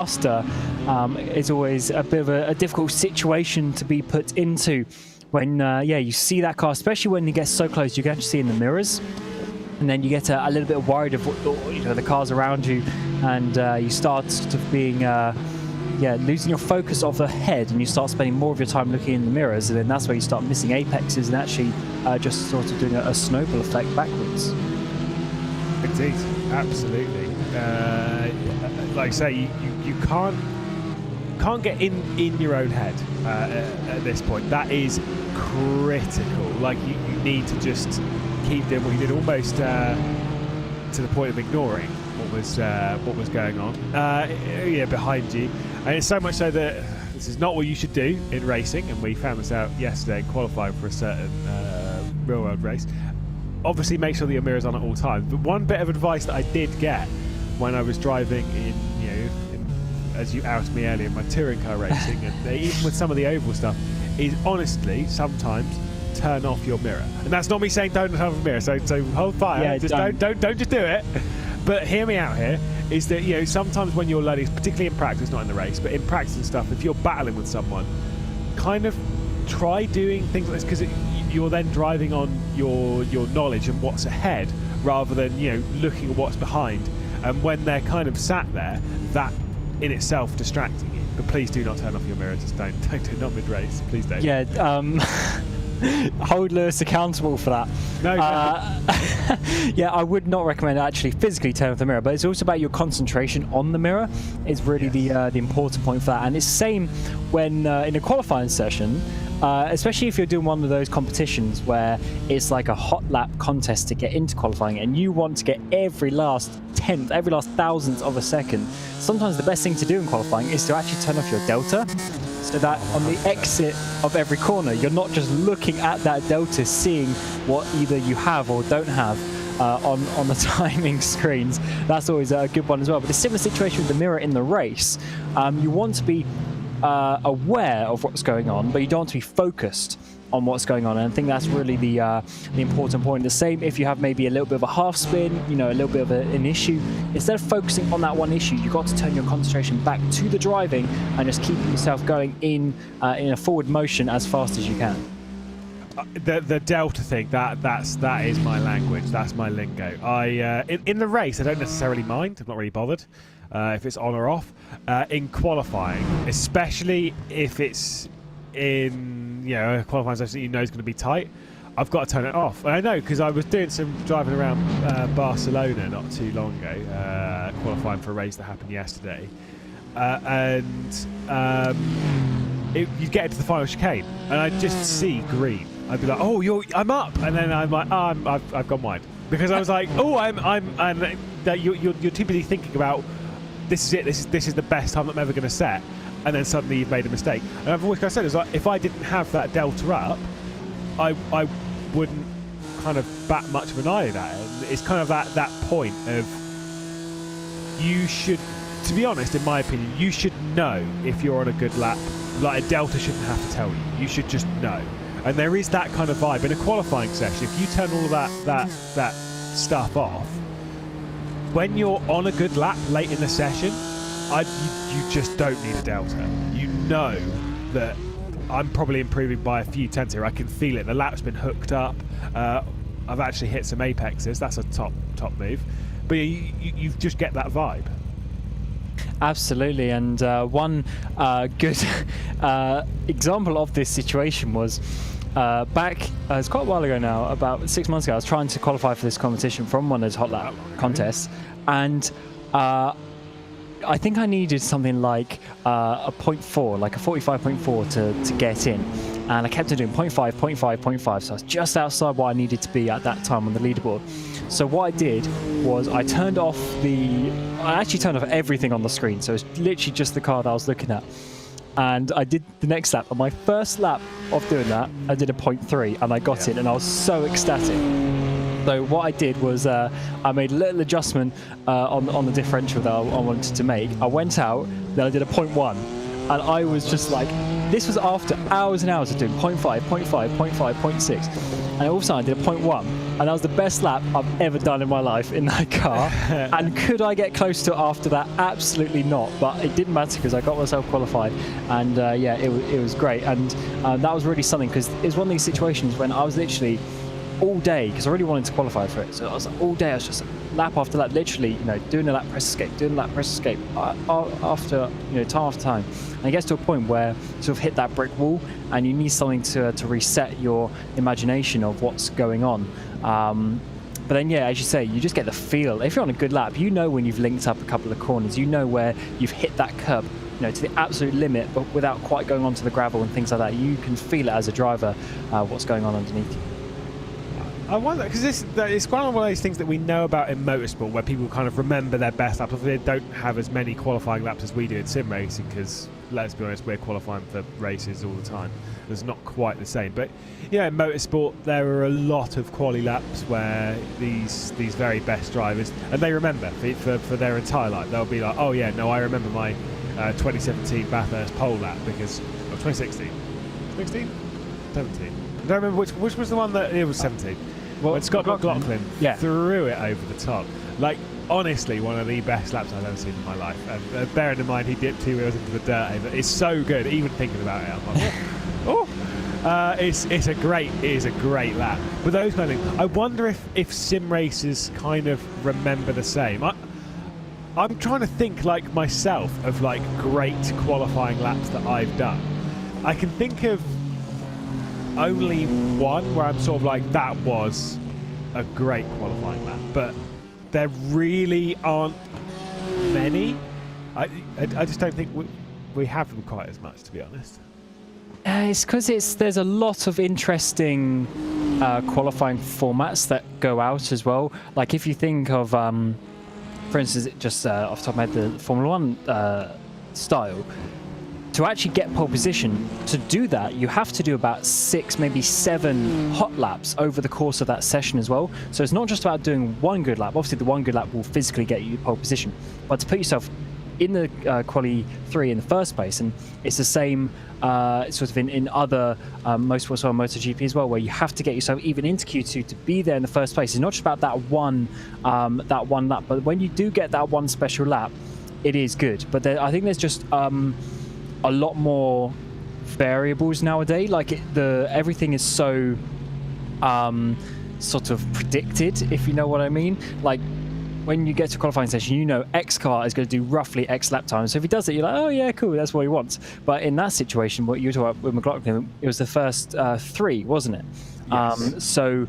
faster is always a bit of a difficult situation to be put into when you see that car, especially when you get so close. You can actually see in the mirrors, and then you get a little bit worried of what the cars around you, and you start sort of being losing your focus off the head, and you start spending more of your time looking in the mirrors, and then that's where you start missing apexes and actually just sort of doing a snowball effect backwards. Indeed, absolutely. Like I say, you can't get in your own head at this point. That is critical. Like you need to just keep doing what you did, almost to the point of ignoring what was going on behind you. And it's so much so that this is not what you should do in racing, and we found this out yesterday in qualifying for a certain real world race. Obviously make sure that your mirror's on at all times, but one bit of advice that I did get when I was driving as you outed me earlier, in my touring car racing, and even with some of the oval stuff, is honestly sometimes turn off your mirror. And that's not me saying don't have a mirror, so hold fire. Yeah, just don't just do it. But hear me out here, is that sometimes when you're learning, particularly in practice, not in the race, but in practice and stuff, if you're battling with someone, kind of try doing things like this, because you're then driving on your knowledge and what's ahead rather than looking at what's behind. And when they're kind of sat there, that in itself distracting you. But please do not turn off your mirror. Just don't do it, not mid-race. Please don't. Yeah. Hold Lewis accountable for that. No. Yeah, I would not recommend actually physically turn off the mirror, but it's also about your concentration on the mirror. Is really the important point for that. And it's the same when in a qualifying session, especially if you're doing one of those competitions where it's like a hot lap contest to get into qualifying, and you want to get every last tenth, every last thousandth of a second. Sometimes the best thing to do in qualifying is to actually turn off your delta, so that on the exit of every corner, you're not just looking at that delta, seeing what either you have or don't have on the timing screens. That's always a good one as well. But a similar situation with the mirror in the race. You want to be aware of what's going on, but you don't want to be focused on what's going on, and I think that's really the important point. The same if you have maybe a little bit of a half spin, a little bit of an issue. Instead of focusing on that one issue, you've got to turn your concentration back to the driving and just keeping yourself going in a forward motion as fast as you can. The delta thing, that is my language, that's my lingo. In the race I don't necessarily mind, I'm not really bothered if it's on or off. In qualifying, especially if it's in a qualifying session that is going to be tight, I've got to turn it off. And I know, because I was doing some driving around Barcelona not too long ago, qualifying for a race that happened yesterday, you get into the final chicane and I just see green. I'd be like, oh, I'm up, and then I'm like, I've gone wide, because I was like, you're too busy thinking about this is it, this is the best time that I'm ever going to set, and then suddenly you've made a mistake. And I've always kind of said, it's like, if I didn't have that delta up, I wouldn't kind of bat much of an eye at that. And it's kind of that point of, you should, to be honest, in my opinion, you should know if you're on a good lap. Like, a delta shouldn't have to tell you. You should just know. And there is that kind of vibe in a qualifying session. If you turn all of that stuff off, when you're on a good lap late in the session, you just don't need a delta. You know that I'm probably improving by a few tenths here. I can feel it. The lap's been hooked up. I've actually hit some apexes. That's a top move. But you just get that vibe. Absolutely, and one good example of this situation was back, it's quite a while ago now, about 6 months ago. I was trying to qualify for this competition from one of those hot lap contests, and I think I needed something like a 0.4, like a 45.4 to get in, and I kept on doing 0.5, 0.5, 0.5, so I was just outside what I needed to be at that time on the leaderboard. So what I did was I actually turned off everything on the screen, so it's literally just the car that I was looking at. And I did the next lap. On my first lap of doing that, I did a 0.3, and I got it, and I was so ecstatic. So what I did was I made a little adjustment on the differential that I wanted to make. I went out, then I did a 0.1, and I was just like, this was after hours and hours of doing 0.5, 0.5, 0.5, 0.6, and all of a sudden I did a 0.1. and that was the best lap I've ever done in my life in that car. And could I get close to it after that? Absolutely not, but it didn't matter because I got myself qualified, and yeah, it was great. And that was really something, because it was one of these situations when I was literally all day, because I really wanted to qualify for it, so I was like, all day I was just lap after lap, literally, you know, doing a lap press escape, after, you know, time after time. And it gets to a point where you sort of hit that brick wall and you need something to reset your imagination of what's going on. But then, yeah, as you say, you just get the feel. If you're on a good lap, you know when you've linked up a couple of corners, you know where you've hit that curb, you know, to the absolute limit, but without quite going onto the gravel and things like that. You can feel it as a driver, what's going on underneath you. I wonder, because it's one of those things that we know about in motorsport, where people kind of remember their best laps. They don't have as many qualifying laps as we do in sim racing, because let's be honest, we're qualifying for races all the time. It's not quite the same. But yeah, in motorsport, there are a lot of quali laps where these very best drivers, and they remember for their entire life. They'll be like, oh yeah, no, I remember my 2017 Bathurst pole lap because of 2016, 16, 17. I don't remember which was the one that it was 17. Well, when Scott McLaughlin threw it over the top. Like, honestly, one of the best laps I've ever seen in my life. And bearing in mind he dipped 2 wheels into the dirt, but it's so good. Even thinking about it, I'm like, oh. It is a great lap. But those kind of things, I wonder if sim racers kind of remember the same. I'm trying to think, like, myself, of like great qualifying laps that I've done. I can think of only one where I'm sort of like, that was a great qualifying lap, but there really aren't many. I just don't think we have them quite as much, to be honest. It's because there's a lot of interesting qualifying formats that go out as well. Like if you think of, for instance, just off the top of my head, the Formula 1 style, to actually get pole position, to do that, you have to do about 6, maybe 7 hot laps over the course of that session as well. So it's not just about doing one good lap. Obviously, the one good lap will physically get you pole position, but to put yourself in the quali 3 in the first place, and it's the same sort of in other motorsports, as well, MotoGP as well, where you have to get yourself even into Q2 to be there in the first place. It's not just about that one lap, but when you do get that one special lap, it is good. But I think there's just a lot more variables nowadays. Like everything is so sort of predicted, if you know what I mean. Like when you get to a qualifying session, you know X car is going to do roughly X lap time. So if he does it, you're like, oh yeah, cool, that's what he wants. But in that situation, what you were talking about with McLaughlin, it was the first 3, wasn't it? Yes. So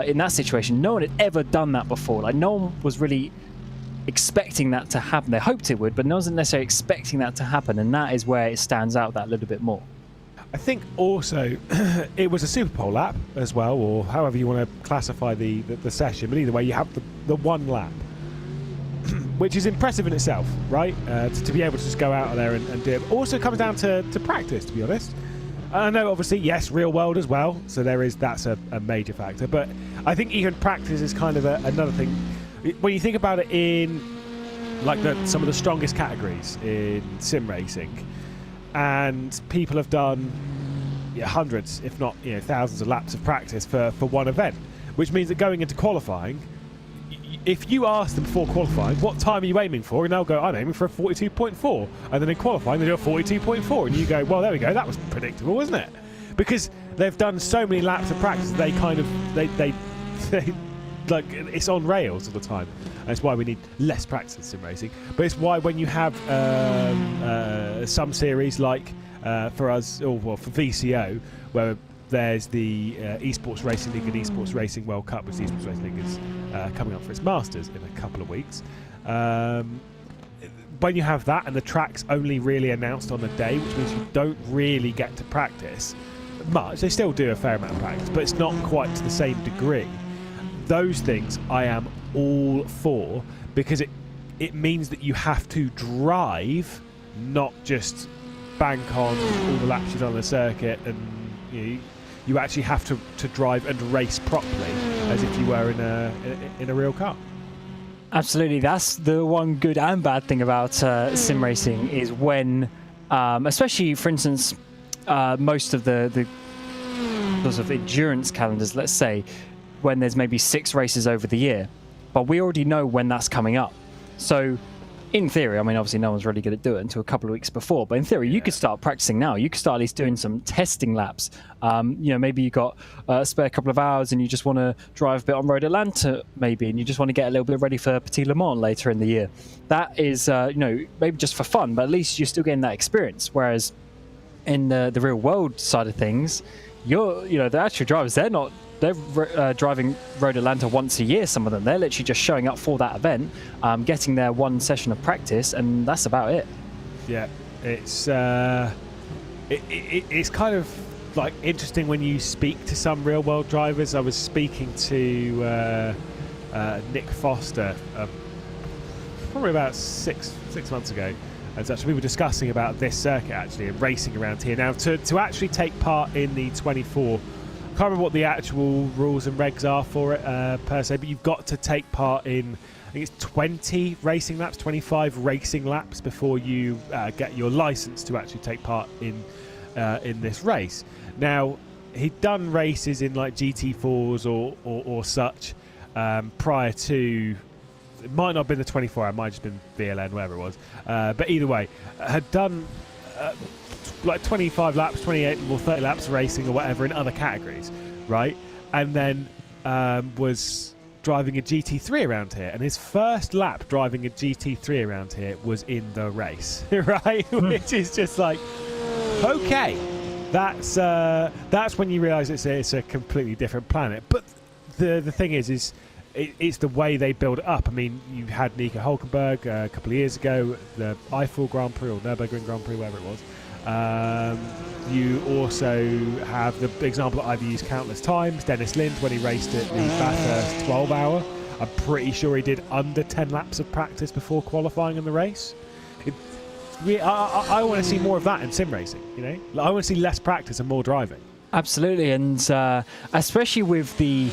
in that situation, no one had ever done that before. Like no one was really expecting that to happen. They hoped it would, but no one's necessarily expecting that to happen, and that is where it stands out that little bit more. I think also it was a Super Pole lap as well, or however you want to classify the session, but either way you have the one lap, which is impressive in itself, right? To be able to just go out there and do it. Also comes down to practice, to be honest. I know, obviously, yes, real world as well, so that's a major factor, but I think even practice is kind of another thing. When you think about it in like some of the strongest categories in sim racing, and people have done hundreds, if not thousands of laps of practice for one event, which means that going into qualifying, if you ask them before qualifying, what time are you aiming for? And they'll go, I'm aiming for a 42.4. And then in qualifying, they do a 42.4. And you go, well, there we go. That was predictable, wasn't it? Because they've done so many laps of practice, they kind of, they like, it's on rails all the time. And it's why we need less practice in sim racing. But it's why when you have some series like for us, or well, for VCO, where there's the Esports Racing League and Esports Racing World Cup, which the Esports Racing League is coming up for its Masters in a couple of weeks. When you have that and the track's only really announced on the day, which means you don't really get to practice much. They still do a fair amount of practice, but it's not quite to the same degree. Those things I am all for, because it means that you have to drive, not just bank on all the laps you've done on the circuit, and you actually have to drive and race properly as if you were in a real car. Absolutely, that's the one good and bad thing about sim racing, is when, especially for instance, most of the sort of endurance calendars, let's say, when there's maybe 6 races over the year, but we already know when that's coming up. So in theory, I mean, obviously no one's really going to do it until a couple of weeks before, but in theory, you could start practicing now. You could start at least doing some testing laps. Maybe you got a spare couple of hours and you just want to drive a bit on Road Atlanta, maybe, and you just want to get a little bit ready for Petit Le Mans later in the year. That is, maybe just for fun, but at least you're still getting that experience. Whereas in the real world side of things, the actual drivers, they're driving Road Atlanta once a year. Some of them, they're literally just showing up for that event, getting their one session of practice, and that's about it. Yeah, it's it's kind of like interesting when you speak to some real world drivers. I was speaking to Nick Foster probably about six months ago, and actually we were discussing about this circuit actually and racing around here. Now to actually take part in the 24, I can't remember what the actual rules and regs are for it per se, but you've got to take part in, I think it's 20 racing laps, 25 racing laps before you get your license to actually take part in this race. Now, he'd done races in like GT4s or such prior to, it might not have been the 24 hour, it might have just been VLN, whatever it was. But either way, had done like 25 laps, 28 or 30 laps racing or whatever in other categories, right? And then was driving a GT3 around here, and his first lap driving a GT3 around here was in the race, right? Which is just like, okay, that's when you realise it's a completely different planet. But the thing is it's the way they build it up. I mean, you had Nico Hulkenberg a couple of years ago, the Eiffel Grand Prix or Nürburgring Grand Prix, whatever it was. You also have the example that I've used countless times, Dennis Lind, when he raced at the Bathurst 12 hour. I'm pretty sure he did under 10 laps of practice before qualifying in the race. I want to see more of that in sim racing, I want to see less practice and more driving. Absolutely, and especially with the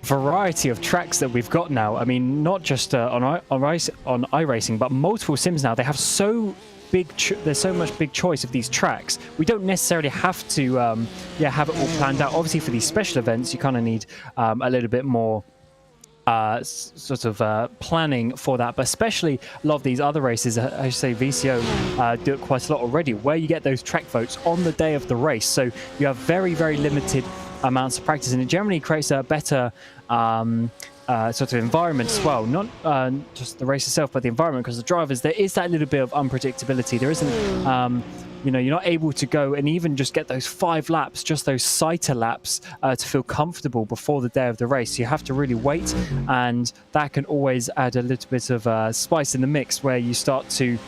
variety of tracks that we've got now. I mean, not just on iRacing, but multiple sims now. They have so big. There's so much big choice of these tracks. We don't necessarily have to have it all planned out. Obviously, for these special events, you kind of need a little bit more planning for that. But especially a lot of these other races, I should say VCO do it quite a lot already, where you get those track votes on the day of the race. So you have very, very limited amounts of practice, and it generally creates a better sort of environment as well, not just the race itself, but the environment, because the drivers, there is that little bit of unpredictability. There isn't you're not able to go and even just get those 5 laps, just those sighter laps, to feel comfortable before the day of the race. You have to really wait, and that can always add a little bit of spice in the mix, where you start to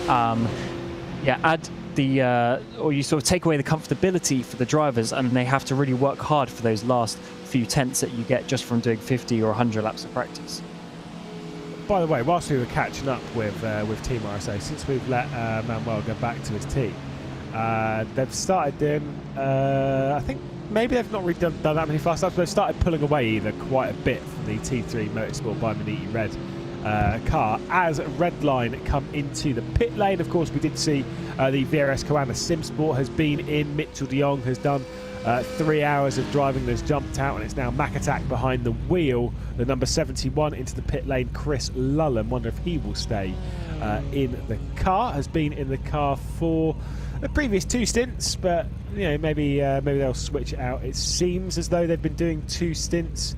add or you sort of take away the comfortability for the drivers, and they have to really work hard for those last few tenths that you get just from doing 50 or 100 laps of practice. By the way, whilst we were catching up with Team RSA, since we've let Manuel go back to his team, they've started doing, I think maybe they've not really done that many fast laps, but they've started pulling away either quite a bit from the T3 Motorsport by Maniti Red car as Redline come into the pit lane. Of course, we did see the VRS Koana Simsport has been in. Mitchell de Jong has done 3 hours of driving, has jumped out, and it's now Mac Attack behind the wheel. The number 71 into the pit lane, Chris Lullen. Wonder if he will stay in the car. Has been in the car for the previous 2 stints, but maybe they'll switch it out. It seems as though they've been doing 2 stints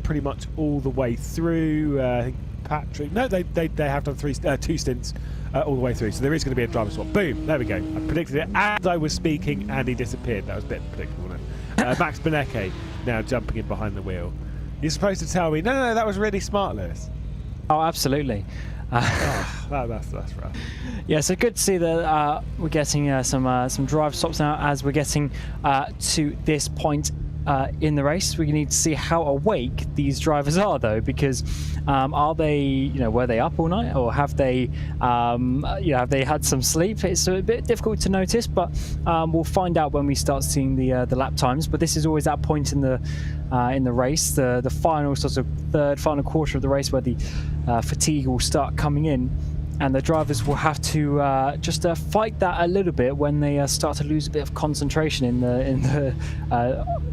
pretty much all the way through. I think Patrick, no, they have done 2 stints all the way through, so there is going to be a driver swap. Boom, there we go. I predicted it as I was speaking, and he disappeared. That was a bit predictable, wasn't it? Max Benecke now jumping in behind the wheel. You're supposed to tell me, no, that was really smart, Lewis. Oh, absolutely. That's rough. Yeah, so good to see that we're getting some drive stops now as we're getting to this point in the race. We need to see how awake these drivers are, though, because are they, were they up all night, or have they, have they had some sleep? It's a bit difficult to notice, but we'll find out when we start seeing the lap times. But this is always that point in the race, the final final quarter of the race, where the fatigue will start coming in. and the drivers will have to just fight that a little bit when they start to lose a bit of concentration in the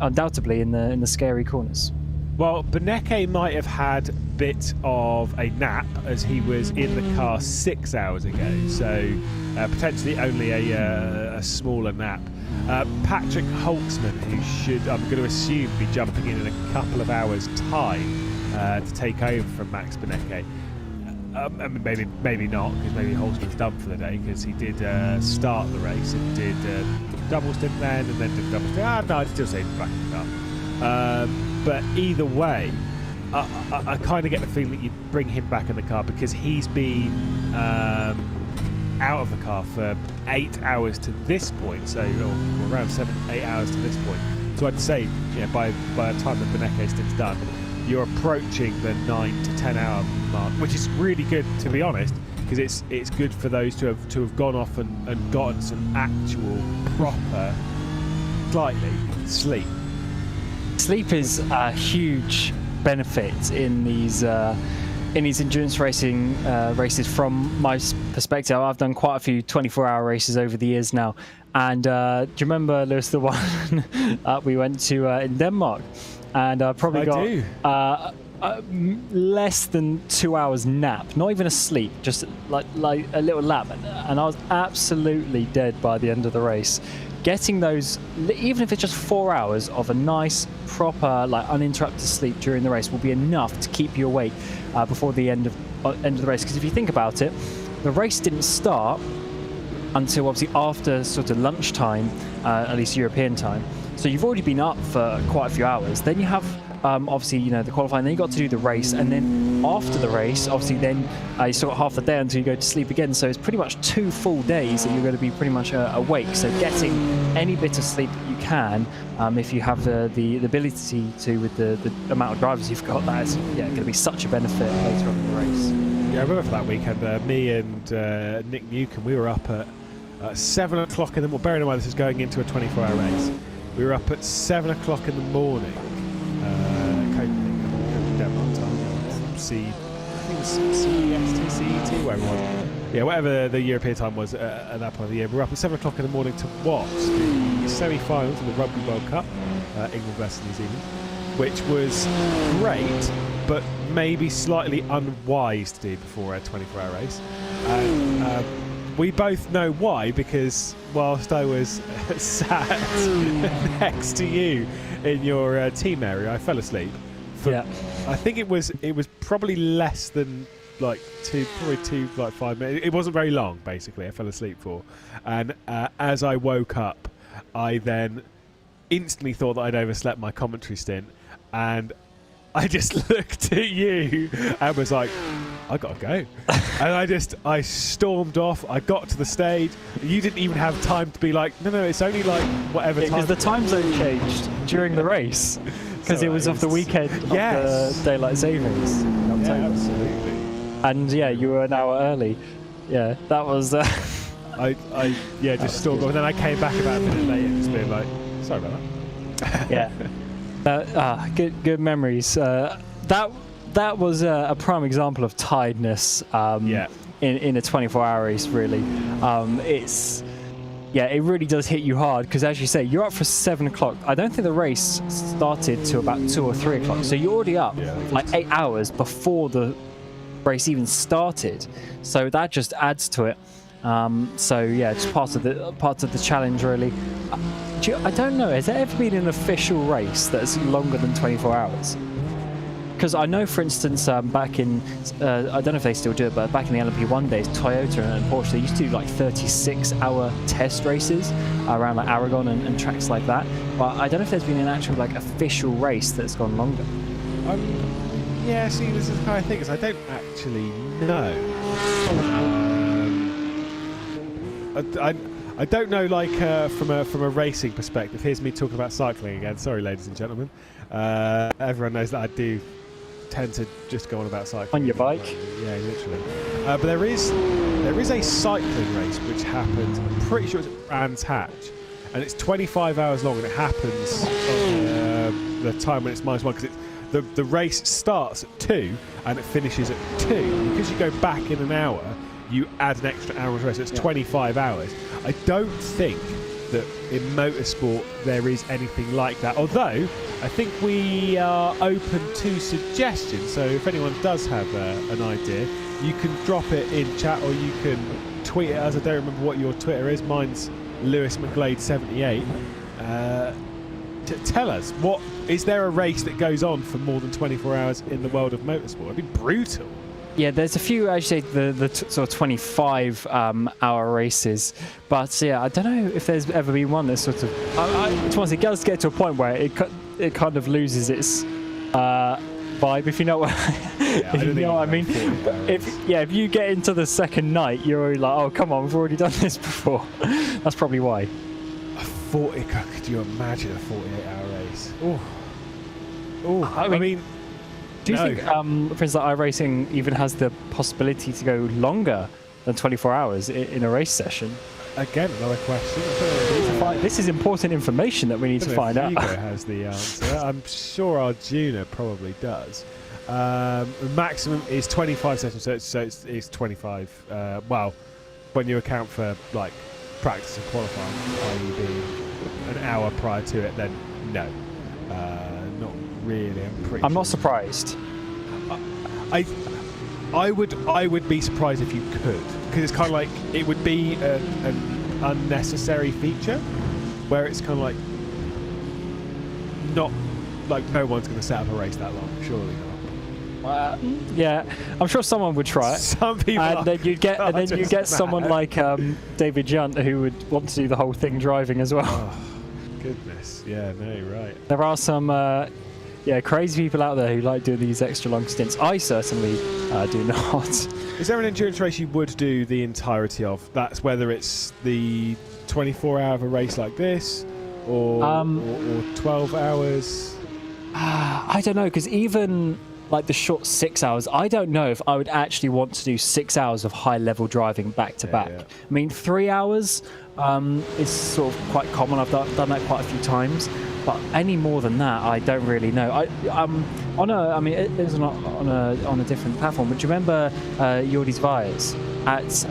undoubtedly in the scary corners. Well, Beneke might have had a bit of a nap as he was in the car 6 hours ago, so potentially only a smaller nap. Patrick Holtzman, who should, I'm going to assume, be jumping in a couple of hours' time to take over from Max Beneke. Maybe not, because maybe Holtzman's done for the day, because he did start the race and did double stint then, and then did double stint. No, I'd still say back in the car. But either way, I kind of get the feeling that you'd bring him back in the car, because he's been out of the car for 8 hours to this point, so around 7-8 hours to this point. So I'd say, by the time the Beneke stint's done, you're approaching the 9 to 10 hour mark, which is really good, to be honest, because it's good for those to have gone off and gotten some actual proper slightly sleep. Sleep is a huge benefit in these endurance racing races. From my perspective, I've done quite a few 24-hour races over the years now, and do you remember, Lewis, the one we went to in Denmark? And I probably got less than 2 hours nap, not even a sleep, just like a little nap, and I was absolutely dead by the end of the race. Getting those, even if it's just 4 hours of a nice, proper, uninterrupted sleep during the race, will be enough to keep you awake before the end of the race. Because if you think about it, the race didn't start until obviously after sort of lunchtime, at least European time. So you've already been up for quite a few hours. Then you have obviously the qualifying. Then you got to do the race, and then after the race, obviously then you still got half the day until you go to sleep again. So it's pretty much 2 full days that you're going to be pretty much awake. So getting any bit of sleep that you can, if you have the ability to, with the amount of drivers you've got, that is going to be such a benefit later on in the race. Yeah, I remember for that weekend, me and Nick Newcomb, we were up at 7 o'clock in the morning. Bearing in mind this is going into a 24-hour race. We were up at 7 o'clock in the morning, Copenhagen, Denmark time. I think it was CEST, CET, whatever it was. Yeah, whatever the European time was at that point of the year. We were up at 7 o'clock in the morning to watch the semi-finals of the Rugby World Cup, England versus New Zealand, which was great, but maybe slightly unwise to do before a 24-hour race. And we both know why, because whilst I was sat next to you in your team area, I fell asleep. I think it was probably less than 5 minutes. It wasn't very long, basically. I fell asleep for, and as I woke up, I then instantly thought that I'd overslept my commentary stint, and I just looked at you and was like, I gotta go. And I stormed off. I got to the stage. You didn't even have time to be like, no, it's only whatever time. Because the time zone changed during the race. Because it was of the weekend of the daylight savings in October. Yeah, absolutely. And you were an hour early. Yeah, that was. I just stormed off. And then I came back about a minute later, just being like, sorry about that. Yeah. Good memories. That was a prime example of tiredness in a 24-hour race, really. It really does hit you hard, because as you say, you're up for 7 o'clock. I don't think the race started till about 2 or 3 o'clock. So you're already up 8 hours before the race even started. So that just adds to it. It's part of the challenge, really. I don't know, has there ever been an official race that's longer than 24 hours? Because I know, for instance, back in, I don't know if they still do it, but back in the LMP1 days, Toyota and Porsche, they used to do 36-hour test races around Aragon and tracks like that. But I don't know if there's been an actual official race that's gone longer. See, this is the kind of thing, is I don't actually know. I don't know, from a racing perspective. Here's me talking about cycling again. Sorry, ladies and gentlemen. Everyone knows that I do tend to just go on about cycling. On your bike? Yeah, literally. But there is a cycling race which happens, I'm pretty sure it's at Brands Hatch, and it's 25 hours long, and it happens on the time when it's -1, because the race starts at 2 and it finishes at 2. Because you go back in an hour, you add an extra hour of race. So it's 25 hours. I don't think that in motorsport there is anything like that. Although I think we are open to suggestions. So if anyone does have an idea, you can drop it in chat or you can tweet it us. I don't remember what your Twitter is. Mine's Lewis McGlade78. Tell us, what is there a race that goes on for more than 24 hours in the world of motorsport? It'd be brutal. Yeah, there's a few, actually, the sort of 25-hour races, but yeah, I don't know if there's ever been one that's sort of. It does get to a point where it kind of loses its vibe, if you know what. If you know what I mean. If you get into the second night, you're already like, oh come on, we've already done this before. That's probably why. Could you imagine a 48-hour race? Oh, I mean. Do you think, for instance, iRacing even has the possibility to go longer than 24 hours in a race session? Again, another question. This is important information that we need to find out. Hugo has the answer. I'm sure Arjuna probably does. The maximum is 25 sessions, so it's 25. Well, when you account for like practice and qualifying, i.e. being an hour prior to it, then no, not really. I'm not surprised. I would be surprised if you could, because it's kind of like it would be an unnecessary feature, where it's kind of like not like no one's going to set up a race that long, surely not. Yeah, I'm sure someone would try it. Some people, and then you get someone like David Junt who would want to do the whole thing driving as well. Oh, goodness, yeah, no, you're right. There are some crazy people out there who like doing these extra long stints. I certainly do not. Is there an endurance race you would do the entirety of? That's whether it's the 24-hour of a race like this, or 12 hours. I don't know, because even like the short 6 hours, I don't know if I would actually want to do 6 hours of high-level driving back to back. Yeah. I mean, 3 hours is sort of quite common. I've done that quite a few times, but any more than that, I don't really know. It is not on a different platform. But do you remember Jordi Zvajas at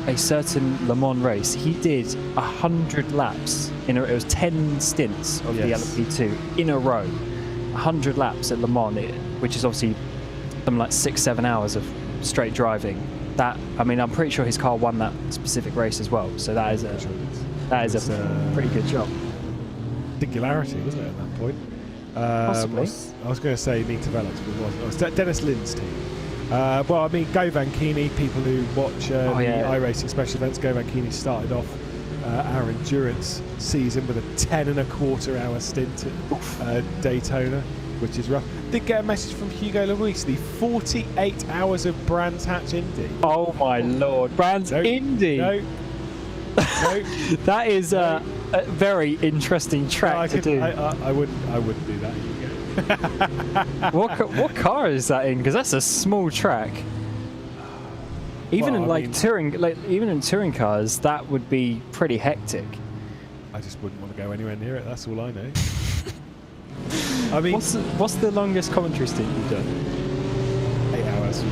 a certain Le Mans race? He did 100 laps it was 10 stints of the LMP2 in a row. 100 laps at Le Mans, which is obviously something like 6-7 hours of straight driving. I'm pretty sure his car won that specific race as well. So that is a pretty good job. Singularity, wasn't it, at that point? Possibly. I was going to say Nita Velox, but it wasn't. Dennis Lynn's team. Well, I mean, Go Vankini, people who watch the iRacing special events, Go Vankini started off our endurance season with a 10.25-hour stint at Daytona, which is rough. Did get a message from Hugo Luis, the 48 hours of Brands Hatch Indy. Oh my lord, Brands Indy! No. That is a very interesting track to do. I wouldn't do that. What car is that in? Because that's a small track. Even in touring cars, that would be pretty hectic. I just wouldn't want to go anywhere near it. That's all I know. I mean, what's the longest commentary stint you've done? 8 hours.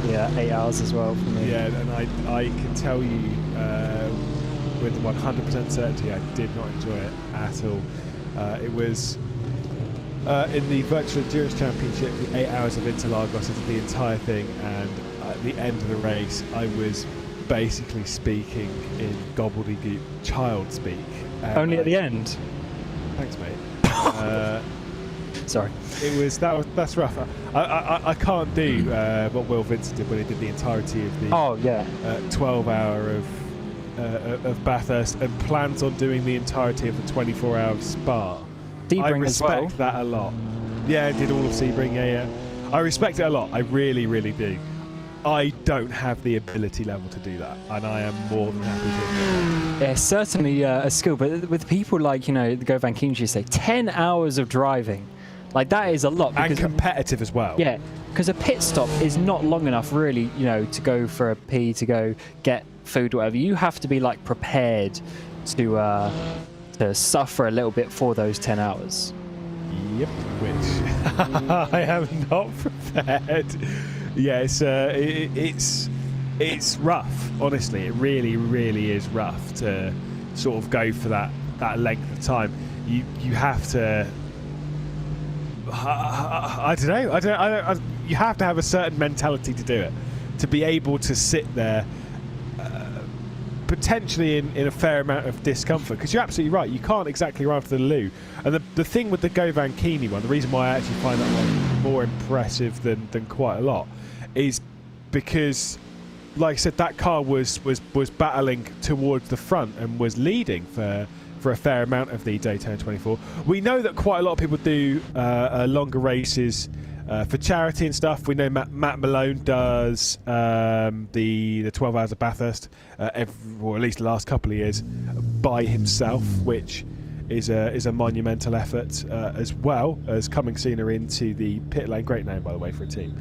Yeah, 8 hours as well for me. Yeah, and I can tell you with 100% certainty, I did not enjoy it at all. It was in the Virtual Endurance Championship, the 8 hours of Interlagos is the entire thing, and at the end of the race, I was basically speaking in gobbledygook child speak. Only at the end? Thanks, mate. Sorry. That's rough. I can't do what Will Vincent did when he did the entirety of the 12-hour of Bathurst, and plans on doing the entirety of the 24-hour of Spa. I respect that a lot. Yeah, I did all of Sebring. Yeah. I respect it a lot. I really, really do. I don't have the ability level to do that, and I am more than happy to do that. Yeah, certainly a skill, but with people like, the Go Vankini, say 10 hours of driving, like that is a lot. And competitive as well. Yeah, because a pit stop is not long enough really, to go for a pee, to go get food, whatever. You have to be like prepared to suffer a little bit for those 10 hours. Yep, which I am not prepared. Yeah, it's it's rough. Honestly, it really, really is rough to sort of go for that length of time. You have to. I don't know. You have to have a certain mentality to do it, to be able to sit there, potentially in a fair amount of discomfort. Because you're absolutely right. You can't exactly run after the loo. And the thing with the Govan Keeney one, the reason why I actually find that one more impressive than quite a lot, is because, like I said, that car was battling towards the front and was leading for a fair amount of the Daytona 24. We know that quite a lot of people do longer races for charity and stuff. We know Matt Malone does the 12 Hours of Bathurst, or at least the last couple of years, by himself, which is a monumental effort, as well as coming sooner into the pit lane. Great name, by the way, for a team.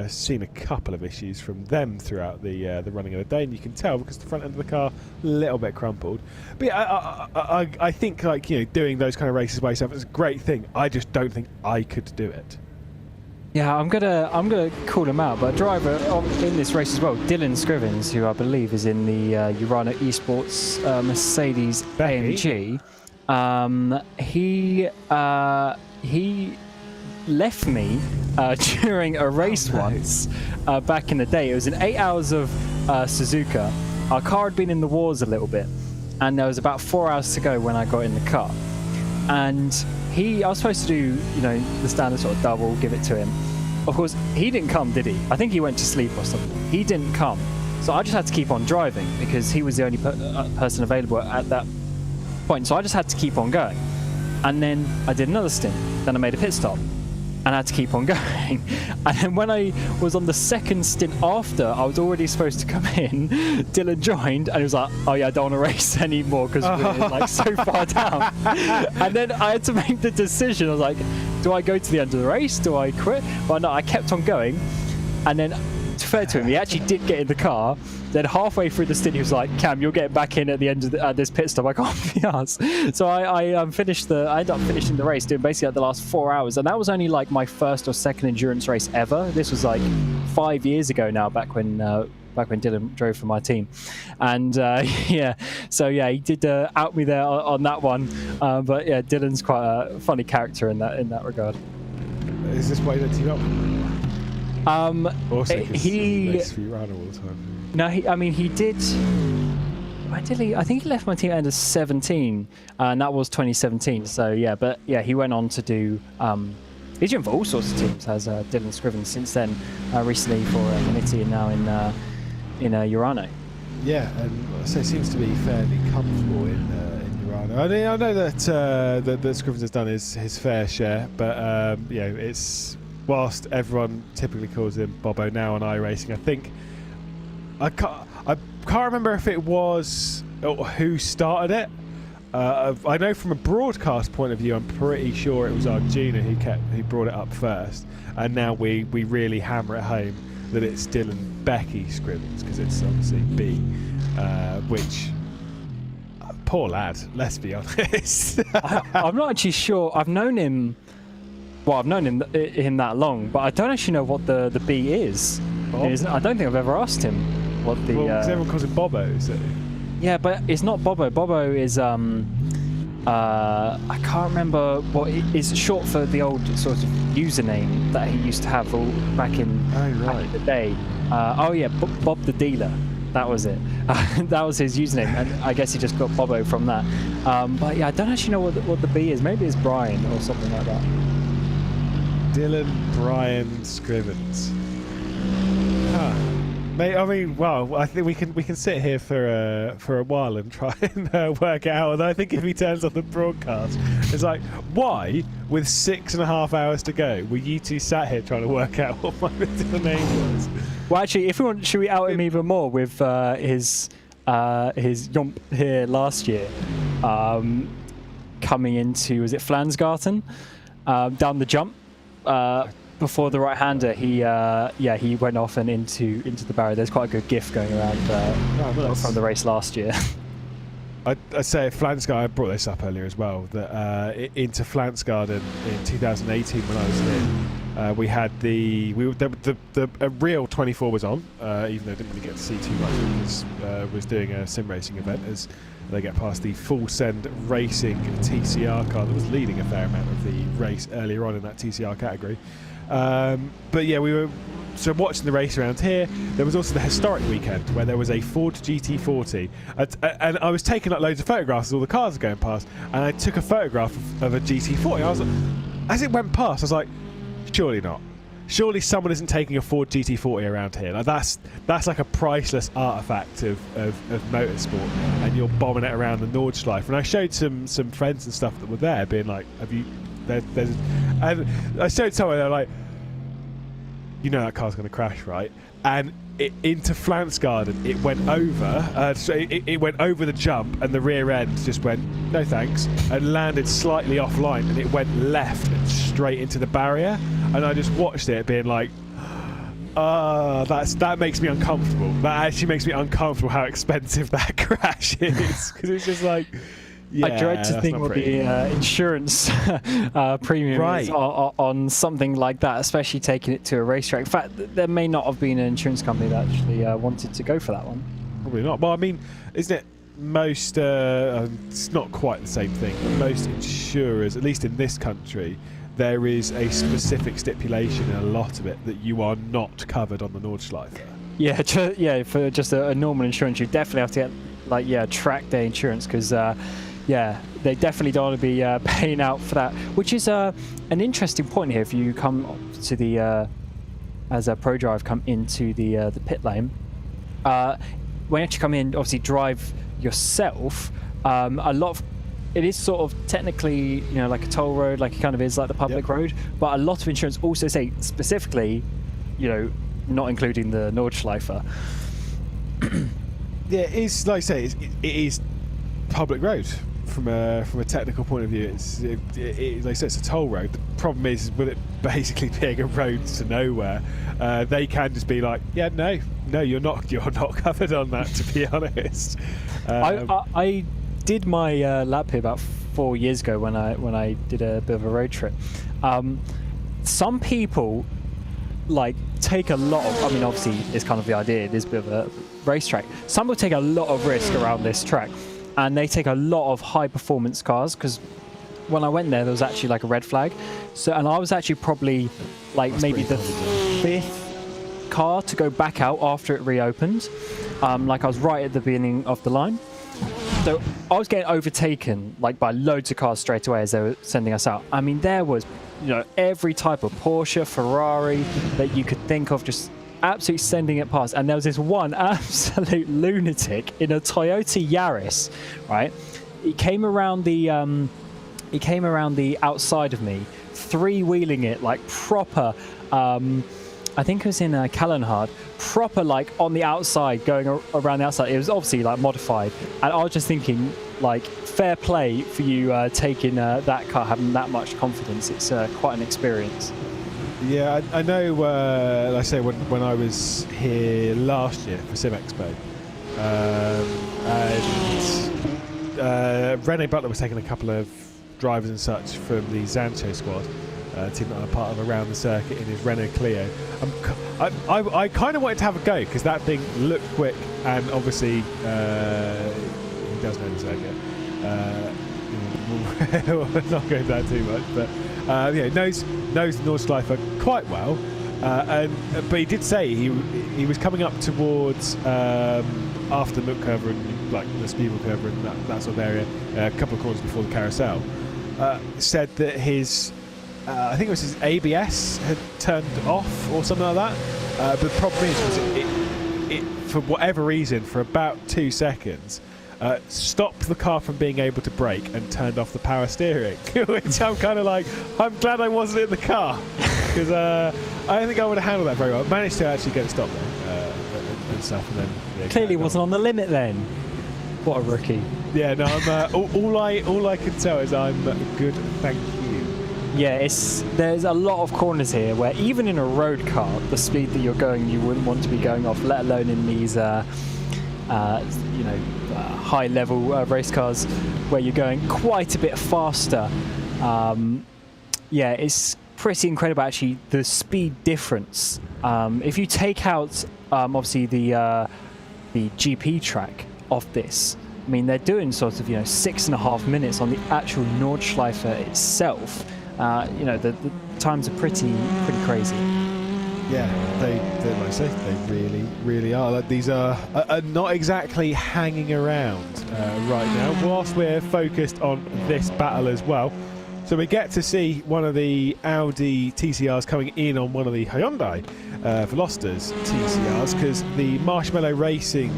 Seen a couple of issues from them throughout the running of the day, and you can tell because the front end of the car a little bit crumpled. But yeah, I think, like, you know, doing those kind of races by yourself is a great thing. I just don't think I could do it. Yeah, I'm gonna call him out, but a driver in this race as well, Dylan Scrivens, who I believe is in the Urano Esports Mercedes AMG. He left me during a race once back in the day. It was in 8 hours of Suzuka. Our car had been in the wars a little bit, and there was about 4 hours to go when I got in the car. And I was supposed to do, you know, the standard sort of double, give it to him. Of course, he didn't come, did he? I think he went to sleep or something. He didn't come. So I just had to keep on driving because he was the only person available at that point. So I just had to keep on going. And then I did another stint. Then I made a pit stop. And I had to keep on going. And then when I was on the second stint after, I was already supposed to come in. Dylan joined, and he was like, "Oh yeah, I don't want to race anymore because we're like so far down." And then I had to make the decision. I was like, "Do I go to the end of the race? Do I quit?" But no, I kept on going. And then, to fair to him, he actually did get in the car. Then halfway through the stint, he was like, "Cam, you're getting back in at the end of this pit stop. I can't be arsed." So I ended up finishing the race, doing basically like the last 4 hours, and that was only like my first or second endurance race ever. This was like 5 years ago now, back when Dylan drove for my team, and yeah, so yeah, he did out me there on that one. But yeah, Dylan's quite a funny character in that regard. Is this why you don't team up? Also, he ran all the time. No, he did. Why did he? I think he left my team at the end of 17, and that was 2017. So yeah, but yeah, he went on to do. He's doing for all sorts of teams, has Dylan Scrivens since then. Recently for Minity, and now in Urano. Yeah, and so it seems to be fairly comfortable in Urano. I know that Scrivens has done his fair share, but you know, it's whilst everyone typically calls him Bobo now on iRacing, I think. I can't remember if it was who started it. I know from a broadcast point of view, I'm pretty sure it was Arjuna who brought it up first, and now we really hammer it home that it's Dylan Becky Scrivens, because it's obviously B, which poor lad. Let's be honest. I'm not actually sure. I've known him. Well, I've known him that long, but I don't actually know what the B is. I don't think I've ever asked him what the. Well, because everyone calls him Bobo, is it? Yeah, but it's not Bobo. Bobo is I can't remember what it is short for the old sort of username that he used to have back in the day. Oh yeah, Bob the Dealer. That was it. That was his username, and I guess he just got Bobo from that. But yeah, I don't actually know what the B is. Maybe it's Brian or something like that. Dylan Brian Scrivens. Mate, I mean, well, I think we can sit here for a while and try and work it out. And I think if he turns on the broadcast, it's like, why, with 6.5 hours to go, were you two sat here trying to work out what my middle name was? Well, actually, if we want, should we out him even more with his jump here last year, coming into, was it Flansgarten, down the jump. Before the right-hander, he went off and into the barrier. There's quite a good GIF going around from the race last year. I'd say Flansgarden, I brought this up earlier as well, that into Flansgarden in 2018 when I was here, We had the real 24 was on, even though I didn't really get to see too much because was doing a sim racing event as they get past the full send racing TCR car that was leading a fair amount of the race earlier on in that TCR category. But yeah, we were watching the race around here. There was also the historic weekend where there was a Ford GT40, and I was taking up loads of photographs as all the cars were going past, and I took a photograph of a GT40. I was like, as it went past, I was like, surely not. Surely someone isn't taking a Ford GT40 around here. Like that's like a priceless artifact of motorsport, and you're bombing it around the Nordschleife. And I showed some friends and stuff that were there, being like, "Have you?" There's and I showed someone, they're like, "You know that car's going to crash, right?" And into Flansgarden, it went over. It went over the jump, and the rear end just went, "No thanks," and landed slightly offline, and it went left and straight into the barrier. And I just watched it, being like, that makes me uncomfortable. That actually makes me uncomfortable how expensive that crash is, because it's just like. Yeah, I dread to think what the insurance premium is on something like that, especially taking it to a racetrack. In fact, there may not have been an insurance company that actually wanted to go for that one. Probably not. Well, I mean, isn't it most... it's not quite the same thing, but most insurers, at least in this country, there is a specific stipulation in a lot of it that you are not covered on the Nordschleife. Yeah, for just a normal insurance, you definitely have to get, track day insurance, because... they definitely don't want to be paying out for that, which is an interesting point here. If you come to the as a pro drive, come into the pit lane, when you actually come in, obviously drive yourself. A lot of it is sort of technically, like a toll road, like it kind of is like the public road. But a lot of insurance also say specifically, not including the Nordschleife. Yeah, it is, like I say, it is public road. From a technical point of view, like I said, it's a toll road. The problem is with it basically being a road to nowhere, they can just be like, yeah, no, you're not covered on that, to be honest. I did my lap here about 4 years ago when I did a bit of a road trip. Some people take a lot of, obviously it's kind of the idea, it is a bit of a racetrack. Some will take a lot of risk around this track. And they take a lot of high performance cars, because when I went there was actually like a red flag. And I was actually probably maybe the 5th car to go back out after it reopened. I was right at the beginning of the line. So I was getting overtaken by loads of cars straight away as they were sending us out. There was every type of Porsche, Ferrari that you could think of, just absolutely sending it past. And there was this one absolute lunatic in a Toyota Yaris, right? He came around the outside of me, 3-wheeling it proper. I think it was in Callanhard, proper on the outside, going around the outside. It was obviously modified, and I was just thinking fair play for you taking that car, having that much confidence. It's quite an experience. Yeah, I know, like I say, when I was here last year for Sim Expo, and Rene Butler was taking a couple of drivers and such from the Zancho squad, team that I'm a part of around the circuit in his Renault Clio. I kind of wanted to have a go, because that thing looked quick, and obviously he does know the circuit. We're not going down too much, but knows the Nordschleife quite well. But he did say he was coming up towards after the Milk Curve and the Speedwell Curve and that sort of area, a couple of corners before the carousel. Said that his I think it was his ABS had turned off or something like that. But the problem is it for whatever reason, for about 2 seconons, stopped the car from being able to brake and turned off the power steering. Which I'm kind of I'm glad I wasn't in the car, because I don't think I would have handled that very well. I managed to actually get it stopped there and stuff, and then clearly wasn't on the limit then. What a rookie. Yeah, no, I'm all I can tell is I'm good, thank you. Yeah, there's a lot of corners here where even in a road car, the speed that you're going, you wouldn't want to be going off, let alone in these high-level race cars where you're going quite a bit faster. Yeah, it's pretty incredible, actually, the speed difference. If you take out, obviously, the GP track of this, I mean, they're doing sort of, 6.5 minutes on the actual Nordschleife itself. The times are pretty crazy. Yeah, like I say, they really are. Like, these are not exactly hanging around right now, whilst we're focused on this battle as well. So we get to see one of the Audi TCRs coming in on one of the Hyundai Velocitas TCRs, because the Marshmallow Racing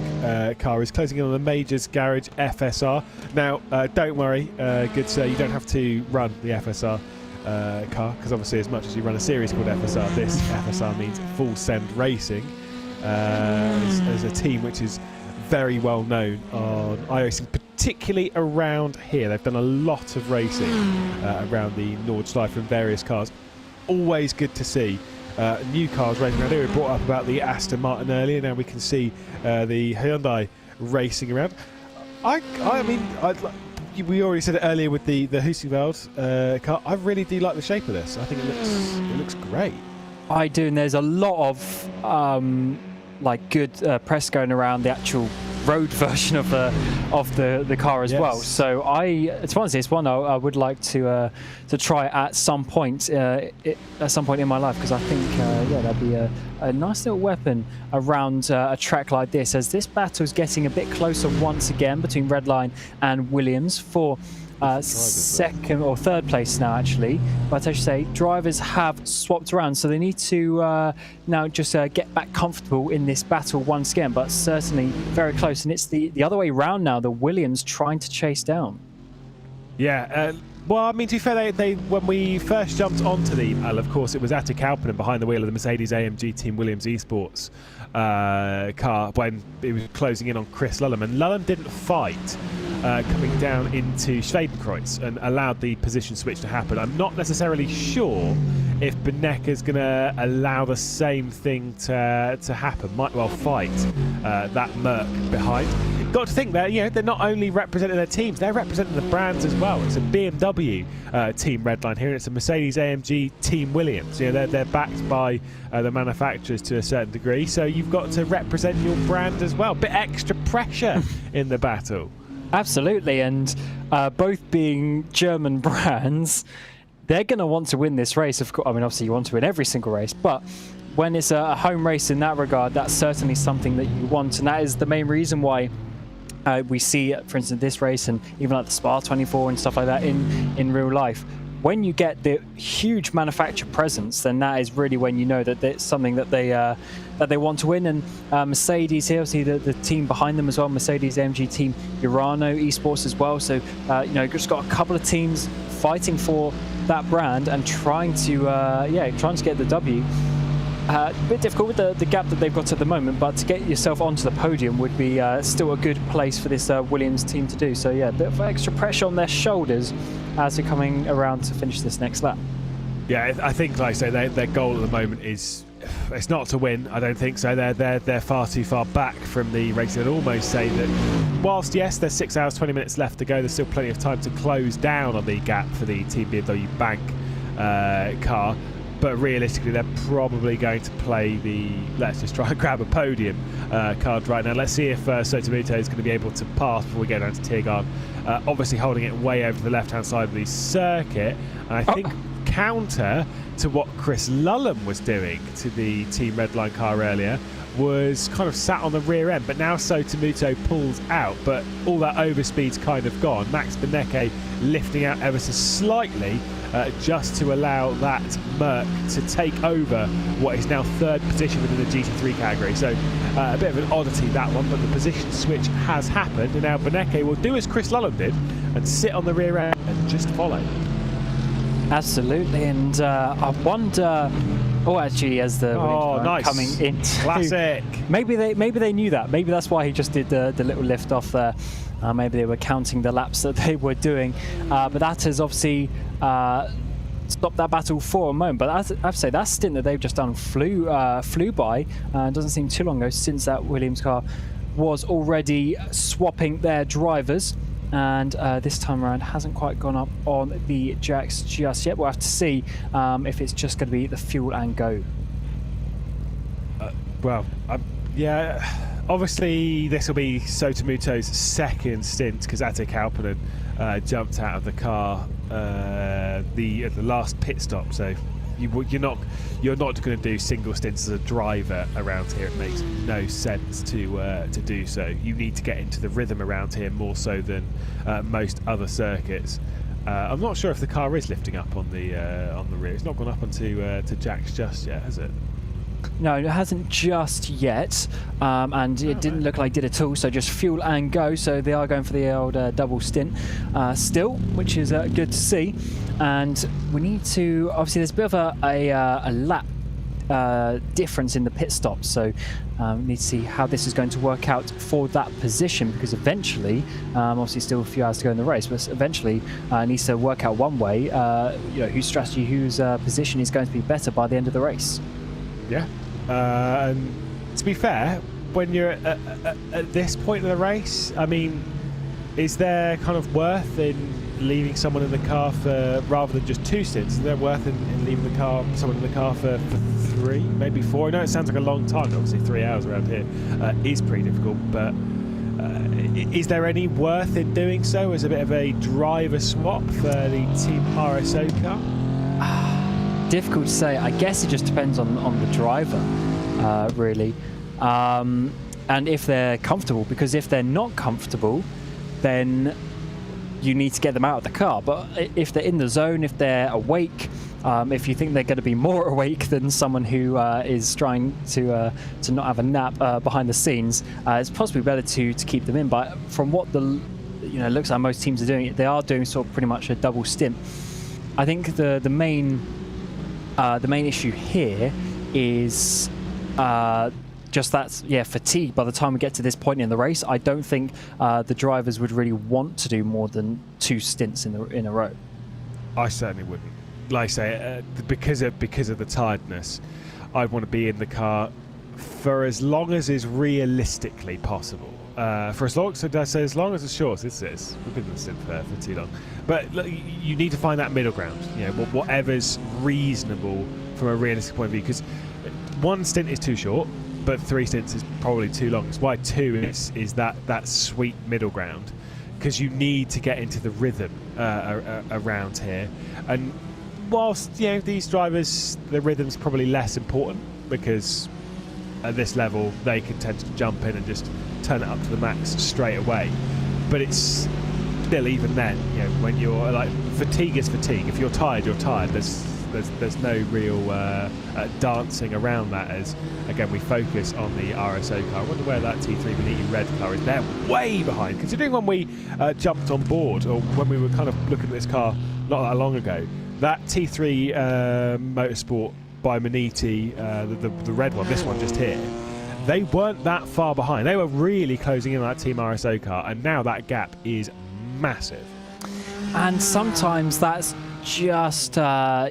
car is closing in on the Majors Garage FSR. Now, don't worry, good sir, you don't have to run the FSR car, because obviously as much as you run a series called FSR, this FSR means Full Send Racing, as a team which is very well known on iRacing, particularly around here. They've done a lot of racing around the Nordschleife and various cars. Always good to see new cars racing around here. We brought up about the Aston Martin earlier. Now we can see the Hyundai racing around. We already said it earlier with the Husqvarna car. I really do like the shape of this. I think it looks great. I do, and there's a lot of good press going around the actual road version of the car as well. So it's one of these one I would like to try at some point in my life, because I think that'd be a nice little weapon around a track like this, as this battle is getting a bit closer once again between Redline and Williams for second or third place now, actually. But as you say, drivers have swapped around, so they need to now just get back comfortable in this battle once again, but certainly very close. And it's the other way around now, the Williams trying to chase down. Yeah, well, I mean, to be fair, they when we first jumped onto the battle, of course, it was Attic Alpinen behind the wheel of the Mercedes-AMG Team Williams Esports car when it was closing in on Chris Lullam, and Lullam didn't fight coming down into Schwedenkreuz and allowed the position switch to happen. I'm not necessarily sure if Benecca's going to allow the same thing to happen. Might well fight that Merc behind. Got to think that they're not only representing their teams, they're representing the brands as well. It's a BMW Team Redline here, and it's a Mercedes-AMG Team Williams. They're backed by the manufacturers to a certain degree, so you've got to represent your brand as well. Bit extra pressure in the battle. Absolutely, and both being German brands, they're going to want to win this race. Of course, I mean, obviously you want to win every single race, but when it's a home race in that regard, that's certainly something that you want, and that is the main reason why we see, for instance, this race and even like the Spa 24 and stuff like that in real life. When you get the huge manufacturer presence, then that is really when you know that it's something that they want to win. And Mercedes here, see the team behind them as well, Mercedes-AMG Team Urano Esports as well. So just got a couple of teams fighting for that brand and trying to get the W. A bit difficult with the gap that they've got at the moment, but to get yourself onto the podium would be still a good place for this Williams team to do. So yeah, a bit of extra pressure on their shoulders as they're coming around to finish this next lap. Yeah, I think, like I say, their goal at the moment is, it's not to win. I don't think so. They're far too far back from the race. I'd almost say that whilst yes, there's 6 hours 20 minutes left to go, there's still plenty of time to close down on the gap for the Team BMW Bank car. But realistically, they're probably going to play the let's just try and grab a podium card right now. Let's see if Sotomuto is going to be able to pass before we go down to Tiergarten. Obviously holding it way over to the left-hand side of the circuit. And I think counter to what Chris Lullam was doing to the Team Redline car earlier, was kind of sat on the rear end, but now Sotomuto pulls out, but all that overspeed's kind of gone. Max Benecca lifting out ever so slightly just to allow that Merc to take over what is now third position within the GT3 category. So a bit of an oddity, that one, but the position switch has happened, and now Benecca will do as Chris Lullam did and sit on the rear end and just follow. Absolutely, and I wonder. Oh, actually, as the nice. Coming in, classic. Maybe they knew that. Maybe that's why he just did the little lift off there. Maybe they were counting the laps that they were doing. But that has obviously stopped that battle for a moment. But I have to say, that stint that they've just done flew by. Doesn't seem too long ago since that Williams car was already swapping their drivers. and this time around hasn't quite gone up on the jacks just yet. We'll have to see if it's just going to be the fuel and go. Yeah, obviously this will be Sotomuto's second stint because Ate Kauppinen jumped out of the car at the last pit stop. So you're not going to do single stints as a driver around here. It makes no sense to do so. You need to get into the rhythm around here more so than most other circuits. I'm not sure if the car is lifting up on the rear. It's not gone up onto to jacks just yet, has it? No, it hasn't just yet, and it didn't look like it did at all, so just fuel and go. So they are going for the old double stint still, which is good to see. And we need to, obviously there's a bit of a lap difference in the pit stops, so we need to see how this is going to work out for that position, because eventually, obviously still a few hours to go in the race, but eventually it needs to work out one way, whose strategy, whose position is going to be better by the end of the race. Yeah, and to be fair, when you're at this point in the race, I mean, is there kind of worth in leaving someone in the car for, rather than just 2 stints, is there worth in leaving someone in the car for 3, maybe 4? I know it sounds like a long time, obviously 3 hours around here is pretty difficult, but is there any worth in doing so as a bit of a driver swap for the Team RSO car? Difficult to say. I guess it just depends on the driver, really, and if they're comfortable, because if they're not comfortable, then you need to get them out of the car. But if they're in the zone, if they're awake, if you think they're going to be more awake than someone who is trying to not have a nap behind the scenes, it's possibly better to keep them in. But from what looks like most teams are doing, they are doing sort of pretty much a double stint. I think the main issue here is just that, fatigue. By the time we get to this point in the race, I don't think the drivers would really want to do more than 2 stints in a row. I certainly wouldn't. Like I say, because of the tiredness, I'd want to be in the car for as long as is realistically possible. For as long, so as long as it's short, this is. We've been in the sim for too long. But look, you need to find that middle ground. Whatever's reasonable from a realistic point of view. Because 1 stint is too short, but 3 stints is probably too long. It's why 2 is that sweet middle ground. Because you need to get into the rhythm around here. And whilst these drivers, the rhythm's probably less important because at this level they can tend to jump in and just turn it up to the max straight away, but it's still, even then, when you're like, fatigue is fatigue. If you're tired, you're tired. There's no real dancing around that, as again we focus on the RSO car. I wonder where that T3 Maniti red car is. They're way behind, considering when we jumped on board, or when we were kind of looking at this car not that long ago, that T3 Motorsport by Maniti, the red one, this one just here, they weren't that far behind. They were really closing in on that Team RSO car, and now that gap is massive. And sometimes that's just a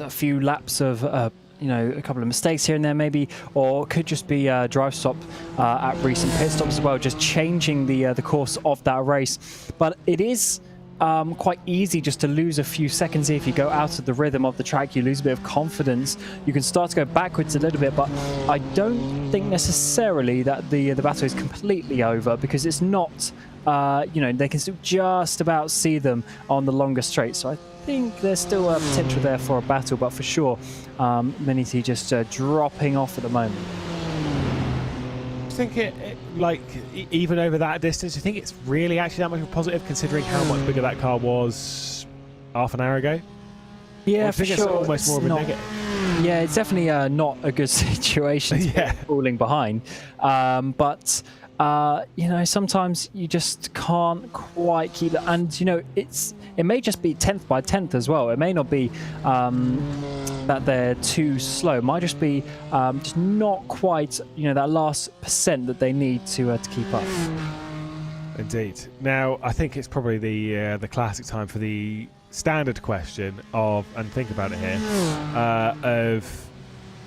few laps of a couple of mistakes here and there maybe, or it could just be a drive stop at recent pit stops as well, just changing the course of that race. But it is quite easy just to lose a few seconds here. If you go out of the rhythm of the track, you lose a bit of confidence. You can start to go backwards a little bit, but I don't think necessarily that the battle is completely over, because it's not, they can still just about see them on the longer straight. So I think there's still a potential there for a battle, but for sure, Maniti just dropping off at the moment. I think even over that distance, you think it's really actually that much of a positive, considering how much bigger that car was half an hour ago? Yeah, for sure. It's almost more of a negative. Yeah, it's definitely not a good situation to be falling behind. But sometimes you just can't quite keep that. And it may just be 10th by 10th as well. It may not be that they're too slow. It might just be just not quite that last % that they need to keep up. Indeed. Now I think it's probably the classic time for the standard question of, and think about it here, of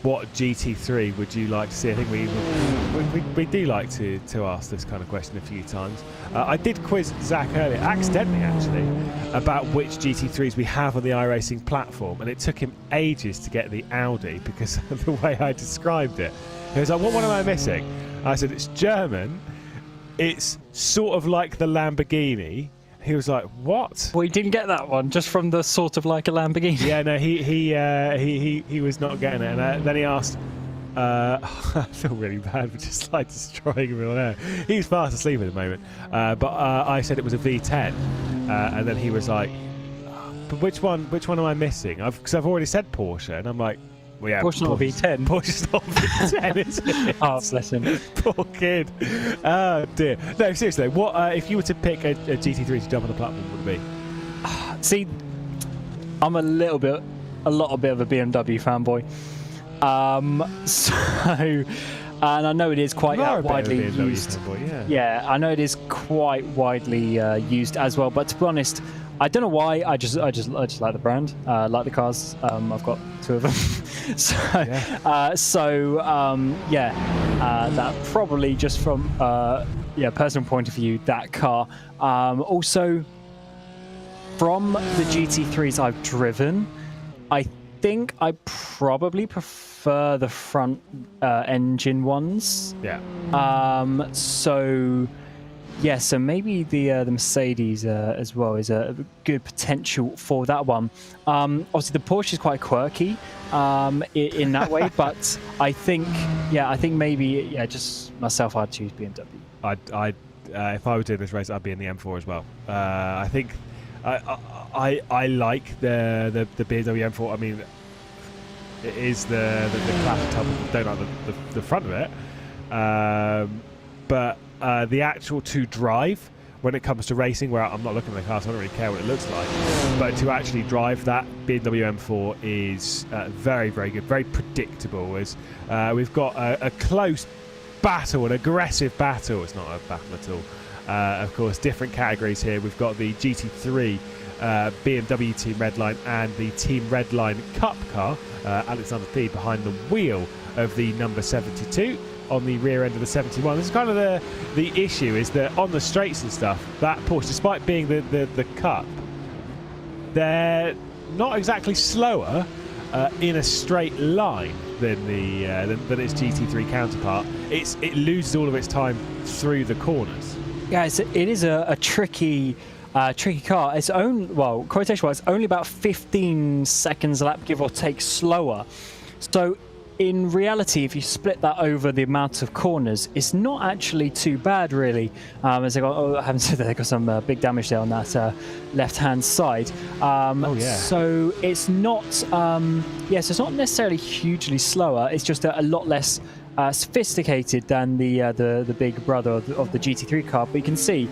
what GT3 would you like to see? I think we do like to ask this kind of question a few times. I did quiz Zach earlier, accidentally actually, about which GT3s we have on the iRacing platform, and it took him ages to get the Audi because of the way I described it. He was like, what one am I missing? I said, it's German, it's sort of like the Lamborghini. He was like, "What?" Well, he didn't get that one just from the sort of like a Lamborghini. Yeah, no, he was not getting it. And then he asked, I feel really bad for just like destroying him on air. He's fast asleep at the moment. But I said it was a V10, and then he was like, "But which one am I missing?" Because I've already said Porsche, and I'm like, well, yeah, Porsche's not a V10. Porsche's not a V10, is it? Oh, bless him. Poor kid. Oh dear. No, seriously. What if you were to pick a GT3 to jump on the platform? What would it be? See, I'm a little bit of a BMW fanboy. And I know it is quite widely used. Fanboy, yeah, I know it is quite widely used as well. But to be honest, I don't know why. I just like the brand, like the cars. I've got 2 of them. That probably just from personal point of view, that car. Also, from the GT3s I've driven, I think I probably prefer the front engine ones. Yeah. So maybe the Mercedes as well is a good potential for that one. Obviously, the Porsche is quite quirky in that way, but I think maybe just myself, I'd choose BMW. I'd if I were doing this race, I'd be in the M4 as well. I think I like the BMW M4. I mean, it is the classic type. Don't like the front of it, but the actual to drive when it comes to racing, where I'm not looking at the car, so I don't really care what it looks like. But to actually drive that BMW M4 is very, very good, very predictable. As we've got a close battle, an aggressive battle. It's not a battle at all. Of course, different categories here. We've got the GT3 BMW Team Redline and the Team Redline Cup car. Alexander P behind the wheel of the number 72 on the rear end of the 71. This is kind of the issue, is that on the straights and stuff, that Porsche, despite being the Cup, they're not exactly slower in a straight line than its GT3 counterpart. It loses all of its time through the corners. Yeah, it is a tricky car. It's quotation-wise, only about 15 seconds a lap, give or take, slower. So in reality, if you split that over the amount of corners, it's not actually too bad, really. As I haven't said that, they got some big damage there on that left-hand side. So it's not, so it's not necessarily hugely slower. It's just a lot less sophisticated than the big brother of the GT3 car. But you can see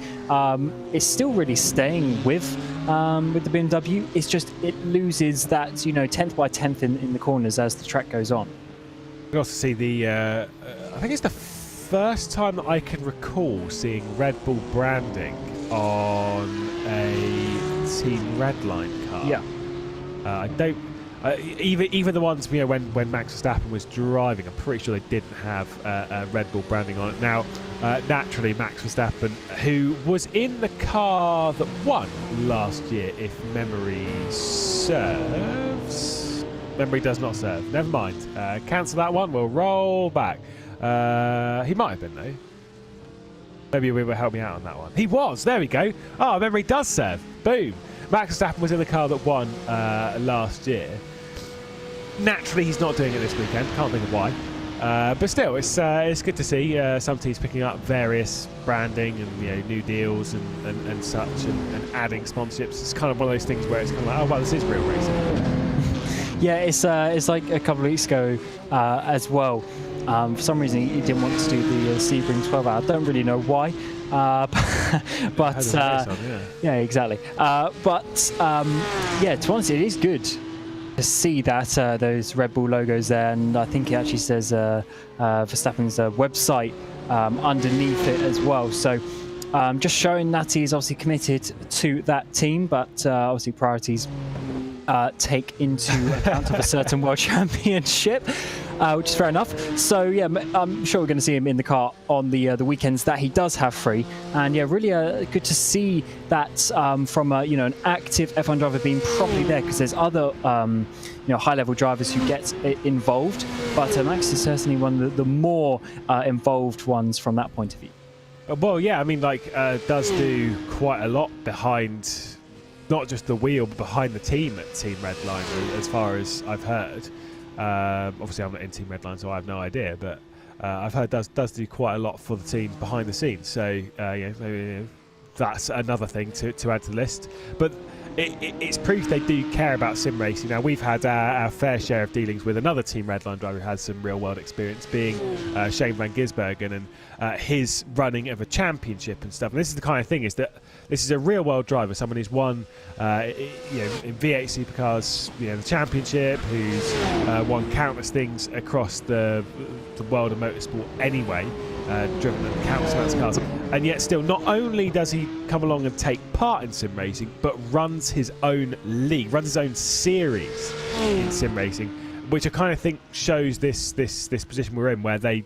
it's still really staying with the BMW. It's just it loses that 10th by 10th in the corners as the track goes on. You can also see I think it's the first time that I can recall seeing Red Bull branding on a Team Redline car. Yeah. I don't. Even the ones when Max Verstappen was driving, I'm pretty sure they didn't have Red Bull branding on it. Now, naturally, Max Verstappen, who was in the car that won last year, if memory serves. Memory does not serve. Never mind. Cancel that one. We'll roll back. He might have been, though. Maybe we will help me out on that one. He was. There we go. Oh, memory does serve. Boom. Max Verstappen was in the car that won last year. Naturally, he's not doing it this weekend. Can't think of why. But still, it's good to see some teams picking up various branding and new deals and such and adding sponsorships. It's kind of one of those things where it's kind of like, oh well, this is real racing. Yeah, it's like a couple of weeks ago as well. For some reason, he didn't want to do the Sebring 12 hour. I don't really know why. Yeah, exactly. To be honest, it is good to see that those Red Bull logos there, and I think it actually says Verstappen's website underneath it as well. So just showing that he's obviously committed to that team, but obviously priorities take into account of a certain world championship. which is fair enough. So yeah, I'm sure we're going to see him in the car on the weekends that he does have free. And yeah, really good to see that from an active F1 driver being properly there, because there's other high-level drivers who get involved, but Max is certainly one of the more involved ones from that point of view. Well, yeah, I mean, does do quite a lot behind, not just the wheel, but behind the team at Team Redline, as far as I've heard. Obviously, I'm not in Team Redline, so I have no idea, but I've heard does do quite a lot for the team behind the scenes. So, maybe that's another thing to add to the list. But it's proof they do care about sim racing. Now, we've had our fair share of dealings with another Team Redline driver who has some real-world experience, being Shane van Gisbergen, and his running of a championship and stuff. And this is the kind of thing, is that this is a real-world driver, someone who's won in V8 supercars, the championship, who's won countless things across the world of motorsport anyway, driven countless amounts of cars. And yet still, not only does he come along and take part in sim racing, but runs his own league, runs his own series in sim racing, which I kind of think shows this position we're in, where a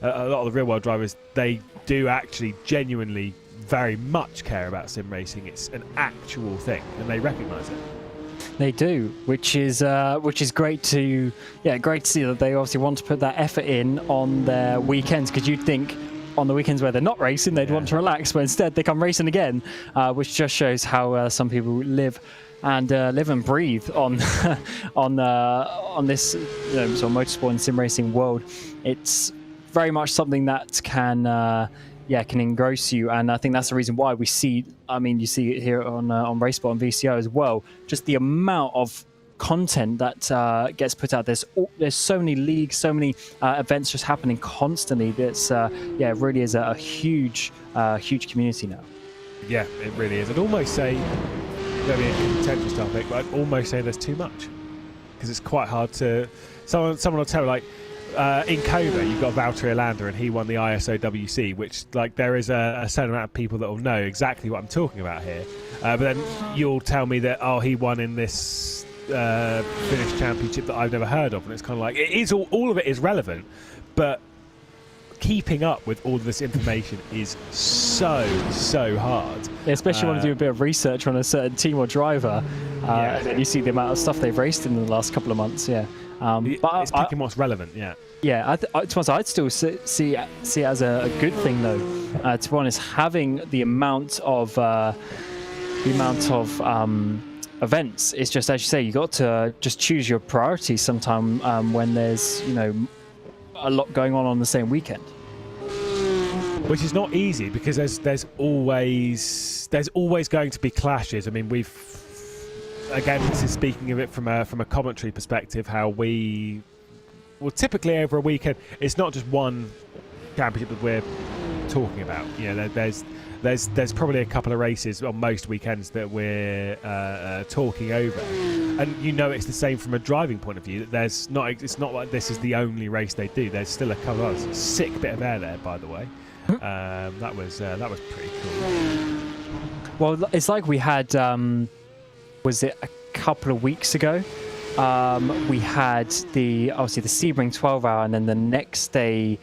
lot of the real world drivers, they do actually genuinely very much care about sim racing. It's an actual thing, and they recognise it. They do, which is great to see that they obviously want to put that effort in on their weekends, because you'd think on the weekends where they're not racing they'd want to relax, but instead they come racing again, which just shows how some people live and breathe on on this sort of motorsport and sim racing world. It's very much something that can engross you, and I think that's the reason why we see. I mean, you see it here on RaceSpot and VCO as well. Just the amount of content that gets put out. There's so many leagues, so many events just happening constantly. That's it really is a huge community now. Yeah, it really is. I'd almost say, maybe a contentious topic, but I'd almost say there's too much, because it's quite hard to. Someone will tell, like, in Coda, you've got Valtteri Lander, and he won the ISOWC, which, like, there is a certain amount of people that will know exactly what I'm talking about here. But then you'll tell me that, he won in this Finnish championship that I've never heard of, and it's kind of like, it is all of it is relevant, but keeping up with all of this information is so hard. Especially when you do a bit of research on a certain team or driver, and then you see the amount of stuff they've raced in the last couple of months. But it's picking what's relevant. I'd still see it as a good thing, though. To be honest, having the amount of events, it's just, as you say, you got to just choose your priorities sometime when there's a lot going on the same weekend, which is not easy, because there's always going to be clashes. I mean, this is speaking of it from a commentary perspective, how we will typically over a weekend, it's not just one championship that we're talking about. There's probably a couple of races on most weekends that we're talking over, and it's the same from a driving point of view. That it's not like this is the only race they do. There's still a couple of others. Sick bit of air there, by the way. That was pretty cool. Well, it's like we had. Was it a couple of weeks ago? We had the Sebring 12-hour, and then the next day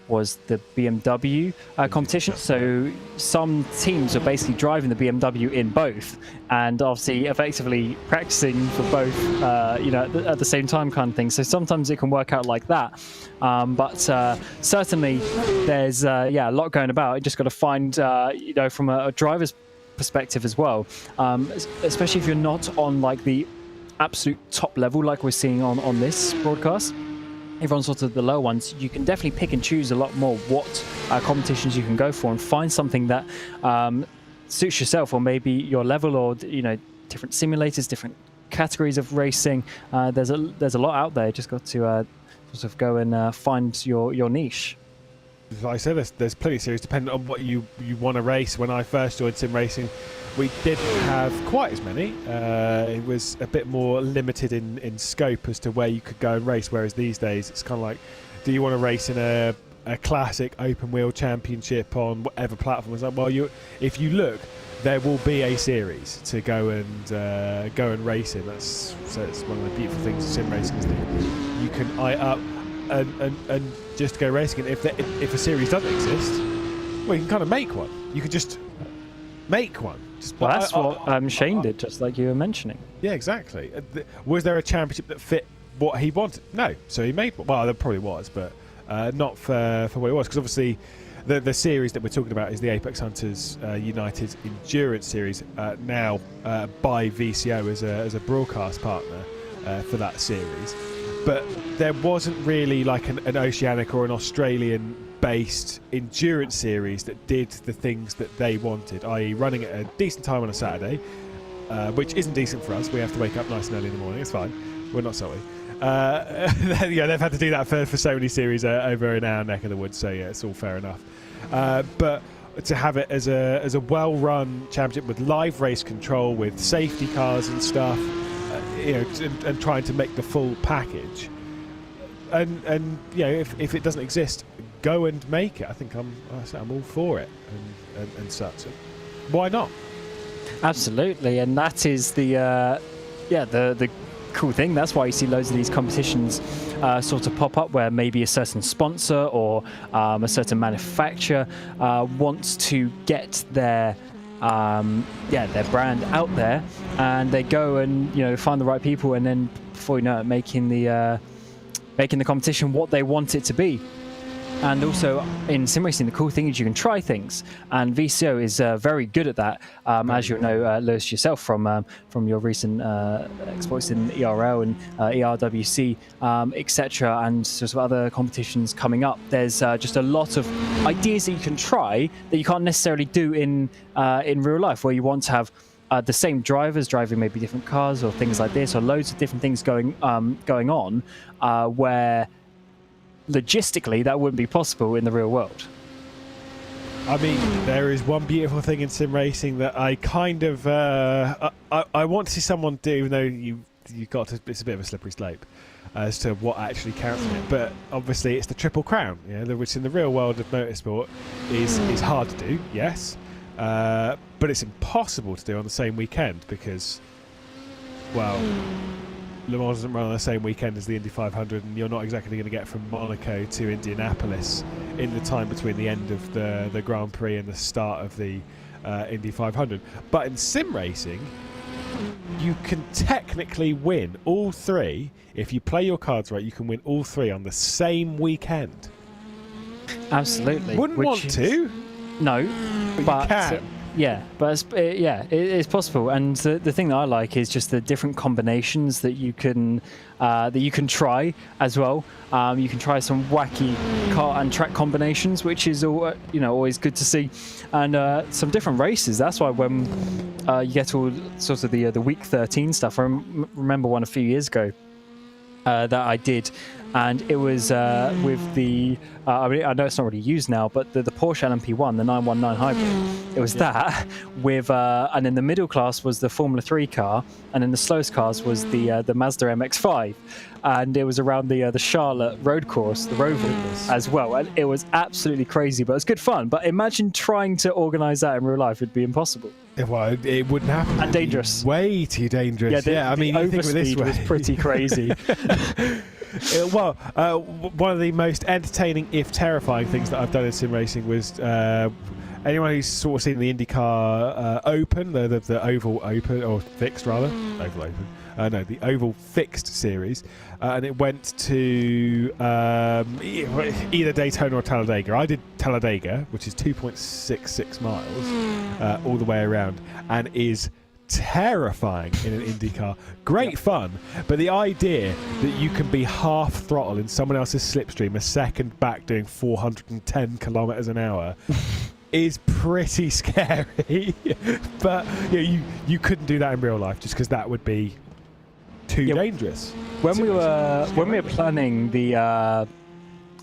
was the BMW competition. So some teams are basically driving the BMW in both, and obviously effectively practicing for both, at the same time, kind of thing. So sometimes it can work out like that. But certainly there's a lot going about. You just got to find, from a driver's perspective as well, especially if you're not on like the absolute top level like we're seeing on this broadcast. Everyone's sort of the lower ones. You can definitely pick and choose a lot more what competitions you can go for, and find something that suits yourself, or maybe your level, or different simulators, different categories of racing. There's a lot out there. You just got to sort of go and find your niche. Like I said, there's plenty of series depending on what you want to race. When I first joined sim racing, we didn't have quite as many. It was a bit more limited in scope as to where you could go and race, whereas these days it's kind of like, do you want to race in a classic open wheel championship on whatever platform? It's like, well, if you look, there will be a series to go and race in. It's one of the beautiful things of sim racing, is that you can and just go racing. And if a series doesn't exist, well, you can kind of make one. You could just make one. Well, that's what Shane did, just like you were mentioning. Yeah, exactly. Was there a championship that fit what he wanted? No. So he made one. Well, there probably was, but not for what it was. Because obviously the series that we're talking about is the Apex Hunters United Endurance Series, now by VCO as a broadcast partner for that series. But there wasn't really like an Oceanic or an Australian-based endurance series that did the things that they wanted, i.e. running at a decent time on a Saturday, which isn't decent for us. We have to wake up nice and early in the morning. It's fine. We're not salty. Yeah, they've had to do that for so many series over in our neck of the woods, so yeah, it's all fair enough. But to have it as a well-run championship with live race control, with safety cars and stuff, and trying to make the full package, and if it doesn't exist, go and make it. I think I'm all for it and such. Why not? Absolutely, and that is the cool thing. That's why you see loads of these competitions sort of pop up, where maybe a certain sponsor or a certain manufacturer wants to get their brand out there, and they go and find the right people, and then before you know it, making the competition what they want it to be. And also in sim racing, the cool thing is you can try things, and VCO is very good at that, as you'll know, Lewis, yourself from your recent exploits in ERL and ERWC, etc., and sort of other competitions coming up. There's just a lot of ideas that you can try that you can't necessarily do in real life, where you want to have the same drivers driving maybe different cars or things like this, or loads of different things going on, where logistically that wouldn't be possible in the real world. I mean, there is one beautiful thing in sim racing that I kind of I want to see someone do, even though you got to, it's a bit of a slippery slope as to what actually counts in it. But obviously it's the Triple Crown, which in the real world of motorsport is hard to do, yes, but it's impossible to do on the same weekend, because, well, Le Mans doesn't run on the same weekend as the Indy 500, and you're not exactly going to get from Monaco to Indianapolis in the time between the end of the Grand Prix and the start of the Indy 500. But in sim racing, you can technically win all three. If you play your cards right, you can win all three on the same weekend. Absolutely. Wouldn't want to. No, but you can. Yeah, but it's possible, and the thing that I like is just the different combinations that you can try as well. You can try some wacky car and track combinations, which is always good to see, and some different races. That's why when you get all sorts of the week 13 stuff, I remember one a few years ago that I did. And it was with the, I know it's not really used now, but the Porsche LMP1, the 919 hybrid. It was that with, and in the middle class was the Formula 3 car, and in the slowest cars was the Mazda MX-5. And it was around the Charlotte road course, the Roval, as well. And it was absolutely crazy, but it was good fun. But imagine trying to organise that in real life. It'd be impossible. Well, it wouldn't happen. And dangerous. Way too dangerous. Yeah, I mean, the you think of it this overspeed way. was pretty crazy. Well, one of the most entertaining, if terrifying, things that I've done in sim racing was anyone who's sort of seen the IndyCar Open, the Oval Open, or Fixed rather, Oval Open. No, the Oval Fixed series, and it went to either Daytona or Talladega. I did Talladega, which is 2.66 miles all the way around, and is terrifying in an IndyCar. Great fun, but the idea that you can be half throttle in someone else's slipstream a second back doing 410 kilometers an hour is pretty scary. But you couldn't do that in real life, just because that would be too dangerous. When we were planning the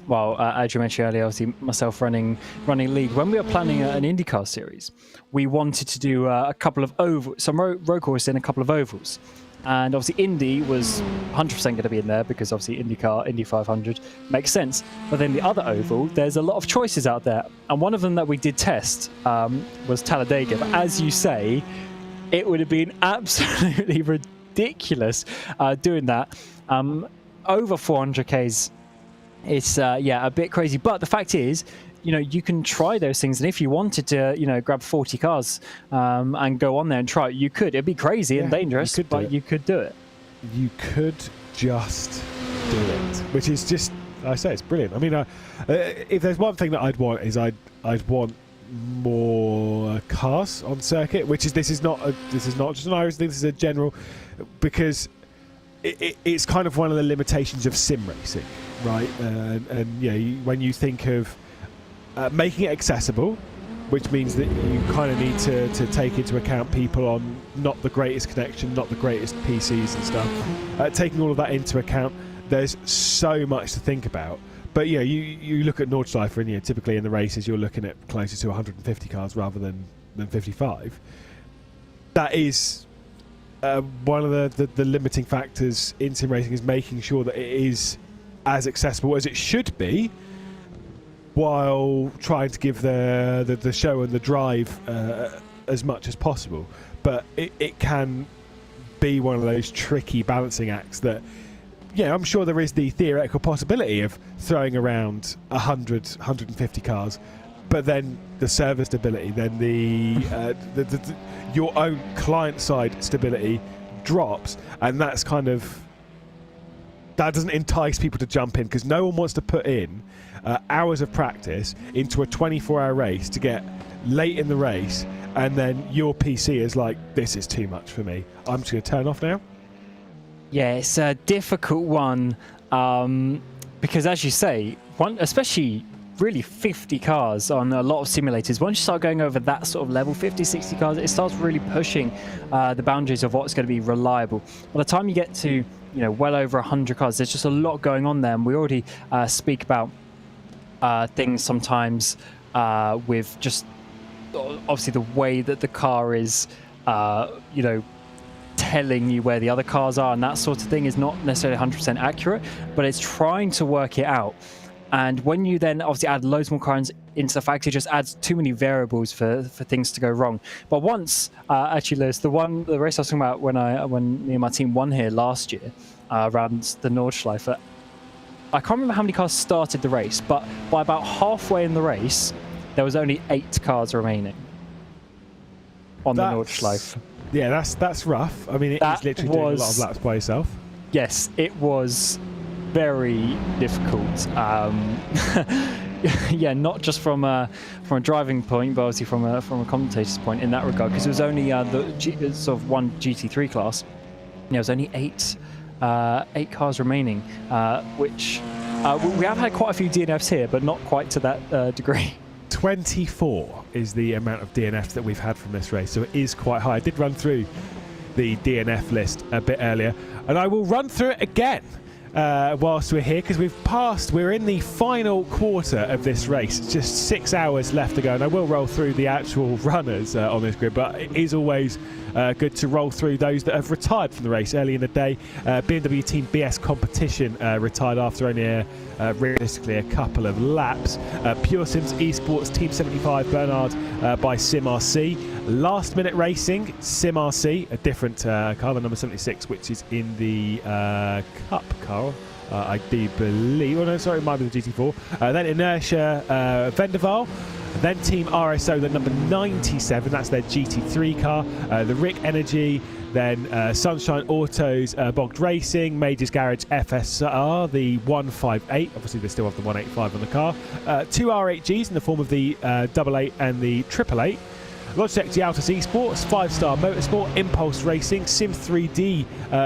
as you mentioned earlier, obviously myself running league, when we were planning an IndyCar series, we wanted to do a couple of some road courses in a couple of ovals. And obviously Indy was 100% going to be in there, because obviously IndyCar, Indy 500 makes sense. But then the other oval, there's a lot of choices out there. And one of them that we did test was Talladega. But as you say, it would have been absolutely ridiculous doing that. Over 400 Ks It's yeah, a bit crazy. But the fact is, you know, you can try those things, and if you wanted to, you know, grab 40 cars and go on there and try it, you could. It'd be crazy and dangerous, but you could do it. You could just do it, which is just, I say, it's brilliant. I mean, if there's one thing that I'd want is I'd want more cars on circuit, which is this is not just an Irish thing. This is a general, because it's kind of one of the limitations of sim racing, right? And yeah, when you think of making it accessible, which means that you kind of need to take into account people on not the greatest connection, not the greatest PCs and stuff. Taking all of that into account, there's so much to think about. But yeah, you look at Nordschleife, and typically in the races you're looking at closer to 150 cars rather than 55. That is one of the limiting factors in sim racing, is making sure that it is as accessible as it should be, while trying to give the show and the drive as much as possible. But it can be one of those tricky balancing acts that, yeah, I'm sure there is the theoretical possibility of throwing around 150 cars, but then the server stability, then your own client-side stability drops, and that doesn't entice people to jump in, because no one wants to put in hours of practice into a 24-hour race to get late in the race, and then your PC is like, this is too much for me, I'm just going to turn off now. Yeah, it's a difficult one, because as you say, especially really 50 cars on a lot of simulators, once you start going over that sort of level, 50, 60 cars, it starts really pushing the boundaries of what's going to be reliable. By the time you get to, you know, well over 100 cars, there's just a lot going on there, and we already speak about things sometimes with just obviously the way that the car is, you know, telling you where the other cars are, and that sort of thing is not necessarily 100% accurate, but it's trying to work it out. And when you then obviously add loads more cars into the fact, it just adds too many variables for things to go wrong. But once, actually, Lewis, the race I was talking about when me and my team won here last year around the Nordschleife, I can't remember how many cars started the race, but by about halfway in the race, there was only 8 cars remaining on the Nordschleife. Yeah, that's rough. I mean, it is literally doing a lot of laps by yourself. Yes, it was very difficult. Yeah, not just from a driving point, but obviously from a commentator's point in that regard, because it was only sort of one GT3 class. There was only 8 cars remaining, which we have had quite a few DNFs here, but not quite to that degree. 24 is the amount of DNFs that we've had from this race, so it is quite high. I did run through the DNF list a bit earlier, and I will run through it again whilst we're here, because we're in the final quarter of this race. Just 6 hours left to go, and I will roll through the actual runners on this grid, but it is always good to roll through those that have retired from the race early in the day. BMW Team BS Competition retired after only realistically a couple of laps. Pure Sims Esports Team 75 Bernard by SimRC. Last Minute Racing SimRC, a different car, the number 76, which is in the Cup car, I do believe. Oh no, sorry, it might be the GT4. Then Inertia Vendaval. Then Team RSO, the number 97, that's their GT3 car. The Rick Energy, then Sunshine Autos, Bogged Racing, Majors Garage FSR, the 158. Obviously, they still have the 185 on the car. 2 R8Gs in the form of the 88 and the 888. Logitech Gialtus Esports, 5-Star Motorsport, Impulse Racing, Sim 3D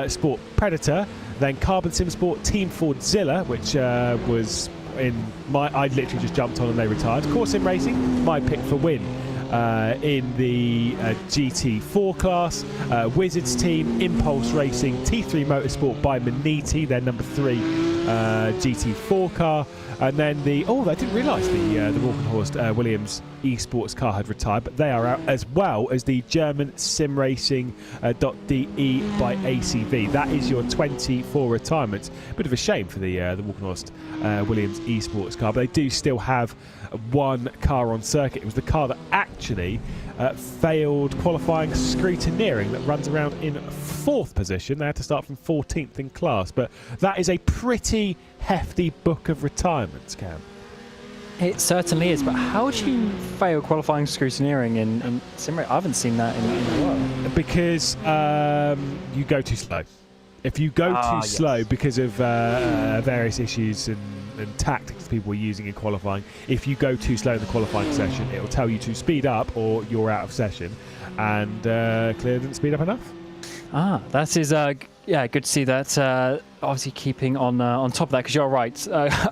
Sport Predator, then Carbon Sim Sport, Team Fordzilla, which was I literally just jumped on and they retired. Core Sim Racing, my pick for win in the GT4 class. Wizards Team, Impulse Racing, T3 Motorsport by Maniti, their number 3 GT4 car. And then I didn't realise the Walkenhorst Williams esports car had retired, but they are out, as well as the German simracing.de by ACV. That is your 24 retirements. Bit of a shame for the Walkenhorst Williams esports car, but they do still have one car on circuit. It was the car that actually failed qualifying scrutineering that runs around in 4th position. They had to start from 14th in class, but that is a pretty hefty book of retirements, Cam. It certainly is, but how do you fail qualifying scrutineering in sim race? I haven't seen that in a while. Because you go too slow. If you go too slow because of various issues and tactics people are using in qualifying, if you go too slow in the qualifying session, it will tell you to speed up or you're out of session. And Clear didn't speed up enough. That is good to see that. Obviously keeping on top of that, because you're right.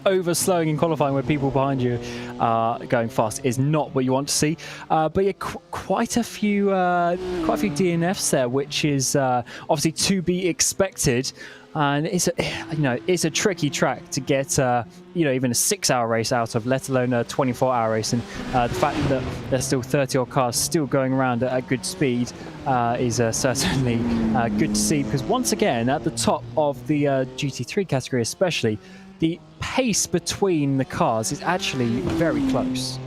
Over slowing in qualifying where people behind you are going fast is not what you want to see. But yeah, quite a few DNFs there, which is obviously to be expected. And it's a tricky track to get even a 6-hour race out of, let alone a 24-hour race. And the fact that there's still 30-odd cars still going around at good speed is certainly good to see, because once again at the top of the GT3 category especially, the pace between the cars is actually very close.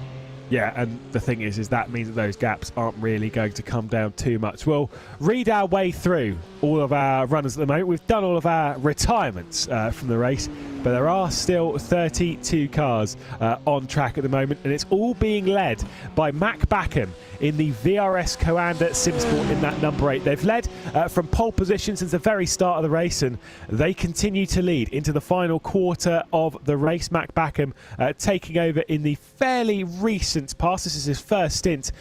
Yeah, and the thing is that means that those gaps aren't really going to come down too much. We'll read our way through all of our runners at the moment. We've done all of our retirements from the race, but there are still 32 cars on track at the moment, and it's all being led by Mac Backham in the VRS Coanda Simsport in that number 8. They've led from pole position since the very start of the race, and they continue to lead into the final quarter of the race. Mac Backham taking over in the fairly recent past. This is his first stint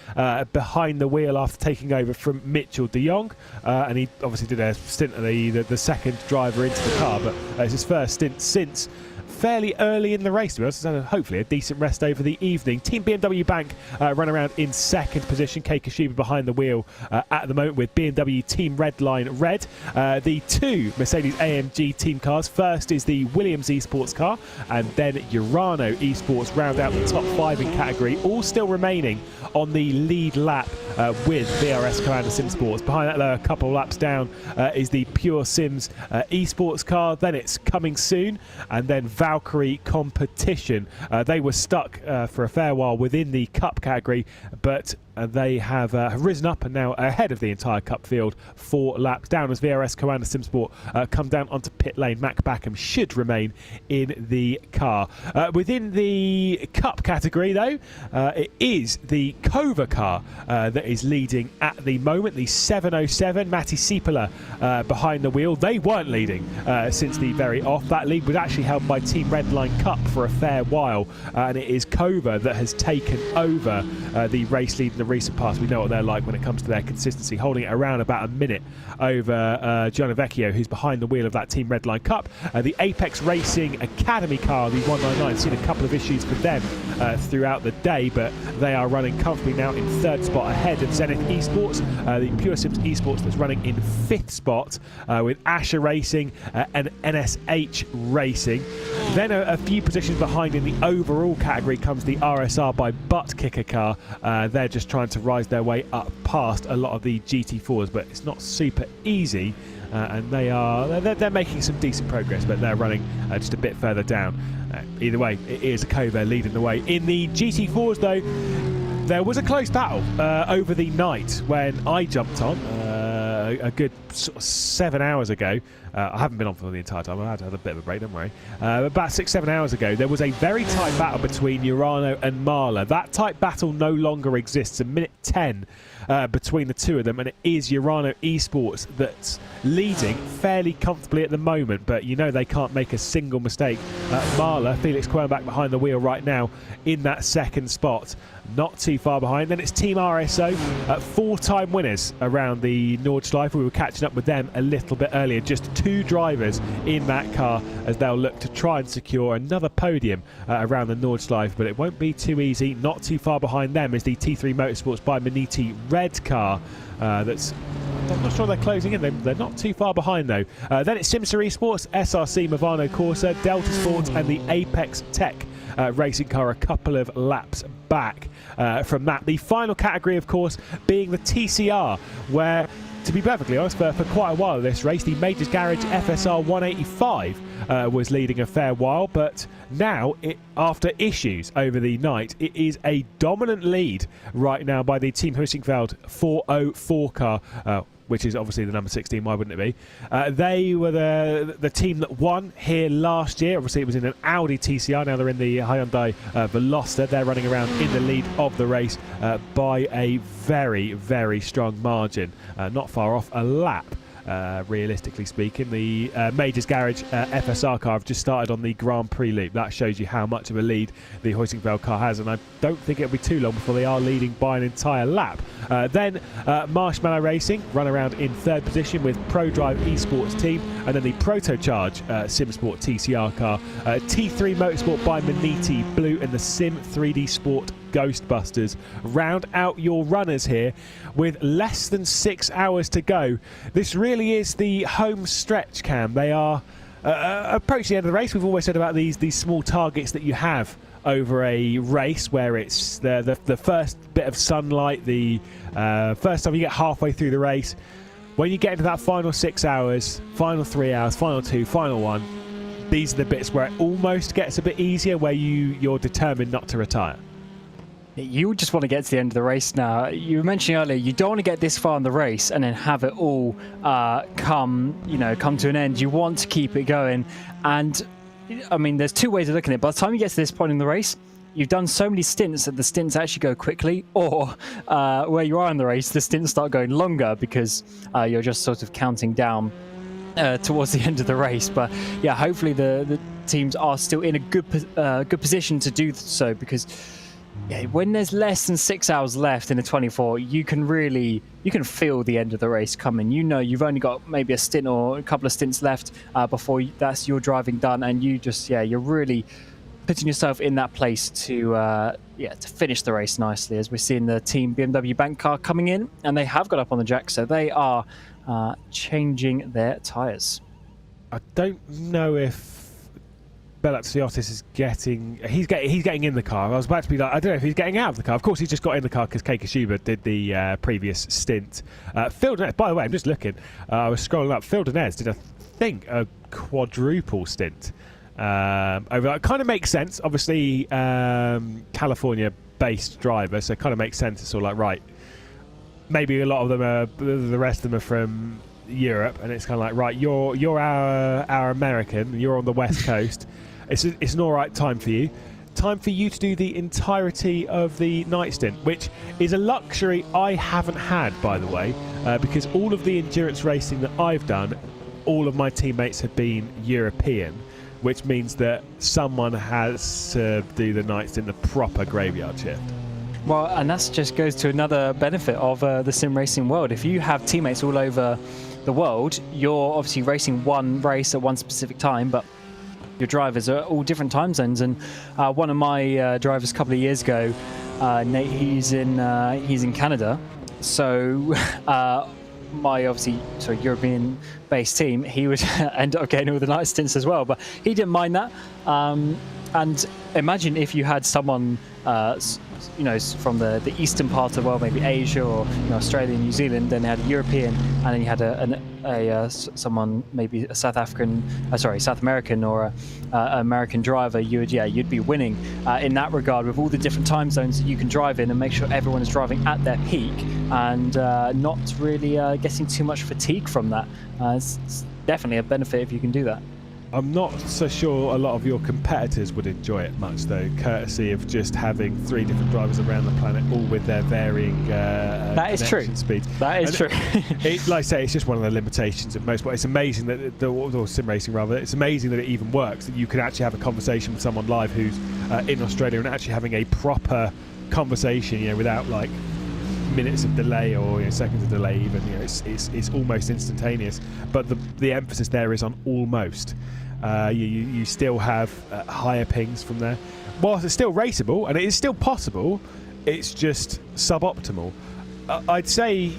behind the wheel after taking over from Mitchell de Jong, and he obviously did a stint at the second driver into the car, but it's his first stint since fairly early in the race, to be honest, so hopefully a decent rest over the evening. Team BMW Bank run around in 2nd position. Kei Kashiba behind the wheel at the moment with BMW Team Redline Red. The 2 Mercedes AMG team cars. First is the Williams Esports car, and then Urano Esports round out the top 5 in category, all still remaining on the lead lap with VRS Coanda Simsports. Behind that, though, a couple of laps down is the Pure Sims Esports car. Then it's Coming Soon, and then Valkyrie Competition. They were stuck for a fair while within the Cup category, but they have risen up and now ahead of the entire Cup field 4 laps down as VRS Coanda Simsport come down onto pit lane. Mac Backham should remain in the car. Within the Cup category, though, it is the Kova car that is leading at the moment. The 707, Matti Siepola behind the wheel. They weren't leading since the very off. That lead was actually held by Team Redline Cup for a fair while, and it is Kova that has taken over the race lead in the recent past. We know what they're like when it comes to their consistency, holding it around about a minute over Gianna Vecchio, who's behind the wheel of that Team Redline Cup. The Apex Racing Academy car, the 199, seen a couple of issues for them throughout the day, but they are running comfortably now in 3rd spot ahead of Zenith Esports. The Pure Sims Esports that's running in 5th spot with Asher Racing and NSH Racing. Then a few positions behind in the overall category comes the RSR by Butt Kicker car. They're just trying to rise their way up past a lot of the GT4s, but it's not super easy, and they're making some decent progress, but they're running just a bit further down. Either way, it is Kova leading the way. In the GT4s, though, there was a close battle over the night when I jumped on a good sort of 7 hours ago. I haven't been on for the entire time. I had a bit of a break, don't worry. About 6-7 hours ago, there was a very tight battle between Urano and Marla. That tight battle no longer exists. A minute 10 between the two of them, and it is Urano Esports that's leading fairly comfortably at the moment, but you know they can't make a single mistake. Marla, Felix Quernbach behind the wheel right now in that 2nd spot, not too far behind. Then it's Team RSO, 4-time winners around the Nordschleife. We were catching up with them a little bit earlier. Just 2 drivers in that car as they'll look to try and secure another podium around the Nordschleife, but it won't be too easy. Not too far behind them is the T3 Motorsports by Maniti red car. I'm not sure they're closing in. They're not too far behind, though. Then it's Simsa Esports, SRC Movano Corsa, Delta Sports, and the Apex Tech racing car a couple of laps back from that. The final category, of course, being the TCR, where to be perfectly honest, for quite a while this race, the Majors Garage FSR 185 was leading a fair while, but now, after issues over the night, it is a dominant lead right now by the Team Huizinfeld 404 car, which is obviously the number 16, why wouldn't it be? They were the team that won here last year. Obviously, it was in an Audi TCR. Now they're in the Hyundai Veloster. They're running around in the lead of the race by a very, very strong margin. Not far off a lap. Realistically speaking, the Majors Garage FSR car have just started on the Grand Prix loop. That shows you how much of a lead the Huizinfeld car has, and I don't think it'll be too long before they are leading by an entire lap. Then Marshmallow Racing run around in third position with ProDrive Esports team, and then the Protocharge SimSport TCR car, T3 Motorsport by Maniti Blue, and the Sim 3D Sport Ghostbusters round out your runners here with less than 6 hours to go. This really is the home stretch, Cam. They are approaching the end of the race. We've always said about these small targets that you have over a race, where it's the first bit of sunlight, the first time you get halfway through the race. When you get into that final 6 hours, final 3 hours, final 2, final 1, these are the bits where it almost gets a bit easier, where you're determined not to retire. You just want to get to the end of the race now. You were mentioning earlier, you don't want to get this far in the race and then have it all come to an end. You want to keep it going. And I mean, there's two ways of looking at it. By the time you get to this point in the race, you've done so many stints that the stints actually go quickly, or where you are in the race, the stints start going longer because you're just sort of counting down towards the end of the race. But yeah, hopefully the teams are still in a good position to do so, because yeah, when there's less than 6 hours left in a 24, you can feel the end of the race coming. You know, you've only got maybe a stint or a couple of stints left before that's your driving done, and you're really putting yourself in that place to finish the race nicely. As we're seeing the team BMW Bank car coming in, and they have got up on the jack, so they are changing their tyres. I don't know if Belaxiotis is getting in the car. I was about to be like, I don't know if he's getting out of the car. Of course, he's just got in the car because Keika Schuber did the previous stint. Phil Denez, by the way, I'm just looking. I was scrolling up. Phil Denez did, I think, a quadruple stint over. It kind of makes sense. Obviously, California-based driver, so it kind of makes sense. It's all like, right, maybe a lot of them are, the rest of them are from Europe, and it's kind of like, right, you're our American, you're on the West Coast. It's an all right time for you. Time for you to do the entirety of the night stint, which is a luxury I haven't had, by the way, because all of the endurance racing that I've done, all of my teammates have been European, which means that someone has to do the night stint, the proper graveyard shift. Well, and that just goes to another benefit of the sim racing world. If you have teammates all over the world, you're obviously racing one race at one specific time, but your drivers are all different time zones. And one of my drivers a couple of years ago, Nate, he's in Canada, so my European-based team, he would end up getting all the night stints as well, but he didn't mind that. And imagine if you had someone from the eastern part of the world, maybe Asia or Australia, New Zealand, then they had a European, and then you had someone, maybe a South American or a American driver. You'd be winning in that regard, with all the different time zones that you can drive in, and make sure everyone is driving at their peak and not really getting too much fatigue from that. It's definitely a benefit if you can do that. I'm not so sure a lot of your competitors would enjoy it much, though, courtesy of just having 3 different drivers around the planet, all with their varying that is true. speeds. That is true. Like I say, it's just one of the limitations of most. But it's amazing that or sim racing rather. It's amazing that it even works. That you can actually have a conversation with someone live who's in Australia and actually having a proper conversation, without like minutes of delay or seconds of delay. Even it's almost instantaneous. But the emphasis there is on almost. You still have higher pings from there. Whilst it's still raceable and it is still possible, it's just suboptimal. I'd say,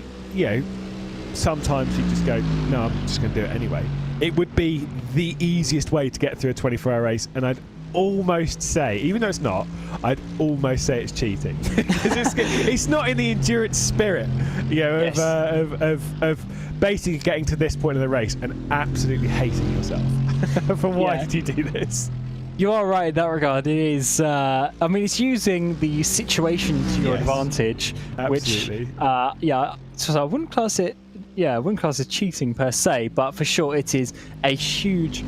sometimes you just go, no, I'm just going to do it anyway. It would be the easiest way to get through a 24-hour race, and almost say, even though it's not, I'd almost say it's cheating. Because it's not in the endurance spirit, you know, Yes. of basically getting to this point of the race and absolutely hating yourself. For why Yeah. did you do this? You are right in that regard. It is. I mean, it's using the situation to your Yes. advantage, Absolutely. which, yeah. So I wouldn't class it. Yeah, I wouldn't class it cheating per se, but for sure it is a huge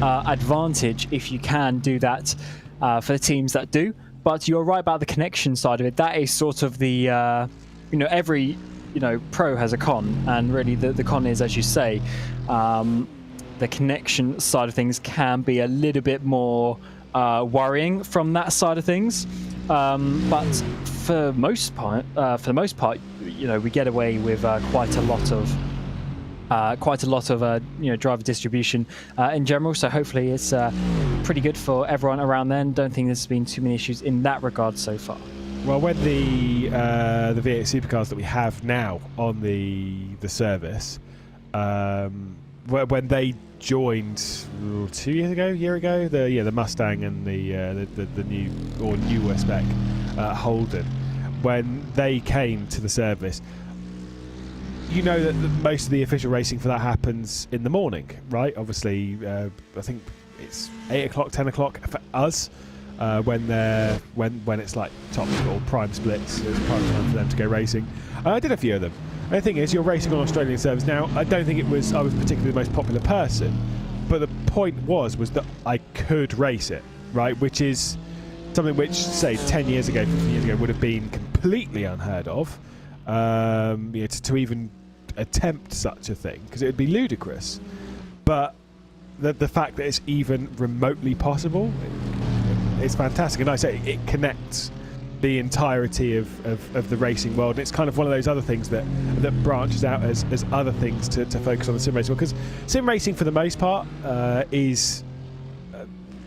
advantage if you can do that for the teams that do. But you're right about the connection side of it. That is sort of the, you know, every, you know, pro has a con, and really the con is, as you say, the connection side of things can be a little bit more worrying from that side of things. But for the most part, you know, we get away with quite a lot of you know, driver distribution in general. So hopefully it's pretty good for everyone around then. Don't think there's been too many issues in that regard so far. Well, when the V8 supercars that we have now on the service, when they joined 2 years ago, year ago, the Mustang and the newer spec Holden, when they came to the service, you know that most of the official racing for that happens in the morning, right? Obviously, I think it's 8 o'clock, 10 o'clock for us. When it's like top or prime splits, it's prime time for them to go racing. I did a few of them. And the thing is, you're racing on Australian service now. I don't think I was particularly the most popular person, but the point was that I could race it, right? Which is something which, say, 10 years ago, 15 years ago, would have been completely unheard of. You know, to even attempt such a thing, because it would be ludicrous. But the fact that it's even remotely possible, it's fantastic. And I say it connects the entirety of the racing world. And it's kind of one of those other things that branches out as other things to focus on the sim racing, because sim racing for the most part is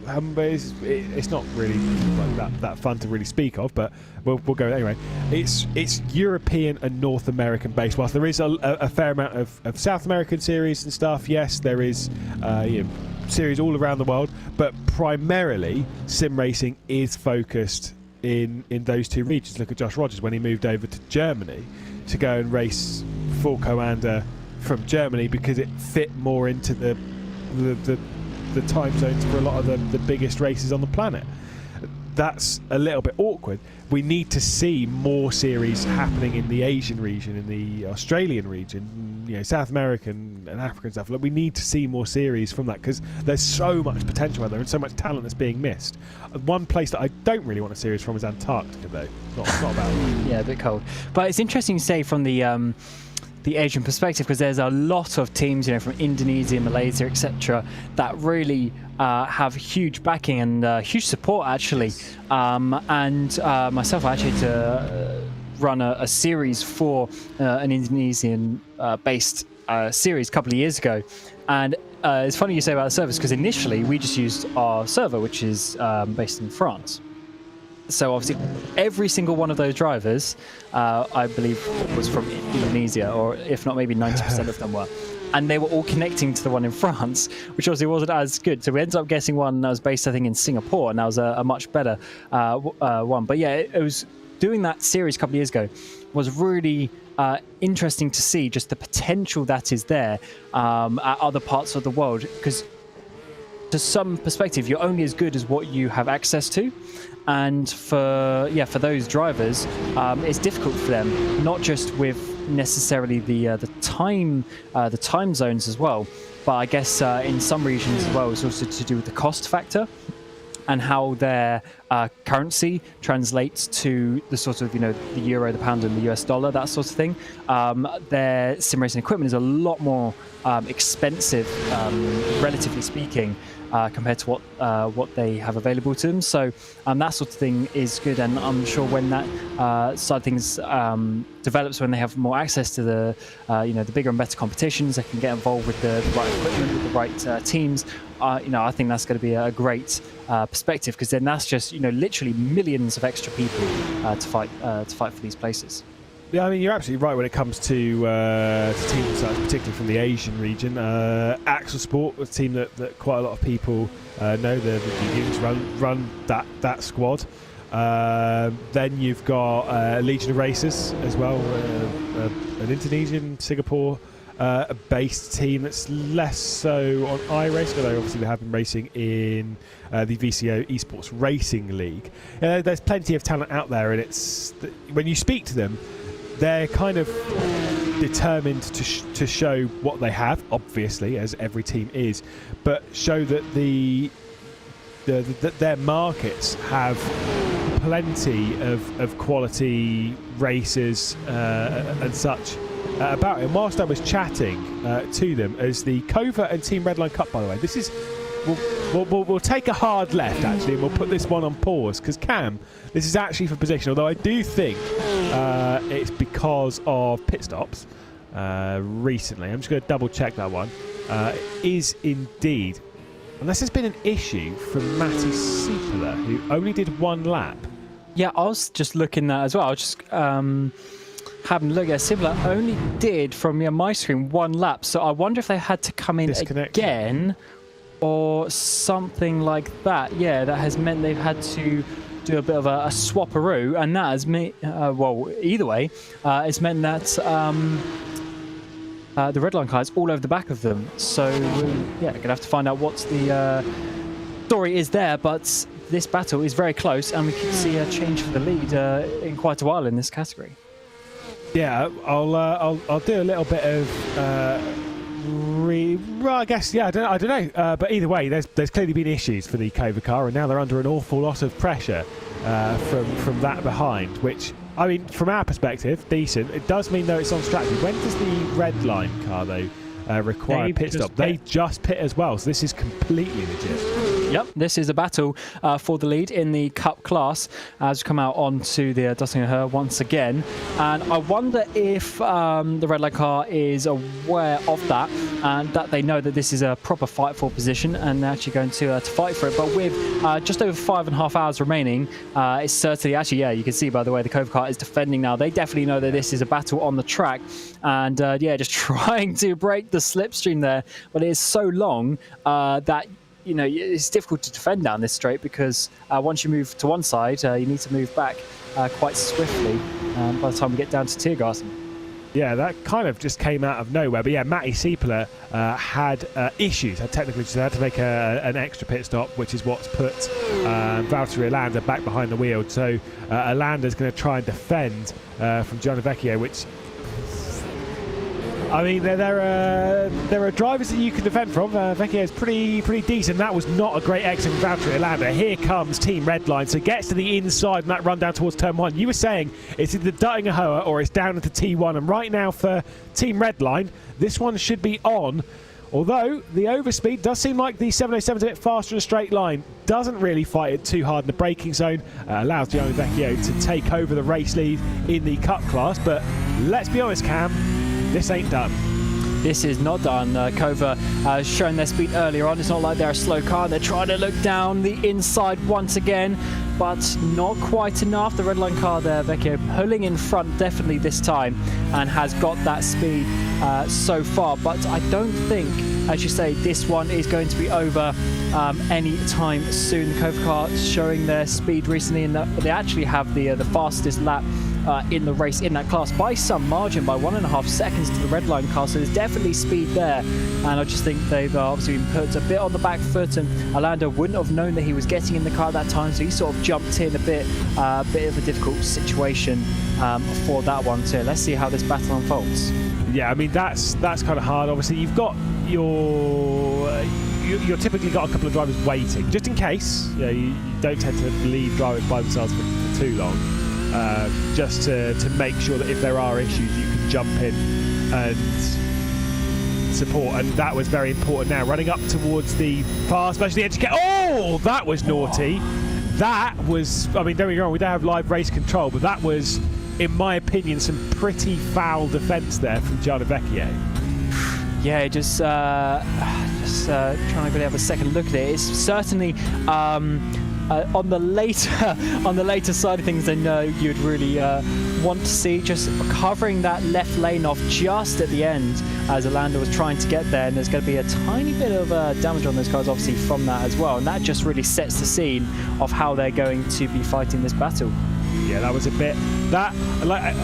it's not really like that fun to really speak of, but we'll go anyway. It's European and North American based. Whilst there is a fair amount of South American series and stuff, yes, there is you know, series all around the world, but primarily sim racing is focused in those two regions. Look at Josh Rogers when he moved over to Germany to go and race full Coanda from Germany, because it fit more into the time zones for a lot of the biggest races on the planet. That's a little bit awkward. We need to see more series happening in the Asian region, in the Australian region, you know, South American and African stuff. Like, we need to see more series from that, because there's so much potential out there and so much talent that's being missed. One place that I don't really want a series from is Antarctica, though. Not about that. Yeah, a bit cold. But it's interesting to say from the Asian perspective, because there's a lot of teams, you know, from Indonesia, Malaysia, etc., that really have huge backing and huge support, actually. And myself, I actually had to run a series for an Indonesian based series a couple of years ago. And it's funny you say about the service, because initially we just used our server, which is based in France. So obviously every single one of those drivers, I believe, was from Indonesia, or if not, maybe 90% of them were. And they were all connecting to the one in France, which obviously wasn't as good. So we ended up getting one that was based, I think, in Singapore, and that was a much better one. But yeah, it was doing that series a couple of years ago was really interesting to see just the potential that is there at other parts of the world. Because to some perspective, you're only as good as what you have access to. And for those drivers, it's difficult for them, not just with necessarily the time zones as well, but I guess in some regions as well, it's also to do with the cost factor and how their currency translates to the sort of, you know, the euro, the pound, and the US dollar, that sort of thing. Their sim racing equipment is a lot more expensive, relatively speaking, compared to what they have available to them. So that sort of thing is good, and I'm sure when that side of things develops, when they have more access to the you know, the bigger and better competitions, they can get involved with the right equipment, with the right teams. You know, I think that's going to be a great perspective, because then that's just, you know, literally millions of extra people to fight for these places. Yeah, I mean, you're absolutely right when it comes to team size, particularly from the Asian region. Axel Sport, a team that quite a lot of people know. The Unions run that squad. Then you've got Legion of Racers as well, an Indonesian, Singapore based team that's less so on iRacing, although obviously they have been racing in the VCO Esports Racing League. There's plenty of talent out there, and when you speak to them, they're kind of determined to show what they have, obviously, as every team is, but show that that their markets have plenty of quality racers and such about it. And whilst I was chatting to them, as the Cova and Team Redline Cup, by the way, this is we'll take a hard left actually, and we'll put this one on pause because Cam, this is actually for position. Although I do think it's because of pit stops recently. I'm just going to double check that one. Is indeed, unless there's been an issue from Matty Seepler, who only did one lap. Yeah, I was just looking at that as well. I was just having a look at Seepler only did from my screen one lap. So I wonder if they had to come in again or something like that. Yeah, that has meant they've had to do a bit of a swapperoo, and that has well, either way, it's meant that the red line car is all over the back of them. So yeah, gonna have to find out what the story is there. But this battle is very close, and we could see a change for the lead in quite a while in this category. Yeah, I'll do a little bit of. Well, I guess, yeah, I don't know. But either way, there's clearly been issues for the Cova car, and now they're under an awful lot of pressure from that behind, which, I mean, from our perspective, decent. It does mean, though, it's on strategy. When does the red line car, though, require a pit stop? They just pit as well, so this is completely legit. Yep, this is a battle for the lead in the Cup class as we come out onto the Dustin Her once again. And I wonder if the red light car is aware of that and that they know that this is a proper fight for position and they're actually going to fight for it. But with just over 5.5 hours remaining, it's certainly, actually, yeah, you can see by the way the Cova car is defending now. They definitely know that this is a battle on the track and yeah, just trying to break the slipstream there. But it is so long that you know, it's difficult to defend down this straight because once you move to one side, you need to move back quite swiftly by the time we get down to Tiergarten. Yeah, that kind of just came out of nowhere. But yeah, Matty Seepler had issues, had technical issues. They had to make an extra pit stop, which is what's put Valtteri Alander back behind the wheel. So Alander's going to try and defend from Gianni Vecchio, which... I mean, there are drivers that you can defend from. Vecchio is pretty decent. That was not a great exit from Valtteri Alander. Here comes Team Redline, so gets to the inside and that run down towards turn one. You were saying it's either Dutting Ahoa or it's down into T1, and right now for Team Redline, this one should be on. Although the overspeed does seem like the 707 is a bit faster in a straight line. Doesn't really fight it too hard in the braking zone. Allows Gianni Vecchio to take over the race lead in the Cup class. But let's be honest, Cam, this ain't done. This is not done. Cova showing their speed earlier on. It's not like they're a slow car. They're trying to look down the inside once again, but not quite enough. The red line car there, Vecchio pulling in front definitely this time and has got that speed so far. But I don't think, as you say, this one is going to be over any time soon. The Cova car showing their speed recently, and they actually have the fastest lap in the race in that class by some margin, by 1.5 seconds to the red line car. So there's definitely speed there, and I just think they've obviously been put a bit on the back foot, and Alander wouldn't have known that he was getting in the car at that time, so he sort of jumped in a bit of a difficult situation for that one too. Let's see how this battle unfolds. Yeah, I mean that's kind of hard. Obviously you've got you're typically got a couple of drivers waiting just in case. You don't tend to leave drivers by themselves for too long. Just to make sure that if there are issues, you can jump in and support, and that was very important. Now running up towards the far, especially the edge. Oh, that was naughty. That was, I mean, don't get me wrong, we don't have live race control, but that was, in my opinion, some pretty foul defence there from Gianni Vecchio. Yeah, just trying to really have a second look at it. It's certainly on the later side of things than you'd really want to see, just covering that left lane off just at the end as Orlando was trying to get there, and there's going to be a tiny bit of damage on those cars obviously from that as well, and that just really sets the scene of how they're going to be fighting this battle. Yeah, that was a bit that like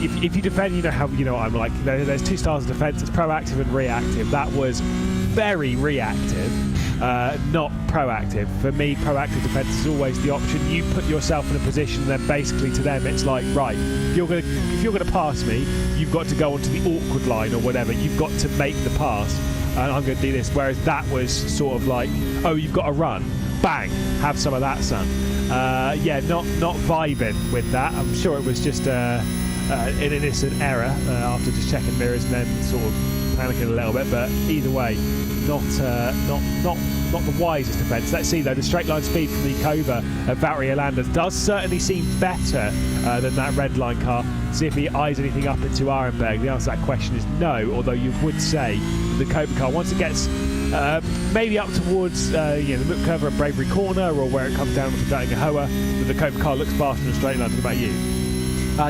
if you defend, you know how I'm like there's two styles of defense. It's proactive and reactive. That was very reactive, not proactive. For me, proactive defense is always the option. You put yourself in a position, and then basically to them it's like, right, if you're gonna pass me, you've got to go onto the awkward line or whatever. You've got to make the pass, and I'm going to do this. Whereas that was sort of like, oh, you've got to run, bang, have some of that, son. Yeah, not vibing with that. I'm sure it was just an innocent error after just checking mirrors and then sort of panicking a little bit. But either way, not the wisest defence. Let's see though, the straight line speed from the Cova of Valtteri Orlando does certainly seem better than that red line car. See if he eyes anything up into Arenberg. The answer to that question is no, although you would say the Cova car, once it gets maybe up towards the Cova of Bravery Corner, or where it comes down to Datinga-Hoa, that the Cova car looks faster in a straight line. What about you?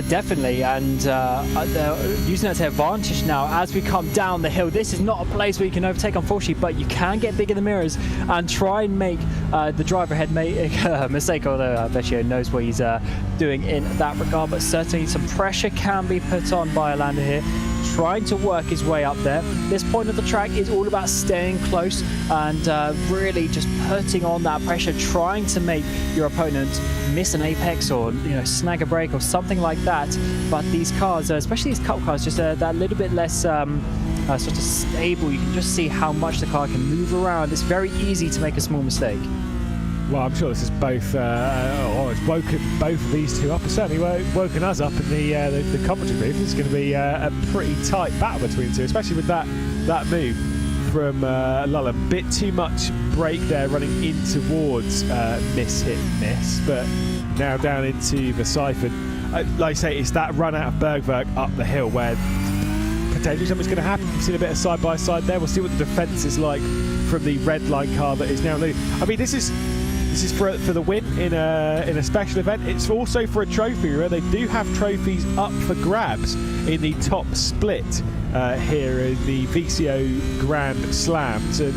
Definitely, and they're using that to advantage now as we come down the hill. This is not a place where you can overtake, unfortunately, but you can get big in the mirrors and try and make the driver ahead make a mistake, although VCO knows what he's doing in that regard. But certainly some pressure can be put on by Orlando here, trying to work his way up there. This point of the track is all about staying close and really just putting on that pressure, trying to make your opponent miss an apex or snag a break or something like that. But these cars, especially these cup cars, just that little bit less sort of stable. You can just see how much the car can move around. It's very easy to make a small mistake. Well, I'm sure this is both, it's woken both of these two up. It's certainly woken us up in the commentary booth. It's going to be a pretty tight battle between the two, especially with that move from Lullen. Bit too much brake there, running in towards miss, hit, miss, but now down into the siphon. Like I say, it's that run out of Bergwerk up the hill where potentially something's going to happen. You've seen a bit of side-by-side there. We'll see what the defence is like from the red line car that is now leading. I mean, this is for the win in a special event. It's also for a trophy. They do have trophies up for grabs in the top split here in the VCO Grand Slams. And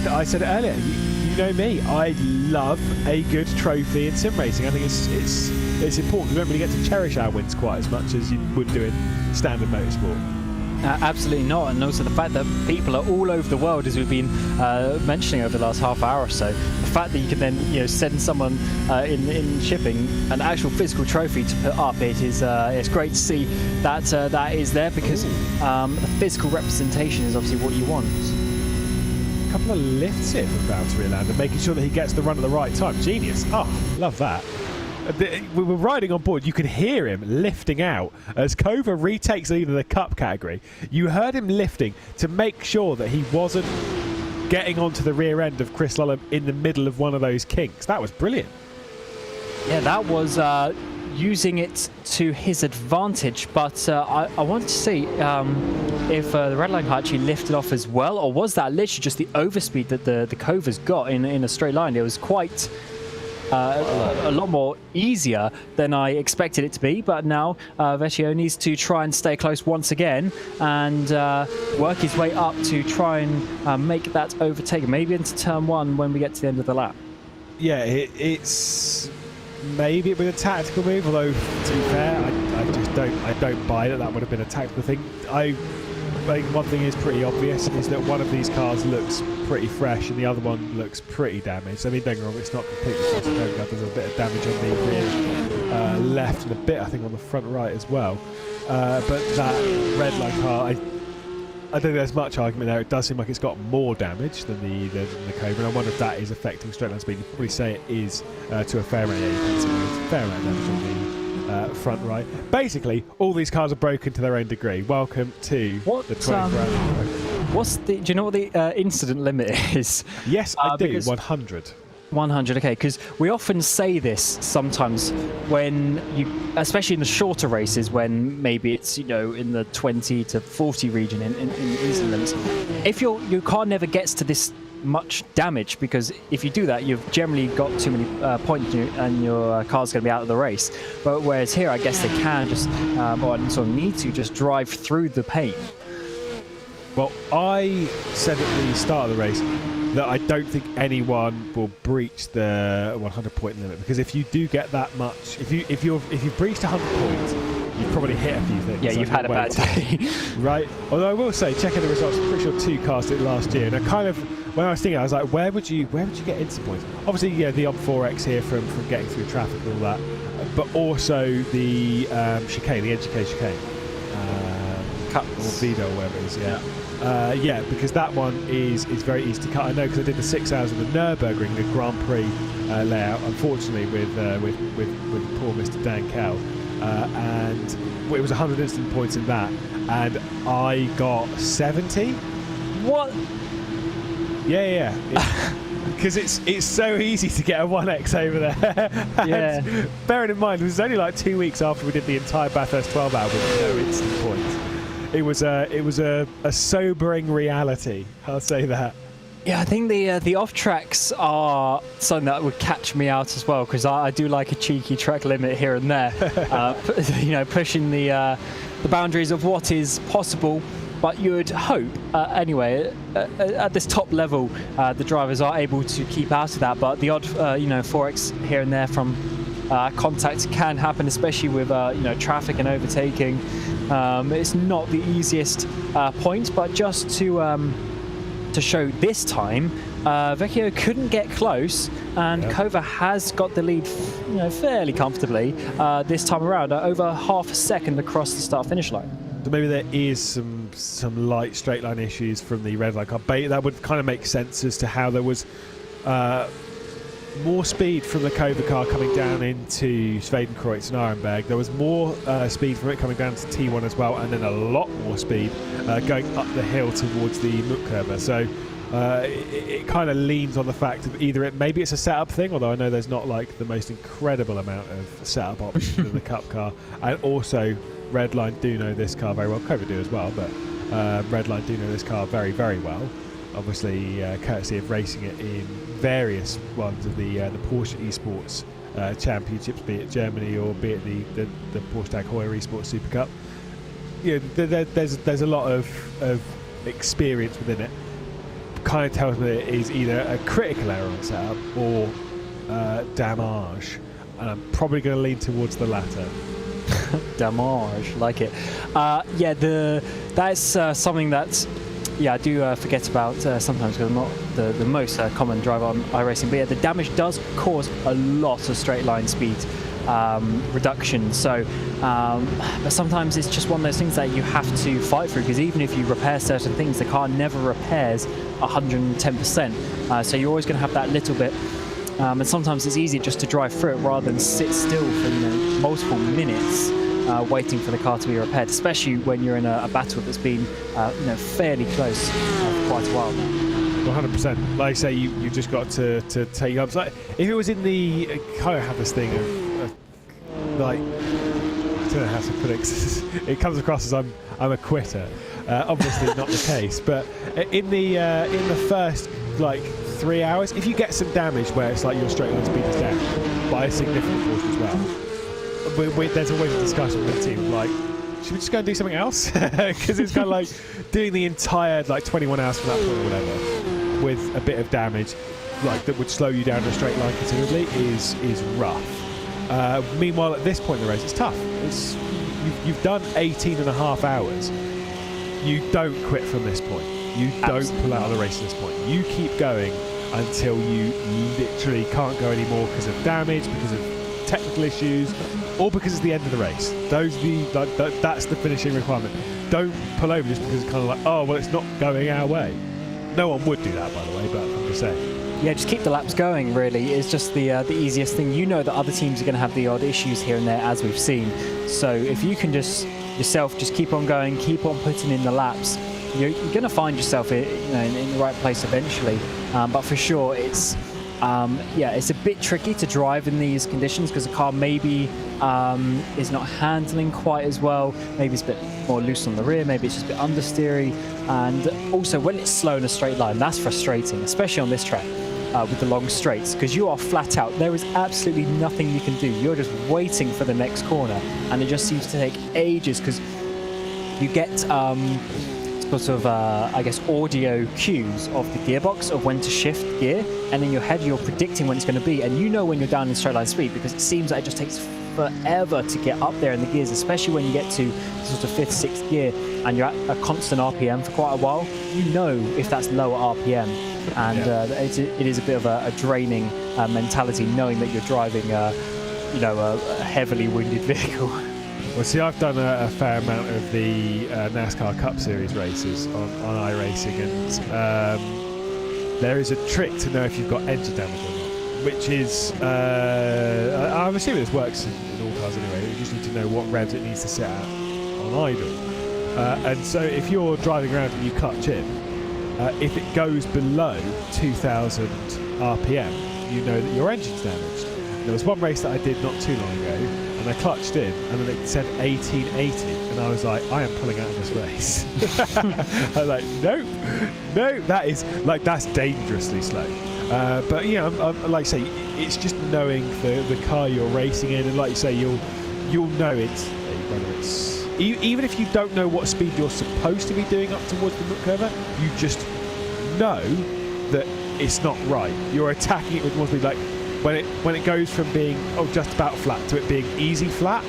I said it earlier, you know me, I love a good trophy in sim racing. I think it's important. We don't really get to cherish our wins quite as much as you would do in standard motorsport. Absolutely not, and also the fact that people are all over the world, as we've been mentioning over the last half hour or so. The fact that you can then send someone in shipping an actual physical trophy to put up, it's great to see that that is there, because the physical representation is obviously what you want. A couple of lifts here from Valtteri Orlando, making sure that he gets the run at the right time. Genius. Oh, love that. We were riding on board. You could hear him lifting out as Cova retakes lead in the cup category. You heard him lifting to make sure that he wasn't getting onto the rear end of Chris Lullen in the middle of one of those kinks. That was brilliant. Yeah, that was using it to his advantage, but I wanted to see if the red line car actually lifted off as well, or was that literally just the overspeed that the Cova's got in a straight line? It was quite a lot more easier than I expected it to be, but now VCO needs to try and stay close once again and work his way up to try and make that overtake, maybe into turn one when we get to the end of the lap. Yeah, it's maybe it was a tactical move, although to be fair, I don't buy that would have been a tactical thing. I think one thing is pretty obvious, is that one of these cars looks pretty fresh and the other one looks pretty damaged. I mean, don't get me wrong, it's not completely fresh. There's a bit of damage on the rear left and a bit, I think, on the front right as well. But that red line car, I don't think there's much argument there. It does seem like it's got more damage than the Cobra, and I wonder if that is affecting straight line speed. You'd probably say it is to a fair amount. Yeah, you can see it's a fair amount of damage on the front right. Basically, all these cars are broken to their own degree. Welcome to the 24 hours. Do you know what the incident limit is? Yes, I do. 100. 100, okay, because we often say this sometimes when especially in the shorter races, when maybe it's in the 20 to 40 region in incident limits. If your car never gets to this much damage, because if you do that, you've generally got too many points and your car's going to be out of the race. But whereas here, I guess they can just, or sort of need to, just drive through the paint. Well, I said at the start of the race that I don't think anyone will breach the 100-point limit, because if you do get that much, if you've breached 100 points, you've probably hit a few things. Yeah, you've had a bad day. Right? Although I will say, checking the results, I'm pretty sure 2 cars did it last year, and I kind of, when I was thinking, I was like, where would you get instant points? Obviously, yeah, the odd 4X here from getting through traffic and all that, but also the chicane, the NGK chicane. Cut or Vido or whatever it is, yeah, because that one is very easy to cut. I know, because I did the 6 hours of the Nürburgring, the Grand Prix layout, unfortunately with poor Mr. Dan Kell, and it was 100 instant points in that, and I got 70. What? Yeah. Because it's so easy to get a 1X over there. Yeah. Bearing in mind, it was only like 2 weeks after we did the entire Bathurst 12 hour with no instant points. It was a sobering reality, I'll say that. Yeah, I think the off tracks are something that would catch me out as well, because I do like a cheeky track limit here and there, pushing the boundaries of what is possible. But you would hope, anyway, at this top level, the drivers are able to keep out of that. But the odd, 4X here and there from contact can happen, especially with traffic and overtaking. It's not the easiest point, but just to show this time, Vecchio couldn't get close, and Kova has got the lead, fairly comfortably this time around, over half a second across the start-finish line. So maybe there is some light straight line issues from the red line car. That would kind of make sense as to how there was more speed from the Kova car coming down into Schwedenkreuz and Arenberg. There was more speed from it coming down to T1 as well, and then a lot more speed going up the hill towards the Muckkurve. So it kind of leans on the fact of either maybe it's a setup thing, although I know there's not like the most incredible amount of setup options in the Cup car, and also Redline do know this car very well. Kova do as well, but Redline do know this car very, very well. Obviously, courtesy of racing it in various ones of the Porsche Esports championships, be it Germany or be it the Porsche Tag Heuer Esports Super Cup. There's a lot of experience within it. Kind of tells me it is either a critical error on setup or damage, and I'm probably going to lean towards the latter. Damage, like it. That's something that I do forget about sometimes, because I'm not the most common driver on iRacing. But yeah, the damage does cause a lot of straight line speed reduction. So, but sometimes it's just one of those things that you have to fight through, because even if you repair certain things, the car never repairs 110%. So you're always going to have that little bit. And sometimes it's easier just to drive through it rather than sit still for multiple minutes waiting for the car to be repaired, especially when you're in a battle that's been fairly close for quite a while now. 100%. Like I say, you just got to take up. Like if it was in the kind of have this thing of like, I don't know how to put it. It comes across as I'm a quitter. Obviously not the case, but in the first like 3 hours, if you get some damage where it's like your straight line speed is down by a significant portion as well, there's always a discussion with the team like, should we just go and do something else? Because it's kind of like doing the entire like 21 hours from that point or whatever with a bit of damage like that would slow you down to a straight line considerably is rough. Meanwhile, at this point in the race, it's tough. You've done 18 and a half hours. You don't quit from this point. You don't pull out of the race at this point. You keep going until you literally can't go anymore because of damage, because of technical issues, or because it's the end of the race. That's the finishing requirement. Don't pull over just because it's kind of like, oh, well, it's not going our way. No one would do that, by the way, but I'm just saying. Yeah, just keep the laps going, really. It's just the easiest thing. You know that other teams are going to have the odd issues here and there, as we've seen. So if you can just keep on going, keep on putting in the laps, you're going to find yourself in the right place eventually. But for sure, it's yeah, it's a bit tricky to drive in these conditions because the car maybe is not handling quite as well. Maybe it's a bit more loose on the rear, maybe it's just a bit understeery. And also when it's slow in a straight line, that's frustrating, especially on this track with the long straights, because you are flat out. There is absolutely nothing you can do. You're just waiting for the next corner, and it just seems to take ages because you get sort of, I guess, audio cues of the gearbox of when to shift gear, and in your head you're predicting when it's going to be, and you know when you're down in straight line speed because it seems like it just takes forever to get up there in the gears, especially when you get to sort of 5th, 6th gear and you're at a constant RPM for quite a while. You know if that's lower RPM, and it is a bit of a draining mentality knowing that you're driving you know, a heavily winded vehicle. Well, see, I've done a fair amount of the NASCAR Cup Series races on iRacing, and there is a trick to know if you've got engine damage or not, which is, I'm assuming this works in all cars anyway, you just need to know what revs it needs to set at on idle. And so if you're driving around and you clutch in, if it goes below 2,000 RPM, you know that your engine's damaged. There was one race that I did not too long ago, and I clutched in, and then it said 1880, and I was like, I am pulling out of this race. I was like, no, that is, like, that's dangerously slow. But yeah, I'm, like I say, it's just knowing the car you're racing in, and like you say, you'll know it's, whether it's, even if you don't know what speed you're supposed to be doing up towards the curve, you just know that it's not right. You're attacking it with more speed, like, when it goes from being just about flat to it being easy flat,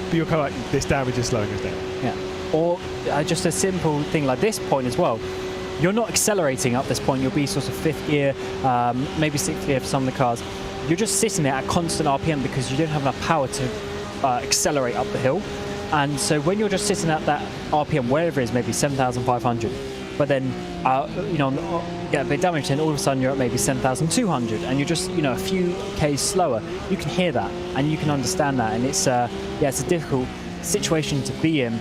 but you're kind of like, this damage is slowing us down. Yeah. Or just a simple thing like this point as well. You're not accelerating up this point. You'll be sort of 5th gear, maybe 6th gear for some of the cars. You're just sitting there at constant RPM because you don't have enough power to accelerate up the hill. And so when you're just sitting at that RPM, wherever it is, maybe 7,500, but then you know, get a bit damaged, and all of a sudden you're at maybe 7,200, and you're just, you know, a few Ks slower. You can hear that and you can understand that, and it's yeah, it's a difficult situation to be in,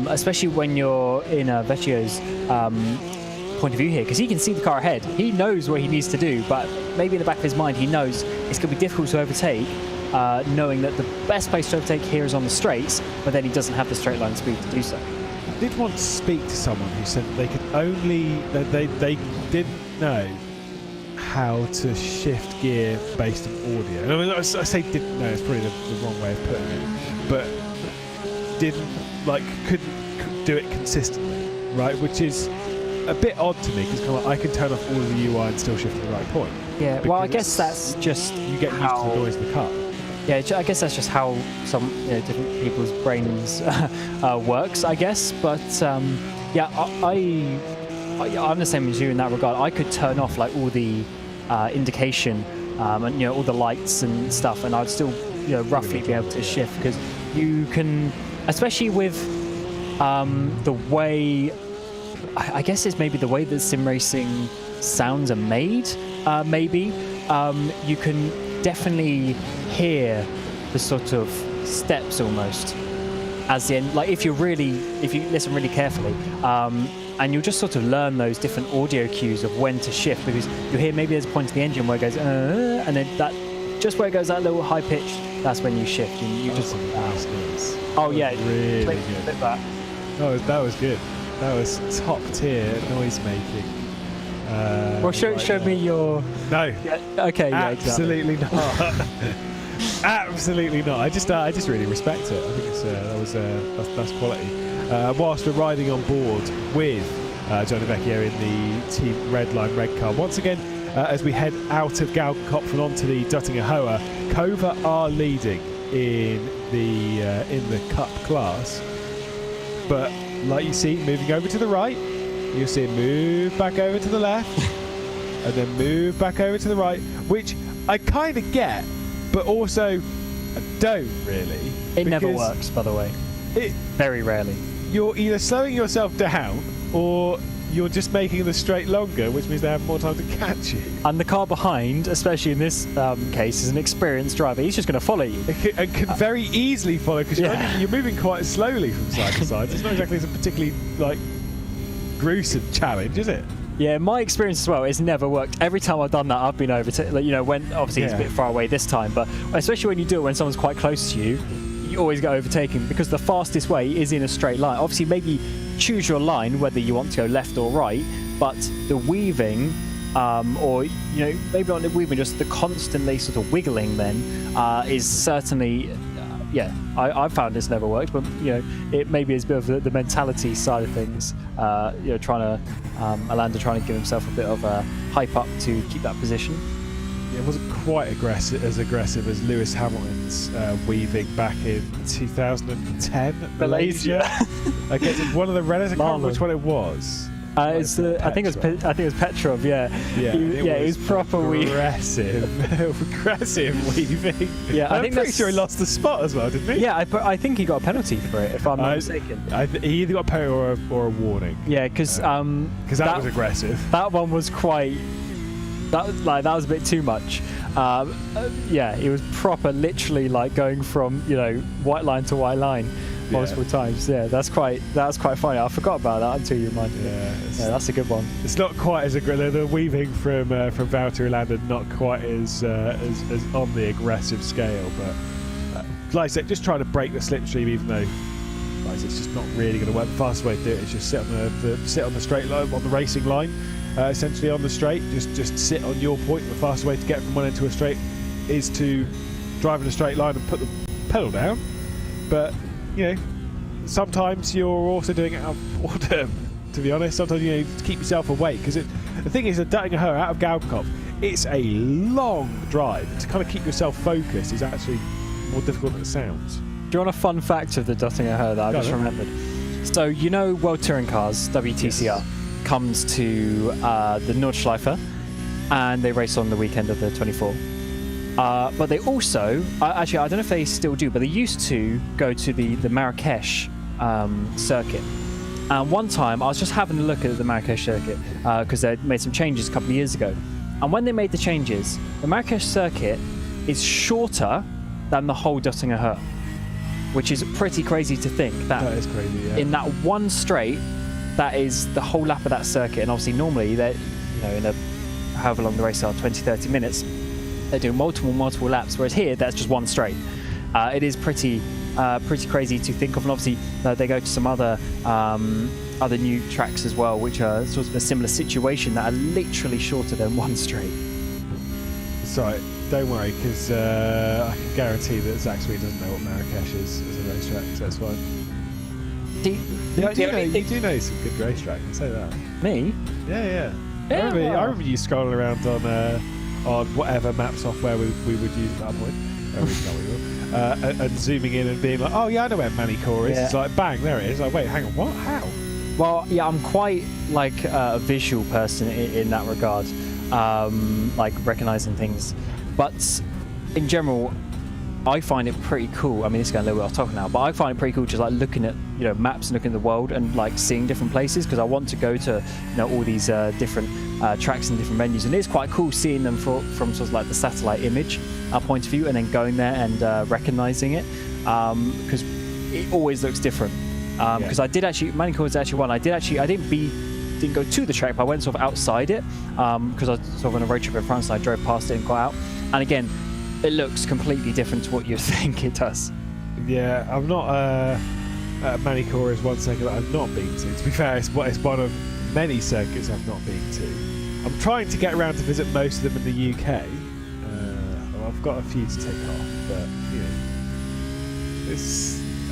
especially when you're in VCO's point of view here, because he can see the car ahead. He knows what he needs to do, but maybe in the back of his mind he knows it's going to be difficult to overtake, knowing that the best place to overtake here is on the straights, but then he doesn't have the straight line speed to do so. I did once speak to someone who said they could only, they didn't know how to shift gear based on audio. I mean, I say didn't know, it's probably the wrong way of putting it, but couldn't do it consistently, right? Which is a bit odd to me, because kind of like, I can turn off all of the UI and still shift at the right point. Yeah, well, I guess that's just you get used to the noise of the car. Yeah, I guess that's just how some different people's brains works, I guess. But yeah, I'm the same as you in that regard. I could turn off like all the indication and all the lights and stuff, and I'd still roughly be able to shift, because you can, especially with the way, I guess it's maybe the way that sim racing sounds are made. Maybe you can definitely hear the sort of steps almost as the end, like if you listen really carefully, and you'll just sort of learn those different audio cues of when to shift, because you hear maybe there's a point in the engine where it goes and then that just where it goes that little high pitch, that's when you shift, and you just oh yeah, really good. That was good. That was top tier noise making. Well, show me your. No. Yeah, okay. Yeah, absolutely exactly. not. Absolutely not. I just really respect it. I think that's quality. Whilst we're riding on board with Johnny Vecchio in the Team Redline Red car once again, as we head out of Galgenkopf and onto the Duttinger Hoa, Kova are leading in the Cup class, but like you see, moving over to the right. You'll see it move back over to the left and then move back over to the right, which I kind of get, but also I don't really. It never works, by the way. Very rarely. You're either slowing yourself down or you're just making the straight longer, which means they have more time to catch you. And the car behind, especially in this case, is an experienced driver. He's just going to follow you. And can very easily follow, because you're moving quite slowly from side to side. It's not exactly a particularly gruesome challenge, is it? Yeah, my experience as well, it's never worked. Every time I've done that, I've been overtaken. Like, you know, when obviously it's a bit far away this time, but especially when you do it when someone's quite close to you, you always get overtaken because the fastest way is in a straight line. Obviously, maybe choose your line whether you want to go left or right, but the weaving, or you know, maybe not the weaving, just the constantly sort of wiggling then is certainly. I've found it's never worked, but you know, it maybe is a bit of the mentality side of things. You know, Alander trying to give himself a bit of a hype up to keep that position. Yeah, it wasn't quite as aggressive as Lewis Hamilton's weaving back in 2010 at Malaysia. I guess it's one of the Renaults. I can't remember which one it was. I think it was Petrov. It was proper aggressive weaving. Yeah, I'm pretty sure he lost the spot as well, didn't he? Yeah, I think he got a penalty for it, if I'm not mistaken. He either got a penalty or a warning. Yeah, because that was aggressive. That one was quite. That was a bit too much. It was proper, literally like going from, you know, white line to white line. Multiple times. Yeah, that was quite funny. I forgot about that until you reminded me. Yeah, that's a good one. It's not quite as aggressive. The weaving from Valtteri Lander not quite as on the aggressive scale, but like I said, just trying to break the slipstream, even though like I said, it's just not really going to work. The fastest way to do it is just sit on the straight line, on the racing line, essentially on the straight. Just sit on your point. The fastest way to get from one end to a straight is to drive in a straight line and put the pedal down, but you know, sometimes you're also doing it out of boredom, to be honest. Sometimes you know, to keep yourself awake, because the thing is that Duttinger out of Galkov, it's a long drive. To kind of keep yourself focused is actually more difficult than it sounds. Do you want a fun fact of the Duttinger that I just remembered? So you know, World Touring Cars WTCR comes to the Nordschleife, and they race on the weekend of the 24th. But they also, actually, I don't know if they still do, but they used to go to the Marrakesh circuit. And one time, I was just having a look at the Marrakesh circuit because they made some changes a couple of years ago. And when they made the changes, the Marrakesh circuit is shorter than the whole Duttinger, which is pretty crazy to think. That is crazy, yeah. In that one straight, that is the whole lap of that circuit. And obviously, normally, they're, you know, in a however long the race are, 20, 30 minutes, they're doing multiple laps, whereas here that's just one straight. It is pretty crazy to think of, and obviously they go to some other new tracks as well, which are sort of a similar situation that are literally shorter than one straight. Sorry, don't worry, because I can guarantee that Zach Sweet doesn't know what Marrakesh is as a racetrack, so that's fine. You do know some good racetrack, I can say that. Me? Yeah. I remember you scrolling around on whatever map software we would use at that point, and zooming in and being like, oh yeah, I know where Manicore is. It's like, bang, there it is. Like, wait, hang on, what? How? Well, yeah, I'm quite like a visual person in that regard, like recognizing things. But in general, I find it pretty cool. I mean, this is going a little bit off topic now, but I find it pretty cool just like looking at, you know, maps and looking at the world and like seeing different places, because I want to go to, you know, all these different tracks and different venues, and it's quite cool seeing them from sort of like the satellite image point of view, and then going there and recognizing it, because it always looks different. Because I did actually, Manicore was actually one. I didn't go to the track, but I went sort of outside it, because I was sort of on a road trip in France, and I drove past it and got out, and again, it looks completely different to what you think it does. Yeah, I'm not. Manicore is one circuit that I've not been to. To be fair, it's one of many circuits I've not been to. I'm trying to get around to visit most of them in the UK. I've got a few to tick off, but you know,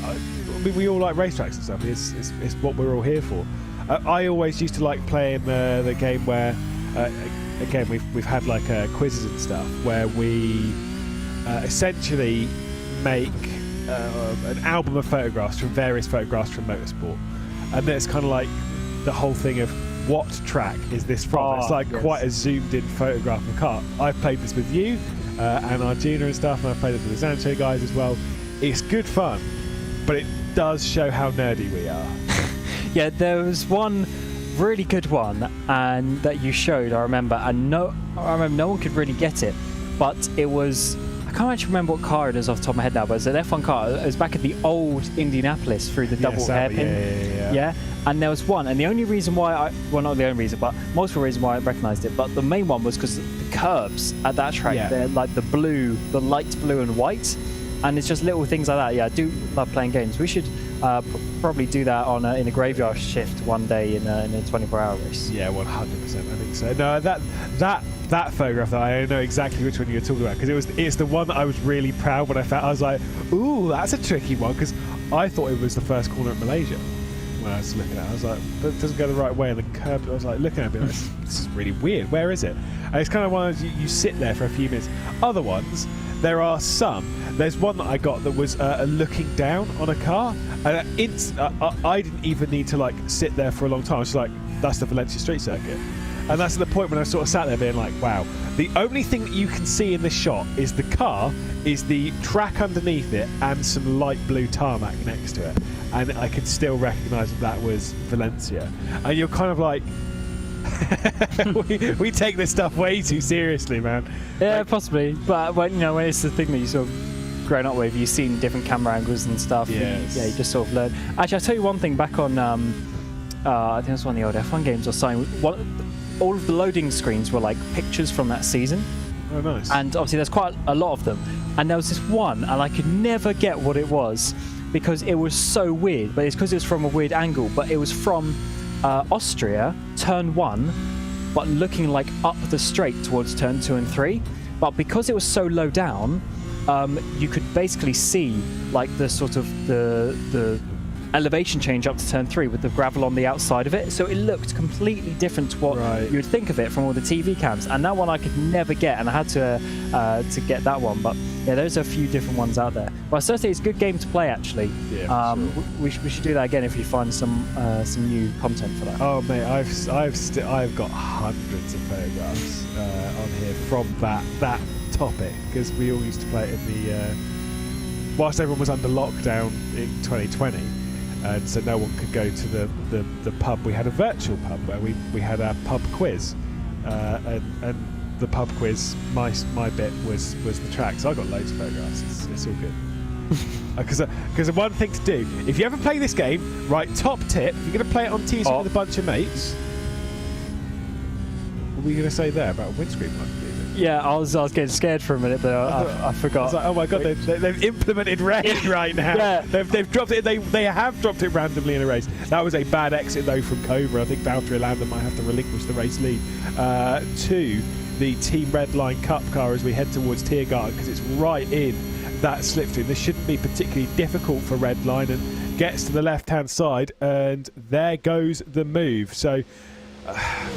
I mean, we all like racetracks and stuff. It's what we're all here for. I always used to like playing the game where, again, we've had like quizzes and stuff where we essentially make an album of photographs from various photographs from motorsport, and then it's kind of like the whole thing of what track is this from. It's like quite a zoomed in photograph of a car. I've played this with you and Arjuna and stuff, and I've played it with the Zancho guys as well. It's good fun, but it does show how nerdy we are. Yeah, there was one really good one and that you showed, I remember, and I remember no one could really get it, but it was I can't actually remember what car it is off the top of my head now, but it's an F1 car. It was back at the old Indianapolis through the double hairpin. Yeah. And there was one, and the only reason why well, not the only reason, but multiple reasons why I recognised it, but the main one was because the curbs at that track, they're like the light blue and white, and it's just little things like that. Yeah, I do love playing games. We should probably do that on in a graveyard shift one day in a 24-hour race. Yeah, 100%. I think so. No, that photograph, I know exactly which one you're talking about, because it's the one that I was really proud when I found. I was like, ooh, that's a tricky one, because I thought it was the first corner at Malaysia. When I was looking at it, I was like, but it doesn't go the right way, and the curb, I was like looking at it, like, this is really weird. Where is it? And it's kind of one of those, you sit there for a few minutes. Other ones, there are some. There's one that I got that was looking down on a car, and I didn't even need to like sit there for a long time. I was like, that's the Valencia Street Circuit. And that's the point when I sort of sat there being like, wow, the only thing that you can see in this shot is the car, is the track underneath it, and some light blue tarmac next to it. And I could still recognise that was Valencia. And you're kind of like, we take this stuff way too seriously, man. Yeah, like, possibly. But when it's the thing that you sort of grown up with, you've seen different camera angles and stuff. Yes. And, you just sort of learn. Actually, I'll tell you one thing. Back on, I think it was one of the old F1 games or something. All of the loading screens were like pictures from that season. Oh, nice. And obviously there's quite a lot of them. And there was this one, and I could never get what it was because it was so weird. But it's because it was from a weird angle. But it was from Austria, turn 1, but looking like up the straight towards turn 2 and 3. But because it was so low down, you could basically see like the sort of the elevation change up to turn 3 with the gravel on the outside of it, so it looked completely different to what you would think of it from all the TV cams. And that one I could never get, and I had to get that one. But yeah, there's a few different ones out there. But I still say it's a good game to play, actually. Yeah, sure. we should do that again if you find some new content for that. Oh mate, I've got hundreds of photographs on here from that topic, because we all used to play it in the whilst everyone was under lockdown in 2020. And so no one could go to the pub. We had a virtual pub where we had our pub quiz, and the pub quiz, my bit was the track. So I got loads of photographs. It's all good. Because the one thing to do, if you ever play this game, right, top tip, if you're going to play it on Tuesday with a bunch of mates. What were you going to say there about a windscreen one? Yeah, I was getting scared for a minute, but I forgot. I was like, oh my god, they've implemented red right now. Yeah. They've dropped it. They have dropped it randomly in a race. That was a bad exit though from Cobra. I think Valtteri Landa might have to relinquish the race lead to the Team Red Line Cup car as we head towards Tiergarten, because it's right in that slipstream. This shouldn't be particularly difficult for Red Line, and gets to the left-hand side, and there goes the move. So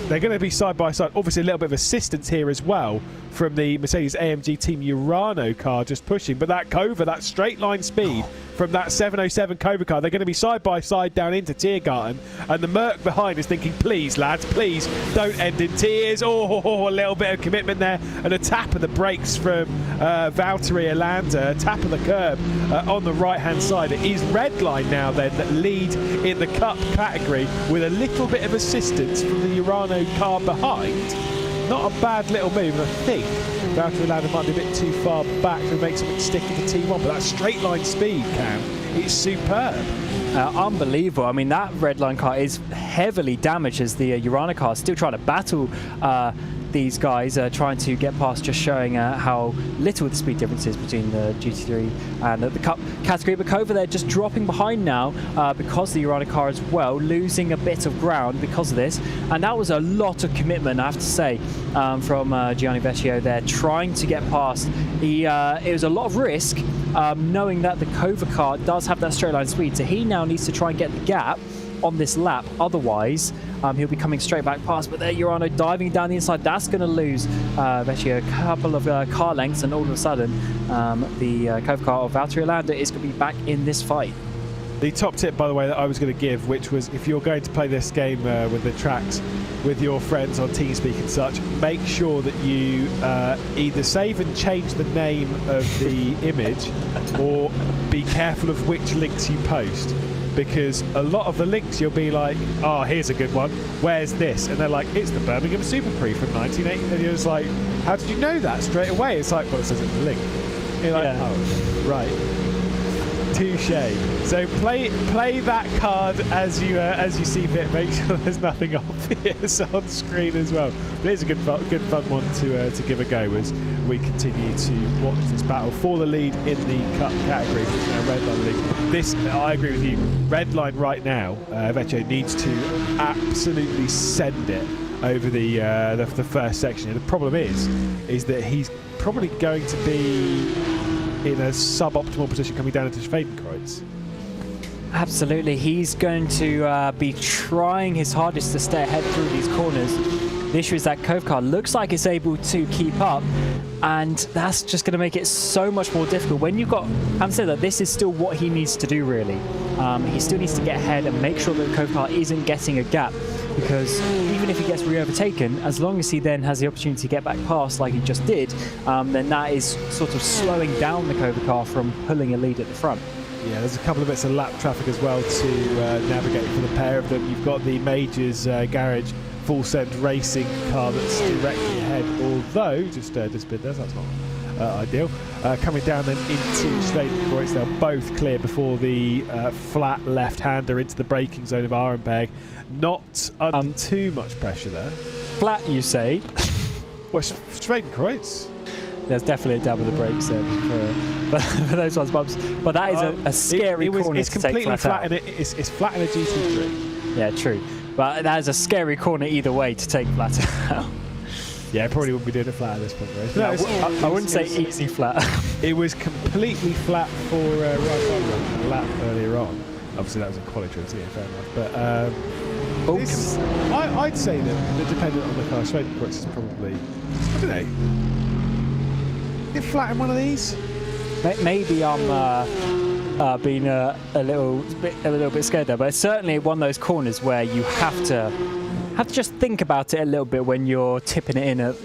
they're going to be side by side. Obviously a little bit of assistance here as well from the Mercedes AMG Team Urano car just pushing, but that Cova, that straight line speed from that 707 Cobra car, they're going to be side by side down into Tiergarten, and the Merc behind is thinking, please lads, please don't end in tears. A little bit of commitment there, and a tap of the brakes from Valtteri Landa, a tap of the curb on the right hand side. It is Red Line now then that lead in the Cup category with a little bit of assistance from the Urano car behind. Not a bad little move, and I think Valtteri Landa might be a bit too far back to make something stick into T1, but that straight line speed, Cam, it's superb. Unbelievable. I mean, that Red Line car is heavily damaged as the Urano car is still trying to battle these guys, trying to get past, just showing how little the speed difference is between the GT3 and the Cup category. But Cova, they're just dropping behind now because the Urano car as well, losing a bit of ground because of this. And that was a lot of commitment, I have to say, from Gianni Vecchio there, trying to get past. It was a lot of risk, knowing that the Cova car does have that straight line speed, so he now needs to try and get the gap on this lap. Otherwise, he'll be coming straight back past. But there, Urano diving down the inside. That's going to lose Vecchio a couple of car lengths, and all of a sudden, the Cova car of Valtteri Landa is going to be back in this fight. The top tip, by the way, that I was going to give, which was if you're going to play this game with the tracks with your friends on TeamSpeak and such, make sure that you either save and change the name of the image, or be careful of which links you post. Because a lot of the links you'll be like, oh, here's a good one, where's this? And they're like, it's the Birmingham Super Prix from 1980. And you're just like, how did you know that straight away? It's like, well, it says in the link. You're like, oh, right. Touche. So play that card as you see fit. Make sure there's nothing obvious on screen as well. But it's a good fun one to give a go as we continue to watch this battle for the lead in the Cup category. Redline league. This, I agree with you. Redline right now, Vecchio needs to absolutely send it over the first section. And the problem is that he's probably going to be in a suboptimal position coming down into Schwedenkreuz. Absolutely, he's going to be trying his hardest to stay ahead through these corners. The issue is that Cove car looks like it's able to keep up, and that's just going to make it so much more difficult. When you've got, I'm saying that this is still what he needs to do really. He still needs to get ahead and make sure that the Cove car isn't getting a gap, because even if he gets re-overtaken, as long as he then has the opportunity to get back past like he just did, then that is sort of slowing down the Cove car from pulling a lead at the front. Yeah, there's a couple of bits of lap traffic as well to navigate for the pair of them. You've got the Majors garage full send racing car that's directly ahead, although just disappeared there, so that's not ideal. Coming down then into Schwedenkreuz, they'll both clear before the flat left-hander into the braking zone of Arenberg. Not under too much pressure there. Flat, you say? Well, Schwedenkreuz. There's definitely a dab of the brakes there for those ones bumps. But that is a scary corner it's to take completely flat out. It's flat in a GT3. Yeah, true. But that is a scary corner either way to take flat out. Yeah, probably wouldn't be doing it flat at this point, right? No, I wouldn't say easy flat. It was completely flat for a lap earlier on. Obviously, that was a quality race, yeah, fair enough. But I'd say that the dependent on the car, Schwedenkreuz is probably, I don't know, is it flat in one of these? Maybe I'm being a little bit scared there, but it's certainly one of those corners where you have to just think about it a little bit when you're tipping it in at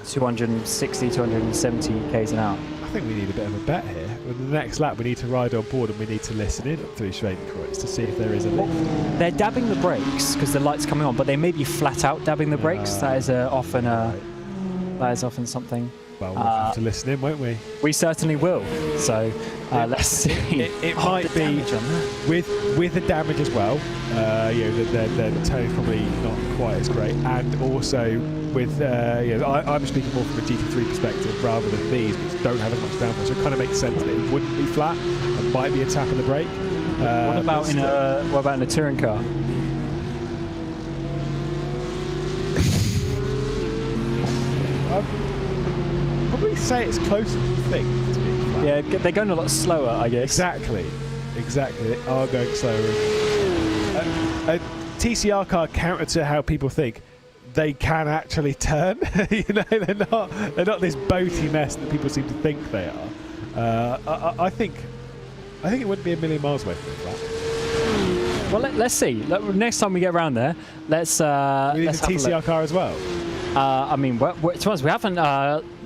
260, 270 k's an hour. I think we need a bit of a bet here. With the next lap, we need to ride on board and we need to listen in through Schwedenkreuz to see if there is a lead. They're dabbing the brakes because the light's coming on, but they may be flat out dabbing the brakes. That is often something. Well, we'll have to listen in, won't we? We certainly will. So let's see. It might be with the damage as well. The tone's probably not quite as great, and also with I'm speaking more from a GT3 perspective rather than these, which don't have as much downforce. So it kind of makes sense that it wouldn't be flat and might be a tap in the brake. What about in a touring car? Probably say it's closer than you think to be flat. Yeah, they're going a lot slower, I guess. Exactly. They are going slower. A TCR car, counter to how people think, they can actually turn. They're not this boaty mess that people seem to think they are. I think it wouldn't be a million miles away from flat. Well, let's see. Next time we get around there, let's we need let's a TCR car as well. I mean, to be honest, we haven't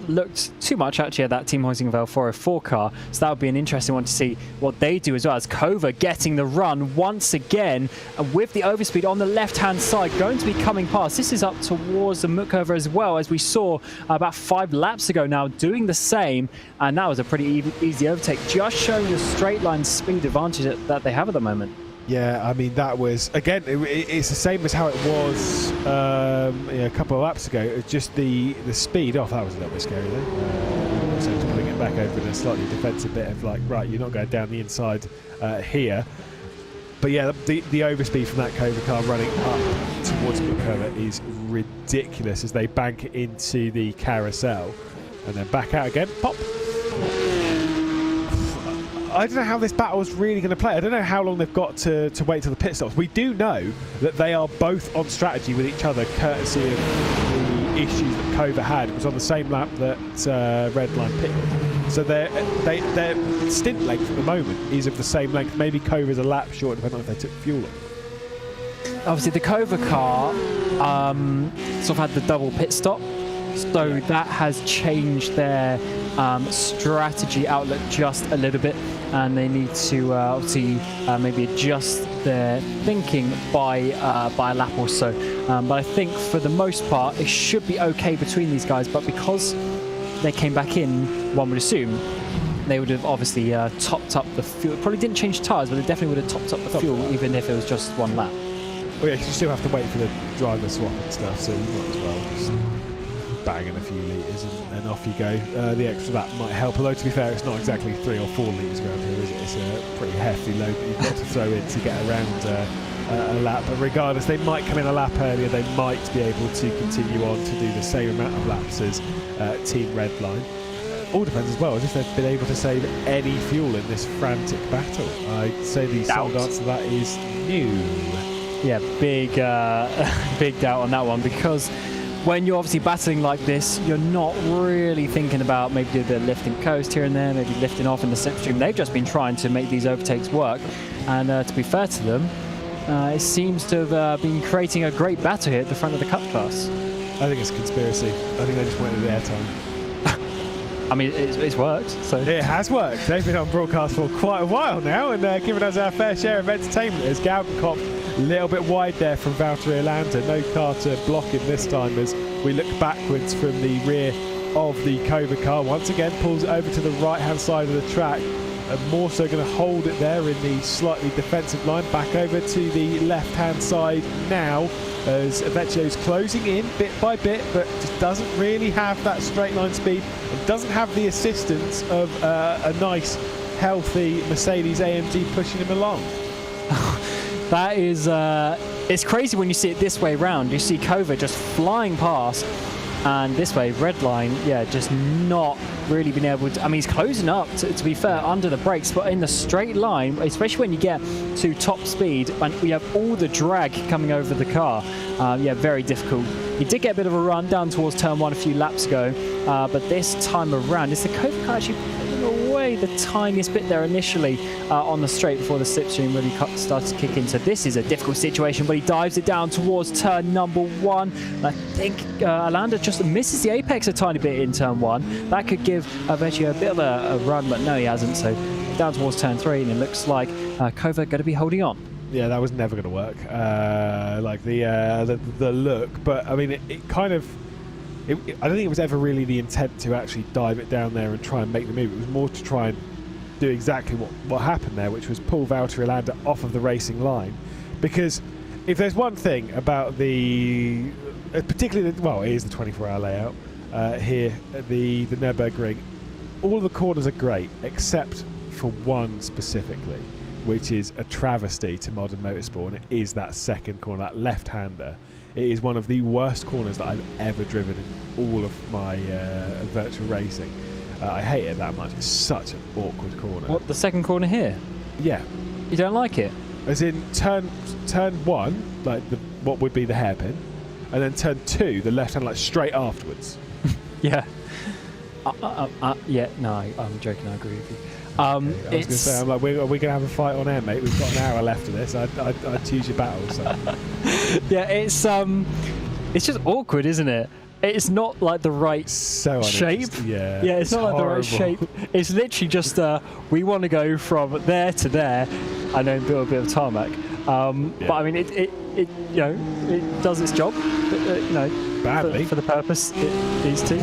looked too much actually at that Team Hoisingveld 404 car, so that would be an interesting one to see what they do as well. As Kova getting the run once again, and with the overspeed on the left-hand side, going to be coming past. This is up towards the Mukover as well, as we saw about 5 laps ago now, doing the same, and that was a pretty easy overtake, just showing the straight line speed advantage that they have at the moment. Yeah, I mean, that was, again, it's the same as how it was a couple of laps ago. It was just the speed off. That was a little bit scary though. So just putting it back over in a slightly defensive bit of like, right, you're not going down the inside here. But yeah, the overspeed from that Kova car running up towards Mukover is ridiculous as they bank it into the carousel. And then back out again, pop. I don't know how this battle is really going to play. I don't know how long they've got to wait till the pit stops. We do know that they are both on strategy with each other, courtesy of the issues that Kova had. It was on the same lap that Redline pitted. So their stint length at the moment is of the same length. Maybe Kova's a lap short, depending on if they took fuel on. Obviously, the Kova car sort of had the double pit stop. So that has changed their strategy outlook just a little bit, and they need to obviously maybe adjust their thinking by a lap or so. But I think for the most part, it should be okay between these guys. But because they came back in, one would assume they would have obviously topped up the fuel. Probably didn't change tyres, but they definitely would have topped up the fuel, even if it was just one lap. Well, yeah, you still have to wait for the driver swap and stuff, so you might as well just bang in a few litres and off you go. The extra lap might help, although to be fair, it's not exactly 3 or 4 litres around here, is it? It's a pretty hefty load that you've got to throw in to get around a lap. But regardless, they might come in a lap earlier, they might be able to continue on to do the same amount of laps as Team Redline. All depends as well as if they've been able to save any fuel in this frantic battle. I'd say the solid answer to that is no. Yeah, big doubt on that one, because when you're obviously battling like this, you're not really thinking about maybe do a bit of lifting coast here and there, maybe lifting off in the slipstream. They've just been trying to make these overtakes work, and to be fair to them, it seems to have been creating a great battle here at the front of the Cup class. I think it's a conspiracy. I think they just wanted airtime. I mean, it's worked. So it has worked. They've been on broadcast for quite a while now, and given us our fair share of entertainment. As Galbenkopf a little bit wide there from Valtteri Alander, no car to block him this time as we look backwards from the rear of the Kova car. Once again pulls over to the right hand side of the track, and more so going to hold it there in the slightly defensive line. Back over to the left hand side now, as Vecchio's closing in bit by bit, but just doesn't really have that straight line speed and doesn't have the assistance of a nice healthy Mercedes AMG pushing him along. That is it's crazy when you see it this way round. You see Kova just flying past, and this way Redline, yeah, just not really been able to. I mean, he's closing up to be fair under the brakes, but in the straight line, especially when you get to top speed and we have all the drag coming over the car, yeah, very difficult. He did get a bit of a run down towards turn 1 a few laps ago, but this time around, is the Kova car actually pulling away the tiniest bit there initially on the straight before the slipstream really started to kick in. So this is a difficult situation, but he dives it down towards turn number 1. And I think Alander just misses the apex a tiny bit in turn 1. That could give Vecchio a bit of a run, but no, he hasn't. So down towards turn 3, and it looks like Kova going to be holding on. Yeah, that was never going to work. Like the look, but I mean, it kind of. I don't think it was ever really the intent to actually dive it down there and try and make the move. It was more to try and do exactly what happened there, which was pull Valtteri Alander off of the racing line. Because if there's one thing about the, particularly, well, it is the 24-hour layout here at the Nürburgring, all of the corners are great, except for one specifically, which is a travesty to modern motorsport, and it is that second corner, that left-hander. It is one of the worst corners that I've ever driven in all of my virtual racing. I hate it that much. It's such an awkward corner. What, the second corner here? Yeah. You don't like it? As in turn 1, like what would be the hairpin, and then turn 2, the left hand, like straight afterwards. Yeah. Yeah. No, I'm joking. I agree with you. I was going to say, I'm like, are we going to have a fight on air, mate? We've got an hour left of this. I'd choose your battle. So. Yeah, it's just awkward, isn't it? It's not like the right shape. Yeah, it's not like the right shape. It's literally just we want to go from there to there, and then build a bit of tarmac. But I mean, it you know, it does its job. You know, badly for the purpose it needs to.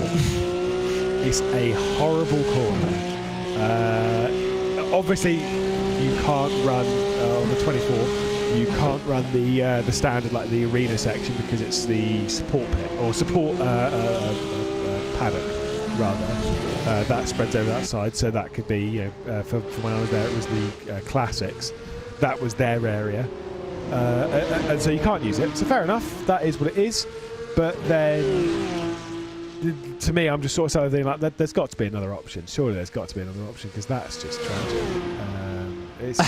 It's a horrible corner. Obviously, you can't run on the 24. You can't run the standard, like the arena section, because it's the support pit or support paddock rather. That spreads over that side, so that could be, you know, for when I was there, it was the classics. That was their area, and so you can't use it. So fair enough, that is what it is. But then, to me, I'm just sort of thinking like, there's got to be another option. Surely there's got to be another option, because that's just tragic. It's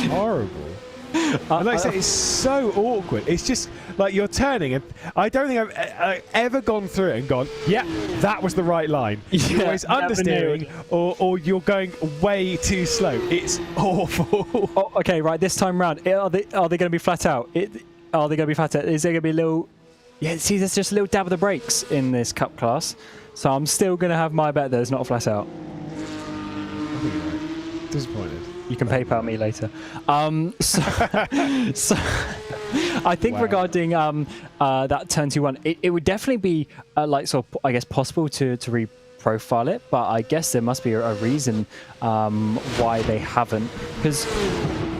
horrible. And like I say, it's so awkward. It's just like you're turning, and I don't think I've ever gone through it and gone, yeah, that was the right line. You're always understeering, or you're going way too slow. It's awful. Oh, okay, right. This time round, are they going to be flat out? Are they going to be flat out? Is there going to be a little? Yeah, see, there's just a little dab of the brakes in this cup class, so I'm still going to have my bet that it's not a flat out. Disappointed. You can PayPal me later. So I think regarding that turn 2-1, it would definitely be like sort of, I guess, possible to reprofile it, but I guess there must be a reason why they haven't. Because,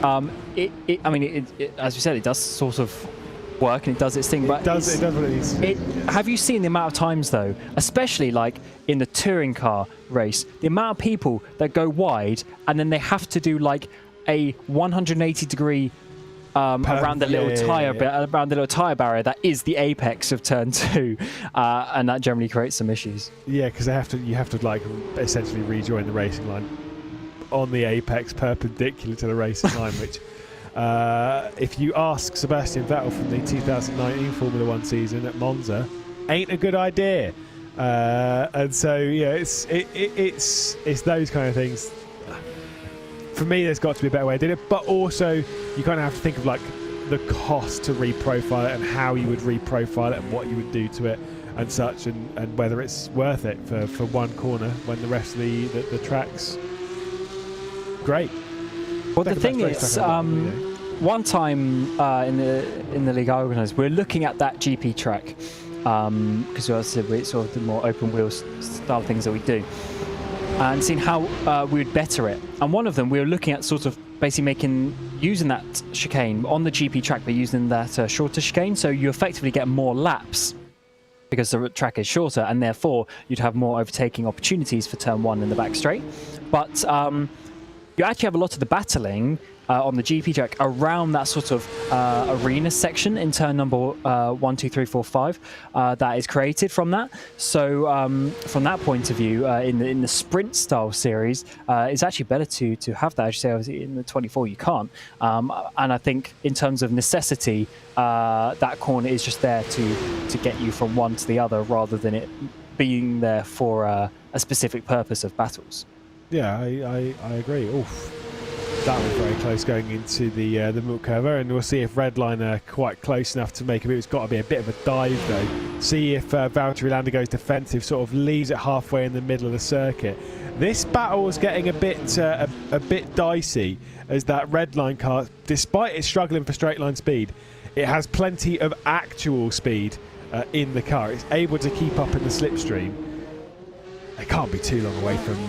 I mean, as we said, it does sort of work and it does its thing. But it does what it needs to do. Have you seen the amount of times, though, especially like in the touring car race, the amount of people that go wide and then they have to do like a 180-degree around the little around the little tire barrier that is the apex of turn 2, and that generally creates some issues. Yeah, because you have to like essentially rejoin the racing line on the apex perpendicular to the racing line, which if you ask Sebastian Vettel from the 2019 Formula 1 season at Monza, ain't a good idea. And so yeah, it's those kind of things. For me, there's got to be a better way of doing it, but also you kind of have to think of like the cost to reprofile it and how you would reprofile it and what you would do to it and such, and whether it's worth it for one corner when the rest of the track's great. Well, the thing is, one time in the league I organised, we were looking at that GP track because it's sort of the more open wheel style things that we do, and seeing how we would better it. And one of them, we were looking at sort of basically using that chicane on the GP track, but using that shorter chicane, so you effectively get more laps because the track is shorter, and therefore you'd have more overtaking opportunities for turn 1 in the back straight. But you actually have a lot of the battling on the GP track around that sort of arena section in turn number 1, 2, 3, 4, 5 that is created from that. So from that point of view, in the sprint style series, it's actually better to have that. As you say, obviously in the 24 you can't. And I think in terms of necessity, that corner is just there to get you from one to the other, rather than it being there for a specific purpose of battles. Yeah, I agree. Oof. That was very close going into the milk curve, and we'll see if Redline are quite close enough to make a move. It's got to be a bit of a dive though. See if Valtteri Landa goes defensive, sort of leaves it halfway in the middle of the circuit. This battle was getting a bit dicey, as that Redline car, despite it struggling for straight line speed, it has plenty of actual speed in the car. It's able to keep up in the slipstream. They can't be too long away from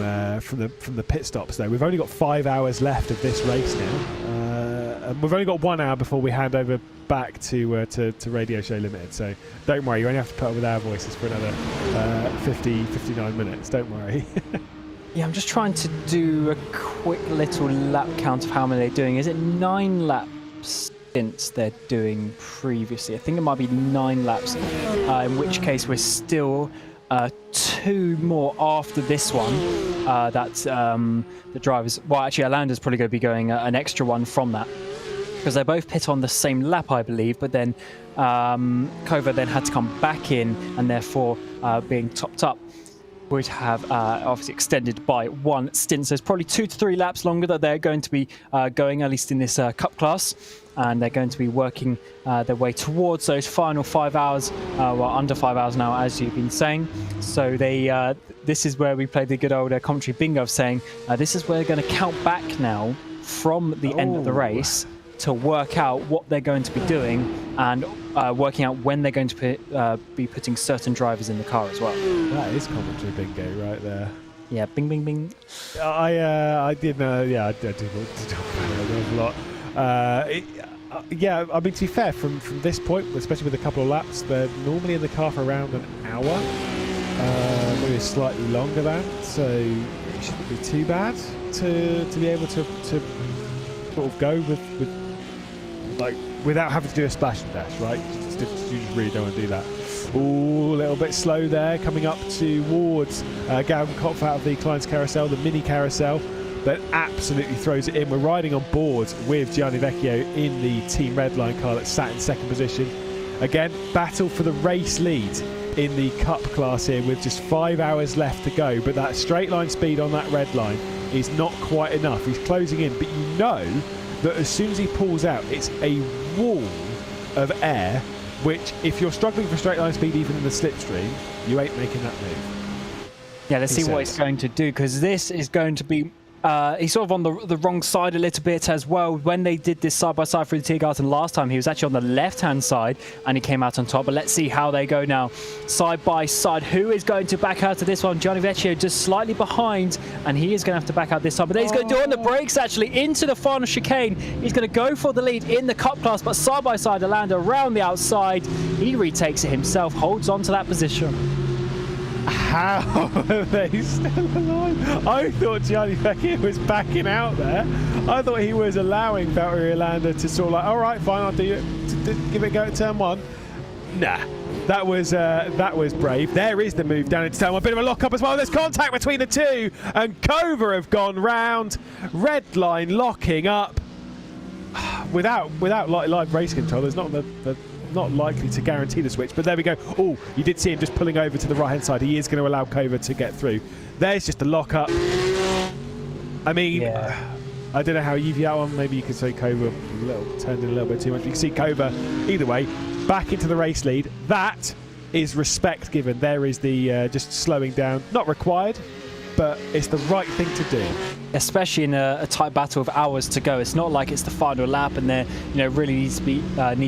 the pit stops though. We've only got 5 hours left of this race now. And we've only got 1 hour before we hand over back to Radio Show Limited. So don't worry, you only have to put up with our voices for another 59 minutes. Don't worry. Yeah, I'm just trying to do a quick little lap count of how many they're doing. Is it 9 lap stints they're doing previously? I think it might be 9 laps. In which case we're still 2 more after this one. That's the drivers. Well, actually, Alanda's probably going to be going an extra one from that, because they both pit on the same lap, I believe. But then Kova then had to come back in, and therefore being topped up would have obviously extended by 1 stint. So it's probably 2 to 3 laps longer that they're going to be going, at least in this cup class. And they're going to be working their way towards those final 5 hours, well, under 5 hours now, as you've been saying. So this is where we play the good old commentary bingo of saying, this is where they're going to count back now from the end of the race to work out what they're going to be doing, and working out when they're going to be putting certain drivers in the car as well. That is commentary bingo right there. Yeah, bing, bing, bing. I did know. Yeah, I did talk about it a lot. Yeah, I mean, to be fair, from this point, especially with a couple of laps, they're normally in the car for around an hour, maybe slightly longer than, so it shouldn't be too bad to be able to sort of go with like without having to do a splash and dash, right? You just really don't want to do that. Ooh, a little bit slow there, coming up towards Gavin Kopf out of the Klein's carousel, the mini carousel. That absolutely throws it in. We're riding on board with Gianni Vecchio in the Team Redline car that sat in second position. Again, battle for the race lead in the Cup class here with just 5 hours left to go. But that straight line speed on that red line is not quite enough. He's closing in, but you know that as soon as he pulls out, it's a wall of air, which if you're struggling for straight line speed even in the slipstream, you ain't making that move. Yeah, let's see what it's going to do, because this is going to be he's sort of on the wrong side a little bit as well. When they did this side-by-side through the Tiergarten last time, he was actually on the left-hand side and he came out on top. But let's see how they go now. Side-by-side, who is going to back out of this one? Gianni Vecchio just slightly behind, and he is going to have to back out this time. But then he's going to do it on the brakes, actually, into the final chicane. He's going to go for the lead in the Cup class, but side-by-side, Orlando around the outside. He retakes it himself, holds on to that position. How are they still alive? I thought Gianni Vecchio was backing out there. I thought he was allowing Valtteri Orlando to sort of like, all right, fine, I'll do it. Give it a go at turn one. Nah, that was brave. There is the move down into turn one. Bit of a lock up as well. There's contact between the two, and Kova have gone round. Red line locking up. Without live race control, there's not likely to guarantee the switch, but there we go. Oh, you did see him just pulling over to the right hand side. He is going to allow Kova to get through. There's just a lock up. I mean, I don't know how you view that one. Maybe you could say Kova turned in a little bit too much. You can see Kova either way back into the race lead. That is respect given. There is the just slowing down, not required, but it's the right thing to do. Especially in a tight battle of hours to go. It's not like it's the final lap and they really need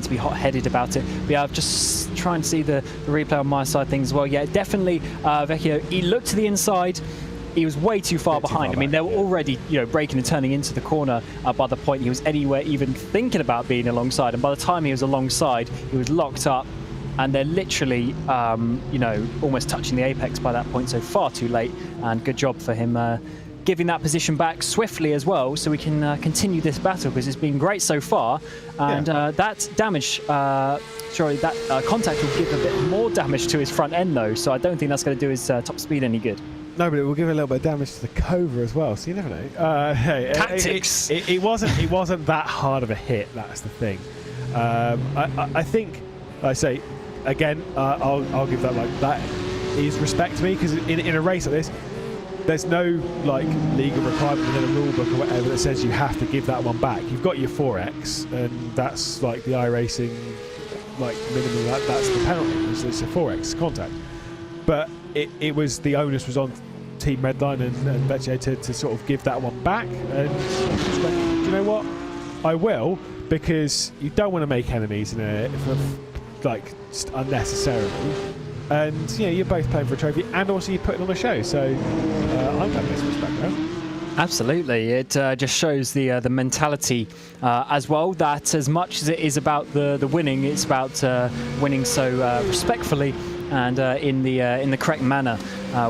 to be hot-headed about it. But yeah, I'm just trying to see the replay on my side things as well. Yeah, definitely Vecchio, he looked to the inside. He was way too far behind. I mean, they were already braking and turning into the corner by the point he was anywhere even thinking about being alongside. And by the time he was alongside, he was locked up. And they're literally, almost touching the apex by that point, so far too late. And good job for him giving that position back swiftly as well, so we can continue this battle, because it's been great so far. And that damage, that contact will give a bit more damage to his front end, though. So I don't think that's going to do his top speed any good. No, but it will give a little bit of damage to the Kova as well. So you never know. Hey, Tactics. It wasn't that hard of a hit. That's the thing. I think, I say. Again, I'll give that that is respect to me, because in a race like this, there's no legal requirement within a rule book or whatever that says you have to give that one back. You've got your 4x, and that's the iRacing minimum. That's the penalty. It's a 4x contact. But it was the onus was on Team Redline and Vecchio to sort of give that one back. And do you know what? I will, because you don't want to make enemies just unnecessarily, and you're both playing for a trophy, and also you're putting on a show. So I'm going to switch back now. Absolutely, it just shows the mentality as well, that as much as it is about the winning, it's about winning so respectfully and in the correct manner,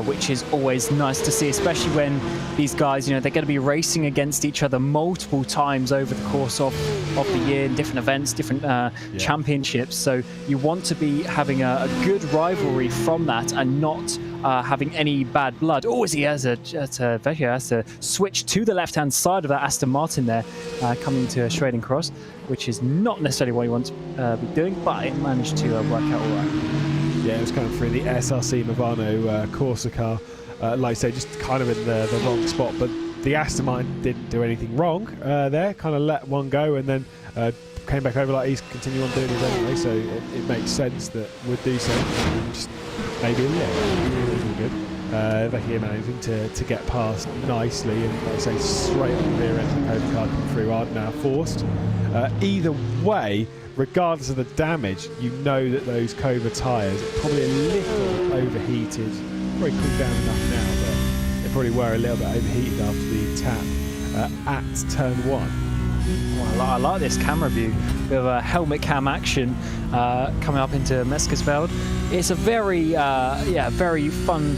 which is always nice to see, especially when these guys, they're going to be racing against each other multiple times over the course of the year in different events, different championships. So you want to be having a good rivalry from that and not having any bad blood. Oh, as he has Vecchio has to switch to the left-hand side of that Aston Martin there, coming to a Schrading cross, which is not necessarily what you want to be doing, but it managed to work out all right. Yeah, it was coming through the SRC Movano Corsa car, like I say, just kind of in the wrong spot, but the Aston Martin didn't do anything wrong there, kind of let one go and then came back over like he's continuing on doing his anyway, so it makes sense that would do so. Just maybe, really good. Vecchio managing to get past nicely, and like I say, straight on the rear end of the Kova car coming through, are now forced. Either way, regardless of the damage, you know that those Kova tyres are probably a little overheated. Probably cooled down enough now, but they probably were a little bit overheated after the tap at turn one. Well, I like this camera view with a helmet cam action coming up into Meskersveld. It's a very, very fun,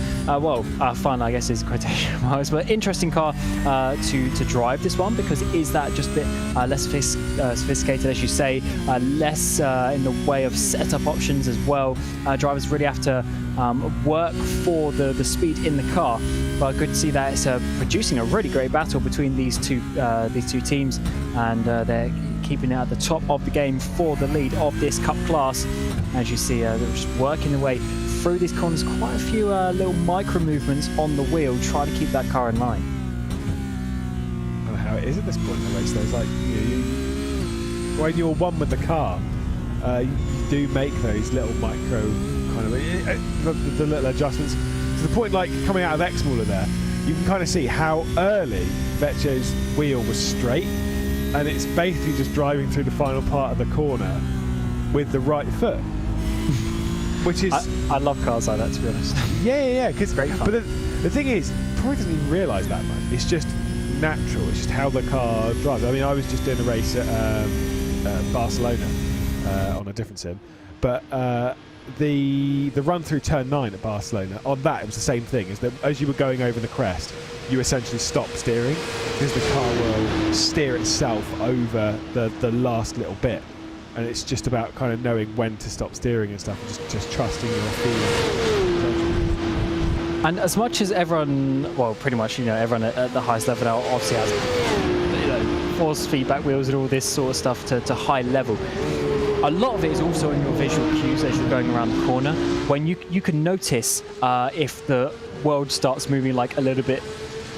fun I guess is quotation marks, but interesting car to drive, this one, because it is that just a bit less sophisticated, as you say, less in the way of setup options as well. Drivers really have to work for the speed in the car, but good to see that it's producing a really great battle between these two teams, and they're keeping it at the top of the game for the lead of this cup class. As you see, they're just working their way through these corners, quite a few little micro movements on the wheel, trying to keep that car in line. I don't know how it is at this point in the race, though. It's like when you're one with the car, you do make those little micro kind of the little adjustments to the point, like coming out of X-Mauler there. you can kind of see how early Vecchio's wheel was straight, and it's basically just driving through the final part of the corner with the right foot, which is... I love cars like that, to be honest. Yeah. Cause, great fun. But the thing is, probably doesn't even realise that much. It's just natural. It's just how the car drives. I mean, I was just doing a race at Barcelona on a different sim, but the run through turn 9 at Barcelona, on that it was the same thing. Is that as you were going over the crest, you essentially stop steering because the car will steer itself over the last little bit, and it's just about kind of knowing when to stop steering and stuff, and just trusting your feeling. And as much as everyone, well, pretty much, everyone at the highest level now obviously has, force feedback wheels and all this sort of stuff to high level. A lot of it is also in your visual cues as you're going around the corner, when you can notice if the world starts moving like a little bit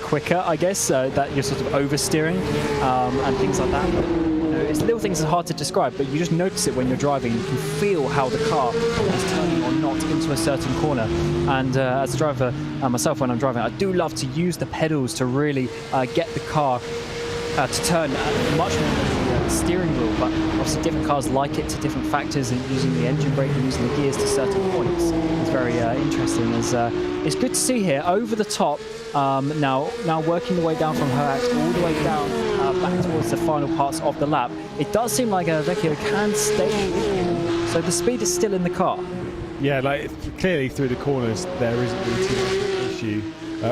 quicker, I guess, that you're sort of oversteering and things like that. But, it's little things that are hard to describe, but you just notice it when you're driving. You can feel how the car is turning or not into a certain corner. And as a driver myself, when I'm driving, I do love to use the pedals to really get the car to turn much more than the steering wheel, but obviously different cars like it to different factors, and using the engine brake and using the gears to certain points is very interesting. It's good to see here over the top, now working the way down from her act all the way down back towards the final parts of the lap. It does seem like Vecchio can stay, so the speed is still in the car. Yeah, like clearly through the corners there isn't really too much of an issue.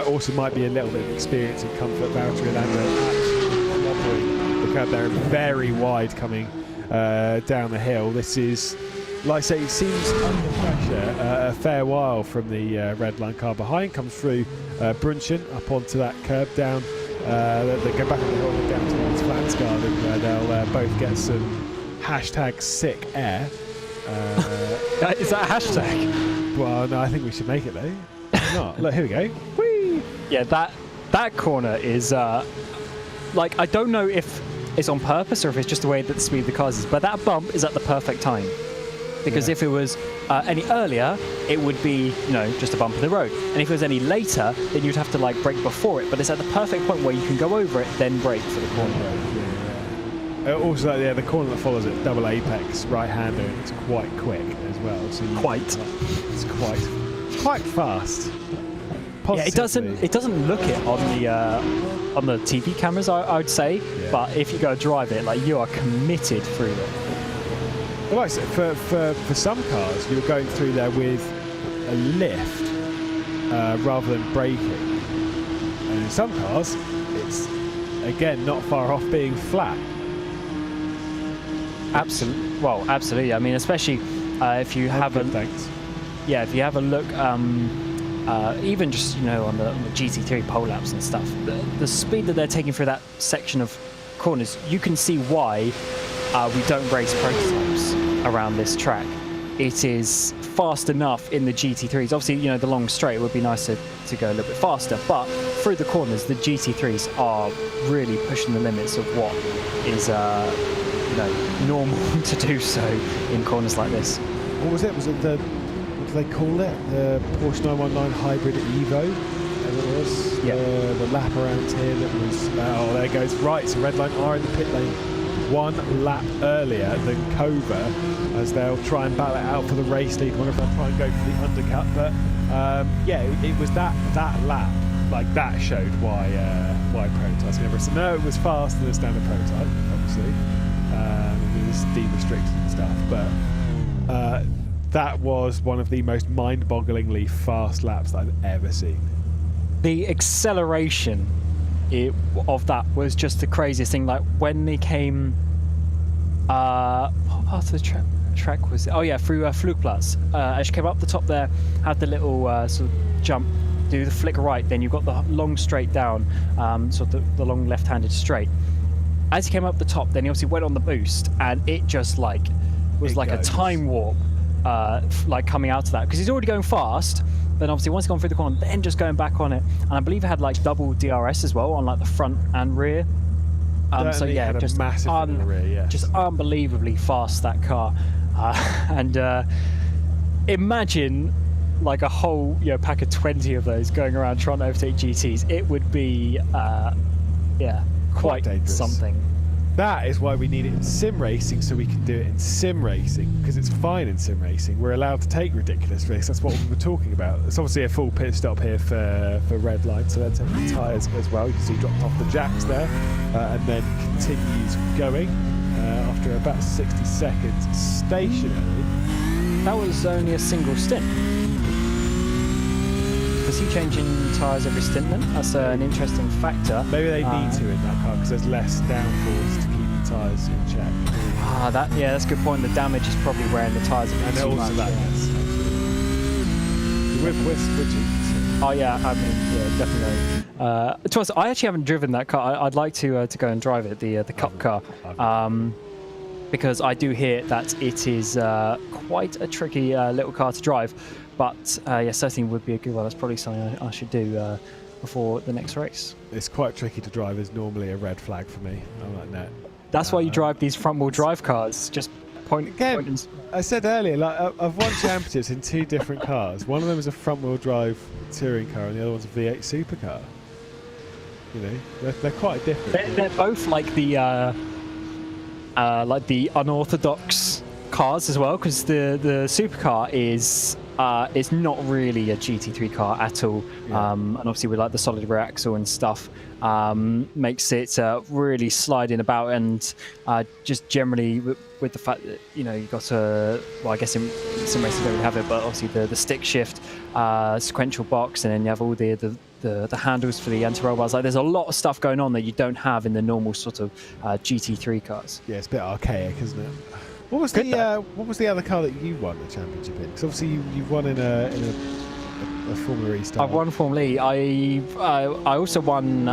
Also might be a little bit of experience and comfort. Valtteri the curb there, very wide coming down the hill. This is, like I say, it seems under pressure a fair while from the red line car behind. Comes through Brunchen up onto that curb down. They go back on the hill and down towards Flansgarden, where they'll both get some hashtag sick air. Is that a hashtag? Well, no, I think we should make it though. Why not? Look, here we go. Whee! Yeah, that corner is like, I don't know if it's on purpose or if it's just the way that the speed of the cars is, but that bump is at the perfect time. Because if it was any earlier, it would be, just a bump in the road. And if it was any later, then you'd have to like brake before it. But it's at the perfect point where you can go over it, then brake for the corner. Also, the corner that follows it, double apex, right-hander, and it's quite quick as well. So it's quite fast. Yeah, it doesn't look it on the TV cameras, I would say. Yeah. But if you go drive it, like, you are committed through it. Well, like I said, for some cars, you're going through there with a lift rather than braking. And in some cars, it's, again, not far off being flat. Absolutely. I mean, especially if you have if you have a look, even just on the GT3 pole laps and stuff, the speed that they're taking through that section of corners, you can see why we don't race prototypes around this track. It is fast enough in the GT3s. Obviously, the long straight would be nice to go a little bit faster, but through the corners, the GT3s are really pushing the limits of what is normal to do so in corners like this. What was it? Was it what do they call it? The Porsche 919 Hybrid Evo, as it was? Yeah. The lap around here that was... oh, there it goes. Right, so red line are in the pit lane one lap earlier than Kova, as they'll try and battle it out for the race lead. I wonder if they'll try and go for the undercut. But it was that lap, like, that showed why prototypes never... So no, it was faster than a standard prototype, obviously. It was de-restricted and stuff, but that was one of the most mind-bogglingly fast laps that I've ever seen. The acceleration of that was just the craziest thing. Like, when they came, what part of the track was it? Oh yeah, through Flugplatz. As you came up the top there, had the little sort of jump, do the flick right, then you've got the long straight down, sort of the long left-handed straight. As he came up the top, then he obviously went on the boost, and it just was like a time warp, like coming out of that, because he's already going fast. Then obviously once he's gone through the corner, then just going back on it, and I believe it had like double DRS as well on like the front and rear. So yeah, just massive in the rear, yes. Just unbelievably fast, that car. And imagine like a whole pack of 20 of those going around trying to overtake GTs, it would be quite dangerous. something. That is why we need it in sim racing, so we can do it in sim racing, because it's fine in sim racing. We're allowed to take ridiculous risks. That's what we were talking about. It's obviously a full pit stop here for red line, so they're taking the tyres as well. You can see dropped off the jacks there, and then continues going after about 60 seconds stationary. That was only a single stint. Does he changing tyres every stint then? That's an interesting factor. Maybe they need to in that car because there's less downforce to keep the tyres in check. That's a good point. The damage is probably wearing the tyres a bit too much. With you. Oh yeah, I mean, definitely. To us, I actually haven't driven that car. I'd like to go and drive it, the Cup car, because I do hear that it is quite a tricky little car to drive. But certainly would be a good one. That's probably something I should do before the next race. It's quite tricky to drive. Is normally a red flag for me. I'm like, no. That's why you drive these front-wheel drive cars. Just point. Again, I said earlier, like I've won championships in 2 different cars. One of them is a front-wheel drive touring car, and the other one's a V8 supercar. You know, they're quite different. They're both like the unorthodox cars as well, because the supercar is. It's not really a GT3 car at all, and obviously with like the solid rear axle and stuff, makes it really sliding about, and just generally with the fact that you got I guess in some races don't really have it, but obviously the stick shift, sequential box, and then you have all the handles for the anti-roll bars. Like there's a lot of stuff going on that you don't have in the normal sort of GT3 cars. Yeah, it's a bit archaic, isn't it? What was the other car that you won the championship in? Because obviously you've won in a Formula E style. I've won Formula E. I also won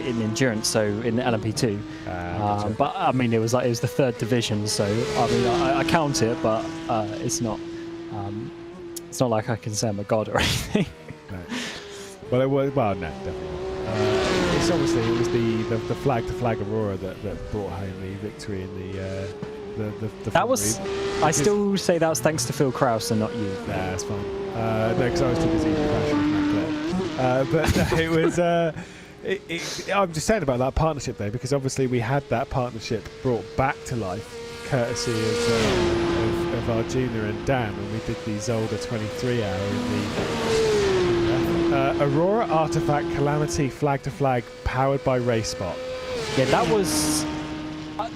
in endurance, so in LMP2. But I mean it was the 3rd division, so I mean I count it, but it's not like I can say I'm a god or anything. No. Well, it was. Well, no, definitely not. It was the flag to flag Aurora that brought home the victory in the that was. I still say that was thanks to Phil Krause and not you. Nah, that's fine. No, because I was too busy crashing with Matt Clare. But no, it was. I'm just saying about that partnership though, because obviously we had that partnership brought back to life, courtesy of Arjuna and Dan, when we did the Zolder 23 hour in the. Aurora Artifact Calamity flag to flag powered by RaceSpot. Yeah,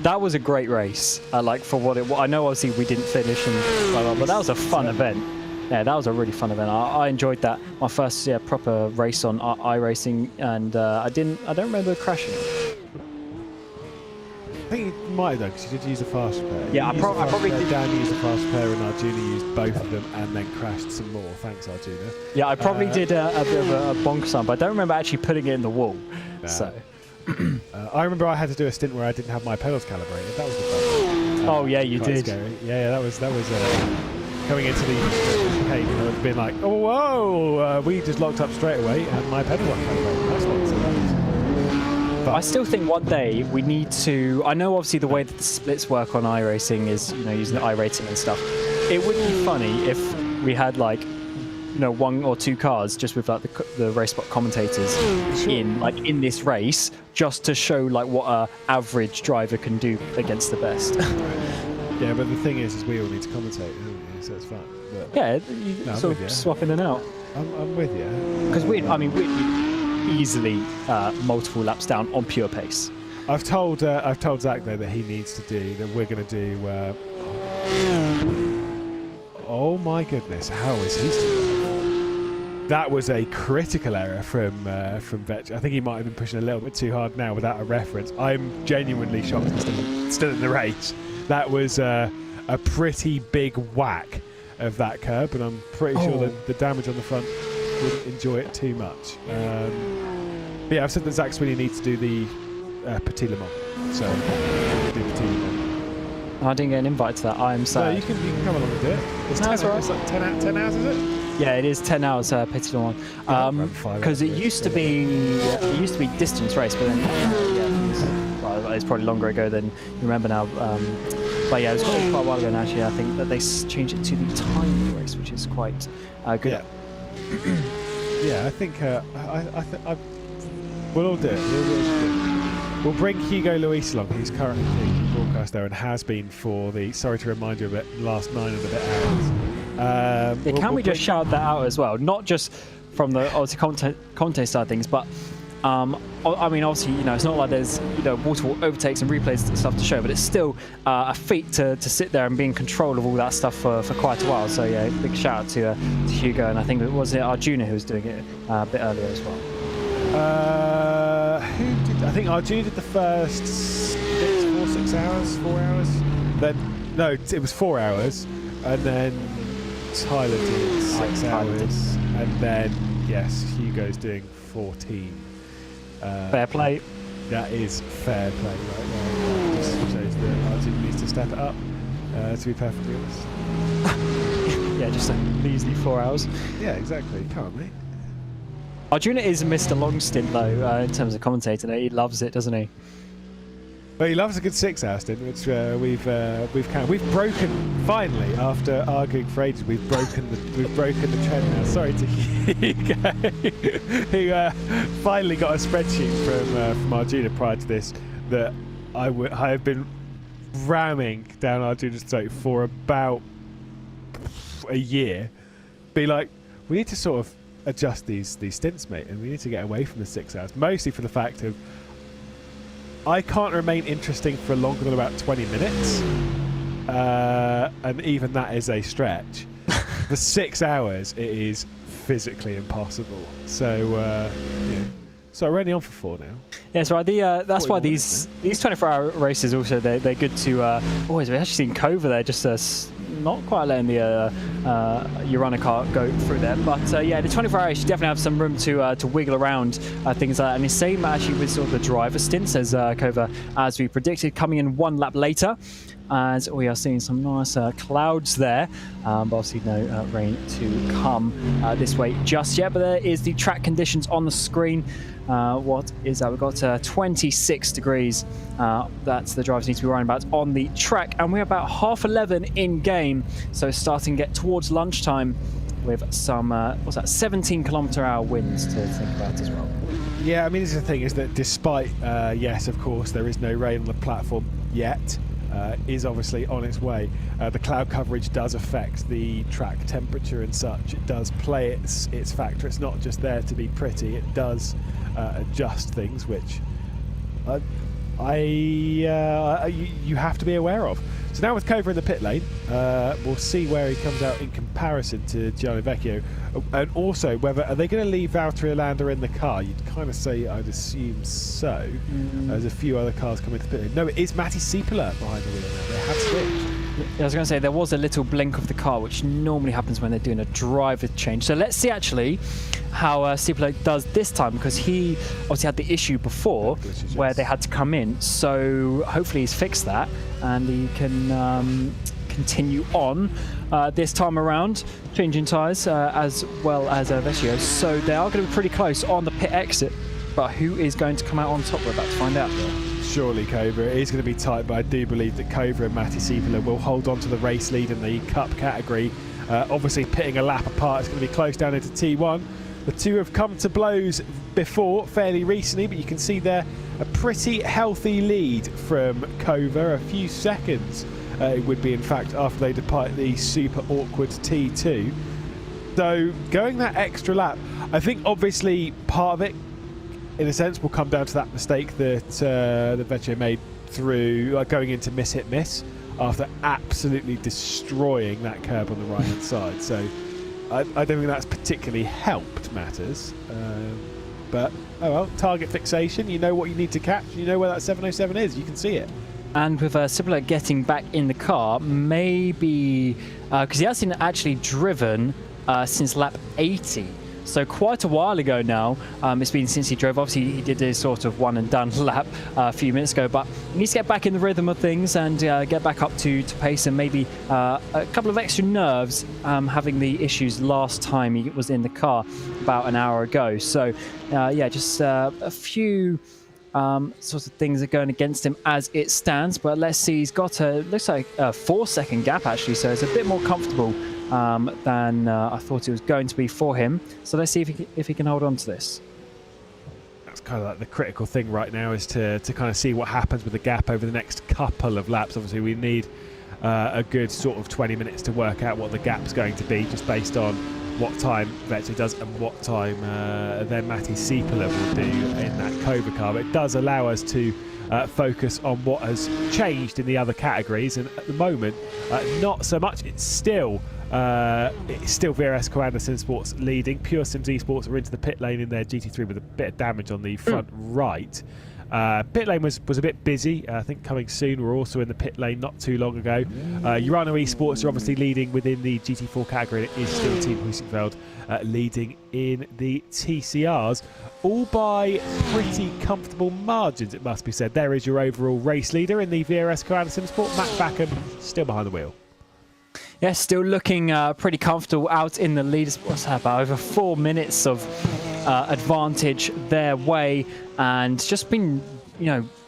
that was a great race. Like for what I know, obviously we didn't finish and blah, blah, but that was a fun event. Yeah, that was a really fun event. I enjoyed that. My first proper race on iRacing, and I don't remember crashing. I think you might have done, because you did use a fast repair. Yeah, I probably did. Dan used a fast repair and Arjuna used both of them and then crashed some more. Thanks, Arjuna. Yeah, I probably did a bit of a bonk some, but I don't remember actually putting it in the wall. Nah. So. I remember I had to do a stint where I didn't have my pedals calibrated. That was the fun. Oh yeah, you did. Scary. Yeah, that was coming into the chicane and being like, oh whoa, we just locked up straight away and my pedal wasn't calibrated. Nice one. So that was. But I still think one day we need to. I know obviously the way that the splits work on iRacing is using the iRating and stuff. It would be funny if we had like 1 or 2 cars just with like the RaceSpot commentators in this race, just to show like what a average driver can do against the best. Yeah, but the thing is we all need to commentate, don't we? So it's fun. But yeah, you sort of swap in and out. I'm with you. Because we'd easily multiple laps down on pure pace. I've told Zach though that he needs to do that. We're going to do. Oh my goodness! How is he still? That was a critical error from Vetch. I think he might have been pushing a little bit too hard now without a reference. I'm genuinely shocked he's still in the race. That was a pretty big whack of that curb, and I'm pretty sure that the damage on the front wouldn't enjoy it too much. But yeah, I've said that Zach Sweeney needs to do the Petit Le Mans, so we'll do Petit Le Mans. I didn't get an invite to that. I'm sad. No, you can come along and do it. It's 10 hours, like 10 hours, is it? Yeah, it is 10 hours Petit Le Mans. Because it used to be distance race, but then it's probably longer ago than you remember now. But yeah, it was quite a while ago now, actually. I think that they changed it to the time race, which is quite good. Yeah. Yeah, I think we'll all do it. We'll bring Hugo Luis along, who's currently being broadcast there and has been for the, sorry to remind you of it, last 9 and a bit hours. Can we just shout that out as well? Not just from the obviously content side of things, but I mean, obviously, it's not like there's wall-to-wall overtakes and replays and stuff to show, but it's still a feat to sit there and be in control of all that stuff for quite a while. So yeah, big shout out to Hugo, and I think it was Arjuna who was doing it a bit earlier as well. I think Arjuna did the first 6 hours, 4 hours. Then no, it was 4 hours, and then Tyler did 6 hours, and then yes, Hugo's doing 14. Fair play. That is fair play right there. Just shows that Arjuna needs to step it up, to be perfectly honest. Yeah, just a measly 4 hours. Yeah, exactly. Can't mate. Arjuna is Mr. Long Stint though, in terms of commentating. He loves it, doesn't he? Well, he loves a good 6 hour stint, which we've broken finally after arguing for ages. We've broken the trend now. Sorry to Hugo, who finally got a spreadsheet from Arjuna prior to this that I have been ramming down Arjuna's throat for about a year. Be like, we need to sort of adjust these stints, mate, and we need to get away from the 6 hours, mostly for the fact of I can't remain interesting for longer than about 20 minutes, and even that is a stretch. For 6 hours, it is physically impossible. So, so we're only on for 4 now. Yeah, so that's why these 24-hour races also they're good to. We've actually seen Kova there just not quite letting the Urana car go through there, but yeah, the 24 hours you definitely have some room to wiggle around things like that. And the same actually with sort of the driver stints as Kova, as we predicted, coming in 1 lap later, as we are seeing some nice clouds there, but obviously no rain to come this way just yet. But there is the track conditions on the screen. What is that? We've got 26 degrees. That's the drivers need to be worrying about on the track, and we're about 11:30 in game, so starting to get towards lunchtime with some 17-kilometre-hour winds to think about as well. Yeah, I mean, this is the thing, is that despite yes, of course, there is no rain on the platform yet. Is obviously on its way. The cloud coverage does affect the track temperature and such. It does play its factor. It's not just there to be pretty. It does adjust things, which you have to be aware of. So now with Kova in the pit lane, we'll see where he comes out in comparison to Gianni Vecchio, and also whether are they going to leave Valtteri Alander in the car. You'd kind of say I'd assume so. There's a few other cars coming to the pit lane. No, it is Matti Sieppela behind the wheel now. They have switched. I was going to say there was a little blink of the car, which normally happens when they're doing a driver change. So let's see actually how Sieppela does this time, because he obviously had the issue before where they had to come in. So hopefully he's fixed that and he can continue on this time around, changing tyres as well as Vecchio. So they are going to be pretty close on the pit exit, but who is going to come out on top? We're about to find out. Surely Kova. It is going to be tight, but I do believe that Kova and Matti Sieppela will hold on to the race lead in the Cup category. Obviously pitting a lap apart, it's going to be close down into T1. The two have come to blows before, fairly recently, but you can see there a pretty healthy lead from Kova, a few seconds it would be in fact after they depart the super awkward T2. So going that extra lap, I think obviously part of it in a sense will come down to that mistake that Vecchio made through going into miss after absolutely destroying that curb on the right hand side. So I don't think that's particularly helped matters, but oh well, target fixation, you know what you need to catch, you know where that 707 is, you can see it. And with Sieppela getting back in the car, maybe because he hasn't actually driven since lap 80. So quite a while ago now, it's been since he drove. Obviously, he did his sort of one and done lap a few minutes ago, but he needs to get back in the rhythm of things and get back up to pace, and maybe a couple of extra nerves having the issues last time he was in the car about an hour ago. So yeah, just a few sorts of things are going against him as it stands. But let's see, he's got looks like a 4-second gap actually, so it's a bit more comfortable than I thought it was going to be for him. So let's see if he can hold on to this. That's kind of like the critical thing right now, is to kind of see what happens with the gap over the next couple of laps. Obviously, we need a good sort of 20 minutes to work out what the gap's going to be, just based on what time Vettel does and what time then Matti Sieppela will do in that Cobra car. But it does allow us to focus on what has changed in the other categories, and at the moment, not so much. It's still VRS Co-Anderson Sports leading. Pure Sims Esports are into the pit lane in their GT3 with a bit of damage on the front right. Pit lane was a bit busy. I think coming soon. We're also in the pit lane not too long ago. Urano Esports are obviously leading within the GT4 category. It is still Team Husingfeld leading in the TCRs, all by pretty comfortable margins, it must be said. There is your overall race leader in the VRS Co-Anderson Sport, Matt Backham, still behind the wheel. Yeah, still looking pretty comfortable out in the lead. What's that, about over 4 minutes of advantage their way, and just been,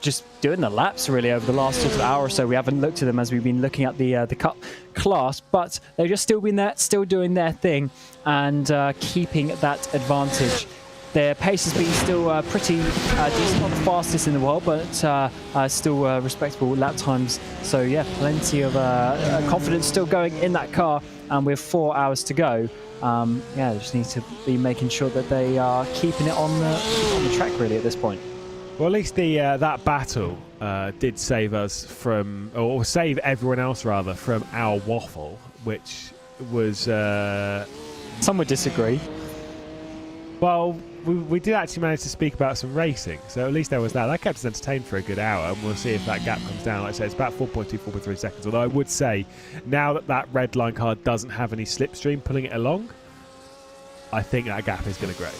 just doing the laps really over the last sort of hour or so. We haven't looked at them as we've been looking at the cup class, but they've just still been there, still doing their thing, and keeping that advantage. Their pace has been still pretty decent, not the fastest in the world, but still respectable lap times. So yeah, plenty of confidence still going in that car, and with 4 hours to go, they just need to be making sure that they are keeping it on the track really at this point. Well, at least that battle did save us from, or save everyone else rather, from our waffle, which was... Some would disagree. Well, we did actually manage to speak about some racing, so at least there was that. That kept us entertained for a good hour, and we'll see if that gap comes down. Like I said, it's about 4.2, 4.3 seconds, although I would say, now that red line car doesn't have any slipstream pulling it along, I think that gap is going to grow.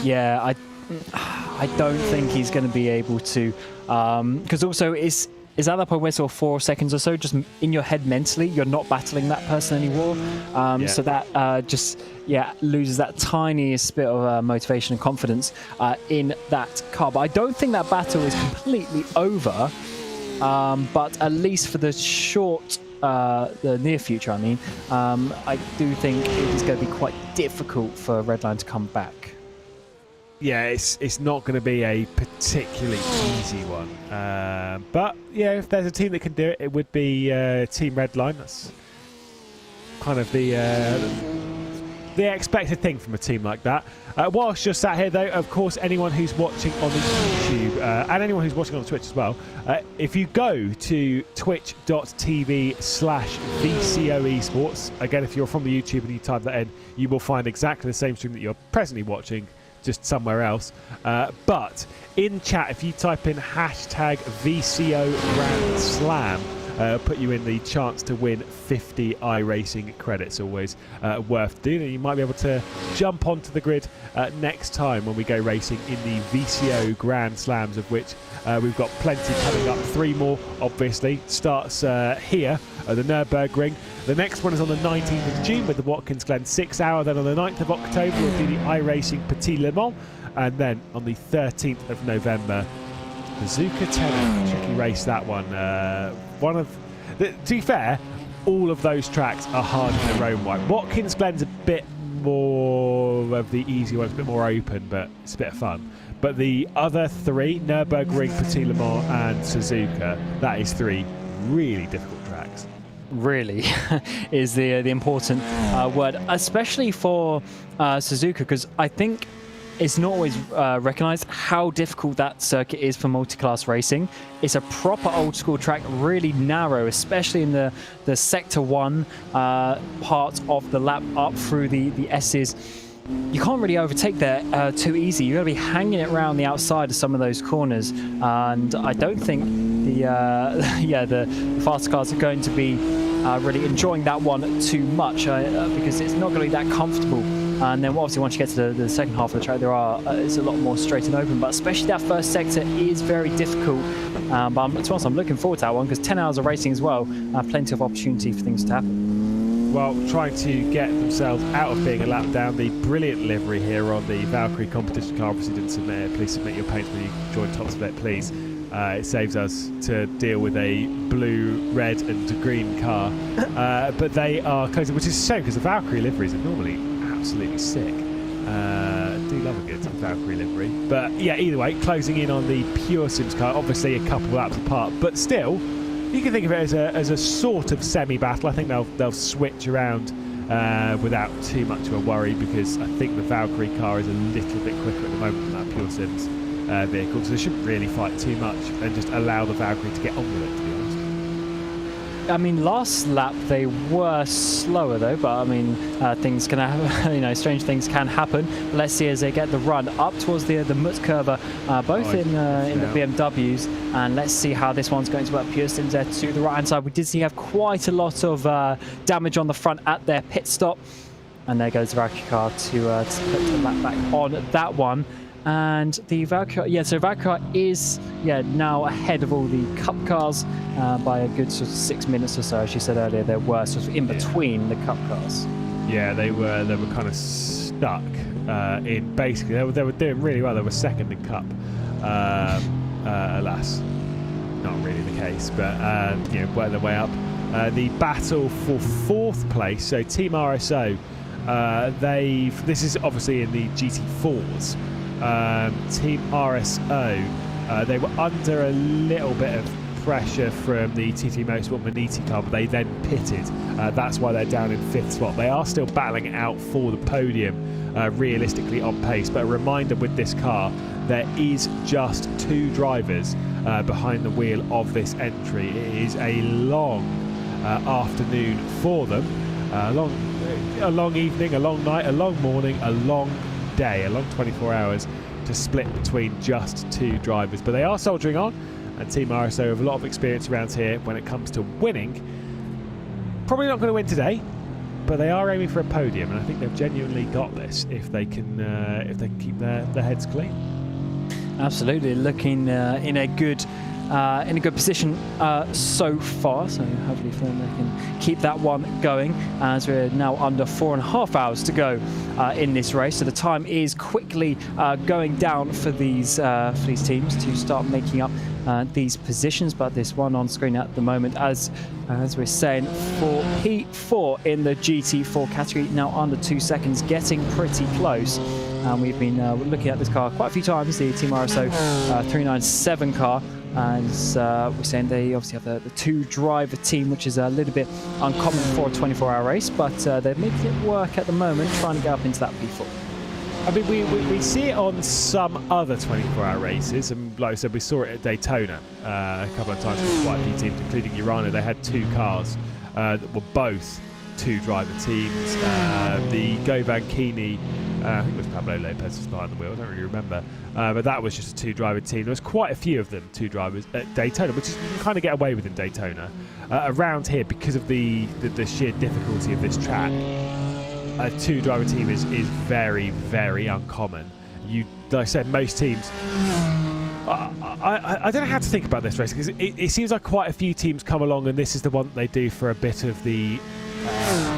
Yeah, I don't think he's going to be able to, because also is at that point where sort of 4 seconds or so, just in your head mentally, you're not battling that person anymore. So that just loses that tiniest bit of motivation and confidence in that car. But I don't think that battle is completely over. But at least for the the near future, I do think it is going to be quite difficult for Redline to come back. Yeah, it's not going to be a particularly easy one. But yeah, if there's a team that can do it, it would be Team Redline. That's kind of the expected thing from a team like that. Whilst you're sat here, though, of course, anyone who's watching on the YouTube and anyone who's watching on Twitch as well, if you go to twitch.tv/VCO Esports, again, if you're from the YouTube and you type that in, you will find exactly the same stream that you're presently watching, just somewhere else. But in chat, if you type in #VCO Grand Slam, put you in the chance to win 50 iRacing credits. Always worth doing. You might be able to jump onto the grid next time when we go racing in the VCO Grand Slams, of which we've got plenty coming up. 3 more, obviously. Starts here at the Nürburgring. The next one is on the 19th of June with the Watkins Glen 6 Hour. Then on the 9th of October will be the iRacing Petit Le Mans. And then on the 13th of November, the Zuka 10. Tricky race, that one. To be fair, all of those tracks are hard in their own way. Watkins Glen's a bit more of the easy one, it's a bit more open, but it's a bit of fun. But the other 3, Nürburgring, Petit Le Mans and Suzuka, that is 3 really difficult tracks. Really is the important word, especially for Suzuka, because I think it's not always recognised how difficult that circuit is for multi-class racing. It's a proper old school track, really narrow, especially in the Sector 1 part of the lap up through the S's. You can't really overtake there too easy. You've got to be hanging it around the outside of some of those corners, and I don't think the fast cars are going to be really enjoying that one too much because it's not going to be that comfortable. And then obviously once you get to the second half of the track, it's a lot more straight and open, but especially that first sector is very difficult. But to be honest, I'm looking forward to that one because 10 hours of racing as well, plenty of opportunity for things to happen. while trying to get themselves out of being a lap down. The brilliant livery here on the Valkyrie competition car. Obviously didn't submit it. Please submit your paints when you join Top Split, please. It saves us to deal with a blue, red and green car. But they are closing, which is a shame because the Valkyrie liveries are normally absolutely sick. Do love a good Valkyrie livery. But yeah, either way, closing in on the Pure Sims car. Obviously a couple laps apart, but still, you can think of it as a sort of semi-battle. I think they'll switch around without too much of a worry, because I think the Valkyrie car is a little bit quicker at the moment than that Pure Sims vehicle, so they shouldn't really fight too much and just allow the Valkyrie to get on with it, to be honest. I mean, last lap they were slower though, but I mean, things can happen. Strange things can happen. Let's see as they get the run up towards the Mutz curve, both in the BMWs, and let's see how this one's going to work. Pure Sims there to the right hand side. We did see have quite a lot of damage on the front at their pit stop, and there goes the Valkyrie car to put the lap back on that one. And the Valkyrie, so Valkyrie is now ahead of all the Cup cars by a good sort of 6 minutes or so. As you said earlier, they were sort of in between the Cup cars. Yeah, they were kind of stuck in basically. They were doing really well. They were second in Cup. Alas, not really the case, but worked their way up. The battle for 4th place. So Team RSO, this is obviously in the GT4s. Team RSO, they were under a little bit of pressure from the TT Motorsport Maniti car, but they then pitted. That's why they're down in 5th spot. They are still battling it out for the podium, realistically on pace. But a reminder with this car, there is just 2 drivers behind the wheel of this entry. It is a long afternoon for them, a long evening, a long night, a long morning, a long day, a long 24 hours to split between just 2 drivers. But they are soldiering on, and Team RSO have a lot of experience around here when it comes to winning. Probably not going to win today, but they are aiming for a podium, and I think they've genuinely got this if they can keep their heads clean. Absolutely, looking in a good position so far, so hopefully they can keep that one going, as we're now under 4.5 hours to go in this race. So the time is quickly going down for these teams to start making up these positions. But this one on screen at the moment, as we're saying, for P4 in the GT4 category, now under 2 seconds, getting pretty close. We've been looking at this car quite a few times, the Team RSO 397 car. As we're saying, they obviously have the 2-driver team, which is a little bit uncommon for a 24-hour race, but they're making it work at the moment, trying to get up into that P4. I mean, we see it on some other 24-hour races, and like I said, we saw it at Daytona a couple of times with quite a few teams, including Urano. They had 2 cars that were both 2-driver teams. The Govankini, I think it was Pablo Lopez was behind the wheel, I don't really remember. But that was just a 2-driver team. There was quite a few of them, 2 drivers at Daytona, which is, you can kind of get away with in Daytona. Around here, because of the sheer difficulty of this track, a 2-driver team is very, very uncommon. Like I said, most teams... I don't know how to think about this race, because it seems like quite a few teams come along and this is the one that they do for a bit of the...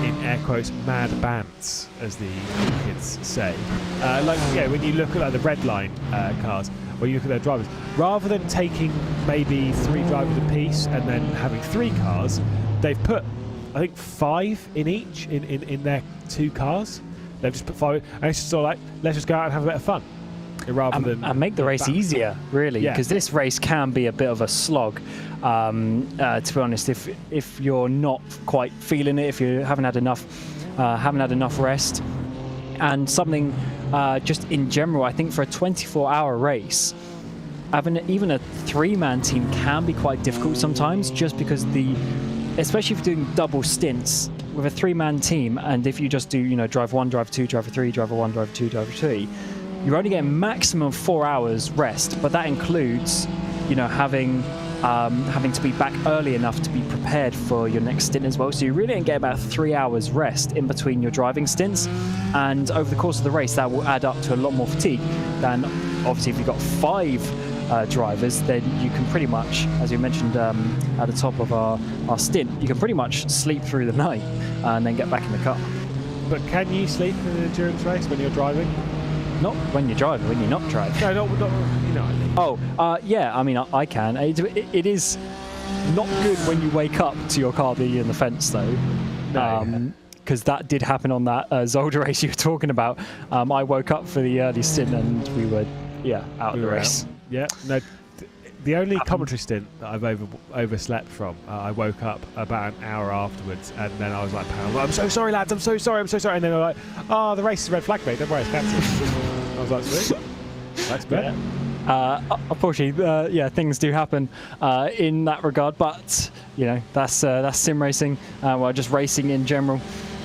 in air quotes, mad bants, as the kids say. When you look at the red line cars, where you look at their drivers, rather than taking maybe 3 drivers apiece and then having 3 cars, they've put, I think, 5 in each in their 2 cars. They've just put 5, and it's just sort of like, let's just go out and have a bit of fun. Rather than and make the race easier, really, because this race can be a bit of a slog. To be honest, if you're not quite feeling it, if you haven't had enough rest, and something just in general, I think for a 24-hour race, having even a 3-man team can be quite difficult sometimes, just because especially if you're doing double stints with a 3-man team, and if you just do drive 1, drive 2, drive 3, drive 1, drive 2, drive 3. You're only getting maximum 4 hours rest, but that includes, having to be back early enough to be prepared for your next stint as well. So you really only get about 3 hours rest in between your driving stints, and over the course of the race, that will add up to a lot more fatigue than obviously if you've got 5 drivers, then you can pretty much, as we mentioned at the top of our stint, you can pretty much sleep through the night and then get back in the car. But can you sleep in an endurance race when you're driving? Not when you're driving, when you're not driving. No, not you know what I mean. Yeah, I mean, I can. It is not good when you wake up to your car being in the fence, though. No. Because that did happen on that Zolder race you were talking about. I woke up for the early stint and we were, out of the race. Yeah, no. The only commentary stint that I've overslept from, I woke up about an hour afterwards, and then I was like, I'm so sorry, lads, I'm so sorry. And then they were like, oh, the race is red flag, mate, don't worry, it's cancelled. I was like, sweet. That's better. Unfortunately, things do happen in that regard, but that's sim racing. Just racing in general.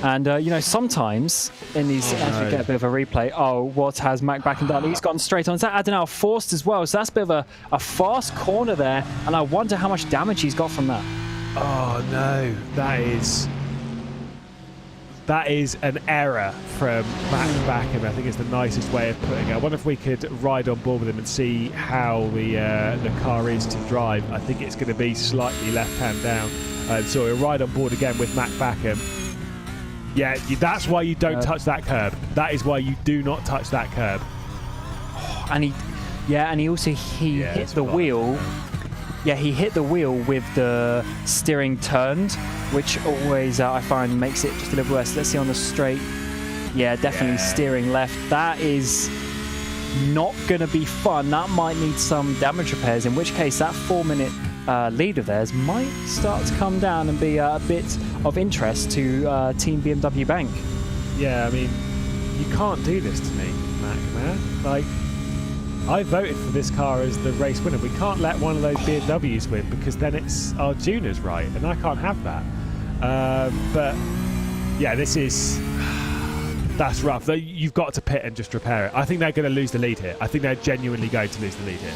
And sometimes in these, as we get a bit of a replay, what has Mac Backen done? He's gone straight on. Is that Adenauer forced as well? So that's a bit of a fast corner there, and I wonder how much damage he's got from that. Oh no, that is an error from Mac Backen. I think it's the nicest way of putting it. I wonder if we could ride on board with him and see how the car is to drive. I think it's going to be slightly left hand down. So we'll ride on board again with Mac Backen. Yeah, that's why you don't touch that curb. That is why you do not touch that curb. And he also hit the wheel. Yeah, he hit the wheel with the steering turned, which always I find makes it just a little worse. Let's see on the straight. Yeah, definitely steering left. That is not going to be fun. That might need some damage repairs, in which case that 4-minute lead of theirs might start to come down and be a bit of interest to Team BMW Bank. Yeah, I mean, you can't do this to me, Mac, man. Like, I voted for this car as the race winner. We can't let one of those BMWs win because then it's our juniors, right? And I can't have that. But yeah, that's rough. You've got to pit and just repair it. I think they're going to lose the lead here. I think they're genuinely going to lose the lead here.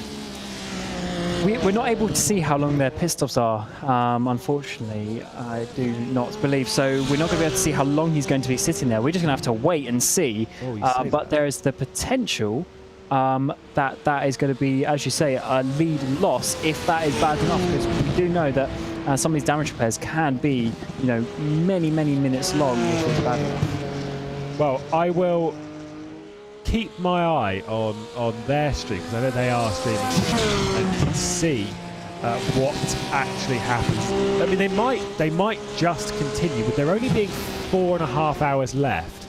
We're not able to see how long their pit stops are, unfortunately. I do not believe so. We're not going to be able to see how long he's going to be sitting there. We're just going to have to wait and see. But there is the potential that is going to be, as you say, a lead loss if that is bad enough, because we do know that some of these damage repairs can be, many minutes long if it's bad enough. Well, I will keep my eye on their stream, because I know they are streaming, and see what actually happens. I mean, they might just continue, with there only being 4.5 hours left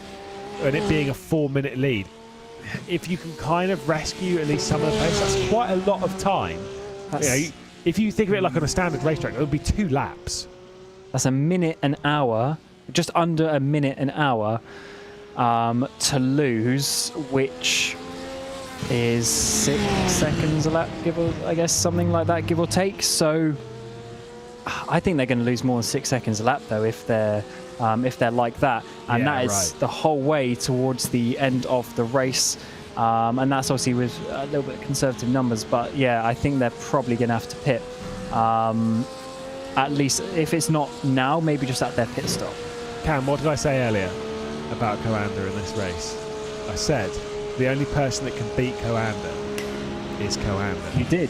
and it being a 4-minute lead. If you can kind of rescue at least some of the pace, that's quite a lot of time. If you think of it like on a standard racetrack, it would be 2 laps. That's a minute an hour, just under a minute an hour to lose, which is 6 seconds a lap, I guess something like that, give or take. So I think they're going to lose more than 6 seconds a lap, though, if they're like that, and that is the whole way towards the end of the race. And that's obviously with a little bit of conservative numbers, but yeah, I think they're probably going to have to pit. At least if it's not now, maybe just at their pit stop. Cam, what did I say earlier about Coanda in this race? I said the only person that can beat Coanda is Coanda. You did.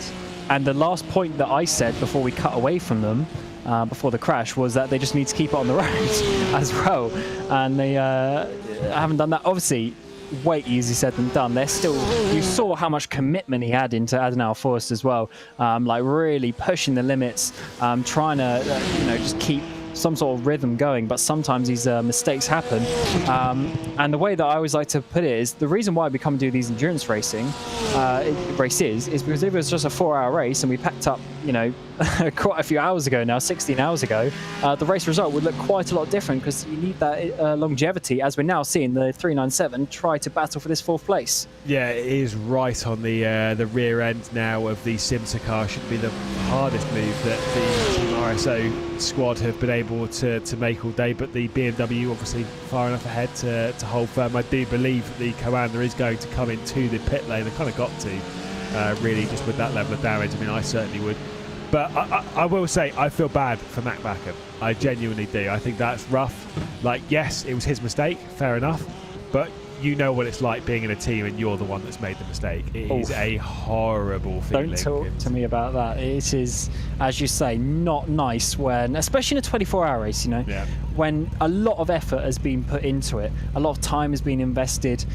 And the last point that I said before we cut away from them, before the crash, was that they just need to keep it on the road as well. And they haven't done that. Obviously, way easier said than done. They're still, you saw how much commitment he had into Adenauer Forest as well, like really pushing the limits, trying to just keep some sort of rhythm going, but sometimes these mistakes happen. And the way that I always like to put it is, the reason why we come and do these endurance races is because if it was just a 4-hour race and we packed up, quite a few hours ago now, 16 hours ago, the race result would look quite a lot different, because you need that longevity, as we're now seeing the 397 try to battle for this 4th place. Yeah, it is right on the rear end now of the Simsa car. Should be the hardest move that the Team RSO squad have been able to make all day, but the BMW obviously far enough ahead to hold firm. I do believe that the Coanda is going to come into the pit lane. They kind of got to, really, just with that level of damage. I mean, I certainly would. But I will say, I feel bad for Mac Backen. I genuinely do. I think that's rough. Like, yes, it was his mistake, fair enough. But you know what it's like being in a team and you're the one that's made the mistake. It is a horrible feeling. Don't talk to me about that. It is, as you say, not nice when, especially in a 24-hour race, you know, when a lot of effort has been put into it, a lot of time has been invested,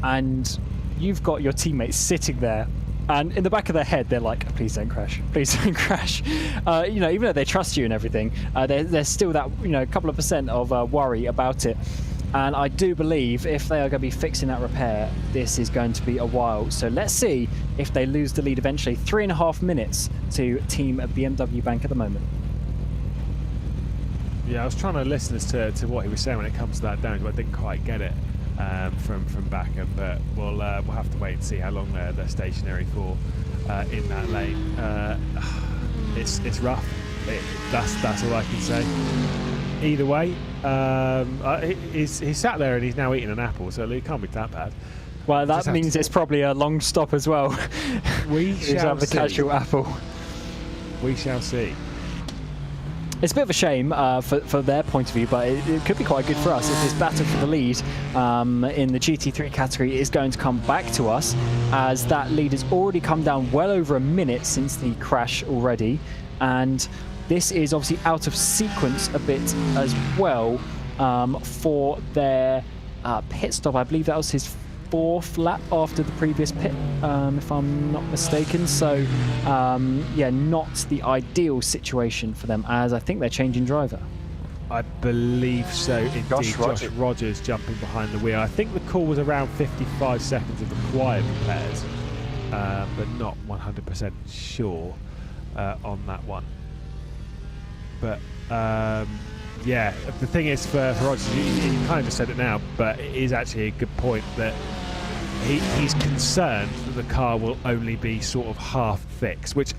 and you've got your teammates sitting there, and in the back of their head, they're like, please don't crash, please don't crash. You know, even though they trust you and everything, there's still that, you know, a couple of % of worry about it. And I do believe if they are going to be fixing that repair, this is going to be a while. So let's see if they lose the lead eventually. 3.5 minutes to Team BMW Bank at the moment. Yeah, I was trying to listen as to what he was saying when it comes to that damage, but I didn't quite get it from Backer. But we'll have to wait and see how long they're stationary for in that lane. It's rough. That's all I can say. Either way, he's sat there and he's now eating an apple, so it can't be that bad. Well, that means it's probably a long stop as well. We shall have the see. casual apple. We shall see. It's a bit of a shame for their point of view, but it could be quite good for us if this battle for the lead in the GT3 category is going to come back to us, as that lead has already come down well over a minute since the crash already, and this is obviously out of sequence a bit as well for their pit stop. I believe that was his 4th lap after the previous pit, if I'm not mistaken. So, yeah, not the ideal situation for them, as I think they're changing driver. I believe so, indeed. Josh Rogers jumping behind the wheel. I think the call was around 55 seconds of required repairs, but not 100% sure on that one. But yeah, the thing is for Rogers, you kind of just said it now, but it is actually a good point that he's concerned that the car will only be sort of half fixed, which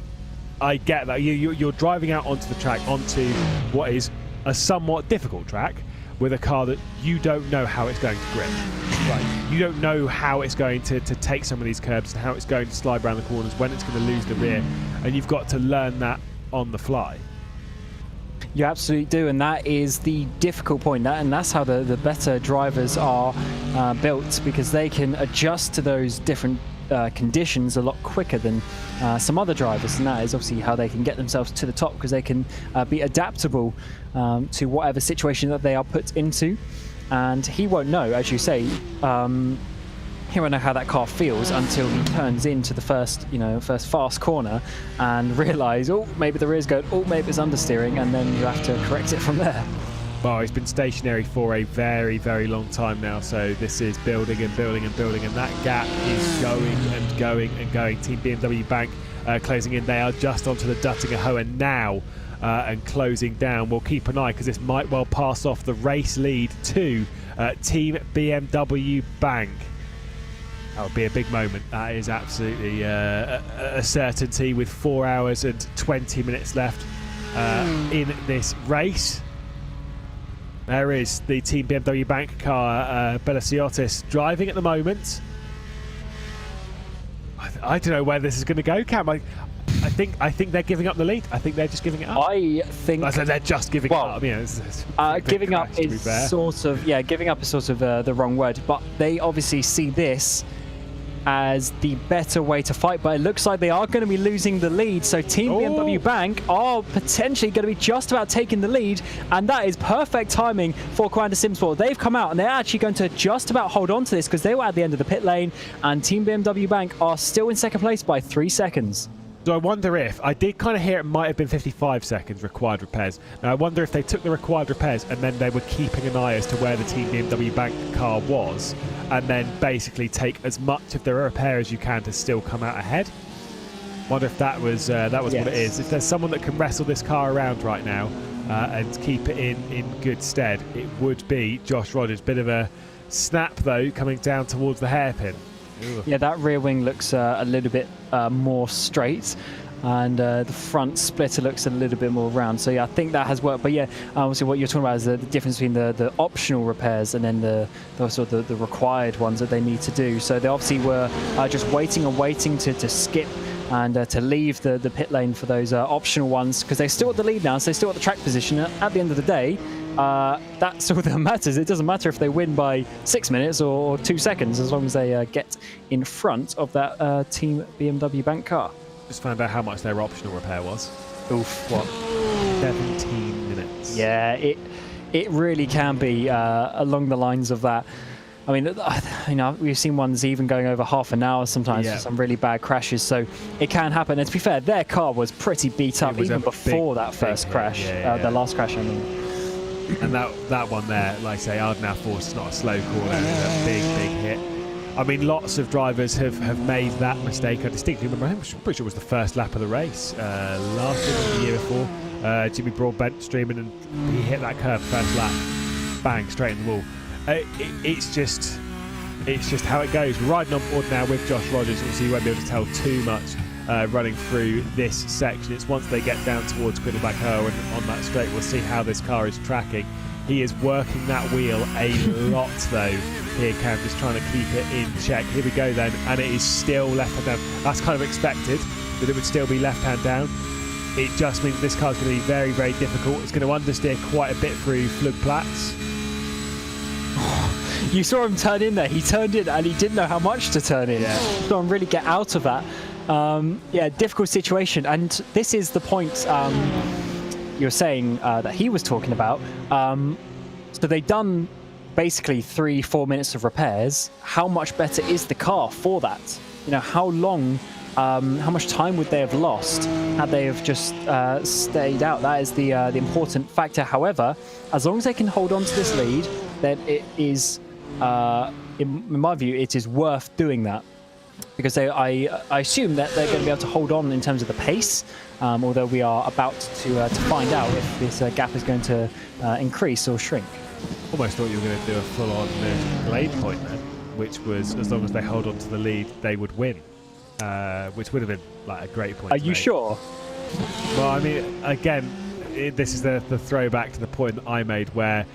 I get that. You're driving out onto the track, onto what is a somewhat difficult track, with a car that you don't know how it's going to grip. Right. You don't know how it's going to take some of these curbs and how it's going to slide around the corners, when it's going to lose the rear, and you've got to learn that on the fly. You absolutely do, and that is the difficult point, and that's how the better drivers are built, because they can adjust to those different conditions a lot quicker than some other drivers, and that is obviously how they can get themselves to the top, because they can be adaptable to whatever situation that they are put into. And he won't know, as you say, he won't know how that car feels until he turns into the first fast corner and realise, oh, maybe the rear's going, oh, maybe it's understeering, and then you have to correct it from there. Well, he's been stationary for a very, very long time now, so this is building and building and building, and that gap is going and going and going. Team BMW Bank closing in. They are just onto the Duttinger Hohen now and closing down. We'll keep an eye, because this might well pass off the race lead to Team BMW Bank. That would be a big moment. That is absolutely a certainty, with 4 hours and 20 minutes left in this race. There is the Team BMW Bank car, Belliciotis, driving at the moment. I don't know where this is going to go, Cam. I think they're giving up the lead. I think they're just giving it up. I think they're just giving it up. You know, giving up is sort of giving up is sort of the wrong word, but they obviously see this as the better way to fight, but it looks like they are going to be losing the lead, so Team BMW Bank are potentially going to be just about taking the lead, and that is perfect timing for Quanta Simsport. They've come out and they're actually going to just about hold on to this, because they were at the end of the pit lane, and Team BMW Bank are still in second place by 3 seconds. So I wonder if, I did kind of hear it might have been 55 seconds required repairs. Now I wonder if they took the required repairs and then they were keeping an eye as to where the Team BMW Bank car was, and then basically take as much of the repair as you can to still come out ahead. Wonder if that was yes, what it is. If there's someone that can wrestle this car around right now and keep it in good stead, it would be Josh Rogers. Bit of a snap though, coming down towards the hairpin. Yeah, that rear wing looks a little bit more straight, and the front splitter looks a little bit more round. So yeah, I think that has worked. But yeah, obviously what you're talking about is the difference between the optional repairs and then the required ones that they need to do. So they obviously were just waiting and waiting to skip and to leave the pit lane for those optional ones, because they're still at the lead now, so they're still at the track position. At the end of the day, that's all that matters. It doesn't matter if they win by 6 minutes or 2 seconds, as long as they get in front of that Team BMW Bank car. Just found out how much their optional repair was. Oof, what? 17 minutes. Yeah, it really can be along the lines of that. I mean, you know, we've seen ones even going over half an hour sometimes for some really bad crashes, so it can happen. And to be fair, their car was pretty beat up even before that first crash, the last crash, I mean. And that one there, like I say, Ardenau Force is not a slow corner, it's a big hit. I mean, lots of drivers have made that mistake. I distinctly remember, I'm pretty sure it was the first lap of the race, last year or the year before. Jimmy Broadbent streaming, and he hit that curve first lap, bang, straight in the wall. It's just how it goes. We're riding on board now with Josh Rogers, obviously you won't be able to tell too much running through this section. It's once they get down towards Quiddelbach-Hoe and on that straight, we'll see how this car is tracking. He is working that wheel a lot though. Here, Cam, just trying to keep it in check. Here we go then, and it is still left hand down. That's kind of expected, that it would still be left hand down. It just means this car's going to be very, very difficult. It's going to understeer quite a bit through Flugplatz. You saw him turn in there. He turned in and he didn't know how much to turn in. Yeah. So I'm really get out of that. Yeah, difficult situation. And this is the point you were saying that he was talking about. So they've done basically 3-4 minutes of repairs. How much better is the car for that? You know, how long, how much time would they have lost had they have just stayed out? That is the important factor. However, as long as they can hold on to this lead, then it is, in my view, it is worth doing that. Because I assume that they're going to be able to hold on in terms of the pace, although we are about to find out if this gap is going to increase or shrink. Almost thought you were going to do a full-on blade point then, which was as long as they hold on to the lead, they would win, which would have been like a great point. Are you sure? Well, I mean, again, this is the throwback to the point that I made where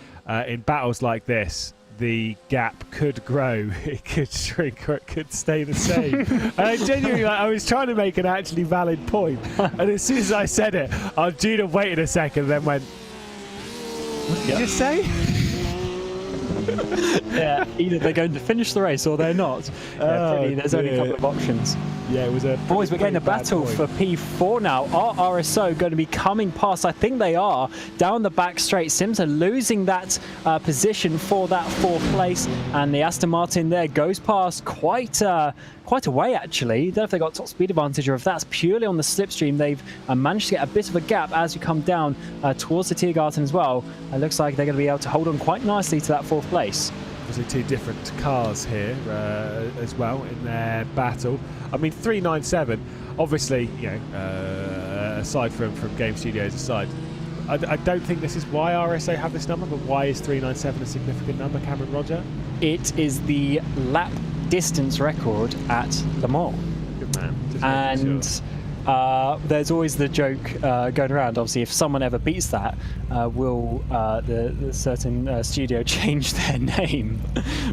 in battles like this, the gap could grow, it could shrink, or it could stay the same. And I genuinely, I was trying to make an actually valid point, and as soon as I said it, Arjuna waited a second, and then went, "What did you just say?" Yeah, either they're going to finish the race or they're not. There's only a couple of options. Yeah, it was a boys, we're getting a battle for P4 now. Are RSO going to be coming past? I think they are. Down the back straight, Sims are losing that position for that fourth place, and the Aston Martin there goes past quite a way actually. Don't know if they got top speed advantage or if that's purely on the slipstream. They've managed to get a bit of a gap as you come down towards the Tiergarten as well. It looks like they're going to be able to hold on quite nicely to that fourth place. Obviously two different cars here as well in their battle. I mean, 397, obviously, you know, aside from Game Studios aside, I don't think this is why RSA have this number, but why is 397 a significant number, Cameron Roger? It is the lap distance record at Le Mans. Good man. And there's always the joke going around, obviously, if someone ever beats that, will the certain studio change their name?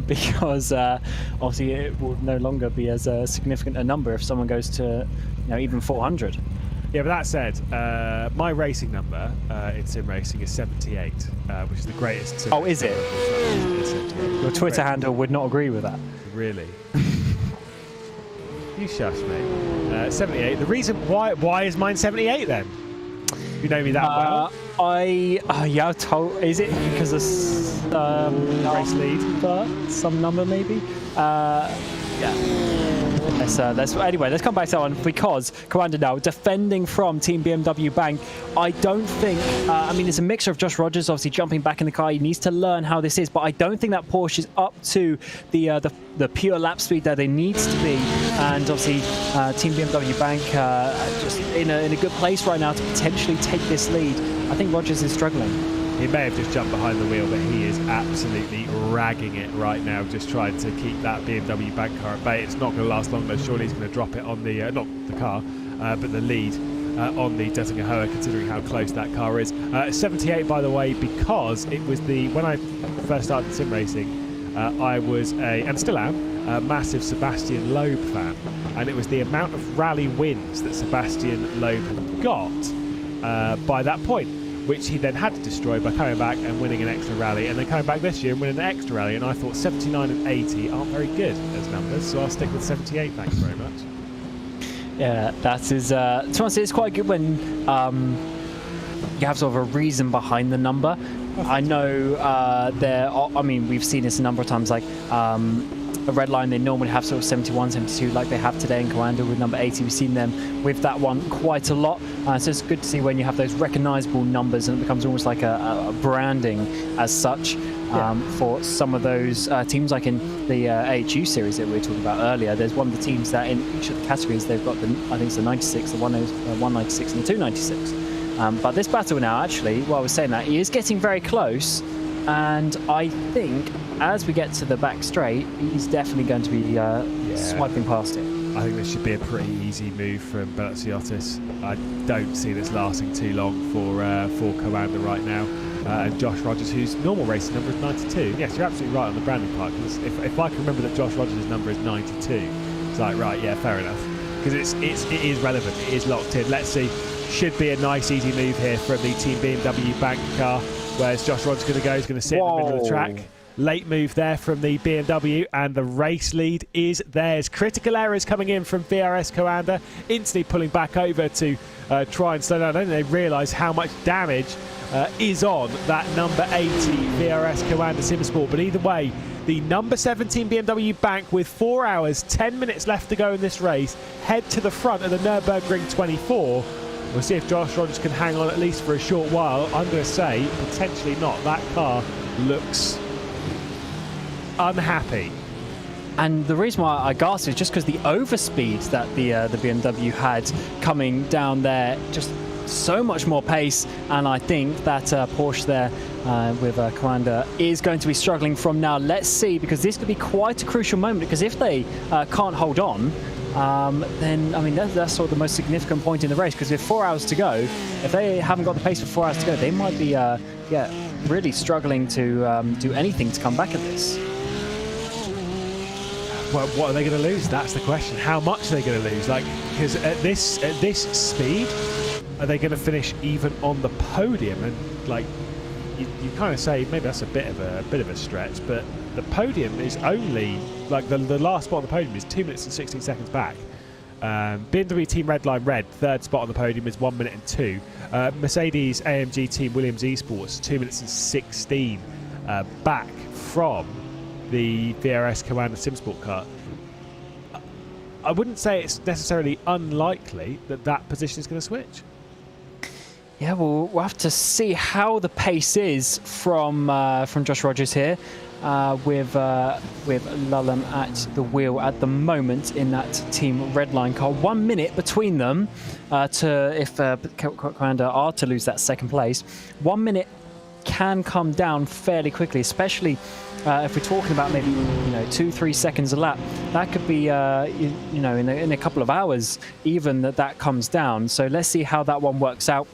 Because obviously it will no longer be as significant a number if someone goes to, you know, even 400. Yeah, but that said, my racing number in sim racing is 78, which is the greatest sim. Oh, is it? Your Twitter handle would not agree with that. Really? You shush me. 78. The reason why is mine 78 then? You know me that well. Yeah, told. Is it because of race lead? Some number maybe. Yeah. Anyway, let's come back to that one, because Commander now defending from Team BMW Bank. I don't think, I mean, it's a mixture of Josh Rogers obviously jumping back in the car. He needs to learn how this is, but I don't think that Porsche is up to the pure lap speed that it needs to be. And obviously, Team BMW Bank just in a good place right now to potentially take this lead. I think Rogers is struggling. He may have just jumped behind the wheel, but he is absolutely ragging it right now, just trying to keep that BMW Bank car at bay. It's not going to last long though. Surely he's going to drop it on the, not the car, but the lead on the Döttinger-Höhe, considering how close that car is. 78, by the way, because it was when I first started sim racing, I was and still am, a massive Sebastian Loeb fan. And it was the amount of rally wins that Sebastian Loeb got by that point, which he then had to destroy by coming back and winning an extra rally, and then coming back this year and winning an extra rally. And I thought 79 and 80 aren't very good as numbers, so I'll stick with 78. Thank you very much. Yeah, that is. To be honest, it's quite good when you have sort of a reason behind the number. I know I mean, we've seen this a number of times, like a red line, they normally have sort of 71, 72, like they have today in Coanda with number 80. We've seen them with that one quite a lot. So it's good to see when you have those recognizable numbers and it becomes almost like a branding as such for some of those teams, like in the AHU series that we were talking about earlier. There's one of the teams that in each of the categories, they've got I think it's the 96, the 196 and the 296. But this battle now, actually, while I was saying that, he is getting very close. And I think as we get to the back straight, he's definitely going to be swiping past it. I think this should be a pretty easy move from Belaziotis. I don't see this lasting too long for Coanda right now. And Josh Rogers, whose normal racing number is 92. Yes, you're absolutely right on the branding part. If I can remember that Josh Rogers' number is 92, it's like, right, yeah, fair enough. Because it is relevant, it is locked in. Let's see. Should be a nice, easy move here from the Team BMW bank car. Where's Josh Rogers going to go? He's going to sit in the middle of the track. Late move there from the BMW, and the race lead is theirs. Critical errors coming in from VRS Coanda, instantly pulling back over to try and slow down. I don't think they realise how much damage is on that number 80 VRS Coanda Simsport. But either way, the number 17 BMW bank with 4 hours, 10 minutes left to go in this race, head to the front of the Nürburgring 24. We'll see if Josh Rogers can hang on at least for a short while. I'm going to say potentially not. That car looks unhappy. And the reason why I gasped is just because the overspeed that the BMW had coming down there, just so much more pace. And I think that Porsche there with Coanda is going to be struggling from now. Let's see, because this could be quite a crucial moment, because if they can't hold on, then I mean that's sort of the most significant point in the race, because with 4 hours to go, if they haven't got the pace for 4 hours to go, they might be really struggling to do anything to come back at this. Well, what are they going to lose? That's the question. How much are they going to lose? Like, because at this speed, are they going to finish even on the podium? And like, you kind of say maybe that's a bit of a stretch, but the podium is only like the last spot on the podium is 2 minutes and 16 seconds back. BMW Team Redline Red, third spot on the podium is 1 minute and 2. Mercedes AMG Team Williams Esports 2 minutes and 16 back from the VRS Coanda Simsport car. I wouldn't say it's necessarily unlikely that position is going to switch. Yeah, we'll have to see how the pace is from Josh Rogers here, with Lulham at the wheel at the moment in that Team Redline car. 1 minute between them if Coanda are to lose that second place. 1 minute can come down fairly quickly, especially if we're talking about maybe 2-3 seconds a lap. That could be in a couple of hours even that comes down. So let's see how that one works out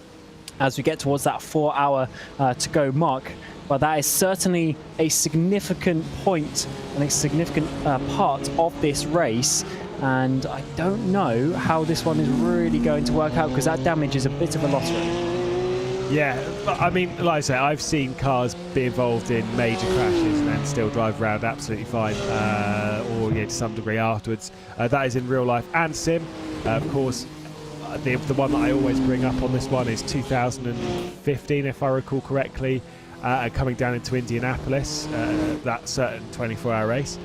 as we get towards that 4 hour to go mark. But that is certainly a significant point and a significant part of this race. And I don't know how this one is really going to work out, because that damage is a bit of a lottery. Yeah, I mean, like I say, I've seen cars be involved in major crashes and then still drive around absolutely fine, or to some degree afterwards. That is in real life and sim. Of course, the one that I always bring up on this one is 2015, if I recall correctly, coming down into Indianapolis, that certain 24-hour race.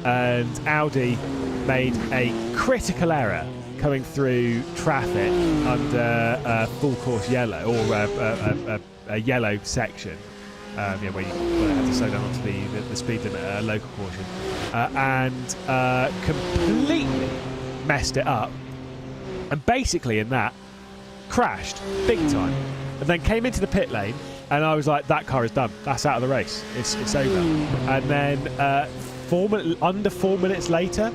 And Audi made a critical error coming through traffic under full course yellow, or a yellow section, where you have to slow down onto the speed limit at a local caution, and completely messed it up, and basically in that crashed big time, and then came into the pit lane, and I was like, that car is done, that's out of the race, it's over. And then under 4 minutes later,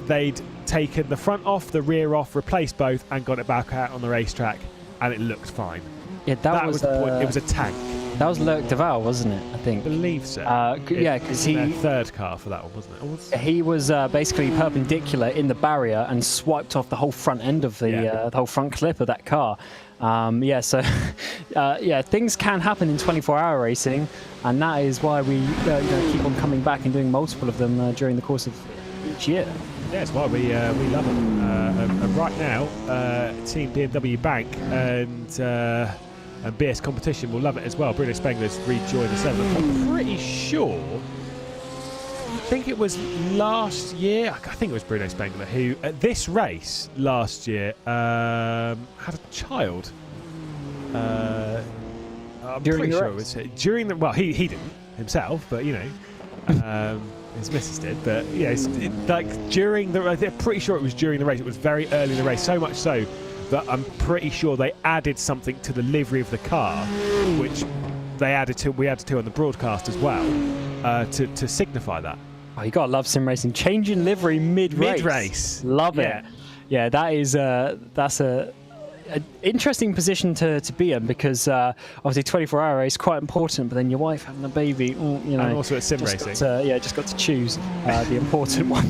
they'd taken the front off, the rear off, replaced both, and got it back out on the racetrack, and it looked fine. Yeah, that was the point. It was a tank. That was Lurk Duval, wasn't it? I think. I believe so. Yeah, because their third car for that one, wasn't it? Or was... He was basically perpendicular in the barrier and swiped off the whole front end of the whole front clip of that car. Yeah, so yeah, things can happen in 24-hour racing, and that is why we keep on coming back and doing multiple of them during the course of each year. Yeah, it's why we love them. And right now, Team BMW Bank and BS Competition will love it as well. Bruno Spengler's rejoined the 7th. I'm pretty sure. I think it was last year. I think it was Bruno Spengler who, at this race last year, had a child. I'm pretty sure it was during the. Well, he didn't himself, but you know. His missus did, but yeah, like during the. I'm pretty sure it was during the race. It was very early in the race, so much so that I'm pretty sure they added something to the livery of the car, which we added to on the broadcast as well, to signify that. Oh, you gotta love sim racing. Changing livery mid-race. Mid-race, love it. Yeah, that is that's an interesting position to be in, because obviously 24-hour race quite important, but then your wife having a baby, you know, and also at sim racing. Just got to choose the important one.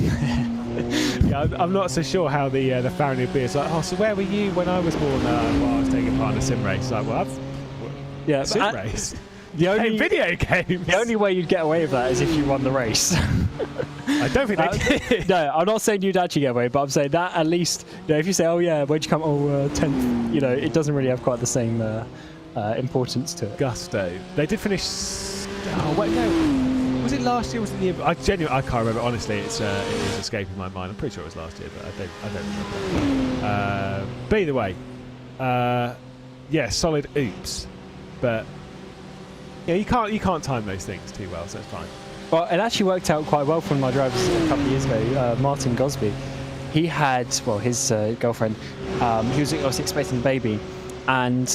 Yeah, I'm not so sure how the family would be. It's like, oh, so where were you when I was born? Well, I was taking part in a sim race. Like, well, sim race. The only video games. The only way you'd get away with that is if you won the race. I don't think they did. No, I'm not saying you'd actually get away, but I'm saying that at least, you know, if you say, oh yeah, where'd you come? Oh, 10th. You know, it doesn't really have quite the same importance to it. Gusto. They did finish. Oh wait, no. Was it last year? Was it the year? I can't remember. Honestly, it is escaping my mind. I'm pretty sure it was last year, but I don't remember. But either way, yeah, solid oops. But yeah, you can't time those things too well, so it's fine. Well, it actually worked out quite well for one of my drivers a couple of years ago, Martin Gosby. He had, well, his girlfriend, he was obviously expecting a baby, and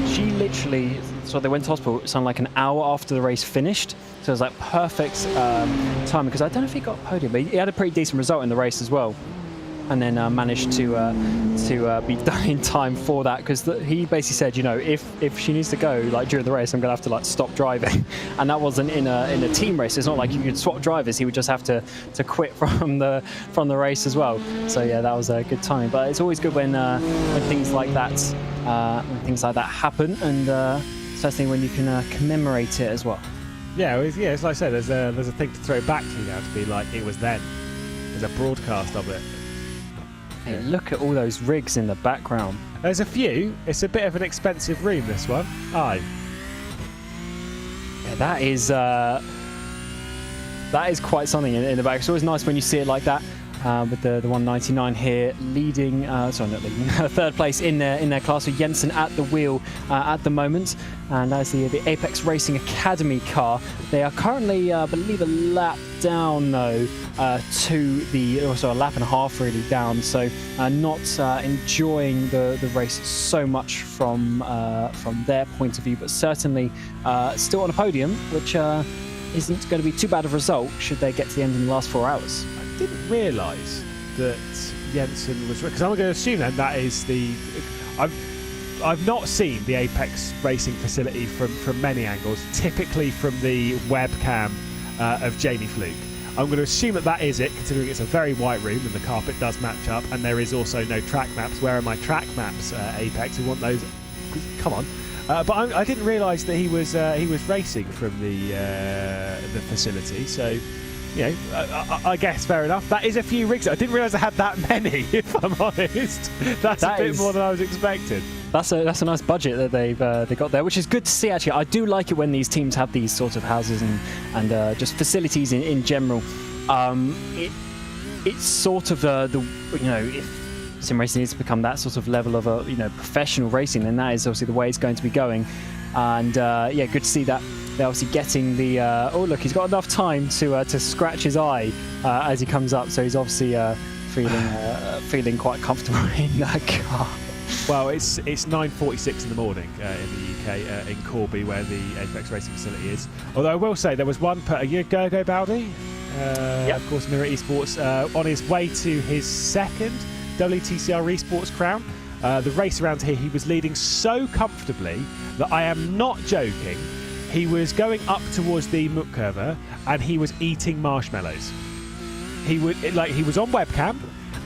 she literally, so they went to hospital something like an hour after the race finished, so it was like perfect time, because I don't know if he got a podium, but he had a pretty decent result in the race as well. And then managed to be done in time for that, because he basically said, you know, if she needs to go like during the race, I'm gonna have to like stop driving, and that wasn't in a team race. It's not like you could swap drivers. He would just have to quit from the race as well. So yeah, that was a good timing. But it's always good when things like that happen, and certainly when you can commemorate it as well. Yeah, it's like I said, there's a thing to throw back to you now, to be like, it was then. There's a broadcast of it. Hey, look at all those rigs in the background. There's a few. It's a bit of an expensive room, this one. Aye. Yeah, that is quite something in the back. It's always nice when you see it like that, with the 199 here leading, third place in their class, with Jensen at the wheel at the moment. And as the Apex Racing Academy car, they are currently, I believe, a lap down though, also a lap and a half really down. So not enjoying the race so much from their point of view, but certainly still on a podium, which isn't going to be too bad of a result should they get to the end in the last 4 hours. I didn't realise that Jensen was, because I'm going to assume then that is the. I've not seen the Apex Racing facility from many angles, typically from the webcam of Jamie Fluke. I'm going to assume that is it, considering it's a very white room and the carpet does match up, and there is also no track maps. Where are my track maps, Apex? We want those. Come on. But I didn't realise that he was racing from the facility. So, you know, I guess fair enough. That is a few rigs. I didn't realise I had that many. If I'm honest, that's a bit more than I was expecting. That's a nice budget that they got there, which is good to see. Actually, I do like it when these teams have these sorts of houses and just facilities in general. It's sort of if sim racing needs to become that sort of level of professional racing, then that is obviously the way it's going to be going. And yeah, good to see that they're obviously getting the. Oh look, he's got enough time to scratch his eye as he comes up, so he's obviously feeling quite comfortable in that car. Well, it's 9:46 in the morning in the UK, in Corby, where the Apex Racing facility is. Although I will say there was one Gergo Baldi, of course, Mirror Esports, on his way to his second WTCR Esports crown. the race around here, he was leading so comfortably that I am not joking. He was going up towards the muck curve and he was eating marshmallows. He was on webcam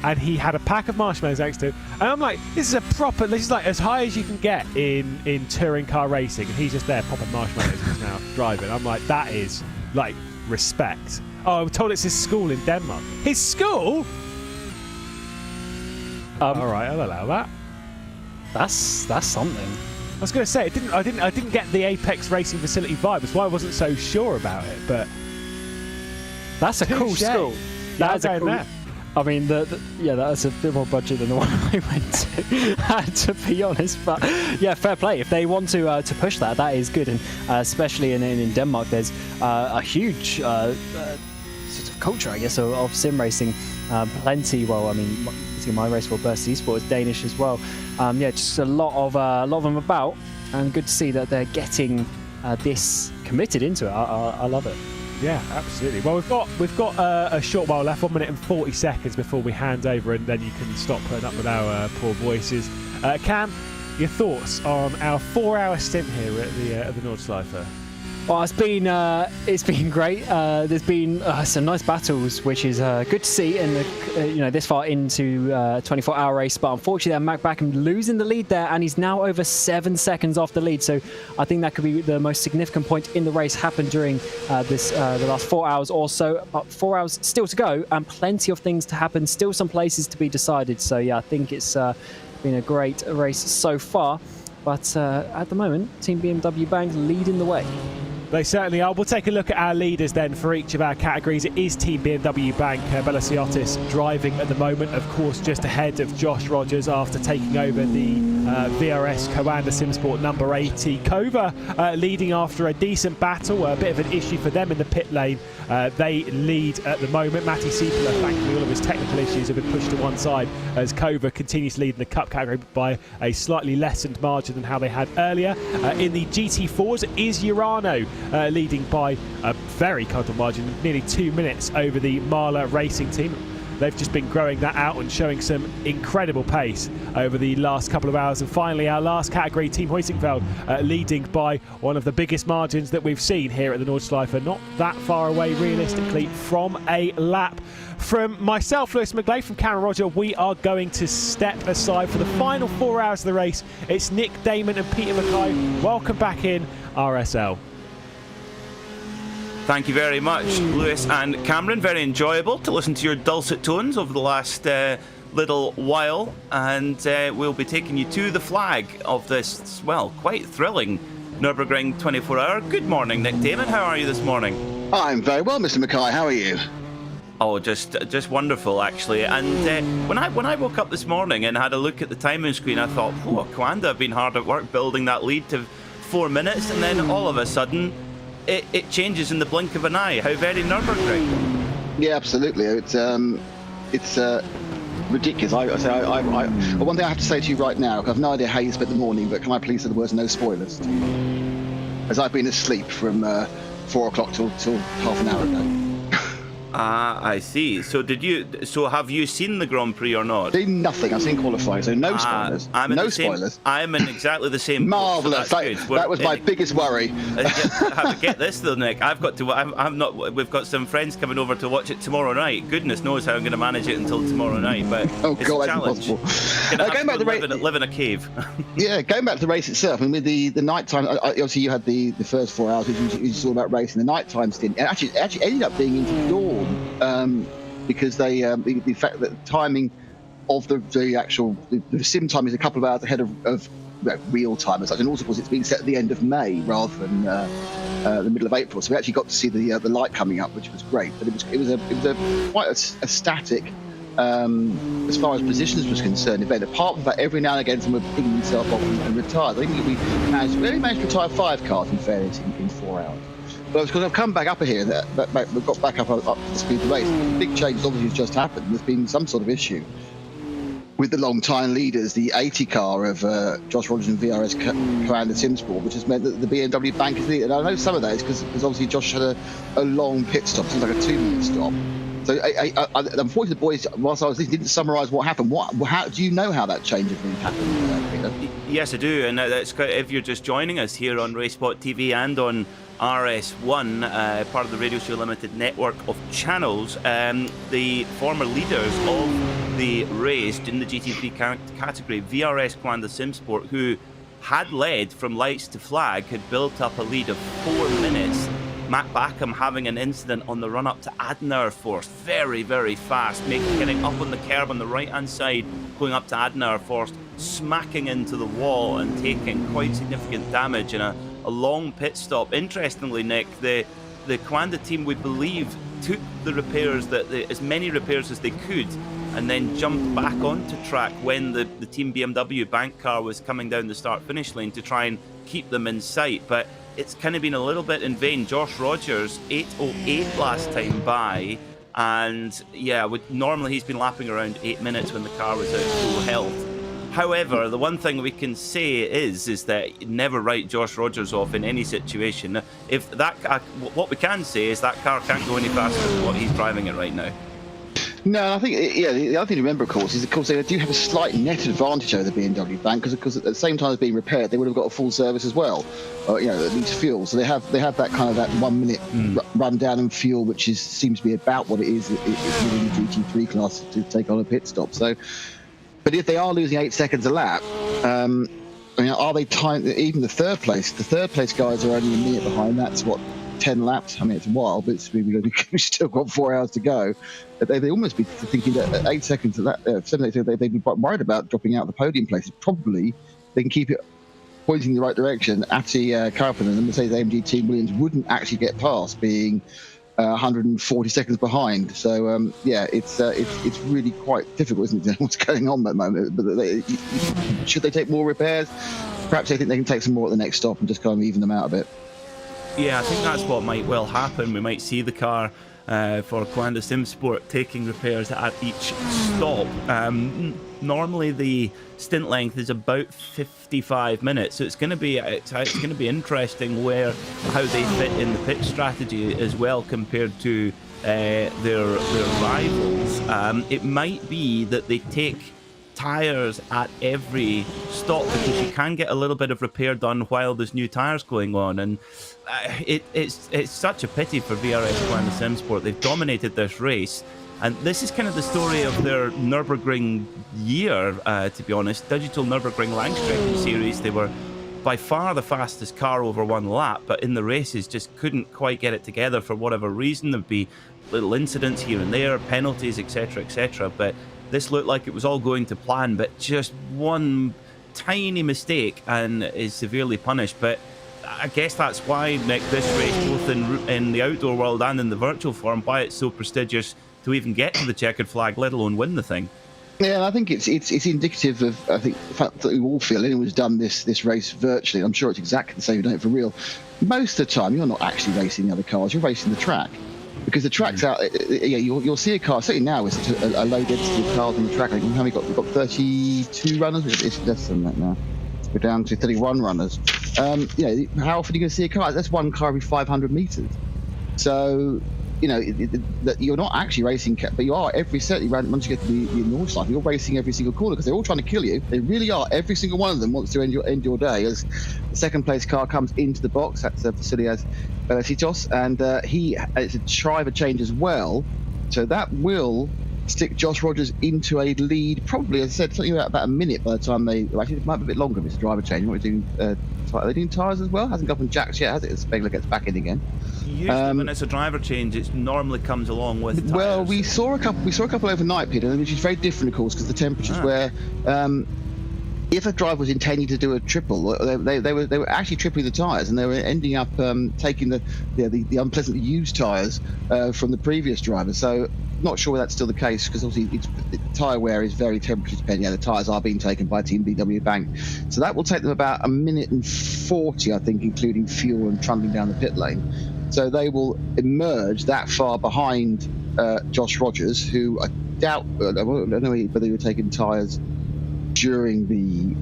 and he had a pack of marshmallows next to him. And I'm like, this is like as high as you can get in touring car racing. And he's just there popping marshmallows in his mouth, driving. I'm like, that is like respect. Oh, I'm told it's his school in Denmark. His school? All right, I'll allow that. That's something. I was going to say I didn't get the Apex Racing Facility vibe. That's why I wasn't so sure about it. But that's a cool school. That's a cool. There. I mean, that's a bit more budget than the one I went to be honest. But yeah, fair play. If they want to push that, that is good, and especially in Denmark, there's a huge sort of culture, I guess, of sim racing. Plenty. Well, I mean, my race for Burst Esports is Danish as well. Just a lot of them about, and good to see that they're getting this committed into it. I love it. Yeah, absolutely. Well, we've got a short while left, 1 minute and 40 seconds before we hand over, and then you can stop putting up with our poor voices. Cam, your thoughts on our 4-hour stint here at the Nordschleife? Well, it's been great. There's been some nice battles, which is good to see, and this far into a 24-hour race. But unfortunately, Mac Backham losing the lead there, and he's now over 7 seconds off the lead. So I think that could be the most significant point in the race happened during the last 4 hours or so. About 4 hours still to go, and plenty of things to happen. Still some places to be decided. So yeah, I think it's been a great race so far. But at the moment, Team BMW Bank leading the way. They certainly are. We'll take a look at our leaders then for each of our categories. It is Team BMW Bank. Belosiotis driving at the moment, of course, just ahead of Josh Rogers after taking over the VRS Coanda Simsport number 80. Kova leading after a decent battle, a bit of an issue for them in the pit lane. They lead at the moment. Matti Siepela, thankfully, all of his technical issues have been pushed to one side as Kova continues to lead in the Cup category by a slightly lessened margin than how they had earlier. In the GT4s, it is Urano leading by a very comfortable margin, nearly 2 minutes over the Marla Racing team. They've just been growing that out and showing some incredible pace over the last couple of hours. And finally, our last category, Team Huizinfeld, leading by one of the biggest margins that we've seen here at the Nordschleife. Not that far away, realistically, from a lap. From myself, Lewis McGlade, from Cameron Roger, we are going to step aside for the final 4 hours of the race. It's Nick Damon and Peter Mackay. Welcome back in, RSL. Thank you very much, Lewis and Cameron. Very enjoyable to listen to your dulcet tones over the last little while. And we'll be taking you to the flag of this, well, quite thrilling Nürburgring 24-hour. Good morning, Nick Damon. How are you this morning? I'm very well, Mr. Mackay. How are you? Oh, just wonderful, actually. And when I woke up this morning and had a look at the timing screen, I thought, oh, Coanda have been hard at work building that lead to 4 minutes. And then all of a sudden, it changes in the blink of an eye. How very Nürburgring. Yeah, absolutely. It's ridiculous. One thing I have to say to you right now, I have no idea how you spent the morning, but can I please say the words no spoilers? As I've been asleep from 4 o'clock till half an hour ago. I see. So have you seen the Grand Prix or not? Seen nothing. I've seen qualifying, so no spoilers. No spoilers. I'm in exactly the same. Marvellous. So that was my biggest worry. Get this though, Nick. We've got some friends coming over to watch it tomorrow night. Goodness knows how I'm going to manage it until tomorrow night. But it's God, a challenge. Going back to the race, live in a cave. Yeah, going back to the race itself. I mean, with the nighttime. Obviously, you had the first 4 hours, which was all about racing. The nighttime stint, and actually ended up being into dawn. Because the fact that the timing of the actual sim time is a couple of hours ahead of real time and such, and also because it's been set at the end of May rather than the middle of April, so we actually got to see the light coming up, which was great. But it was quite a static as far as positions was concerned event. Apart from that, every now and again someone would ping himself off and retire. I think we managed to retire 5 cars in fairness in 4 hours. But because I've come back up here, we've got back up to the speed of the race. Big change obviously has just happened. There's been some sort of issue with the long-time leaders, the 80 car of Josh Rogers and VRS Coanda Simsport, which has meant that the BMW Bank is leading. And I know some of that is because obviously Josh had a long pit stop, seems like a 2-minute stop. So unfortunately, the boys, whilst I was listening, didn't summarise what happened. How do you know how that change of route happened, Peter? Yes, I do, and that's if you're just joining us here on RaceSpotTV and on RS1, part of the Radio Show Limited network of channels, the former leaders of the race in the GT3 category, VRS Kwanda Simsport, who had led from lights to flag, had built up a lead of 4 minutes. Matt Backham having an incident on the run-up to Adenauer Forst, very, very fast, getting up on the curb on the right-hand side, going up to Adenauer Forst, smacking into the wall and taking quite significant damage in a long pit stop. Interestingly, Nick, the Kwanda team, we believe, took the repairs, as many repairs as they could, and then jumped back onto track when the Team BMW bank car was coming down the start-finish lane to try and keep them in sight. But it's kind of been a little bit in vain. Josh Rogers, 8:08 last time by, and yeah, normally he's been lapping around 8 minutes when the car was at full health. However, the one thing we can say is that never write Josh Rogers off in any situation. If that, what we can say is that car can't go any faster than what he's driving it right now. No, I think, the other thing to remember, of course, is they do have a slight net advantage over the BMW bank because at the same time as being repaired, they would have got a full service as well, at least fuel. So they have that kind of that 1 minute run down in fuel, which seems to be about what it is in the GT3 class to take on a pit stop. So, but if they are losing 8 seconds a lap, are they timed? Even the third place guys are only a minute behind. That's what, 10 laps. I mean, it's a while, but we've still got 4 hours to go. They almost be thinking that at 8 seconds, 7 seconds, they'd be worried about dropping out the podium places. Probably they can keep it pointing in the right direction. Atti Karppinen and the Mercedes-AMG Team Williams wouldn't actually get past, being 140 seconds behind. So it's really quite difficult, isn't it? What's going on at the moment? But should they take more repairs? Perhaps they think they can take some more at the next stop and just kind of even them out a bit. Yeah, I think that's what might well happen. We might see the car for Kwanda Simsport taking repairs at each stop. Normally the stint length is about 55 minutes, so it's going to be interesting how they fit in the pit strategy as well compared to their rivals. It might be that they take tyres at every stop because you can get a little bit of repair done while there's new tyres going on, and it's such a pity for VRS Kwanda Simsport. They've dominated this race, and this is kind of the story of their Nürburgring year, to be honest. Digital Nürburgring Langstrecke series, they were by far the fastest car over 1 lap, but in the races just couldn't quite get it together for whatever reason. There'd be little incidents here and there, penalties, etc., etc., but this looked like it was all going to plan, but just one tiny mistake and is severely punished. But I guess that's why, Nick, this race, both in the outdoor world and in the virtual form, why it's so prestigious to even get to the checkered flag, let alone win the thing. Yeah, and I think it's indicative of, I think, the fact that we all feel anyone who's done this race virtually, I'm sure it's exactly the same, you've done it for real. Most of the time, you're not actually racing the other cars, you're racing the track. Because the track's out, you'll see a car, certainly now it's a low density of cars on the track. I think we've got 32 runners, it's less than that now. We're down to 31 runners. How often are you going to see a car? That's one car every 500 metres. So, you're not actually racing, but you are certainly once you get to the north side, you're racing every single corner because they're all trying to kill you. They really are. Every single one of them wants to end your day. As the second place car comes into the box, that's Vasilias Belasitos, and it's a driver change as well. So that will stick Josh Rogers into a lead, probably, as I said, something about a minute by the time actually it might be a bit longer if it's a driver change. What are we doing? Are they doing tyres as well? Hasn't gone from jacks yet, has it? As Spengler gets back in again. Usually when it's a driver change, it normally comes along with tyres. Well, we saw a couple overnight, Peter, which is very different, of course, because the temperatures where if a driver was intending to do a triple, they were actually tripling the tyres, and they were ending up taking the unpleasantly used tyres from the previous driver. So not sure that's still the case, because obviously the tyre wear is very temperature dependent. The tyres are being taken by Team BMW Bank, so that will take them about 1 minute and 40, I think, including fuel and trundling down the pit lane. So they will emerge that far behind Josh Rogers, who I doubt, I don't know whether he were taking tyres during the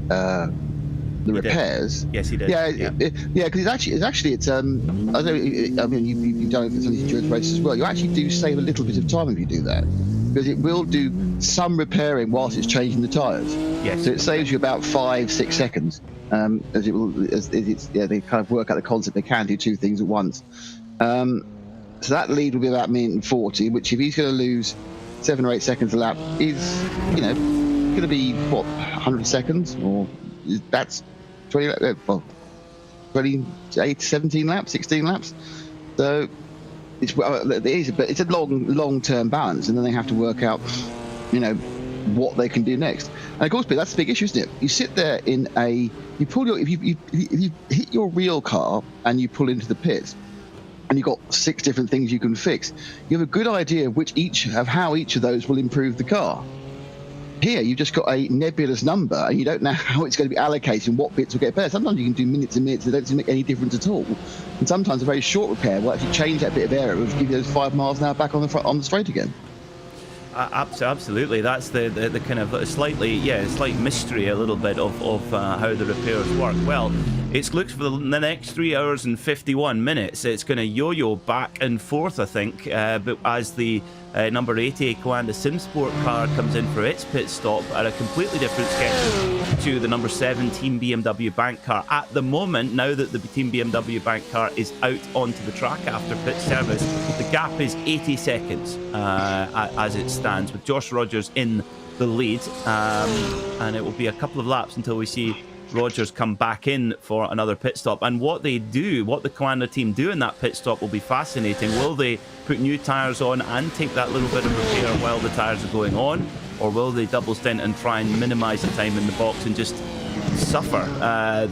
the He did. repairs. Yes, he did. Yeah, because it's actually I mean you've done it for some of these endurance races as well. You actually do save a little bit of time if you do that, because it will do some repairing whilst it's changing the tyres. Yes. So it saves you about 5-6 seconds. As it will, as it's they kind of work out the concept. They can do two things at once. So that lead will be about 1:40, which if he's going to lose 7 or 8 seconds a lap is, going to be what 100 seconds, or that's 28, 17 laps, 16 laps. So it's but it's a long-term balance, and then they have to work out, what they can do next. And of course, but that's the big issue, isn't it? You sit there if you hit your real car and you pull into the pits, and you've got 6 different things you can fix, you have a good idea of how each of those will improve the car. Here, you've just got a nebulous number, and you don't know how it's going to be allocated and what bits will get better. Sometimes you can do minutes and minutes, they don't seem to make any difference at all. And sometimes a very short repair will actually change that bit of area, will give you those 5 miles an hour back on the straight again. Absolutely, that's the kind of slight mystery a little bit of how the repairs work. Well, it looks for the next 3 hours and 51 minutes. It's going to yo-yo back and forth, I think, but as the number 80 Coanda SimSport car comes in for its pit stop at a completely different schedule to the number 7 Team BMW Bank car. At the moment, now that the Team BMW Bank car is out onto the track after pit service, the gap is 80 seconds as it stands, with Josh Rogers in the lead, and it will be a couple of laps until we see Rogers come back in for another pit stop. And what the Coanda team do in that pit stop will be fascinating. Will they put new tyres on and take that little bit of repair while the tyres are going on, or will they double stint and try and minimise the time in the box and just suffer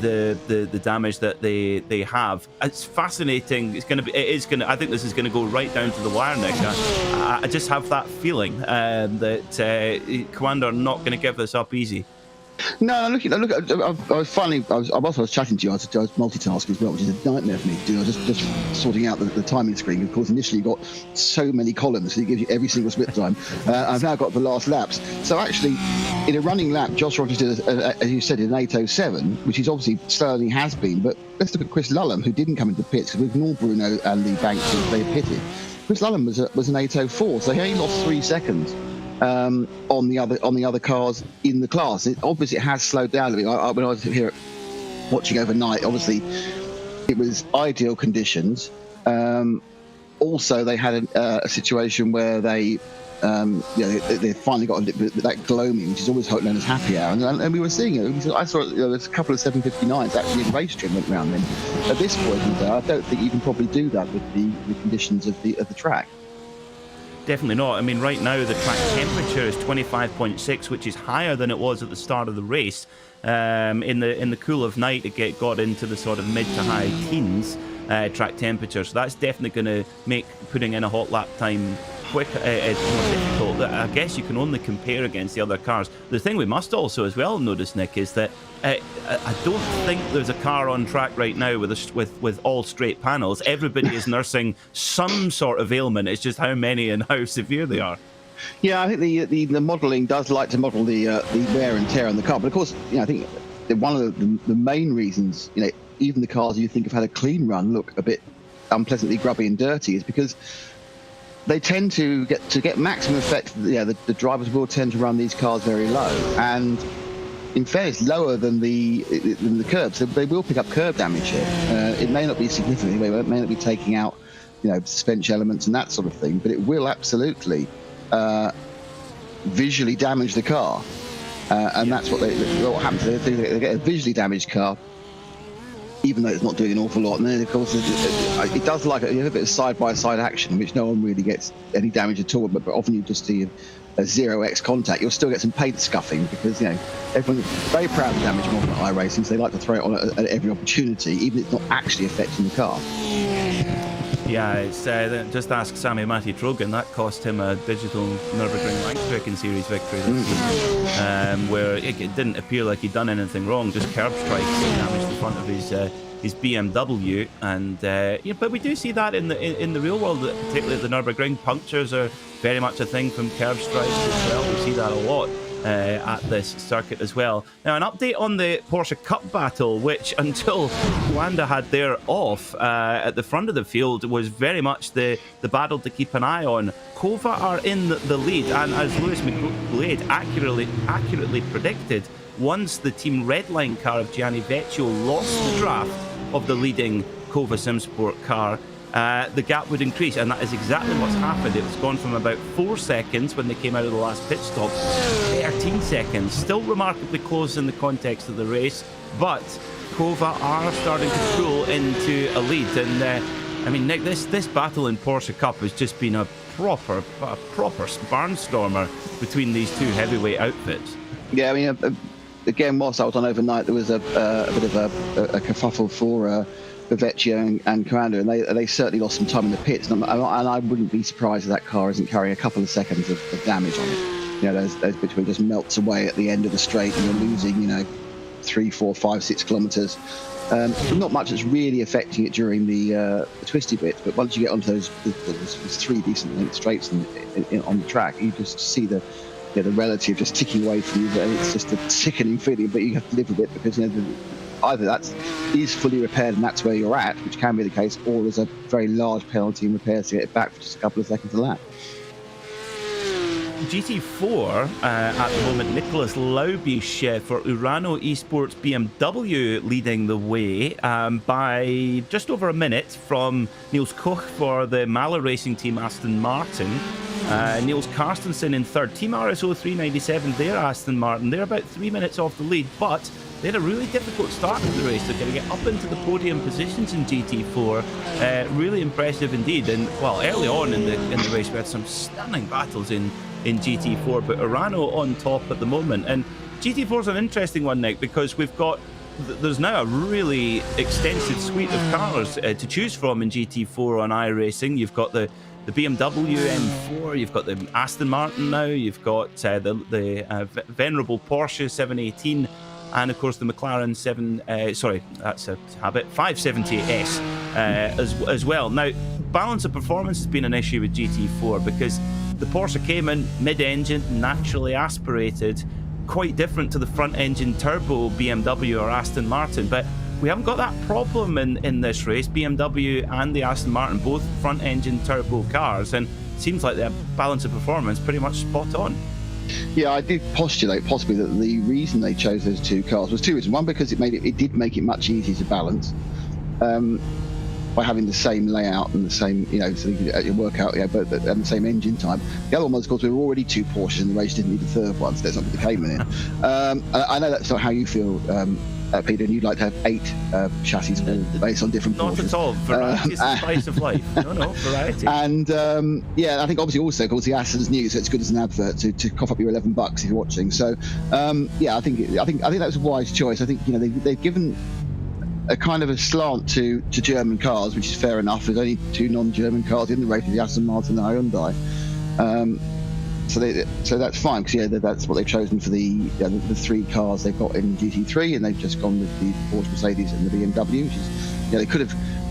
the damage that they have? It's fascinating. I think this is going to go right down to the wire, Nick. I just have that feeling that Coanda are not going to give this up easy. No, I was chatting to you. I was multitasking as well, which is a nightmare for me to do. I was just sorting out the timing screen. Of course, initially you got so many columns, so it gives you every single split time. I've now got the last laps. So actually, in a running lap, Josh Rogers did, as you said, an 8:07, which is obviously slower than he has been. But let's look at Chris Lulham, who didn't come into the pits, because we ignored Bruno and the Banks as they pitted. Chris Lulham was an 8:04, so he only lost 3 seconds. On the other cars in the class. It obviously has slowed down a bit. When I was here watching overnight, obviously it was ideal conditions. Also, they had a situation where they finally got a little bit of that gloaming, which is always known as happy hour, and we were seeing it. I saw there's a couple of 7:59s actually in race trim went round then. At this point in the day, I don't think you can probably do that with the conditions of the track. Definitely not. I mean, right now the track temperature is 25.6, which is higher than it was at the start of the race. In the cool of night, it got into the sort of mid to high teens track temperature. So that's definitely going to make putting in a hot lap time more difficult. I guess you can only compare against the other cars. The thing we must also as well notice, Nick, is that I don't think there's a car on track right now with all straight panels. Everybody is nursing some sort of ailment. It's just how many and how severe they are. Yeah, I think the modelling does like to model the wear and tear on the car. But of course, I think one of the main reasons, even the cars you think have had a clean run look a bit unpleasantly grubby and dirty is because they tend to get maximum effect. The drivers will tend to run these cars very low, and in fairness, lower than the curbs. So they will pick up curb damage here. It may not be significant. It may not be taking out, suspension elements and that sort of thing, but it will absolutely visually damage the car. And that's what happens. They get a visually damaged car, even though it's not doing an awful lot. And then, of course, it does like a bit of side-by-side action, which no one really gets any damage at all. But often you just see a 0x contact. You'll still get some paint scuffing because, everyone's very proud of damage model at iRacing, so they like to throw it on at every opportunity, even if it's not actually affecting the car. Yeah, it's just ask Sammy Matty Trogan. That cost him a digital Nürburgring Langstrecken Series victory this season, where it didn't appear like he'd done anything wrong, just curb strikes damaged the front of his BMW, and but we do see that in the real world, particularly at the Nürburgring. Punctures are very much a thing from curb strikes as well. We see that a lot. at this circuit as well. Now, an update on the Porsche Cup battle, which until Wanda had their off at the front of the field was very much the battle to keep an eye on. Kova are in the lead, and as Lewis McGlade accurately predicted, once the Team Redline car of Gianni Vecchio lost the draft of the leading Kova SimSport car, the gap would increase, and that is exactly what's happened. It's gone from about 4 seconds when they came out of the last pit stop, 13 seconds. Still remarkably close in the context of the race, but Kova are starting to pull into a lead. And I mean, Nick, this battle in Porsche Cup has just been a proper barnstormer between these two heavyweight outfits. Yeah, I mean, again, whilst I was on overnight, there was a bit of a kerfuffle for Vecchio and Commander, and they certainly lost some time in the pits. And I wouldn't be surprised if that car isn't carrying a couple of seconds of damage on it. You know, those bits where it just melts away at the end of the straight, and you're losing, 3, 4, 5, 6 kilometres. Not much that's really affecting it during the twisty bits, but once you get onto those 3 decent length straights on the track, you just see the relative just ticking away from you, and it's just a sickening feeling. But you have to live with it, because either that is fully repaired and that's where you're at, which can be the case, or there's a very large penalty in repairs to get it back for just a couple of seconds a lap. GT4 at the moment, Nicholas Laubisch for Urano Esports BMW leading the way by just over a minute from Niels Koch for the Mahler Racing Team Aston Martin. Niels Carstensen in third. Team RSO 397, their Aston Martin, they're about 3 minutes off the lead, but they had a really difficult start to the race. They're going to get up into the podium positions in GT4. Really impressive indeed. And well, early on in the race, we had some stunning battles in GT4, but Urano on top at the moment. And GT4 is an interesting one, Nick, because there's now a really extensive suite of cars to choose from in GT4 on iRacing. You've got the BMW M4, you've got the Aston Martin now, you've got the venerable Porsche 718, and of course the McLaren 570S as well. Now, balance of performance has been an issue with GT4 because the Porsche came in mid-engine, naturally aspirated, quite different to the front-engine turbo BMW or Aston Martin, but we haven't got that problem in this race. BMW and the Aston Martin, both front-engine turbo cars, and it seems like their balance of performance pretty much spot on. Yeah, I did postulate possibly that the reason they chose those two cars was two reasons. One, because it did make it much easier to balance by having the same layout and the same, so you could work out, but the same engine type. The other one was, of course, there were already 2 Porsches in the race, didn't need a third one, so that's not what the Cayman in. I know that's not how you feel, Peter, and you'd like to have 8 chassis all based on different Porsches. Not at all. Variety is the spice of life. No, variety. And I think obviously also, of course, the Aston's new, so it's good as an advert to cough up your $11 if you're watching. So I think that was a wise choice. I think they've given a kind of a slant to German cars, which is fair enough. There's only 2 non-German cars in the race, the Aston Martin and the Hyundai. So that's fine, because that's what they've chosen for the 3 cars they've got in GT3, and they've just gone with the Porsche, Mercedes, and the BMW. Which is,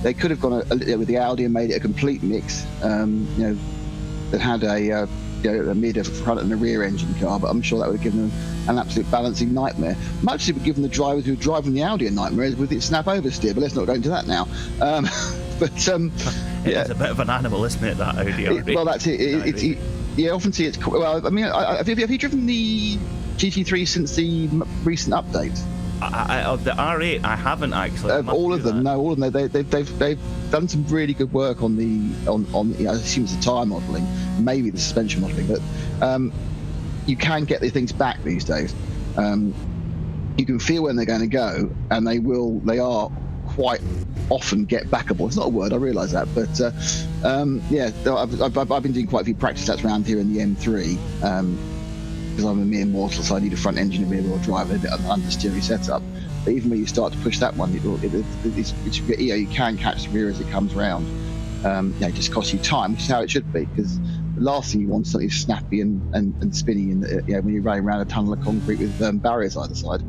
they could have gone with the Audi and made it a complete mix. That had a mid, a front, and a rear engine car, but I'm sure that would have given them an absolute balancing nightmare. Much as it would give the drivers who were driving the Audi a nightmare with its snap oversteer, but let's not go into that now. It's a bit of an animal, isn't it, that Audi? Well, that's it. You often see it's. Well, I mean, have you driven the GT3 since the recent update? Of the R8, I haven't actually. All of them. They've done some really good work on I assume it's the tyre modelling, maybe the suspension modelling, but you can get the things back these days. You can feel when they're going to go, and they are quite often get backable. It's not a word, I realise that, but I've been doing quite a few practice laps around here in the M3 because I'm a mere mortal, so I need a front engine and rear-wheel drive and a bit of an understeery setup. But even when you start to push that one, you can catch the rear as it comes round. It just costs you time, which is how it should be, because the last thing you want is something snappy and spinny when you're running around a tunnel of concrete with barriers either side.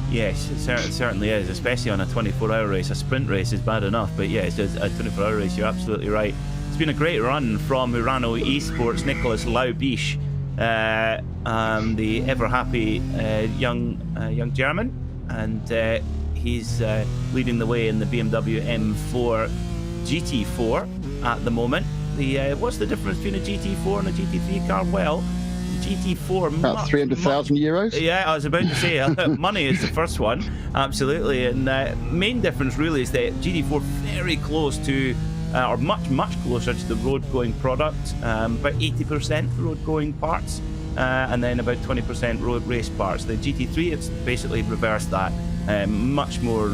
Yes, it certainly is, especially on a 24-hour race. A sprint race is bad enough, but yes, a 24-hour race, you're absolutely right. It's been a great run from Urano Esports, Nicholas Laubisch. the ever happy young German, and he's leading the way in the BMW M4 GT4 at the moment. What's the difference between a GT4 and a GT3 car? Well, the GT4 about 300,000 euros. Yeah, I was about to say money is the first one, absolutely. And main difference really is that GT4 very close to, or much closer to the road-going product, about 80% road-going parts, and then about 20% road race parts. The GT3, it's basically reversed that, much more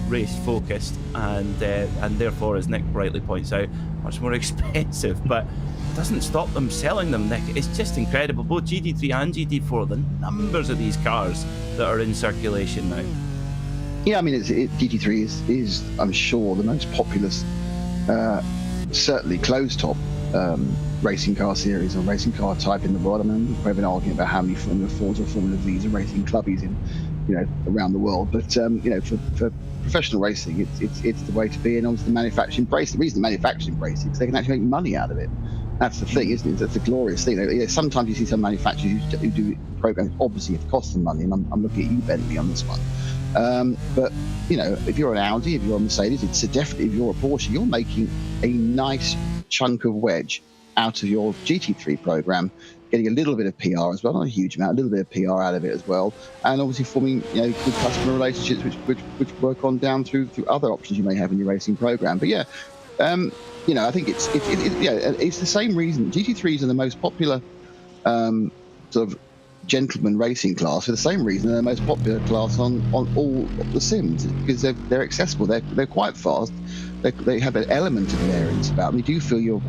race-focused, and therefore, as Nick brightly points out, much more expensive. But doesn't stop them selling them, Nick. It's just incredible. Both GT3 and GT4, the numbers of these cars that are in circulation now. Yeah, I mean, GT3 is I'm sure the most populous, certainly closed-top racing car series or racing car type in the world. I mean, we've been arguing about how many Formula 4s or Formula V's are racing clubbies in, around the world. But for professional racing, it's the way to be. And obviously, the manufacturers embrace it. The reason the manufacturers embrace it is they can actually make money out of it. That's the thing, isn't it? That's a glorious thing. Sometimes you see some manufacturers who do programs, obviously it costs them money, and I'm looking at you, Bentley, on this one. But if you're an Audi, if you're a Mercedes, it's definitely, if you're a Porsche, you're making a nice chunk of wedge out of your GT3 program, getting a little bit of PR as well, not a huge amount, a little bit of PR out of it as well, and obviously forming good customer relationships which work on down through other options you may have in your racing program. But I think it's the same reason GT3s are the most popular sort of gentleman racing class, for the same reason they're the most popular class on all the sims, because they're accessible, they're quite fast, they have an element of variance about them. You do feel you're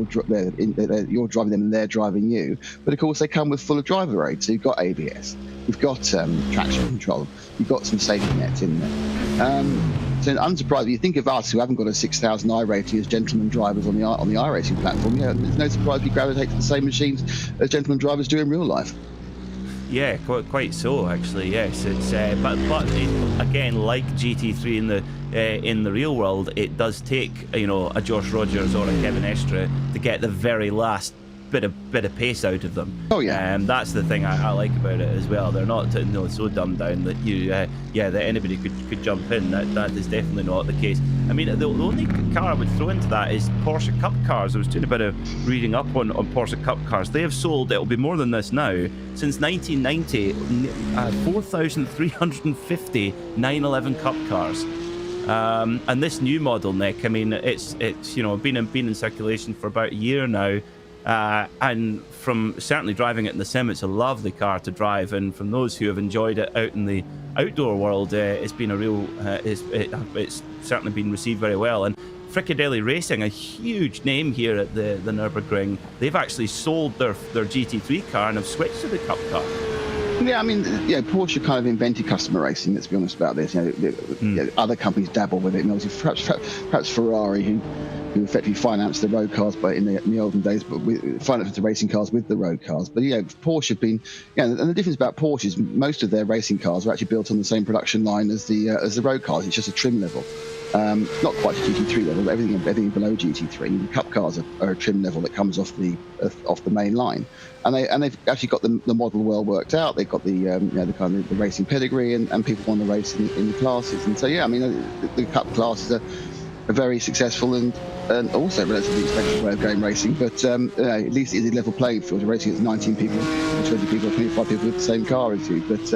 driving them and they're driving you, but of course they come with full of driver aids. So you've got ABS, you've got traction control, you've got some safety nets in there. So unsurprisingly, you think of us who haven't got a 6,000 I rating as gentleman drivers on the iRacing platform. There's no surprise we gravitate to the same machines as gentleman drivers do in real life. Yeah, quite so actually. Yes, it's but again, like GT3 in the real world, it does take a Josh Rogers or a Kevin Estre to get the very last bit of pace out of them. Oh yeah. That's the thing I like about it as well. They're not so dumbed down that that anybody could jump in. That is definitely not the case. I mean, the only car I would throw into that is Porsche Cup cars. I was doing a bit of reading up on Porsche Cup cars. They have sold, it'll be more than this now, since 1990, 4,350 911 Cup cars. And this new model, Nick, I mean, it's been in circulation for about a year now. And from certainly driving it in the sim, it's a lovely car to drive, and from those who have enjoyed it out in the outdoor world, it's been a real it's certainly been received very well. And Frickadelli Racing, a huge name here at the Nürburgring, they've actually sold their GT3 car and have switched to the Cup car. Yeah, I mean, Porsche kind of invented customer racing. Let's be honest about this. Other companies dabble with it, and obviously perhaps Ferrari, who effectively financed the road cars, but in the olden days, but financed the racing cars with the road cars. But Porsche have been, and the difference about Porsche is most of their racing cars are actually built on the same production line as the road cars. It's just a trim level. Not quite a GT3 level, but everything below GT3. The Cup cars are a trim level that comes off the main line, and they've actually got the model well worked out. They've got the kind of the racing pedigree, and people want to race in the classes. And so I mean, the Cup classes are very successful and also relatively expensive way of going racing. But at least it is a level playing field. You're racing against 19 people, 20 people, 25 people with the same car as you. But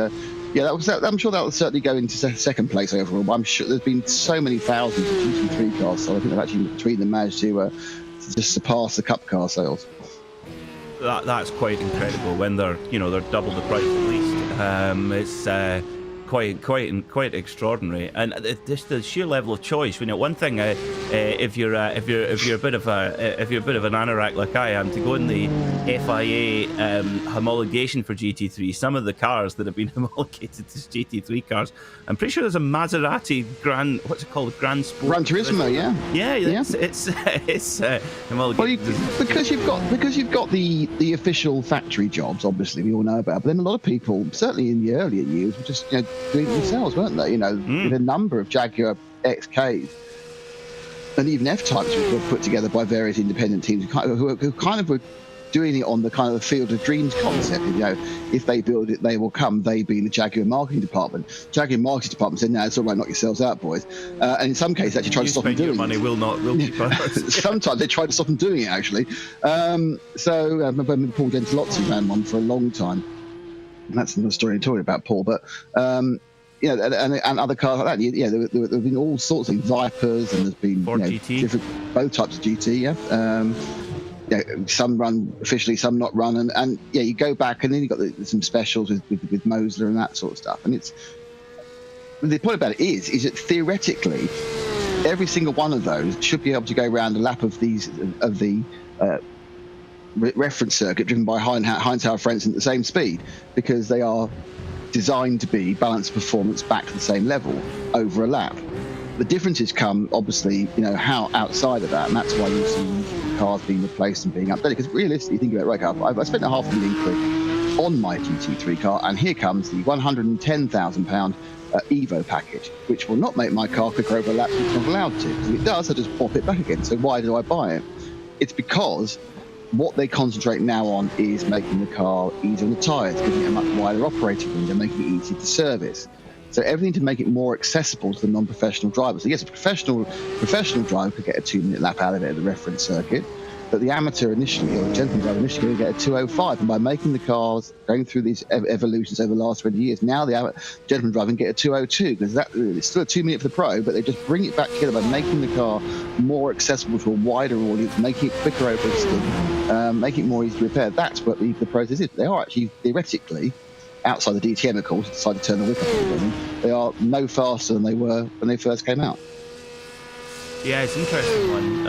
I'm sure that will certainly go into second place overall. But I'm sure there's been so many thousands of GT3 cars, so I think they've actually between them managed to just surpass the Cup car sales. That's quite incredible when they're double the price at least. It's quite extraordinary, and just the sheer level of choice. One thing, if you're a bit of an anorak like I am, to go in the FIA homologation for GT3, some of the cars that have been homologated as GT3 cars, I'm pretty sure there's a Maserati Grand Sport. Gran Turismo, yeah. It's homologated. Well, because you've got the official factory jobs, obviously we all know about, but then a lot of people, certainly in the earlier years, were just doing it themselves, weren't they? With a number of Jaguar XKs and even F-types were put together by various independent teams who kind of were doing it on the kind of the Field of Dreams concept. You know, if they build it, they will come. They being the Jaguar marketing department. Jaguar marketing department said, "No, it's all right, knock yourselves out, boys." And in some cases, actually try to stop them doing it. Money will keep us. Sometimes they try to stop them doing it, actually. So Paul Gentilozzi ran one for a long time. And that's another story I'm talking about, Paul. But you know, and other cars like that. Yeah, there have been all sorts of things, Vipers, and there's been GT. different, both types of GT. Yeah, some run officially, some not run, and yeah, you go back, and then you got some specials with Mosler and that sort of stuff. And it's the point about it is that theoretically, every single one of those should be able to go around a lap of the reference circuit driven by Heinz Hauer Frentzen at the same speed, because they are designed to be balanced performance back to the same level over a lap. The differences come, obviously, you know, how outside of that, and that's why you see cars being replaced and being updated. Because realistically, think about it, right, I spent £500,000 quid on my GT3 car, and here comes the £110,000 Evo package, which will not make my car quicker over a lap, it's not allowed to. Because if it does, I just pop it back again. So why do I buy it? It's because what they concentrate now on is making the car easier on the tyres, giving it a much wider operating window, making it easier to service. So everything to make it more accessible to the non-professional driver. So yes, a professional driver could get a 2-minute lap out of it at the reference circuit, but the amateur initially, or the gentleman driver initially, going to get a 2:05. And by making the cars, going through these evolutions over the last 20 years, now the gentleman driver can get a 2:02, because it's still a 2-minute for the pro, but they just bring it back together by making the car more accessible to a wider audience, making it quicker over a stint, making it more easy to repair. That's what the process is. They are actually theoretically, outside the DTM, of course, decide to turn the whip up, they are no faster than they were when they first came out. Yeah, it's an interesting one.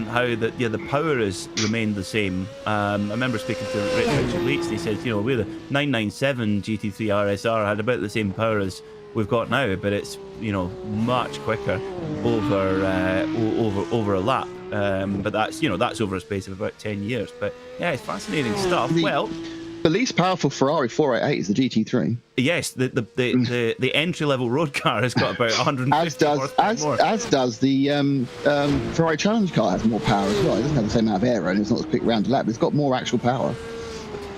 How the power has remained the same. I remember speaking to Richard Leach, and he said, you know, we're the 997 GT3 RSR had about the same power as we've got now, but it's, you know, much quicker over a lap. But that's, you know, that's over a space of about 10 years. But yeah, it's fascinating stuff. The least powerful Ferrari 488 is the GT3. Yes, the entry level road car has got about 150 more. As does the Ferrari Challenge car, has more power as well. It doesn't have the same amount of aero, and it's not as quick round the lap, but it's got more actual power.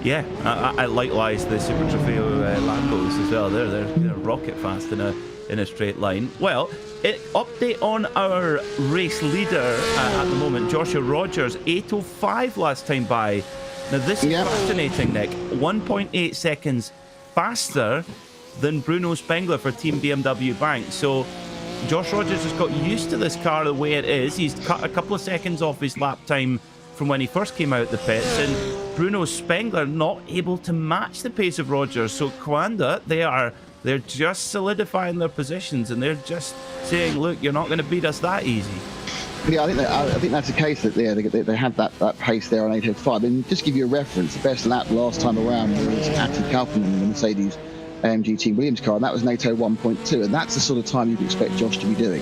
Yeah, I likewise the Super Trofeo Lambos as well. They're rocket fast in a straight line. Well, update on our race leader at the moment, Joshua Rogers, 8:05 last time by. Now this is fascinating, Nick. 1.8 seconds faster than Bruno Spengler for Team BMW Bank. So Josh Rogers has got used to this car the way it is. He's cut a couple of seconds off his lap time from when he first came out the pits, and Bruno Spengler not able to match the pace of Rogers. So Coanda, they're just solidifying their positions, and they're just saying, look, you're not going to beat us that easy. Yeah, I think that's the case. That they had that pace there on 8:05. And just give you a reference, the best lap last time around was Atti Kalpinen in the Mercedes AMG Team Williams car, and that was an 8:01.2. And that's the sort of time you'd expect Josh to be doing,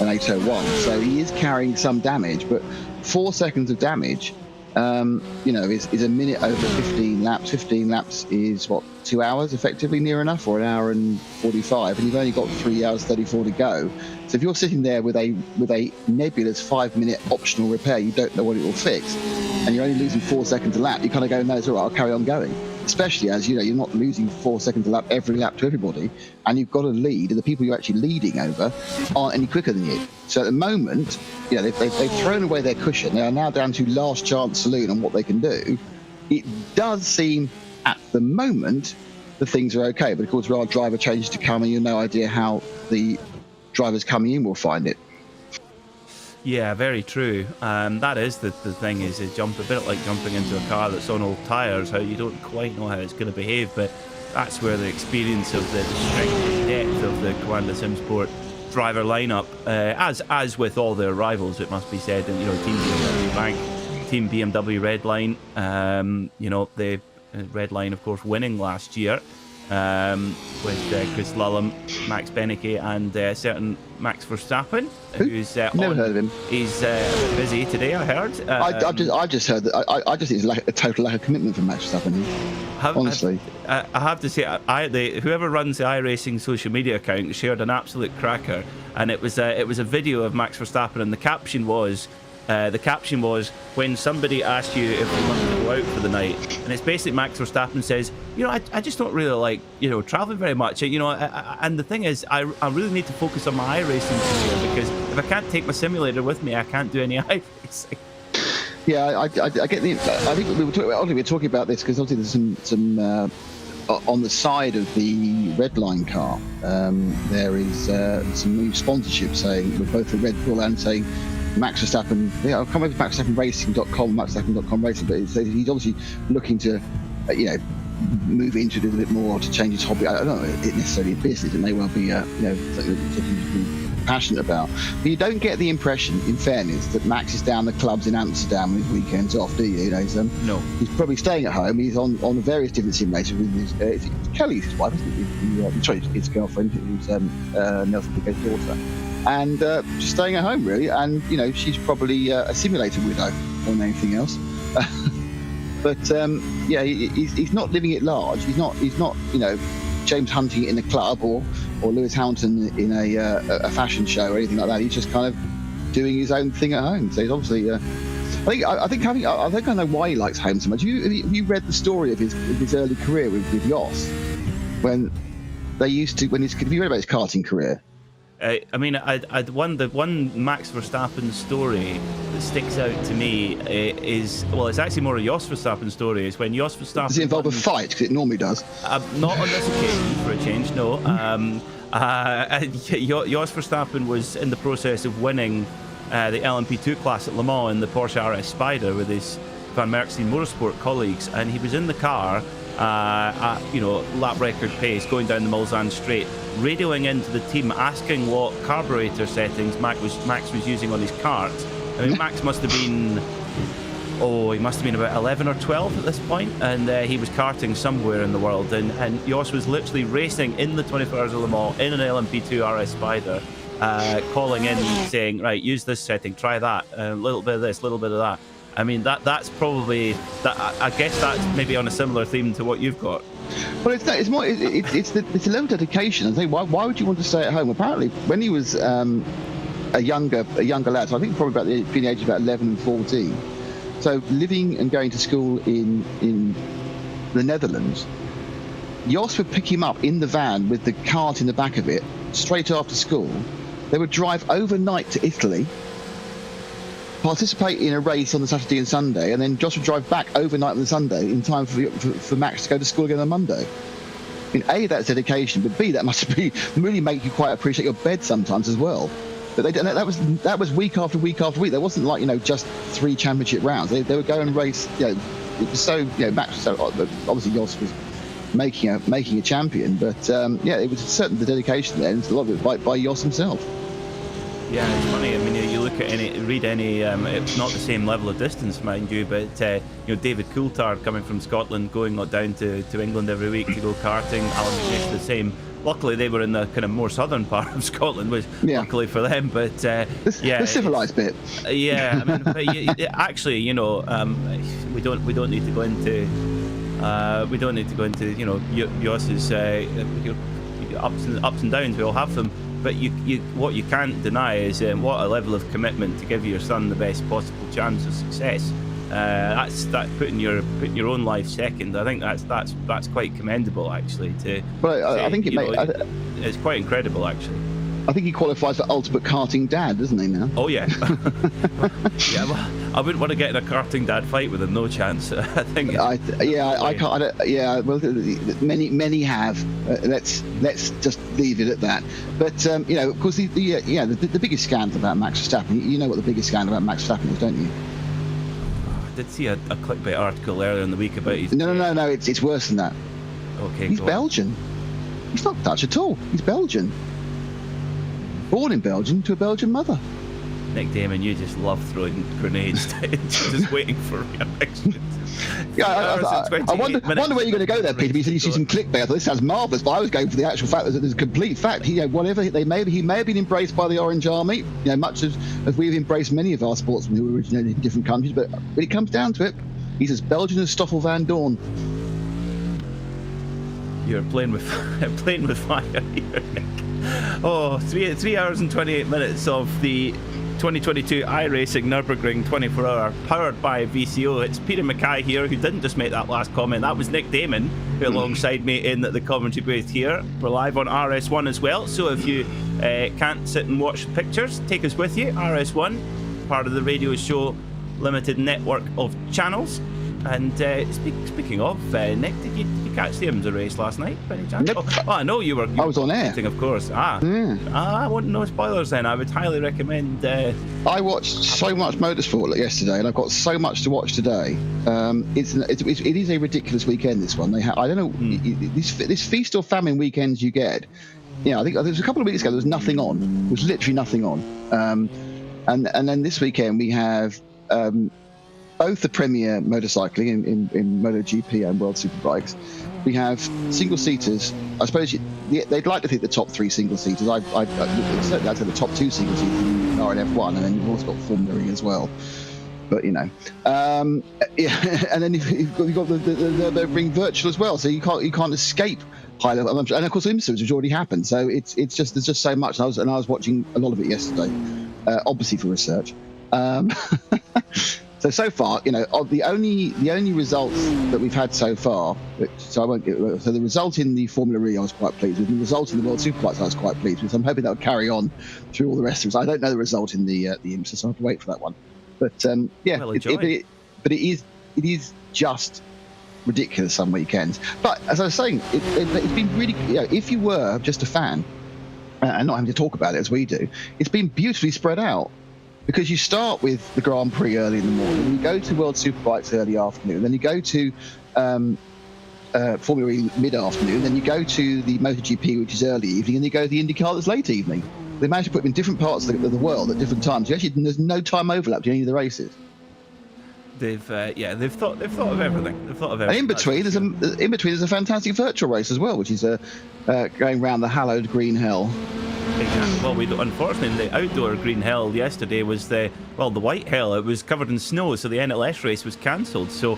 an 8:01. So he is carrying some damage, but 4 seconds of damage, you know, is a minute over 15 laps. 15 laps is what, 2 hours effectively, near enough, or an hour and 45, and you've only got 3 hours 34 to go. So if you're sitting there with a nebulous 5-minute optional repair, you don't know what it will fix, and you're only losing 4 seconds a lap, you kind of go, no, it's all right, I'll carry on going. Especially as, you know, you're not losing 4 seconds a lap every lap to everybody, and you've got a lead, and the people you're actually leading over aren't any quicker than you. So at the moment, you know, they've thrown away their cushion. They are now down to last chance saloon on what they can do. It does seem at the moment that things are okay, but of course there are driver changes to come, and you've no idea how the drivers coming in will find it. Yeah, very true. That is the thing, is a bit like jumping into a car that's on old tyres, how you don't quite know how it's going to behave, but that's where the experience of the strength and depth of the Coanda SimSport driver lineup, as with all their rivals, it must be said, and, you know, Team BMW Bank, Team BMW Redline, you know, the Redline, of course, winning last year, with Chris Lullum, Max Benecke, and certain Max Verstappen, who's never heard of him. He's a bit busy today, I heard. I just heard that. I just think it's a total lack of commitment from Max Verstappen. Honestly, I have to say, whoever runs the iRacing social media account shared an absolute cracker, and it was a video of Max Verstappen, and the caption was, The caption was, when somebody asked you if you wanted to go out for the night, and it's basically Max Verstappen says, I just don't really like, traveling very much. And the thing is, I really need to focus on my iRacing career, because if I can't take my simulator with me, I can't do any iRacing. Yeah, I get the. I think we were talking about this because obviously there's some on the side of the red line car. There is some new sponsorship saying with both the Red Bull and saying Max Verstappen. Yeah, I'll come over to MaxVerstappenRacing.com, MaxVerstappen.com Racing, but it says he's obviously looking to, move into it a little bit more, to change his hobby. I don't know, it necessarily a business. It may well be, something he's passionate about. But you don't get the impression, in fairness, that Max is down the clubs in Amsterdam with his weekends off, do you? No. He's probably staying at home. He's on various different simulators with his Kelly's his wife, isn't he? Sorry, his girlfriend, who's Nelson Piquet's daughter, and just staying at home really. And she's probably a simulator widow more than anything else. But he's not living it large. He's not James hunting it in a club or Lewis Hamilton in a fashion show or anything like that. He's just kind of doing his own thing at home. So he's obviously. I think I know why he likes home so much. Have you read the story of his early career with Jos, when they used to have you read about his karting career? The one Max Verstappen story that sticks out to me is, it's actually more a Jos Verstappen story. Is when Jos Verstappen. Does it involve a fight? Because it normally does. Not on this occasion, for a change, no. Jos Verstappen was in the process of winning the LMP2 class at Le Mans in the Porsche RS Spider with his Van Merkstein Motorsport colleagues, and he was in the car at lap record pace going down the Mulsanne straight, radioing into the team asking what carburetor settings Max was using on his kart. I mean, Max must have been about 11 or 12 at this point, and he was karting somewhere in the world, and Jos was literally racing in the 24 Hours of Le Mans in an LMP2 RS Spider, calling in saying, right, use this setting, try that, a little bit of this, a little bit of that. I mean, that's probably that. I guess that's maybe on a similar theme to what you've got. Well, it's a level of dedication. I think why would you want to stay at home? Apparently, when he was a younger lad, so I think probably between the age of about 11 and 14. So living and going to school in the Netherlands, Jos would pick him up in the van with the cart in the back of it straight after school. They would drive overnight to Italy, participate in a race on the Saturday and Sunday, and then Jos would drive back overnight on the Sunday in time for Max to go to school again on Monday. I mean, A, that's dedication, but B, that must really make you quite appreciate your bed sometimes as well. But that was week after week after week. There wasn't like just 3 championship rounds. They would go and race. It was so Max was so obviously Jos was making a champion, but it was certainly the dedication there, and a lot of it by Jos himself. Yeah, it's funny. I mean, you look at read any. It's not the same level of distance, mind you, but David Coulthard coming from Scotland, going down to England every week to go karting. Alan McNish the same. Luckily, they were in the kind of more southern part of Scotland, which luckily for them. But the civilized bit. Yeah, I mean, but actually, we don't need to go into. We don't need to go into Jos's ups and downs. We all have them. But what you can't deny is what a level of commitment to give your son the best possible chance of success. That's putting your own life second. I think that's quite commendable, actually. I think it's quite incredible, actually. I think he qualifies for ultimate karting dad, doesn't he now? Oh yeah. Yeah, well, I wouldn't want to get in a karting dad fight with him. No chance. I think. I can't. Well, many have. Let's just leave it at that. But of course, the biggest scandal about Max Verstappen. You know what the biggest scandal about Max Verstappen is, don't you? I did see a clickbait article earlier in the week about his. No. It's worse than that. Okay. He's Belgian. He's not Dutch at all. He's Belgian. Born in Belgium to a Belgian mother. Nick Damon, you just love throwing grenades, just waiting for reactions. I wonder where you're going to go there, Peter. You said you see some clickbait. I thought this sounds marvellous, but I was going for the actual fact that there's a complete fact. He may have been embraced by the Orange Army, much as we've embraced many of our sportsmen who originated in different countries. But when it comes down to it, he's as Belgian as Stoffel Van Dorn. You're playing with fire here, Nick. Oh, 3 hours and 28 minutes of the 2022 iRacing Nürburgring 24-hour powered by VCO. It's Peter Mackay here, who didn't just make that last comment. That was Nick Damon, who alongside me in the commentary booth here. We're live on RS1 as well, so if you can't sit and watch the pictures, take us with you. RS1, part of the Radio Show limited network of channels. And speaking of, Nick, did you catch the IMSA race last night by any chance? Nope. Oh, I know you were. I was on air. Of course. I wouldn't know spoilers then. I would highly recommend. I watched so much motorsport yesterday, and I've got so much to watch today. It is a ridiculous weekend. This one. I don't know. This feast or famine weekends you get. I think there was a couple of weeks ago. There was nothing on. There was literally nothing on. And then this weekend we have. Both the Premier motorcycling in MotoGP and World Superbikes. We have single-seaters. I suppose they'd like to think the top 3 single-seaters. Certainly I'd say the top 2 single-seaters are in F1, and then you've also got Formula E as well. But, and then you've got the Nürburgring virtual as well, so you can't escape high level. And of course, IMSA, which has already happened. So it's just there's just so much. And I was watching a lot of it yesterday, obviously for research. So far, the only results that we've had so far, so the result in the Formula E I was quite pleased with. The result in the World Superbikes I was quite pleased with. So I'm hoping that will carry on through all the rest of it. I don't know the result in the IMSA, so I have to wait for that one. But but it is just ridiculous some weekends. But as I was saying, it's been really, if you were just a fan and not having to talk about it as we do, it's been beautifully spread out. Because you start with the Grand Prix early in the morning, you go to World Superbikes early afternoon, then you go to Formula E mid-afternoon, then you go to the MotoGP, which is early evening, and you go to the IndyCar that's late evening. They managed to put them in different parts of the world at different times. There's no time overlap to any of the races. They've thought of everything. They've thought of everything. And in between there's a fantastic virtual race as well, which is going around the hallowed green hell. Exactly. Well, unfortunately, the outdoor green hell yesterday was the white hell. It was covered in snow, so the NLS race was cancelled. So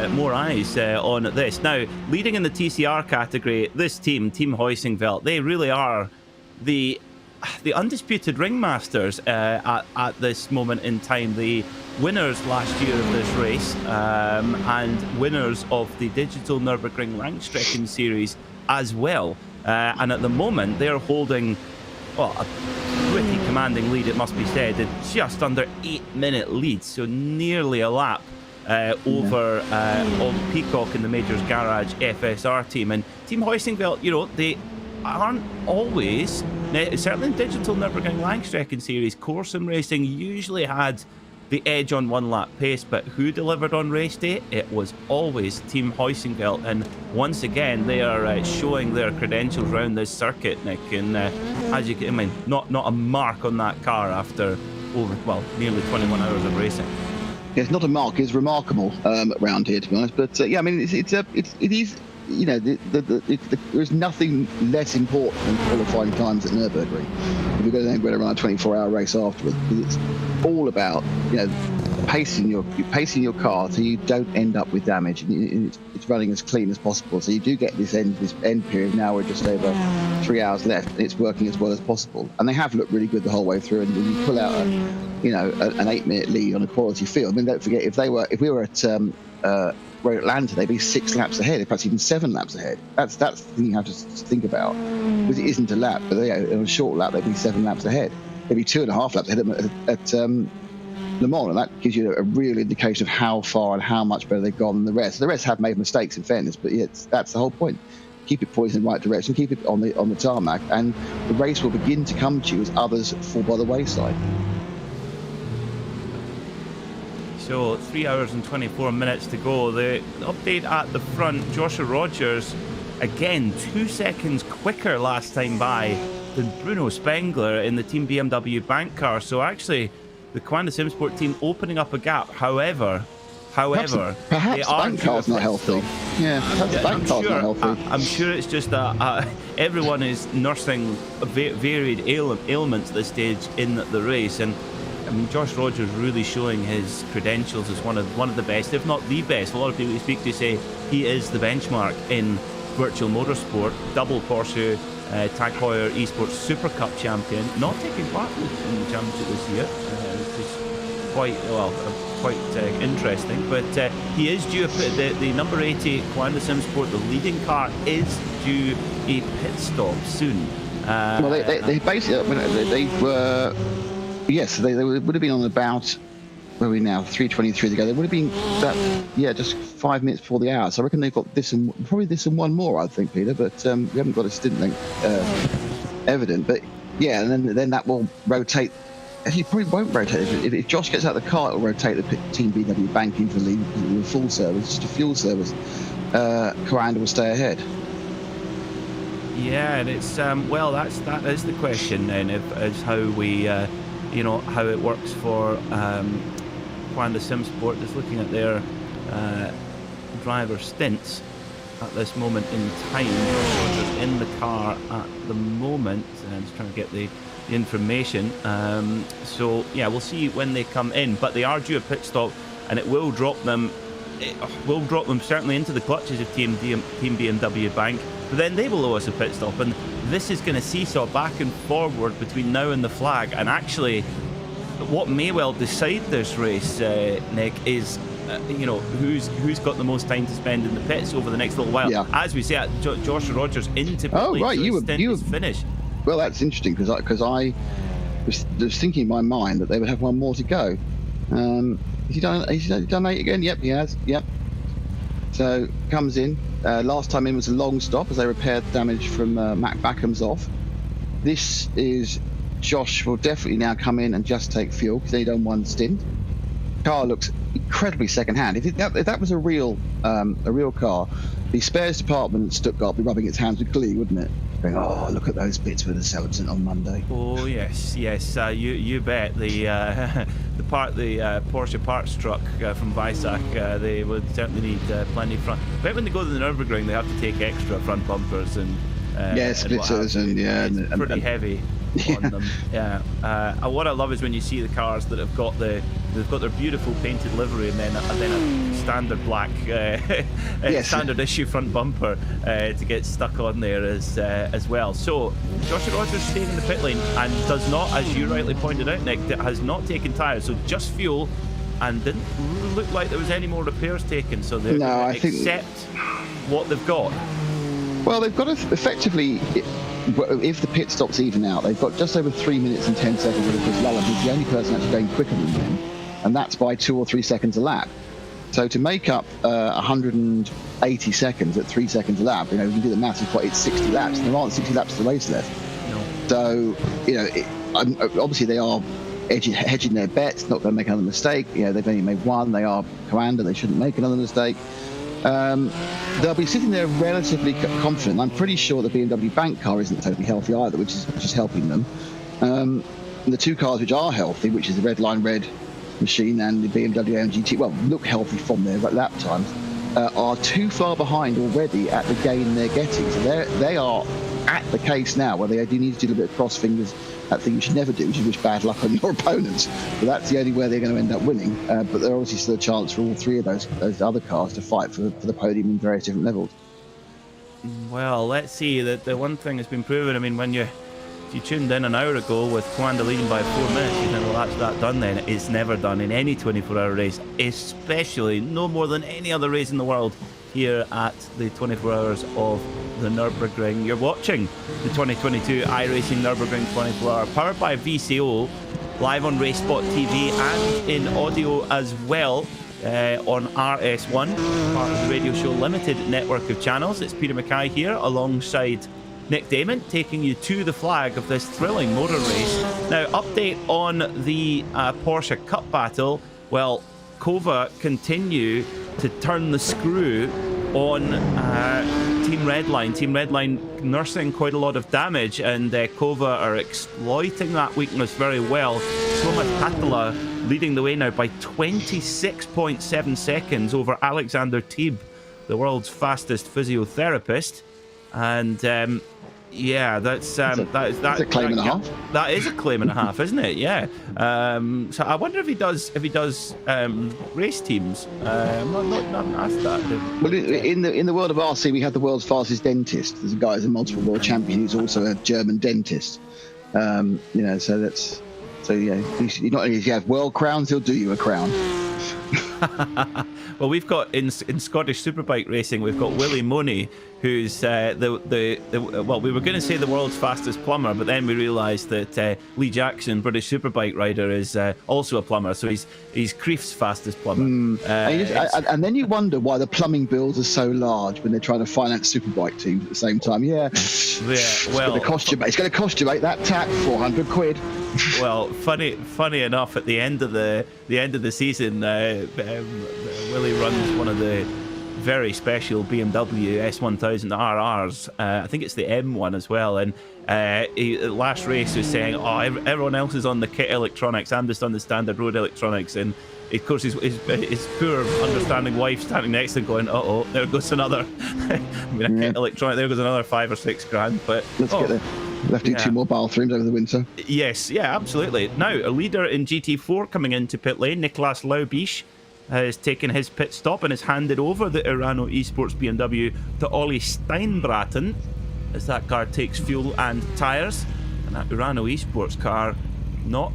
more eyes on this. Now, leading in the TCR category, this team Huizinga, they really are the undisputed ringmasters at this moment in time. The winners last year of this race and winners of the Digital Nürburgring Langstrecken Series as well. And at the moment, they're holding a pretty commanding lead, it must be said. It's just under 8-minute lead, so nearly a lap over on Peacock in the Majors Garage FSR team. And Team Huizinga, they aren't always, certainly in Digital Nürburgring Langstrecken Series, course and racing usually had the edge on one lap pace, but who delivered on race day? It was always Team Huizinga, and once again they are showing their credentials around this circuit, Nick. And as you can, not a mark on that car after nearly 21 hours of racing. Yeah, it's not a mark; it's remarkable around here, to be honest. But it is. There's nothing less important than qualifying times at Nürburgring. If you're going to run a 24-hour race afterwards, because it's all about pacing your car so you don't end up with damage, and it's running as clean as possible. So you do get this end period. Now we're just over 3 hours left, and it's working as well as possible. And they have looked really good the whole way through. And when you pull out an 8-minute lead on a quality field, don't forget if we were at where Atlanta, they'd be 6 laps ahead, perhaps even 7 laps ahead. That's the thing you have to think about, because it isn't a lap, but on a short lap they'd be 7 laps ahead. They'd be 2.5 laps ahead at Le Mans, and that gives you a real indication of how far and how much better they've gone than the rest. The rest have made mistakes, in fairness, but that's the whole point. Keep it poised in the right direction, keep it on the tarmac, and the race will begin to come to you as others fall by the wayside. So 3 hours and 24 minutes to go. The update at the front, Joshua Rogers, again, 2 seconds quicker last time by than Bruno Spengler in the Team BMW bank car. So actually, the Quanda Simsport team opening up a gap. However, perhaps the bank car's not healthy. Yeah, perhaps the bank car's not healthy. I'm sure it's just everyone is nursing varied ailments at this stage in the race. And Josh Rogers really showing his credentials as one of the best, if not the best. A lot of people you speak to say he is the benchmark in virtual motorsport. Double Porsche Tag Heuer Esports Super Cup champion, not taking part in the championship this year, which is quite interesting. But he is due the number 80 Kwanda SimSport, the leading car, is due a pit stop soon. Well, they basically they were, yes, they would have been on about, where are we now, 3:23 to go. They would have been just 5 minutes before the hour. So I reckon they've got this and probably this and one more, I think, Peter. But we haven't got a stint length evident. But yeah, and then that will rotate. Actually, probably won't rotate. If Josh gets out of the car, it'll rotate the Team BW bank into the lead because it'll be a full service, just a fuel service. Kwanda will stay ahead. Yeah, and it's that is the question then, is how we how it works for Kwanda SimSport. Just looking at their driver stints at this moment in time. In the car at the moment, and I'm just trying to get the information. So yeah, we'll see when they come in, but they are due a pit stop, and it will drop them. It will drop them certainly into the clutches of Team BMW Bank. But then they will owe us a pit stop, and this is going to seesaw back and forward between now and the flag. And actually, what may well decide this race, Nick, is who's got the most time to spend in the pits over the next little while. Yeah. As we say, Joshua Rogers into pit lane, right, so you were finished. Well, that's interesting because I was thinking in my mind that they would have one more to go. Has he done 8 again? Yep, he has. Yep. So comes in. Last time in was a long stop as they repaired damage from Matt Backham's off. This is Josh will definitely now come in and just take fuel because they've done one stint. Car looks incredibly second-hand. If that was a real car, the spares department at Stuttgart would be rubbing its hands with glee, wouldn't it? Going, oh, look at those bits with the Celebrant on Monday. Oh yes, you bet. The Porsche parts truck from Weissach, they would certainly need plenty of front. I bet when they go to the Nürburgring, they have to take extra front bumpers and splitters and pretty heavy on them. Yeah. What I love is when you see the cars that have got their beautiful painted livery and then a standard black standard issue front bumper to get stuck on there as well. So Joshua Rogers staying in the pit lane and does not, as you rightly pointed out, Nick, that has not taken tyres, so just fuel, and didn't look like there was any more repairs taken. So they're going to accept what they've got. Well, they've got to effectively. If the pit stops even out, they've got just over 3 minutes and 10 seconds with Chris Lullen, who's the only person actually going quicker than them, and that's by 2 or 3 seconds a lap. So to make up 180 seconds at 3 seconds a lap, we can do the maths. It's 60 laps, and there aren't 60 laps of the race left. No. So obviously they are hedging their bets, not going to make another mistake. They've only made one. They are Kwanda. They shouldn't make another mistake. They'll be sitting there relatively confident. I'm pretty sure the BMW Bank car isn't totally healthy either, which is helping them. The two cars which are healthy, which is the Red Line Red machine and the BMW AMG GT, well, look healthy from their lap times, are too far behind already at the gain they're getting. So they are at the case now where they do need to do a bit of cross fingers. That thing you should never do, which is wish bad luck on your opponents. But that's the only way they're going to end up winning. But there's obviously still a chance for all three of those other cars to fight for the podium in various different levels. Well, let's see. That the one thing has been proven. I mean, when you tuned in an hour ago with Kwanda leading by 4 minutes, you think, well, that's that done then. It's never done in any 24-hour race, especially no more than any other race in the world here at the 24 hours of the Nürburgring. You're watching the 2022 iRacing Nürburgring 24-hour, powered by VCO, live on RaceSpotTV and in audio as well on RS1, part of the Radio Show Limited network of channels. It's Peter Mackay here alongside Nick Damon, taking you to the flag of this thrilling motor race. Now, update on the Porsche Cup battle. Well, Kova continue to turn the screw on Team Redline. Team Redline nursing quite a lot of damage, and Kova are exploiting that weakness very well. Thomas Patala leading the way now by 26.7 seconds over Alexander Teeb, the world's fastest physiotherapist. And Yeah, that's That's a claim and a half. That is a claim and a half, isn't it? Yeah. So I wonder if he does race teams. I'm not asked that. Well, in the world of RC, we have the world's fastest dentist. There's a guy who's a multiple world champion who's also a German dentist. So that's yeah. Not only does he have world crowns, he'll do you a crown. Well, we've got in Scottish Superbike racing, we've got Willie Money, who's well, we were going to say the world's fastest plumber, but then we realised that Lee Jackson, British Superbike rider, is also a plumber, so he's Creef's fastest plumber. And then you wonder why the plumbing bills are so large when they're trying to finance Superbike teams at the same time. Yeah, well, it's going to cost you, mate. That tap, 400 quid. Well, funny enough, at the end of the season, Willie runs one of the very special BMW S1000 RRs. I think it's the M1 as well. And last race was saying, "Oh, everyone else is on the kit electronics. I'm just on the standard road electronics." And of course, his poor, understanding wife standing next to him, going, "Uh-oh, there goes another." Kit electronic. There goes another 5 or 6 grand. But let's get there. We'll have to do 2 more bathrooms over the winter. Yes, yeah, absolutely. Now, a leader in GT4 coming into pit lane, Nicolas Laubiche, has taken his pit stop and has handed over the Urano Esports BMW to Ollie Steinbraten as that car takes fuel and tyres. And that Urano Esports car, not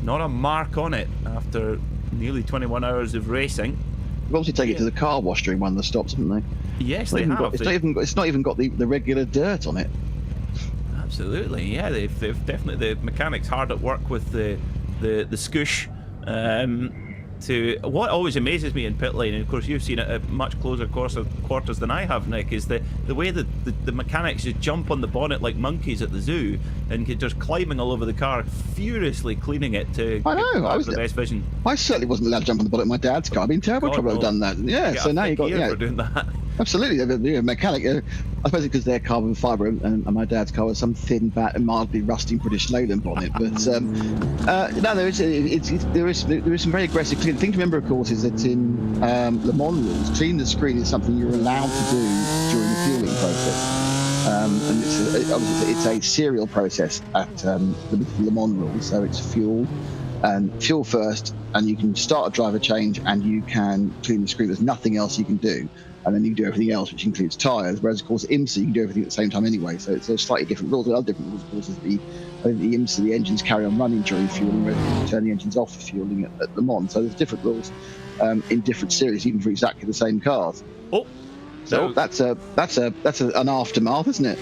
a mark on it after nearly 21 hours of racing. They've obviously taken it to the car wash during one of the stops, haven't they? Yes, they have. It's not even got the regular dirt on it. Absolutely, yeah. They've definitely, the mechanics hard at work with the scoosh. To what always amazes me in pit lane, and of course you've seen it at much closer quarters than I have, Nick, is the way that the mechanics just jump on the bonnet like monkeys at the zoo and just climbing all over the car, furiously cleaning it to the best vision. I certainly wasn't allowed to jump on the bonnet of my dad's car. I've been terrible trouble I've done that. Yeah, so now you got for doing that. Absolutely, the mechanic. I suppose because they're carbon fibre and my dad's car was some thin, mildly rusting British Leyland bonnet. But no, there is some very aggressive cleaning. The thing to remember, of course, is that in Le Mans rules, cleaning the screen is something you're allowed to do during the fueling process. And obviously it's a serial process at the Le Mans rules, so it's fuel first, and you can start a driver change and you can clean the screen. There's nothing else you can do. And then you can do everything else, which includes tyres. Whereas, of course, IMSA, you can do everything at the same time anyway. So it's a slightly different rules. There are different rules, of course, I think the IMSA, the engines carry on running during fueling, whereas you can turn the engines off for fueling at Le Mans. So there's different rules in different series, even for exactly the same cars. Oh, so that's an aftermath, isn't it?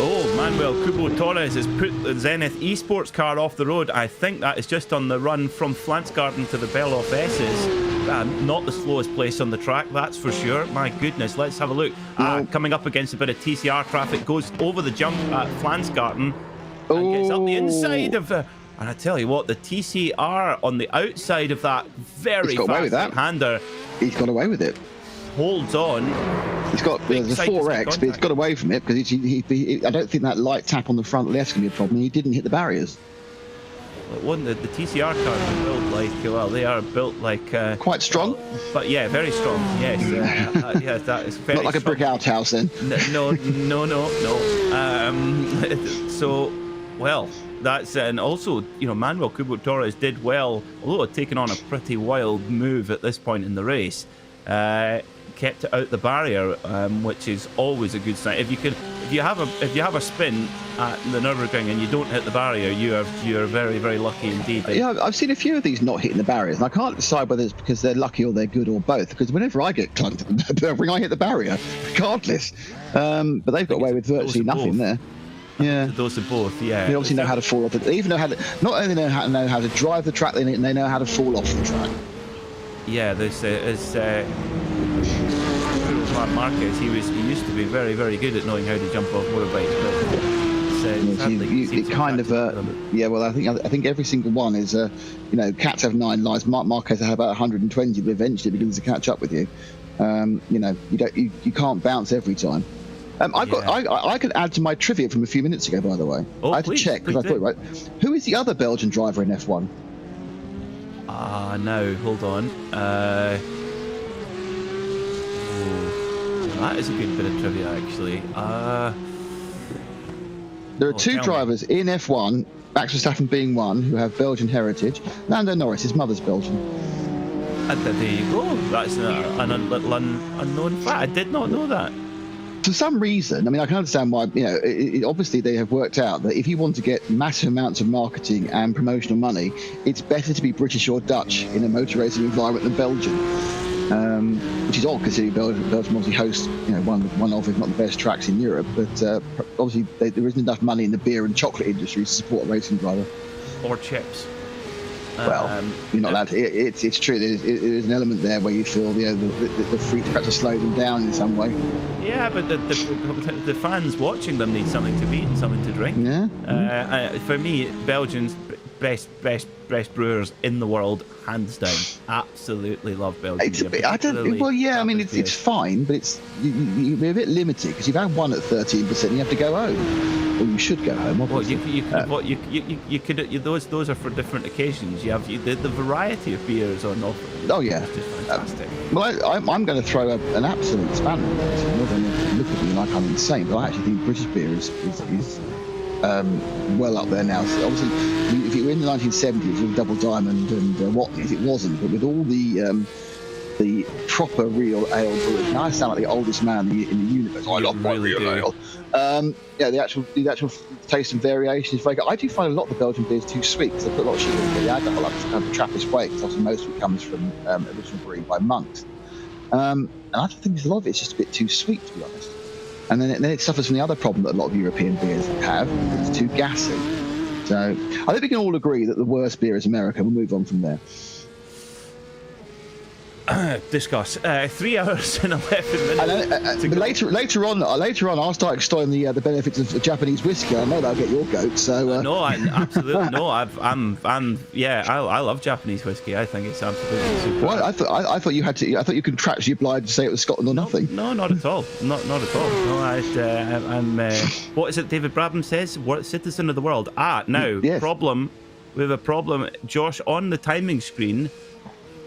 Oh, Manuel Cubo Torres has put the Zenith Esports car off the road. I think that is just on the run from Flansgarden to the Belloff S's. Not the slowest place on the track, that's for sure. My goodness, let's have a look. Coming up against a bit of TCR traffic, goes over the jump at Flansgarden and gets up the inside of the... And I tell you what, the TCR on the outside of that very fast hander. He's got away with it. Holds on. He's got the 4X, but he's got away from it because I don't think that light tap on the front left's going to be a problem. He didn't hit the barriers. The TCR cars are built like, well, they are built like... quite strong? But yeah, very strong, yes. Yes, that is very Not like strong. A brick outhouse then? No. So, well, that's... And also, Manuel Cubo Torres did well, although had taken on a pretty wild move at this point in the race. Kept it out the barrier, which is always a good sign. If you have a spin at the Nürburgring and you don't hit the barrier, you are very, very lucky indeed. Yeah, I've seen a few of these not hitting the barriers, and I can't decide whether it's because they're lucky or they're good or both. Because whenever I get clunked at the Nürburgring, I hit the barrier, regardless. But they've got away with virtually nothing there. Yeah, those are both. Yeah, they obviously know how to fall off. They even know how to not only know how to drive the track, they know how to fall off the track. Yeah, this is Marquez. He used to be very, very good at knowing how to jump off motorbikes, but well, I think every single one is cats have 9 lives. Marquez have about 120, but eventually it begins to catch up with you. You can't bounce every time. I could add to my trivia from a few minutes ago, by the way. I had to check because I thought, right, who is the other Belgian driver in F1? No, hold on. That is a good bit of trivia, actually. There are two drivers in F1, Max Verstappen being one, who have Belgian heritage. Lando Norris, his mother's Belgian. There you go. That's an little unknown fact. I did not know that. For some reason, I mean, I can understand why, obviously they have worked out that if you want to get massive amounts of marketing and promotional money, it's better to be British or Dutch in a motor racing environment than Belgian. Which is odd considering Belgium obviously hosts, one of, if not the best tracks in Europe. But obviously there isn't enough money in the beer and chocolate industry to support a racing driver. Or chips. Well, you're not allowed to. It's true. There's an element there where you feel the freaks perhaps to slow them down in some way. Yeah, but the fans watching them need something to eat and something to drink. Yeah. For me, Belgians best brewers in the world, hands down. Absolutely love Belgian beer. I mean, it's fine, but you're a bit limited because you've had one at 13% and you have to go home. Or you should go home. Obviously. Well, you could those are for different occasions. You have the variety of beers on offer. Oh yeah, it's just fantastic. Well, I'm going to throw an absolute spanner. You're going to look at me like I'm insane, but I actually think British beer is well up there now. So obviously, if you were in the 1970s with Double Diamond and Watley's, it wasn't. But with all the proper real ale brewers, now I sound like the oldest man in the universe. I love my real ale. The actual taste and variation is very good. I do find a lot of the Belgian beers too sweet because they put a lot of sugar in it. I don't like the Trappist way because obviously most of it comes from original brewing by monks. And I think a lot of it's just a bit too sweet, to be honest. And then it suffers from the other problem that a lot of European beers have. It's too gassy. So I think we can all agree that the worst beer is America. We'll move on from there. Discuss. 3 hours and 11 minutes. But later on, I'll start extolling the benefits of Japanese whiskey. I know that'll get your goat. So no, absolutely no. I love Japanese whiskey. I think it's absolutely super. Well, I thought you had to. I thought you contractually obliged to say it was Scotland or nothing. No, not at all. Not at all. No, I'm. What is it? David Brabham says, "What citizen of the world?" Yes. Problem. We have a problem, Josh, on the timing screen.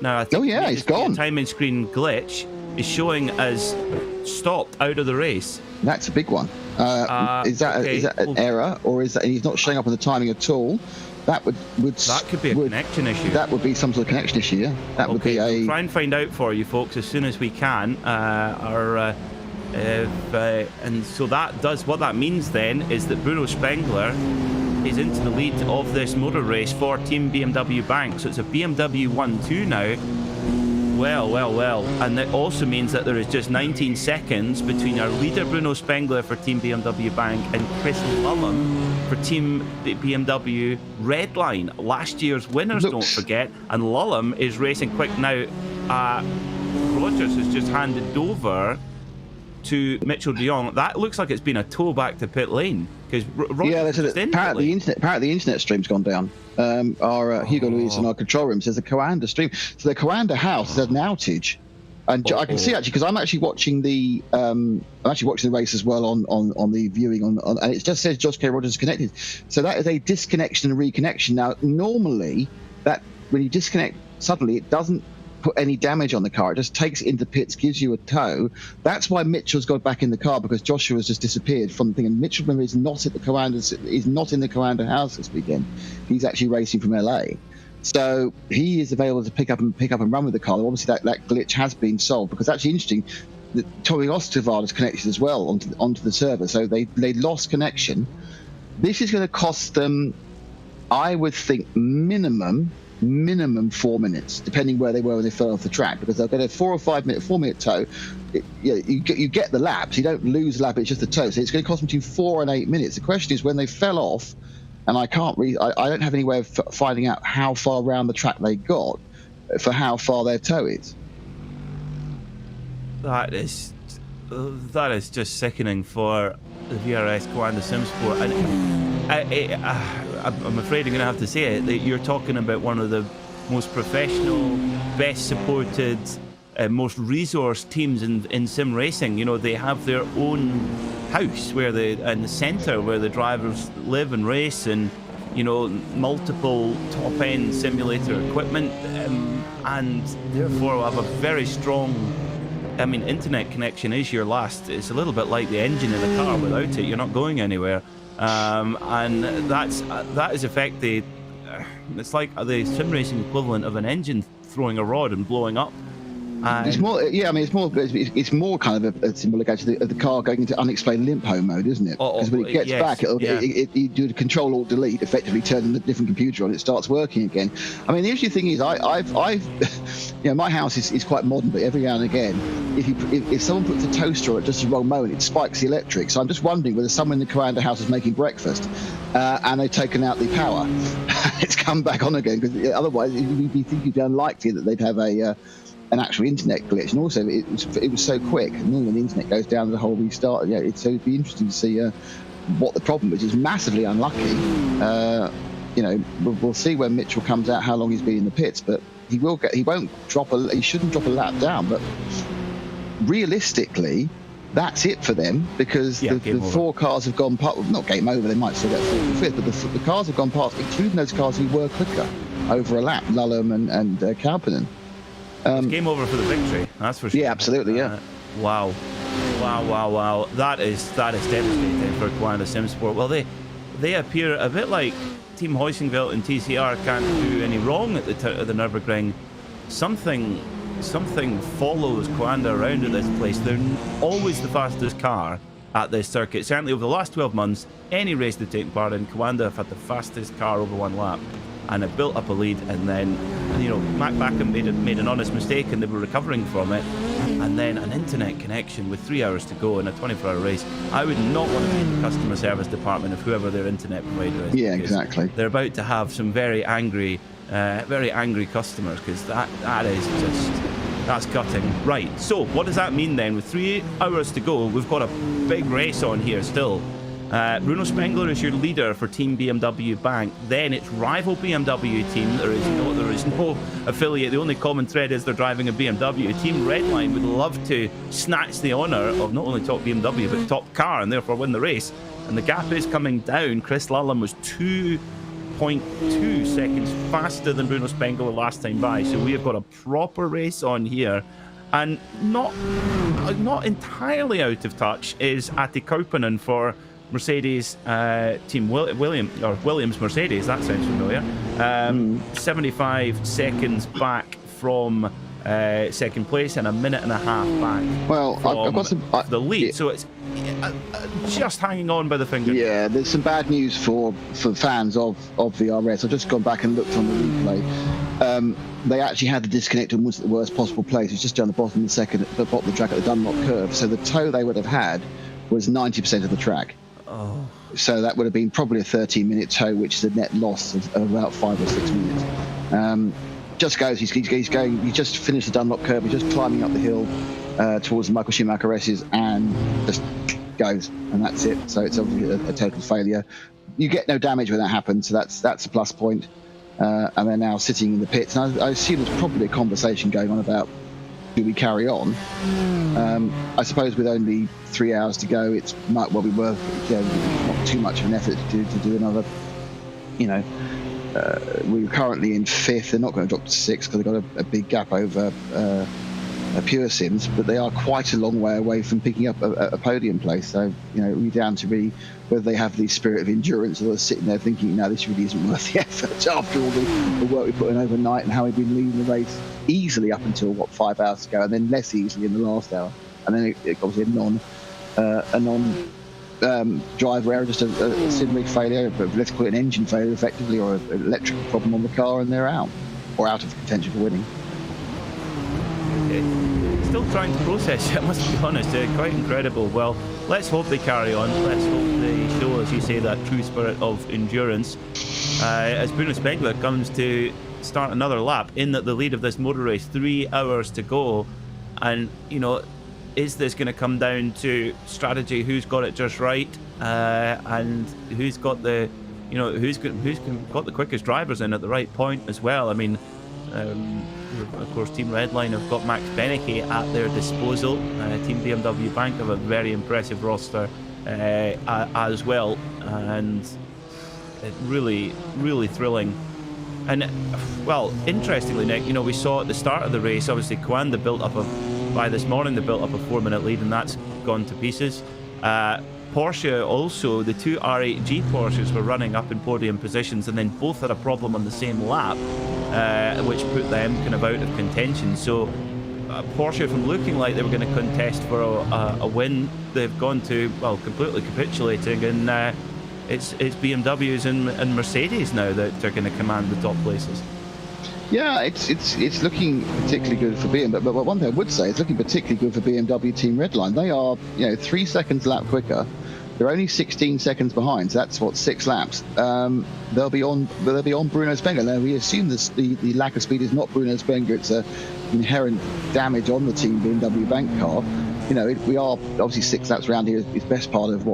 Now, I think he's gone. The timing screen glitch is showing as stopped out of the race. That's a big one. Is that an error, or is that he's not showing up on the timing at all? That could be a connection issue. That would be some sort of connection issue. Yeah. That would be a. We'll try and find out for you folks as soon as we can. And so that does what that means then is that Bruno Spengler is into the lead of this motor race for Team BMW Bank. So it's a BMW 1-2 now. Well. And that also means that there is just 19 seconds between our leader Bruno Spengler for Team BMW Bank and Chris Lullum for Team BMW Redline. Last year's winners, don't forget. And Lullum is racing quick now. Rogers has just handed over to Mitchell de Jong. That looks like it's been a tow back to pit lane because apparently the internet stream's gone down. Our Hugo Luis in our control room says the Coanda stream. So the Coanda house has had an outage, and I can see actually because I'm actually watching the race as well on the viewing on and it just says Josh K. Rogers is connected. So that is a disconnection and reconnection. Now normally that when you disconnect suddenly it doesn't put any damage on the car. It just takes it into pits, gives you a tow. That's why Mitchell's got back in the car because Joshua's just disappeared from the thing. And Mitchell, remember, is not at the Coanda, is not in the Coanda house this weekend. He's actually racing from LA, so he is available to pick up and run with the car. Obviously, that glitch has been solved because actually interesting. That Tommy Osterwald is connected as well onto the server, so they lost connection. This is going to cost them, I would think, minimum 4 minutes, depending where they were when they fell off the track, because they'll get a 4 minute tow. You get the laps, you don't lose the lap, it's just the tow. So it's going to cost them between 4 and 8 minutes. The question is when they fell off, and I don't have any way of finding out how far around the track they got for how far their tow is. That is just sickening for the VRS Coanda Sim Sport. I'm afraid I'm going to have to say it, that you're talking about one of the most professional, best supported, most resourced teams in sim racing. You know, they have their own house in the centre where the drivers live and race, and you know, multiple top-end simulator equipment, and therefore have a very strong. I mean, internet connection is your last. It's a little bit like the engine in the car. Without it, you're not going anywhere. and that is effectively it's like the sim racing equivalent of an engine throwing a rod and blowing up. It's more, yeah. I mean, it's more kind of a symbolic actually of the car going into unexplained limpo mode, isn't it? Because when it gets back, you do the Control Alt Delete, effectively turning the different computer on. It starts working again. I mean, the interesting thing is, I've you know, my house is quite modern, but every now and again, if someone puts a toaster on at just the wrong moment, it spikes the electric. So I'm just wondering whether someone in the Coanda house is making breakfast and they've taken out the power. It's come back on again, because otherwise you'd think it'd be unlikely that they'd have an actual internet glitch. And also it was so quick, and then when the internet goes down, the whole restart. Yeah, it'd be interesting to see what the problem is. It's massively unlucky. You know, we'll see when Mitchell comes out how long he's been in the pits, but he shouldn't drop a lap down. But realistically, that's it for them, because the 4 cars have gone past. Not game over, they might still get 4th and 5th, but the cars have gone past, including those cars who were quicker over a lap, Lullum and Kauppinen. It's game over for the victory, that's for sure. Yeah, absolutely, yeah. Wow. That is devastating for Coanda Simsport. Well, they appear a bit like Team Heusingveld and TCR can't do any wrong at the Nürburgring. Something follows Coanda around at this place. They're always the fastest car at this circuit. Certainly over the last 12 months, any race they've taken part in, Coanda have had the fastest car over 1 lap. And it built up a lead, and then, you know, Mac Backham made an honest mistake, and they were recovering from it. And then an internet connection with 3 hours to go in a 24-hour race. I would not want to be in the customer service department of whoever their internet provider is. Yeah, exactly. They're about to have some very angry customers, because that's gutting. Right. So what does that mean then? With 3 hours to go, we've got a big race on here still. Bruno Spengler is your leader for Team BMW Bank. Then it's rival BMW team. There is no affiliate. The only common thread is they're driving a BMW. Team Redline would love to snatch the honour of not only top BMW but top car, and therefore win the race. And the gap is coming down. Chris Lullum was 2.2 seconds faster than Bruno Spengler last time by. So we have got a proper race on here. And not entirely out of touch is Ati Kauppinen for Mercedes team Williams Mercedes. That sounds familiar. 75 seconds back from second place and a minute and a half back. Well, I've got the lead, so it's just hanging on by the finger. Yeah, there's some bad news for fans of VRS. I've just gone back and looked on the replay. They actually had the disconnect and was at the worst possible place. It's just down the bottom of the bottom of the track at the Dunlop curve. So the tow they would have had was 90% of the track. Oh. So that would have been probably a 13-minute tow, which is a net loss of about 5 or 6 minutes. Just goes. He's going. He just finished the Dunlop curve. He's just climbing up the hill towards the Michael Schumacher races, and just goes, and that's it. So it's obviously a total failure. You get no damage when that happens, so that's a plus point. And they're now sitting in the pits. And I assume there's probably a conversation going on about, do we carry on? I suppose with only 3 hours to go, it might well be worth, not too much of an effort to do another. We're currently in 5th. They're not going to drop to 6th because they've got a big gap over Pure Sims, but they are quite a long way away from picking up a podium place. So, we're down to be whether they have the spirit of endurance or they're sitting there thinking, no, this really isn't worth the effort after all the work we put in overnight and how we've been leading the race easily up until, 5 hours ago, and then less easily in the last hour. And then it obviously a non driver error, just a sim rig failure, but let's call it an engine failure effectively, or an electrical problem on the car, and they're out, or out of contention for winning. Still trying to process it, I must be honest. Quite incredible. Well, let's hope they carry on. Let's hope they show, as you say, that true spirit of endurance. As Bruno Spengler comes to start another lap in the lead of this motor race, 3 hours to go, and is this going to come down to strategy? Who's got it just right, and who's got the, who's got the quickest drivers in at the right point as well? I mean, of course, Team Redline have got Max Benecke at their disposal. Team BMW Bank have a very impressive roster as well, and really, really thrilling. And interestingly, Nick, we saw at the start of the race, obviously Coanda by this morning they built up a 4-minute lead, and that's gone to pieces. But Porsche also, the two R8G Porsches were running up in podium positions, and then both had a problem on the same lap, which put them kind of out of contention. So Porsche, from looking like they were going to contest for a win, they've gone to, well, completely capitulating, and it's BMWs and Mercedes now that are going to command the top places. Yeah, it's looking particularly good for BMW. But one thing I would say, it's looking particularly good for BMW Team Redline. They are, 3 seconds lap quicker. They're only 16 seconds behind. So that's 6 laps. They'll be on Bruno Spengler. Now we assume the lack of speed is not Bruno Spengler. It's a inherent damage on the Team BMW bank car. We are obviously 6 laps around here is best part of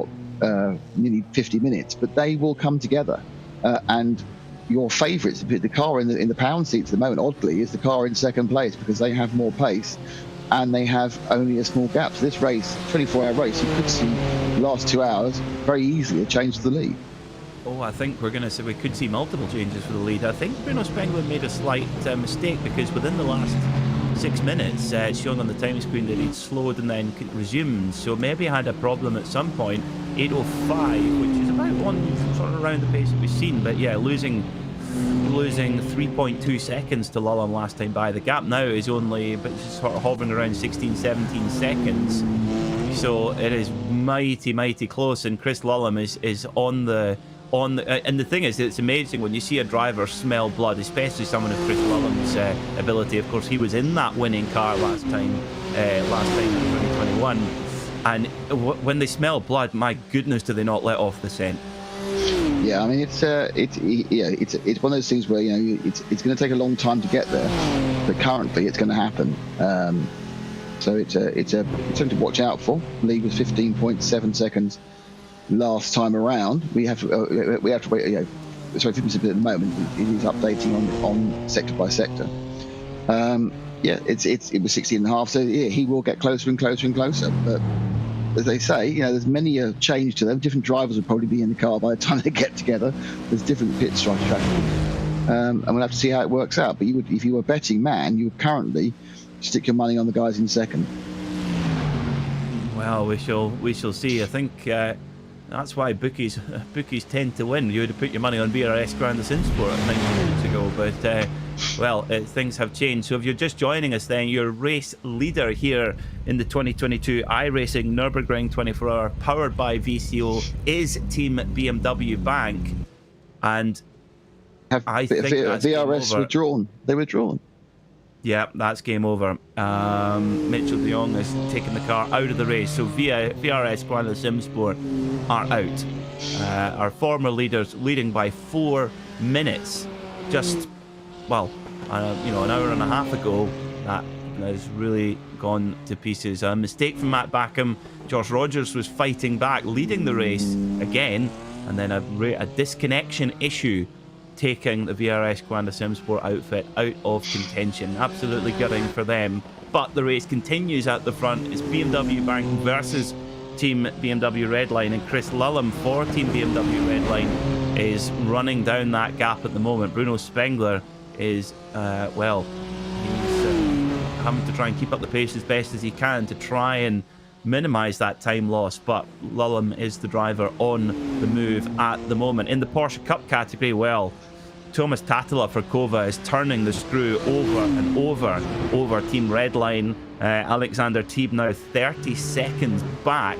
nearly 50 minutes. But they will come together, and your favourites, the car in the pound seats at the moment, oddly, is the car in second place because they have more pace and they have only a small gap. So this race, 24-hour race, you could see the last 2 hours very easily a change to the lead. Oh, I think we're going to see, we could see multiple changes for the lead. I think Bruno Spengler made a slight mistake, because within the last 6 minutes, it's showing on the time screen that he'd slowed and then resumed. So maybe had a problem at some point. 8:05, which is about on sort of around the pace that we've seen. But yeah, losing 3.2 seconds to Lullum last time by. The gap now is only sort of hovering around 16, 17 seconds. So it is mighty close, and Chris Lullum is on the and the thing is, it's amazing when you see a driver smell blood, especially someone of Chris Lullum's ability. Of course, he was in that winning car last time in 2021, and when they smell blood, my goodness, do they not let off the scent? Yeah, I mean it's one of those things where it's going to take a long time to get there, but currently it's going to happen. So it's something to watch out for. Lead was 15.7 seconds last time around. We have to wait. Sorry, 50% at the moment. It is updating on sector by sector. It was 16.5. So yeah, he will get closer and closer and closer. But as they say, there's many a change to them. Different drivers will probably be in the car by the time they get together. There's different pit strategies, and we'll have to see how it works out. But if you were a betting man, you would currently stick your money on the guys in second. Well, we shall see. I think that's why bookies tend to win. You would have put your money on VRS Grand Sport 9 minutes ago, but things have changed. So if you're just joining us, then your race leader here in the 2022 iRacing Nürburgring 24-hour powered by VCO is Team BMW Bank, and I think that's VRS withdrawn. They withdrawn. Yeah, that's game over. Mitchell de Jong has taken the car out of the race, so VRS Grand Sport are out. Our former leaders leading by 4 minutes. Just, an hour and a half ago, that has really gone to pieces. A mistake from Matt Backham. Josh Rogers was fighting back, leading the race again, and then a disconnection issue taking the VRS Grand Sport outfit out of contention. Absolutely gutting for them. But the race continues at the front. It's BMW Bank versus Team BMW Redline, and Chris Lullum for Team BMW Redline is running down that gap at the moment. Bruno Spengler is, he's having to try and keep up the pace as best as he can to try and minimise that time loss, but Lullum is the driver on the move at the moment. In the Porsche Cup category, Thomas Tattela for Kova is turning the screw over and over Team Redline. Alexander Teeb now 30 seconds back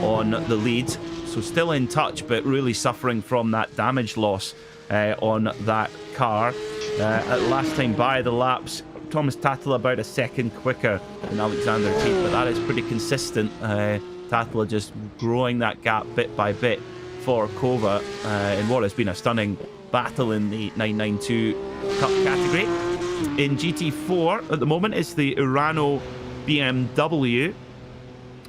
on the lead, so still in touch, but really suffering from that damage loss on that car. At last time by the laps, Thomas Tattela about a second quicker than Alexander Teeb, but that is pretty consistent. Tattela just growing that gap bit by bit for Kova in what has been a stunning battle in the 992 Cup category. In GT4 at the moment is the Urano BMW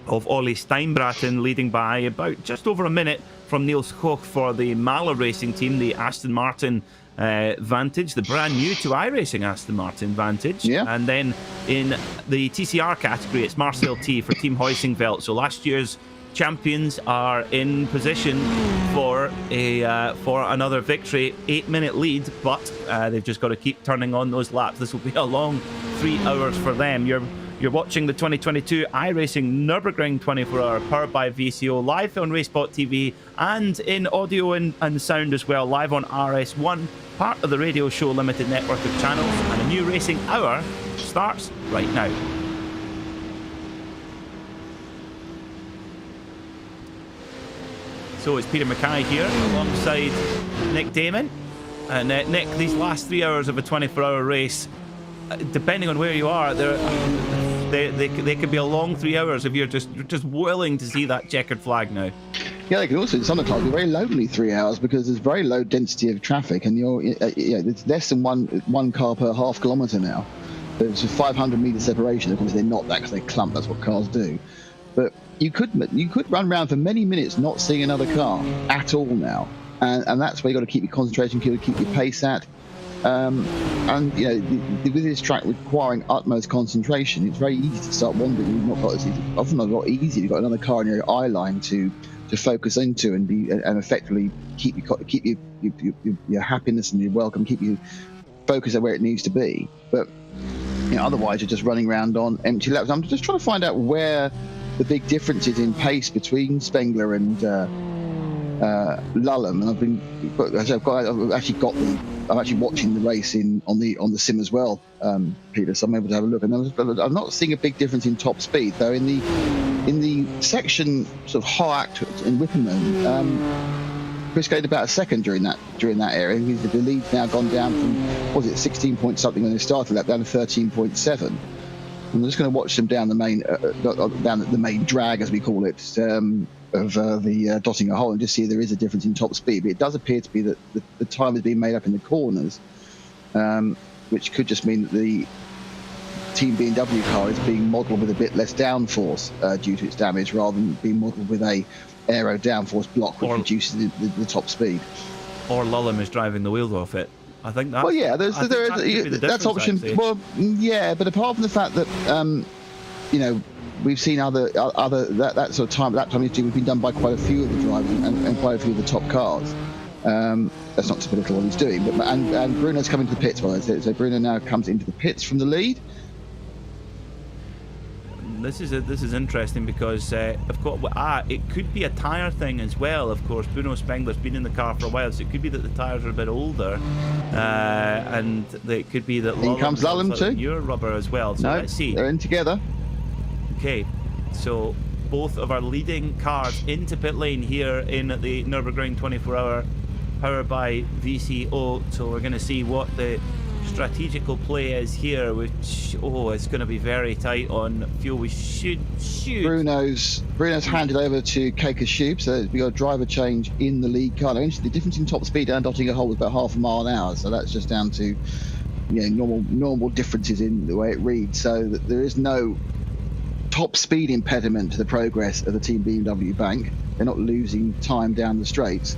of Ollie Steinbraten, leading by about just over a minute from Niels Koch for the Mahler Racing team, the Aston Martin Vantage, the brand new to iRacing Aston Martin Vantage. Yeah. And then in the TCR category, it's Marcel T for Team Heusingveld. So last year's champions are in position for another victory. 8-minute lead, but they've just got to keep turning on those laps. This will be a long 3 hours for them. Your You're watching the 2022 iRacing Nürburgring 24-hour powered by VCO, live on RaceSpotTV and in audio and sound as well, live on RS1, part of the Radio Show Limited network of channels, and a new racing hour starts right now. So it's Peter Mackay here alongside Nick Damon. And Nick, these last 3 hours of a 24-hour race, depending on where you are, they could be a long 3 hours if you're just willing to see that checkered flag now. Yeah, they can also sometimes be very lonely 3 hours because there's very low density of traffic, and it's less than one car per half kilometre now. There's a 500-metre separation. Of course, they're not that because they clump. That's what cars do. But you could run around for many minutes not seeing another car at all now, and that's where you got to keep your concentration, keep your pace at. And with this track requiring utmost concentration, it's very easy to start wandering. You've not got it's often not got easy. You've got another car in your eye line to focus into and effectively keep your happiness and your welcome, keep you focused on where it needs to be. But otherwise you're just running around on empty laps. I'm just trying to find out where the big differences in pace between Spengler and Lulham, and I'm actually watching the race on the sim as well, Peter. So I'm able to have a look, and I'm not seeing a big difference in top speed though. In the section sort of Hoacht and Wipperman, Chris gained about a second during that area. The lead's now gone down from 16 point something when they started lap down to 13.7. I'm just going to watch them down the main drag, as we call it, of the Dottinger Hole, and just see if there is a difference in top speed. But it does appear to be that the time is being made up in the corners, which could just mean that the Team BMW car is being modelled with a bit less downforce due to its damage, rather than being modelled with a aero downforce block, which reduces the top speed. Or Lulham is driving the wheels off it. I think that. Well, yeah, that's option. Actually. Well, yeah, but apart from the fact that we've seen other that sort of time that time has been done by quite a few of the drivers and quite a few of the top cars. That's not to belittle what he's doing, but and Bruno's coming to the pits. Well, so Bruno now comes into the pits from the lead. This is interesting because of course it could be a tyre thing as well. Of course, Bruno Spengler's been in the car for a while, so it could be that the tyres are a bit older, and it could be that Here comes Lulham too. Newer rubber as well. So let's see. They're in together. Okay, so both of our leading cars into pit lane here in the Nürburgring 24-hour powered by VCO. So we're going to see what the strategical play is here, which it's going to be very tight on fuel. We should Bruno's handed over to Keika Shoup, so we got a driver change in the lead car. Now, the difference in top speed down Dottinger Hole was about half a mile an hour, so that's just down to normal differences in the way it reads. So that there is no top speed impediment to the progress of the Team BMW bank. They're not losing time down the straights.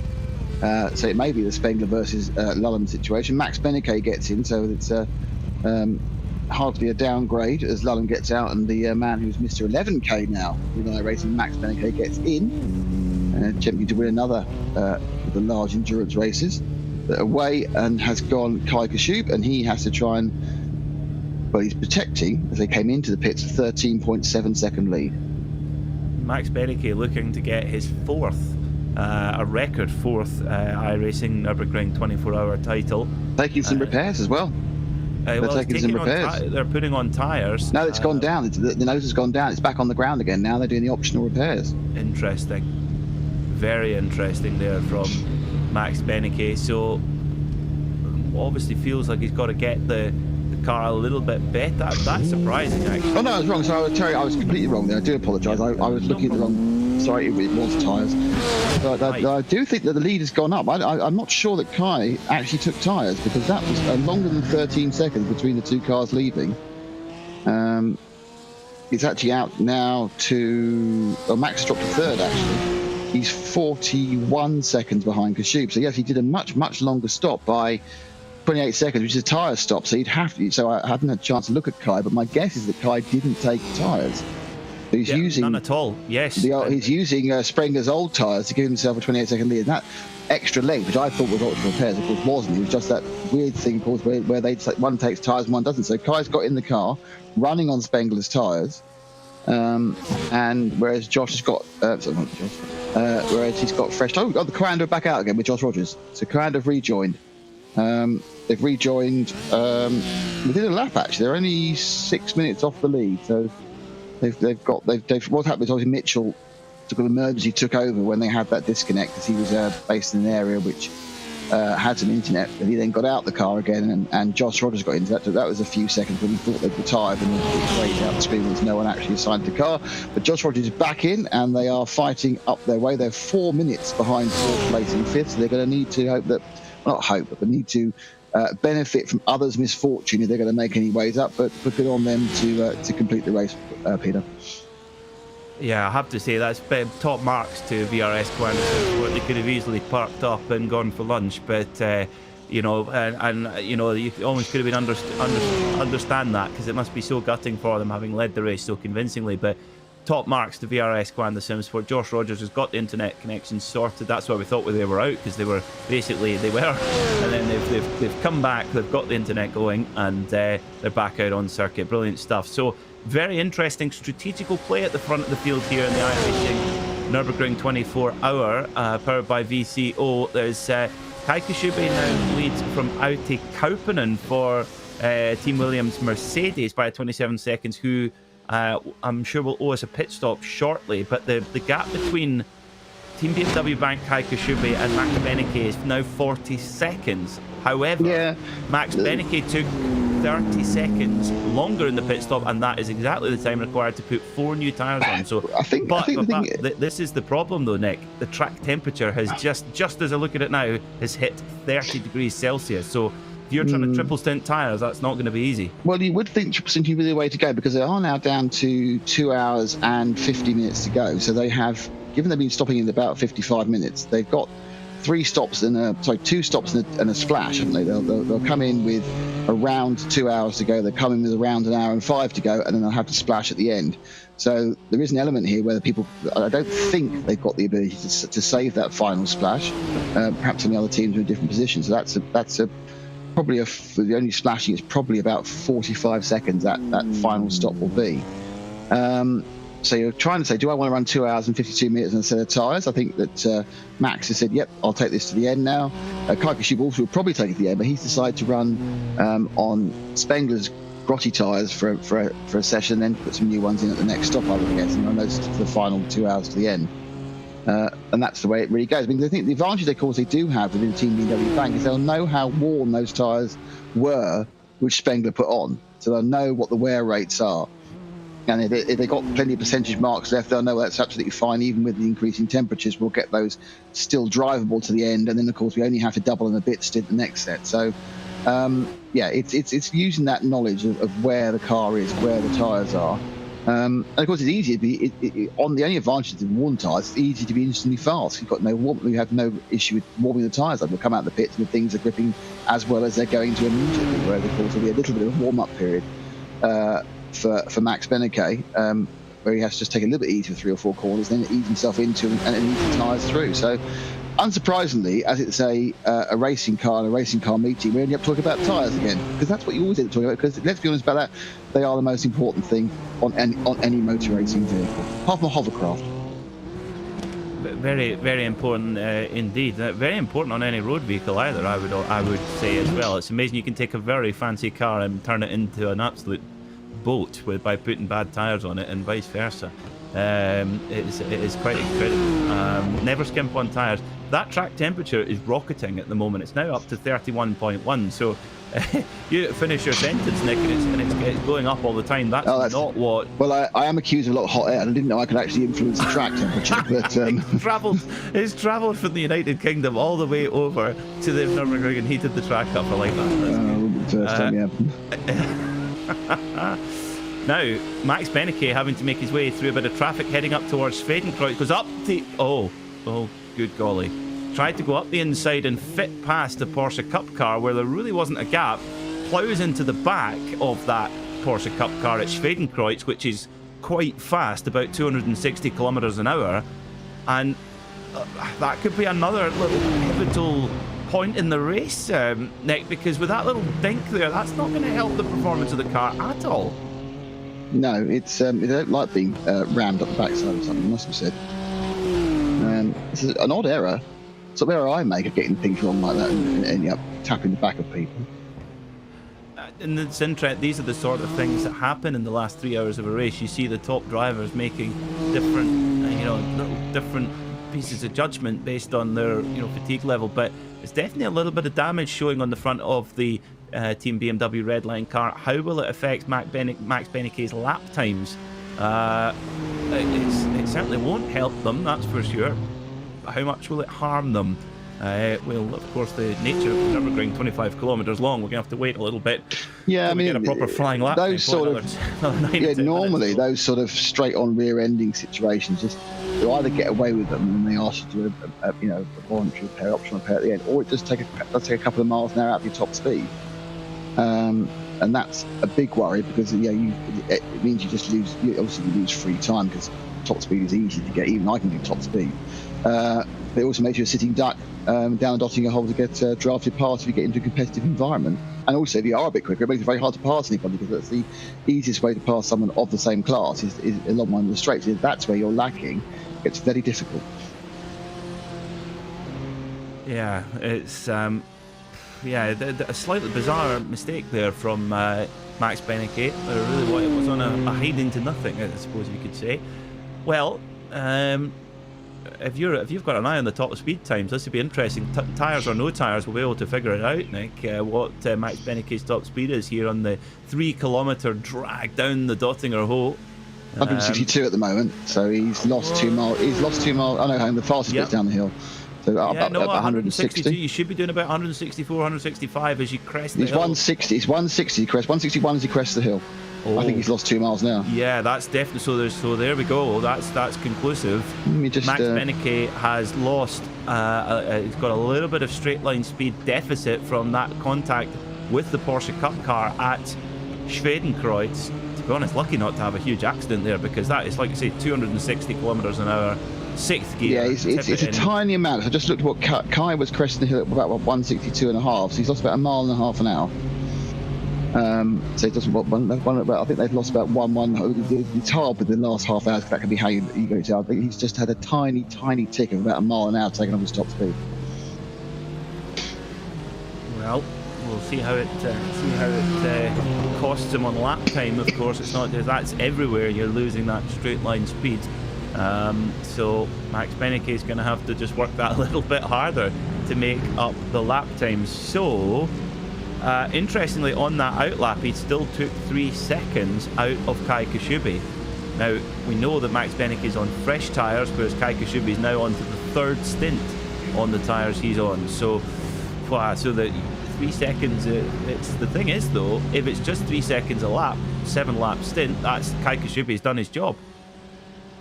So it may be the Spengler versus Lulham situation. Max Beneke gets in, so it's hardly a downgrade as Lulham gets out, and the man who's Mr. 11K now with iRacing, Max Beneke, gets in, attempting to win another of the large endurance races. Away and has gone Keika Shoup, and he has to try and, he's protecting, as they came into the pits, a 13.7 second lead. Max Beneke looking to get his a record fourth iRacing Nürburgring 24-hour title. Taking some repairs as well. They're taking some repairs. They're putting on tyres. No, it's gone down. The nose has gone down. It's back on the ground again. Now they're doing the optional repairs. Interesting. Very interesting there from Max Beneke. So obviously feels like he's got to get the car a little bit better. That's surprising, actually. Oh no, I was wrong. So Terry, I was completely wrong there. I do apologise. I was looking at the wrong. Sorry, it was tyres. But I do think that the lead has gone up. I'm not sure that Kai actually took tyres, because that was longer than 13 seconds between the two cars leaving. It's actually out now to... Max dropped to third, actually. He's 41 seconds behind Shoup. So yes, he did a much longer stop by 28 seconds, which is a tyre stop. So he'd have to... So I haven't had a chance to look at Kai, but my guess is that Kai didn't take tyres. He's using none at all. Yes, he's using Sprenger's old tyres to give himself a 28-second lead. And that extra leg, which I thought was ultra repairs, of course wasn't. It was just that weird thing, of course, where one takes tyres and one doesn't. So Kai's got in the car, running on Spengler's tyres, and whereas Josh has got, whereas he's got fresh. Oh, the Coanda are back out again with Josh Rogers. So Coanda have rejoined. They've rejoined within a lap. Actually, they're only 6 minutes off the lead. So they've what happened is obviously Mitchell took an emergency, took over when they had that disconnect because he was based in an area which had some internet. But he then got out the car again, and Josh Rogers got into that. So that was a few seconds when he thought they'd retired, and then waved out the screen was no one actually assigned the car. But Josh Rogers is back in, and they are fighting up their way. They're 4 minutes behind fourth place in fifth, so they're going to need to hope that, well, not hope, but they need to benefit from others' misfortune if they're going to make any ways up. But good on them to complete the race, Peter. Yeah, I have to say that's top marks to VRS Coanda. They could have easily parked up and gone for lunch, but you know, and you know, you almost could have been understand that, because it must be so gutting for them having led the race so convincingly. But top marks to VRS Coanda Simsport. Josh Rogers has got the internet connection sorted. That's why we thought they were out, because they were, and then they've come back. They've got the internet going, and they're back out on circuit. Brilliant stuff. So very interesting strategical play at the front of the field here in the iRacing Nürburgring 24-hour, powered by VCO. There's Kai Kashubi now leads from Aute Kauppinen for Team Williams Mercedes by 27 seconds, who I'm sure will owe us a pit stop shortly. But the gap between Team BMW Bank Kai Kashubi and Max Benecke is now 40 seconds. However, Max Benecke took 30 seconds longer in the pit stop, and that is exactly the time required to put 4 new tyres on. So, I think this is the problem, though, Nick. The track temperature has just as I look at it now, has hit 30 degrees Celsius. So if you're trying to triple stint tyres, that's not going to be easy. Well, you would think triple stinting would be the way to go, because they are now down to 2 hours and 50 minutes to go. So they have, given they've been stopping in about 55 minutes, they've got 2 stops and a splash, haven't they? They'll come in with around 2 hours to go. They'll come in with around an hour and 5 to go, and then they'll have to splash at the end. So there is an element here where I don't think they've got the ability to save that final splash. Perhaps some of the other teams are in different positions. So that's probably the only splashing is probably about 45 seconds that final stop will be. So you're trying to say, do I want to run 2 hours and 52 minutes on a set of tyres? I think that Max has said, yep, I'll take this to the end now. Kai Kashubi also will probably take it to the end, but he's decided to run on Spengler's grotty tyres for a session, and then put some new ones in at the next stop, I would guess, and run those for the final 2 hours to the end. And that's the way it really goes. I mean, I think the advantage, of course, they do have within Team BMW Bank is they'll know how worn those tyres were, which Spengler put on. So they'll know what the wear rates are. And if they've got plenty of percentage marks left, they'll know that's absolutely fine. Even with the increasing temperatures, we'll get those still drivable to the end. And then, of course, we only have to double and a bit stint the next set. So, it's using that knowledge of where the car is, where the tyres are. And, of course, it's easy to be, on the only advantage of worn tyres, it's easy to be instantly fast. You've got no warmth. You have no issue with warming the tyres up. They'll come out of the pits and things are gripping as well as they're going to immediately, whereas, of course, there'll be a little bit of a warm-up period. For Max Benecke, where he has to just take a little bit easy for 3 or 4 corners, then ease himself into and ease the tyres through. So, unsurprisingly, as it's a racing car and a racing car meeting, we only have to talk about tyres again, because that's what you always end up talking about. Because let's be honest about that, they are the most important thing on any motor racing vehicle, apart from a hovercraft. Very, very important indeed. Very important on any road vehicle either. I would say as well. It's amazing you can take a very fancy car and turn it into an absolute boat by putting bad tyres on it, and vice versa. It is quite incredible. Never skimp on tyres. That track temperature is rocketing at the moment. It's now up to 31.1. So you finish your sentence, Nick, and it's going up all the time. That's not what. Well, I am accused of a lot of hot air, and I didn't know I could actually influence the track temperature. But it's travelled from the United Kingdom all the way over to the Nürburgring and heated the track up like that. First time, yeah. Now, Max Benecke having to make his way through a bit of traffic heading up towards Schwedenkreuz. Goes up the... Oh, good golly. Tried to go up the inside and fit past the Porsche Cup car where there really wasn't a gap. Ploughs into the back of that Porsche Cup car at Schwedenkreuz, which is quite fast, about 260 kilometers an hour, and that could be another little pivotal point in the race, Nick, because with that little dink there, that's not going to help the performance of the car at all. No, it's they don't like being rammed up the backside or something, must be said. This is an odd error. It's an error I make of getting things wrong like that and ending up tapping the back of people. And it's interesting, these are the sort of things that happen in the last 3 hours of a race. You see the top drivers making different, little different pieces of judgment based on their, fatigue level, but it's definitely a little bit of damage showing on the front of the Team BMW Redline car. How will it affect Max Benecke's lap times? It certainly won't help them, that's for sure. But how much will it harm them? Well, of course, the nature of the Nürburgring, 25 kilometres long, we're going to have to wait a little bit. Yeah, I mean, get a proper flying lap. Those sort of, normally those sort of straight-on rear-ending situations, just you either get away with them and they ask you to do a voluntary repair, optional repair at the end, or it does take a couple of miles an hour out of your top speed. And that's a big worry because it means you just lose. You lose free time because top speed is easy to get. Even I can do top speed. But it also makes you a sitting duck down and dotting a hole to get drafted past if you get into a competitive environment. And also, if you are a bit quicker, it makes it very hard to pass anybody because that's the easiest way to pass someone of the same class is along one of the straights. If that's where you're lacking, it's very difficult. Yeah, it's a slightly bizarre mistake there from Max Benecke. Really, it was on a hiding to nothing, I suppose you could say. Well, if you've got an eye on the top speed times, this would be interesting. Tyres or no tyres, we'll be able to figure it out, Nick. What Max Benecke's top speed is here on the 3 kilometre drag down the Dottinger hole. 162 at the moment, so he's lost 2 miles. He's lost 2 miles. The fastest bit's down the hill. So about 160. You should be doing about 164, 165 as you crest the hill. 160. He's 160 crest. 161 as he crests the hill. Oh. I think he's lost 2 miles now. Yeah, that's definitely so. There we go. That's conclusive. Max Benecke has lost. He's got a little bit of straight line speed deficit from that contact with the Porsche Cup car at Schwedenkreuz. To be honest, lucky not to have a huge accident there because that is, like you say, 260 kilometers an hour. 6th gear. Yeah, it's a tiny amount. I just looked at what Kai was cresting the hill at about 162 and a half, so he's lost about 1.5 miles an hour. So it doesn't. I think they've lost about 1. It's hard with the last half hour. That can be how you go to. I think he's just had a tiny tick of about 1 mile an hour taken off his top speed. Well, we'll see how it costs him on lap time. Of course, it's not just that's everywhere. You're losing that straight line speed. So Max Benecke is going to have to just work that a little bit harder to make up the lap times. So, interestingly, on that outlap, he still took 3 seconds out of Kai Kashubi. Now, we know that Max Benecke is on fresh tyres, whereas Kai Kashubi is now on to the 3rd stint on the tyres he's on. So the 3 seconds, the thing is, though, if it's just 3 seconds a lap, 7-lap stint, that's Kai Kashubi's done his job.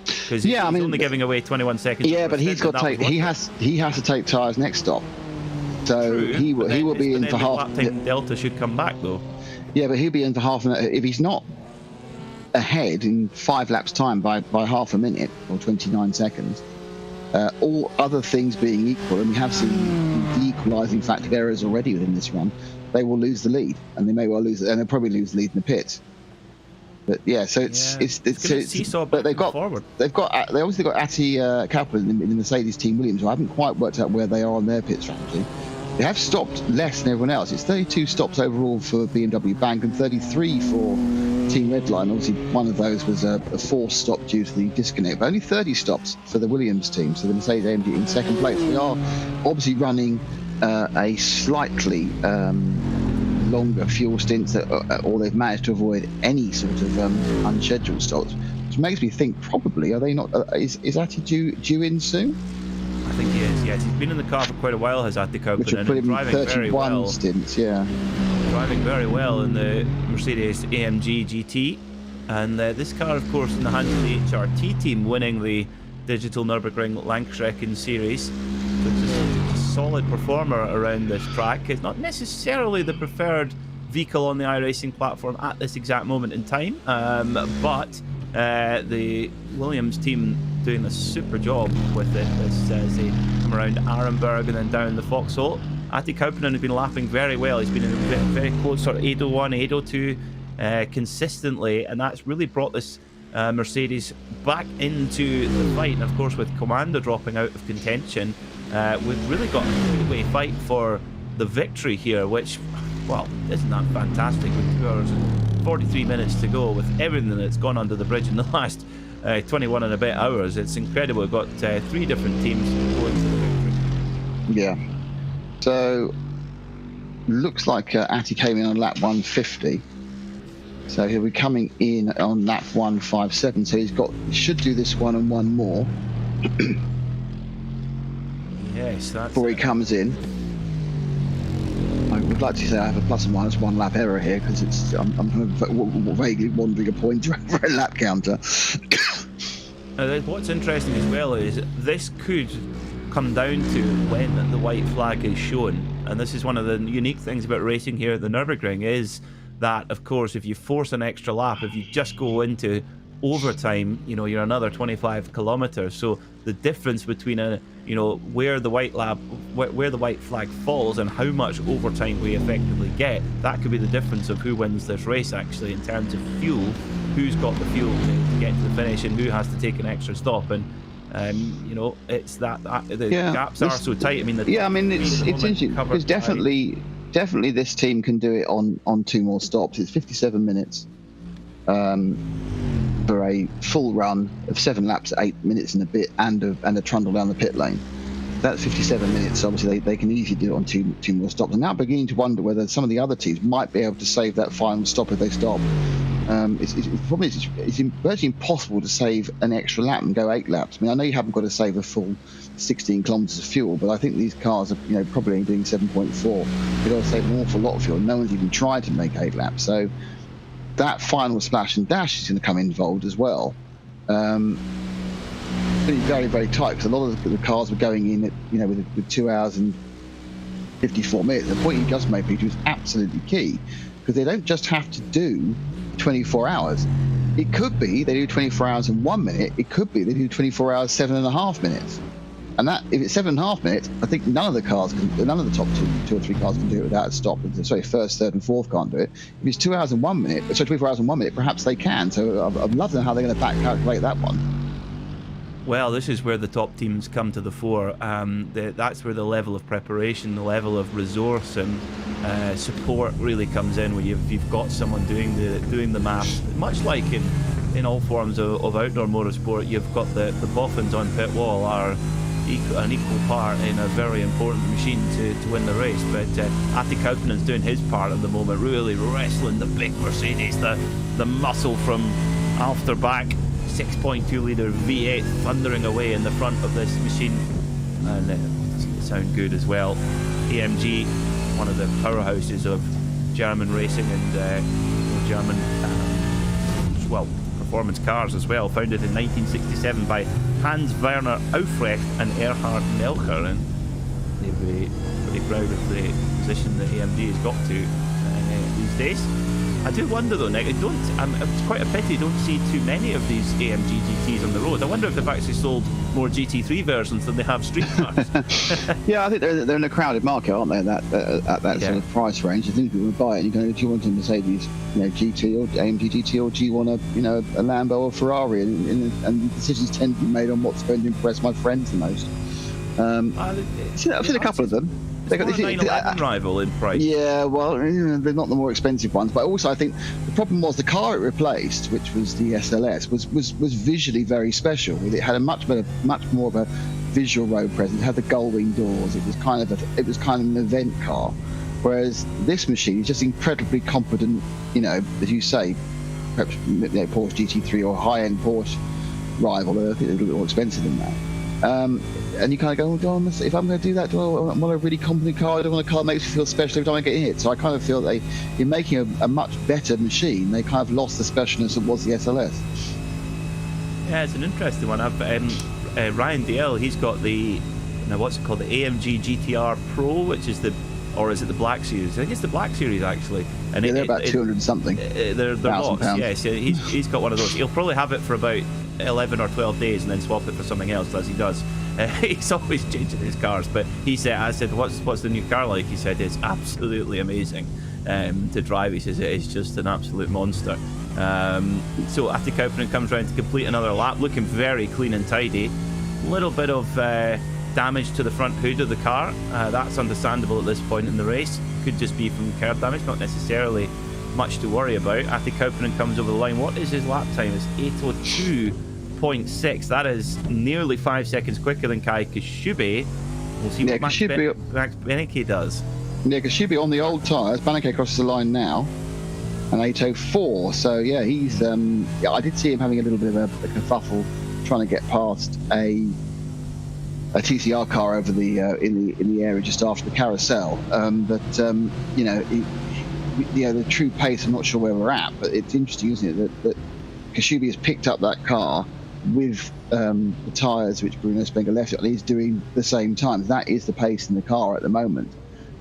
Because he's only giving away 21 seconds. Yeah, but he's got to take. He has to take tyres next stop. So True. he will be in for half. Lap time delta should come back though. Yeah, but he'll be in for half an hour if he's not ahead in 5 laps time by half a minute or 29 seconds. All other things being equal, and we have seen the equalising factor of errors already within this run, they will lose the lead, and they may well lose, and they'll probably lose the lead in the pits. But yeah, so it's but they obviously got Atti Kaplan in the Mercedes team Williams, who I haven't quite worked out where they are on their pit strategy. They have stopped less than everyone else. It's 32 stops overall for BMW Bank and 33 for Team Redline. Obviously, one of those was a forced stop due to the disconnect, but only 30 stops for the Williams team, so the Mercedes AMG in 2nd place. They are obviously running a slightly longer fuel stints, or they've managed to avoid any sort of unscheduled stops, which makes me think probably are they not? Is Atti due in soon? I think he is. Yes, he's been in the car for quite a while. Has Atti Kaplan, which would put him driving 31 very well. stints. Yeah, driving very well in the Mercedes AMG GT, and this car, of course, in the hands of the HRT team, winning the Digital Nürburgring Langstrecken Series. Which is a solid performer around this track. It's not necessarily the preferred vehicle on the iRacing platform at this exact moment in time, but The Williams team doing a super job with it as they come around Arenberg and then down the Foxhole. Ati Kauppinen has been lapping very well. He's been in a very close sort of 801, 802 consistently, and that's really brought this Mercedes back into the fight. And of course, with Commander dropping out of contention, we've really got a three-way fight for the victory here, which, well, isn't that fantastic with 2 hours and 43 minutes to go with everything that's gone under the bridge in the last 21 and a bit hours. It's incredible. We've got 3 different teams going to the victory. Yeah. So, looks like Ati came in on lap 150. So he'll be coming in on lap 157. So he should do this one and one more. Yes, that's before he comes in. I would like to say I have a plus and minus 1 lap error here because I'm kind of vaguely wandering a pointer over a lap counter. What's interesting as well is this could come down to when the white flag is shown, and this is one of the unique things about racing here at the Nürburgring, is that, of course, if you force an extra lap, if you just go into overtime, you're another 25 kilometers. So the difference between where the white flag falls and how much overtime we effectively get, that could be the difference of who wins this race actually in terms of fuel, who's got the fuel to get to the finish and who has to take an extra stop. And it's that the gaps are so tight. It's interesting because definitely this team can do it on 2 more stops. It's 57 minutes for a full run of 7 laps at 8 minutes and a bit, and a trundle down the pit lane. That's 57 minutes. Obviously, they can easily do it on two more stops. And now I'm beginning to wonder whether some of the other teams might be able to save that final stop if they stop. It's virtually impossible to save an extra lap and go 8 laps. I mean, I know you haven't got to save a full 16 kilometres of fuel, but I think these cars are, probably only doing 7.4. They've got to save an awful lot of fuel. No one's even tried to make 8 laps. So that final splash and dash is going to come involved as well. It's going to be very, very tight because a lot of the cars were going in at, with 2 hours and 54 minutes. The point you just made, Peter, is absolutely key because they don't just have to do 24 hours. It could be they do 24 hours and 1 minute. It could be they do 24 hours, 7.5 minutes. And that, if it's 7.5 minutes, I think none of the top 2 or 3 cars can do it without a stop. Sorry, first, third, and fourth can't do it. If it's 2 hours and 1 minute, so 24 hours and 1 minute, perhaps they can. So I'd love to know how they're going to back calculate that one. Well, this is where the top teams come to the fore. That's where the level of preparation, the level of resource and support really comes in. Where you've got someone doing the maths, much like in all forms of outdoor motorsport. You've got the boffins on pit wall are an equal part in a very important machine to win the race. But Ati Kauppinen's doing his part at the moment, really wrestling the big Mercedes, the muscle from Alfterback. 6.2 litre V8 thundering away in the front of this machine, and it doesn't sound good as well. AMG, one of the powerhouses of German racing and German performance cars as well, founded in 1967 by Hans Werner Aufrecht and Erhard Melcher, and they'll be pretty proud of the position that AMG has got to these days. I do wonder though, Nick, it's quite a pity you don't see too many of these AMG GTs on the road. I wonder if they've actually sold more GT3 versions than they have street cars. Yeah, I think they're in a crowded market, aren't they, at that sort of price range. I think people would buy it. Do you want a Mercedes GT or AMG GT, or do you want a Lambo or Ferrari? And decisions tend to be made on what's going to impress my friends the most. I've seen a couple of them. It's more a 911 rival in price. Yeah, well, they're not the more expensive ones, but also I think the problem was the car it replaced, which was the SLS, was visually very special. It had a much more of a visual road presence. It had the gull-wing doors. It was kind of an event car, whereas this machine is just incredibly competent. As you say, perhaps Porsche GT3 or high-end Porsche rival. They're a little bit more expensive than that. And you kind of go, if I'm going to do that, do I want a really competent car? I don't want a car that makes me feel special every time I get in it. So I kind of feel that in making a much better machine, they kind of lost the specialness that was the SLS. Yeah, it's an interesting one. Ryan DL, he's got the AMG GTR Pro, which is the or is it the Black Series? I think it's the Black Series actually. And they're about 200 and something. They're lots. Yes, he's got one of those. He'll probably have it for about 11 or 12 days and then swap it for something else, as he does. He's always changing his cars. But he said, I said, what's the new car like? He said it's absolutely amazing to drive. He says it is just an absolute monster. So Atty Kaupinen comes round to complete another lap, looking very clean and tidy. A little bit of damage to the front hood of the car. That's understandable at this point in the race. Could just be from curb damage, not necessarily much to worry about. Atty Kaupinen comes over the line. What is his lap time? It's 8:02.6. That is nearly 5 seconds quicker than Kai Kashubi. We'll see what Max Beneke does. Yeah, Kashubi on the old tyres. Beneke crosses the line now. An 8:04. So yeah, he's I did see him having a little bit of a kerfuffle trying to get past a TCR car over the in the area just after the carousel. You know, the true pace, I'm not sure where we're at, but it's interesting, isn't it, that Kashubi has picked up that car with the tyres which Bruno Spengler left it, and he's doing the same time. That is the pace in the car at the moment.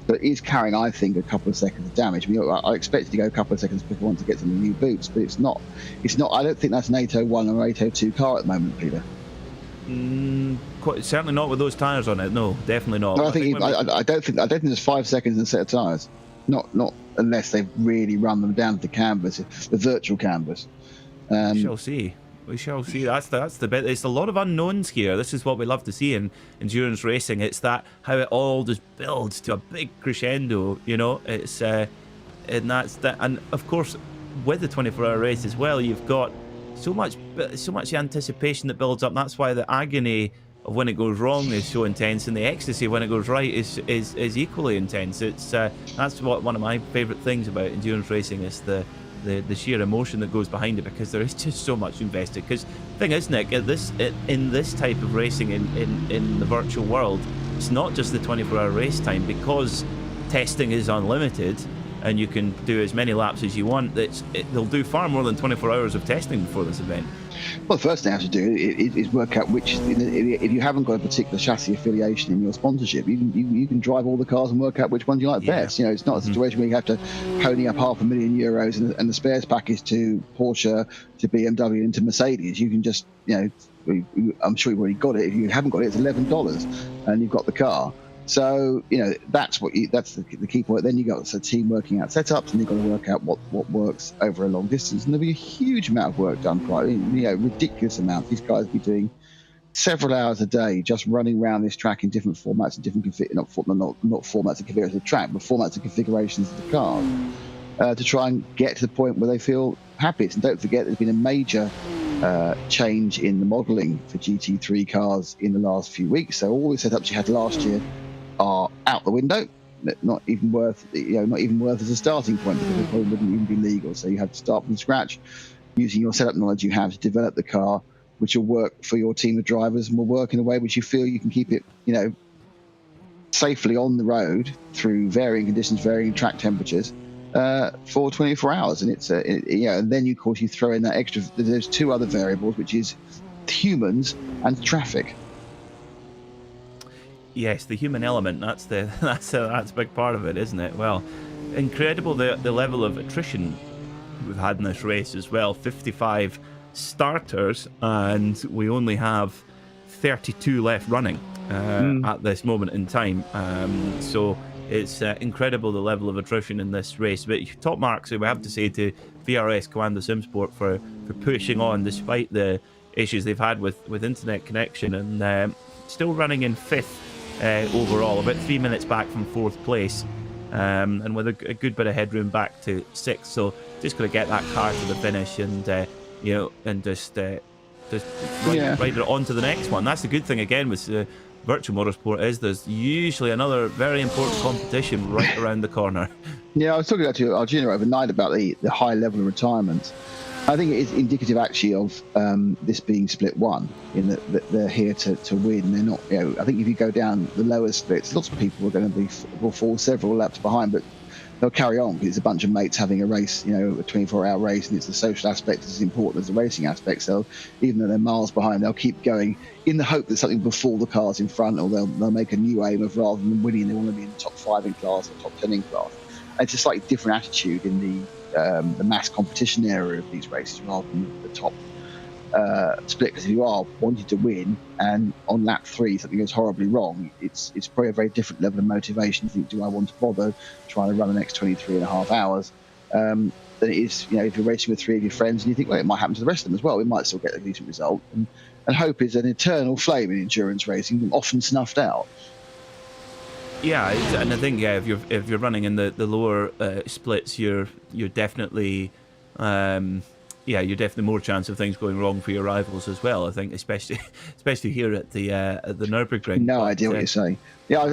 But it is carrying, I think, a couple of seconds of damage. I mean, I expected to go a couple of seconds before once to get some new boots, but it's not. I don't think that's an 801 or 802 car at the moment, Peter. Certainly not with those tyres on it. No, definitely not. No, I don't think there's 5 seconds in a set of tyres. Not unless they've really run them down to the canvas, the virtual canvas. We shall see. We shall see. That's the bit. It's a lot of unknowns here. This is what we love to see in endurance racing. It's that how it all just builds to a big crescendo. You know, it's and that's that. And of course, with the 24-hour race as well, you've got so much anticipation that builds up. That's why the agony of when it goes wrong is so intense, and the ecstasy when it goes right is equally intense. It's that's what one of my favourite things about endurance racing is the sheer emotion that goes behind it, because there is just so much invested. Because the thing is, Nick, in this type of racing in the virtual world, it's not just the 24-hour race time, because testing is unlimited and you can do as many laps as you want. They'll do far more than 24 hours of testing before this event. Well, the first thing I have to do is work out which, if you haven't got a particular chassis affiliation in your sponsorship, you can drive all the cars and work out which ones you like best. You know, it's not a situation where you have to pony up €500,000 and the spares package to Porsche, to BMW, and to Mercedes. You can just, you know, I'm sure you've already got it. If you haven't got it, it's $11 and you've got the car. So, you know, that's the key point. Then you got a team working out setups, and you've got to work out what works over a long distance. And there'll be a huge amount of work done, ridiculous amount. These guys will be doing several hours a day just running around this track in different formats and different not formats and configurations of the track, but formats and configurations of the car, to try and get to the point where they feel happy. And don't forget, there's been a major change in the modelling for GT3 cars in the last few weeks. So all the setups you had last year are out the window, not even worth as a starting point, because it probably wouldn't even be legal. So you have to start from scratch using your setup knowledge you have to develop the car, which will work for your team of drivers and will work in a way which you feel you can keep it, you know, safely on the road through varying conditions, varying track temperatures, for 24 hours. And it's and then of course you throw in that extra. There's two other variables, which is humans and traffic. Yes, the human element, that's a big part of it, isn't it? Well, incredible the level of attrition we've had in this race as well. 55 starters, and we only have 32 left running at this moment in time. So it's incredible the level of attrition in this race. But top marks, we have to say to VRS Commando SimSport for pushing on despite the issues they've had with internet connection, and still running in 5th. Overall, about 3 minutes back from 4th place, and with a good bit of headroom back to 6th. So just got to get that car to the finish, and just ride it on to the next one. That's the good thing again with virtual motorsport, is there's usually another very important competition right around the corner. Yeah, I was talking to Arjuna overnight about the high level of retirement. I think it is indicative actually of this being split one, in that they're here to win. They're not, I think if you go down the lower splits, lots of people are going to will fall several laps behind, but they'll carry on because it's a bunch of mates having a race, a 24-hour race, and it's the social aspect that's as important as the racing aspect. So even though they're miles behind, they'll keep going in the hope that something will befall the cars in front, or they'll make a new aim of, rather than winning, they want to be in the top 5 in class or top 10 in class. And it's a slightly different attitude in the mass competition area of these races rather than the top split, because if you are wanting to win and on lap 3 something goes horribly wrong, it's probably a very different level of motivation. You think, do I want to bother trying to run the next 23.5 hours than it is, if you're racing with 3 of your friends and you think, well, it might happen to the rest of them as well, we might still get a decent result. And hope is an eternal flame in endurance racing, often snuffed out. Yeah, and I think if you're running in the lower splits, you're definitely you're definitely more chance of things going wrong for your rivals as well. I think, especially here at the Nürburgring. No idea what you're saying. Yeah,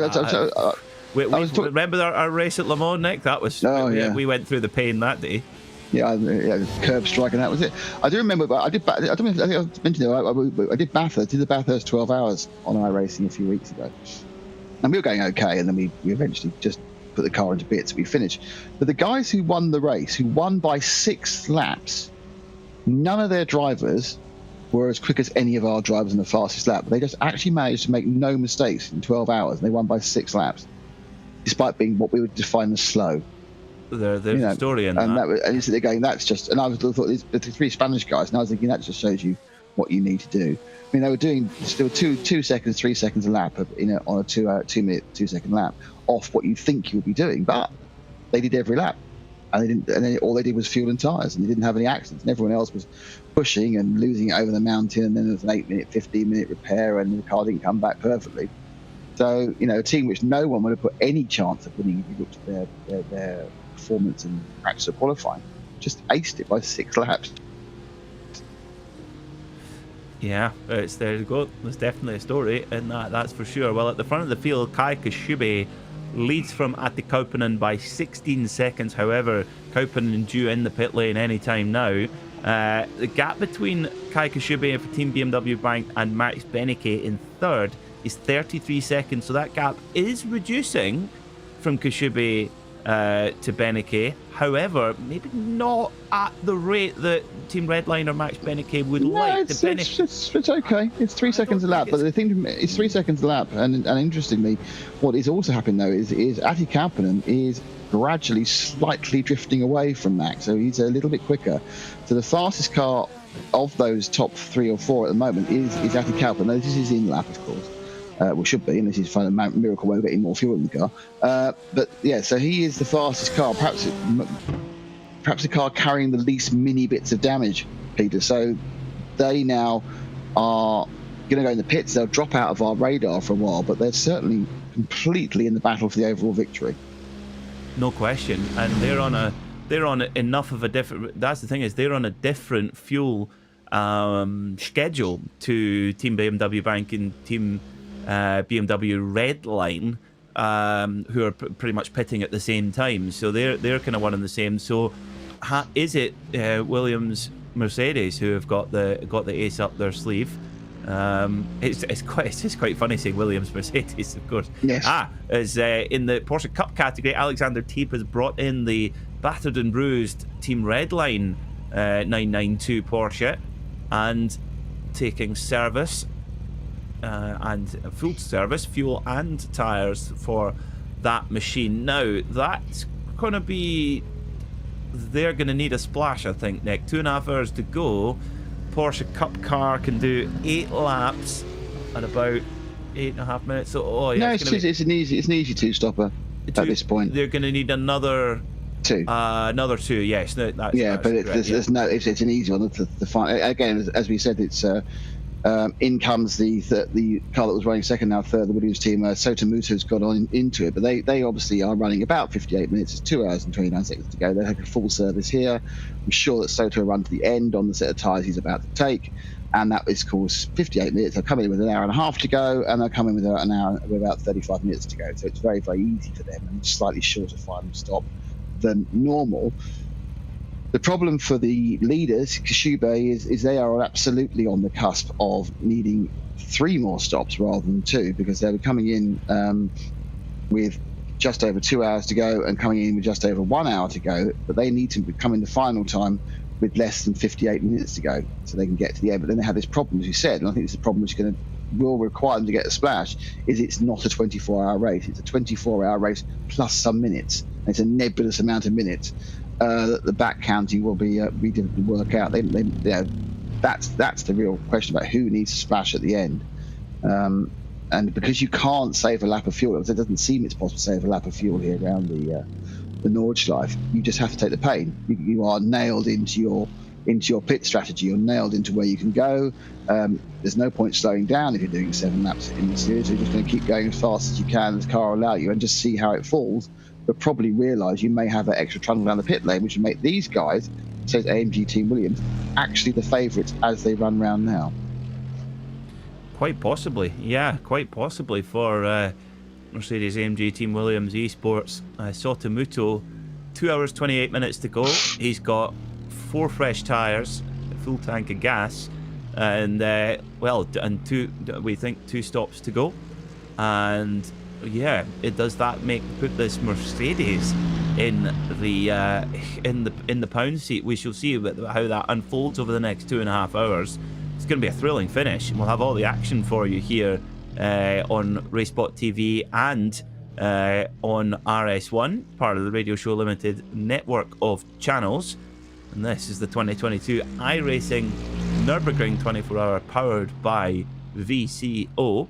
remember our race at Le Mans, Nick? That was we went through the pain that day. Yeah, curb strike, and that was it. I do remember, but I did. I think I mentioned it. I did Bathurst. Did the Bathurst 12 hours on iRacing a few weeks ago, and we were going okay. And then we eventually just put the car into bits. We finished. But the guys who won the race, who won by 6 laps, none of their drivers were as quick as any of our drivers in the fastest lap. They just actually managed to make no mistakes in 12 hours. And they won by 6 laps, despite being what we would define as slow. There's a story in that. And they're going, that's just. And I thought the 3 Spanish guys, and I was thinking that just shows you what you need to do. I mean, they were doing still 2 seconds, 3 seconds a lap on a 2-minute, 2-second lap off what you think you'll be doing, but they did every lap. And they didn't. And then all they did was fuel and tyres, and they didn't have any accidents. And everyone else was pushing and losing it over the mountain. And then there was an 8-minute, 15-minute repair, and the car didn't come back perfectly. So a team which no one would have put any chance of winning if you looked at their performance in practice or qualifying, just aced it by 6 laps. Yeah, there you go. There's definitely a story in that, that's for sure. Well, at the front of the field, Kai Koshube leads from Ati Kauppinen by 16 seconds. However, Kauppinen due in the pit lane any time now. The gap between Kai Koshube for Team BMW Bank and Max Benecke in third is 33 seconds. So that gap is reducing from Koshube to Benecke. However, maybe not at the rate that Team Redline or Max Benecke would like. It's okay. It's 3 seconds a lap, but the thing, it's 3 seconds a lap. And interestingly, what is also happening though is Ati Kauppinen is gradually slightly drifting away from Max, so he's a little bit quicker. So the fastest car of those top 3 or 4 at the moment is Ati Kauppinen. Now, this is in lap, of course. Well, should be, and this is a miracle way of getting more fuel in the car. But yeah, so he is the fastest car, perhaps the car carrying the least mini bits of damage, Peter. So they now are going to go in the pits. They'll drop out of our radar for a while, but they're certainly completely in the battle for the overall victory. No question, and they're on enough of a different. That's the thing, is they're on a different fuel schedule to Team BMW Bank and Team BMW Redline, who are pretty much pitting at the same time, so they're kind of one and the same. So is it Williams Mercedes who have got the ace up their sleeve? It's just quite funny saying Williams Mercedes, of course. Yes. As in the Porsche Cup category, Alexander Teep has brought in the battered and bruised Team Redline 992 Porsche and taking service and full service, fuel and tyres for that machine. Now that's going to be, they're going to need a splash, I think, Nick. 2.5 hours to go. Porsche Cup car can do 8 laps at about 8.5 minutes. So it's an easy 2-stopper at this point. They're going to need another 2. Another 2, yes. That's but correct, it's an easy one to find. Again, as we said, it's in comes the car that was running second, now third, the Williams team. Sotomuto's got on into it, but they obviously are running about 58 minutes. It's 2 hours and 29 seconds to go. They have a full service here. I'm sure that Soto will run to the end on the set of tyres he's about to take, and that is, of course, 58 minutes. They'll come in with an hour and a half to go, and they'll come in with about 35 minutes to go. So it's very, very easy for them, and slightly shorter final stop than normal. The problem for the leaders, Koshube, is they are absolutely on the cusp of needing 3 more stops rather than 2, because they were coming in with just over 2 hours to go and coming in with just over 1 hour to go, but they need to come in the final time with less than 58 minutes to go so they can get to the end. But then they have this problem, as you said, and I think it's a problem which will require them to get a splash, is it's not a 24-hour race. It's a 24-hour race plus some minutes. It's a nebulous amount of minutes that the back counting will be difficult to work out. That's the real question about who needs to splash at the end. And because you can't save a lap of fuel, it doesn't seem it's possible to save a lap of fuel here around the Nordschleife. You just have to take the pain. You are nailed into your pit strategy. You're nailed into where you can go. There's no point slowing down if you're doing 7 laps in the series. You're just going to keep going as fast as you can, as the car will allow you, and just see how it falls. But probably realise you may have that extra tunnel down the pit lane, which will make these guys, says AMG Team Williams, actually the favourites as they run round now. Quite possibly, yeah, quite possibly for Mercedes AMG Team Williams Esports. Sotomuto, 2 hours 28 minutes to go. He's got 4 fresh tyres, a full tank of gas, and we think 2 stops to go. And yeah, does that put this Mercedes in the pound seat? We shall see how that unfolds over the next 2.5 hours. It's going to be a thrilling finish, and we'll have all the action for you here on RaceSpotTV and on RS1, part of the Radio Show Limited network of channels. And this is the 2022 iRacing Nürburgring 24-hour powered by VCO.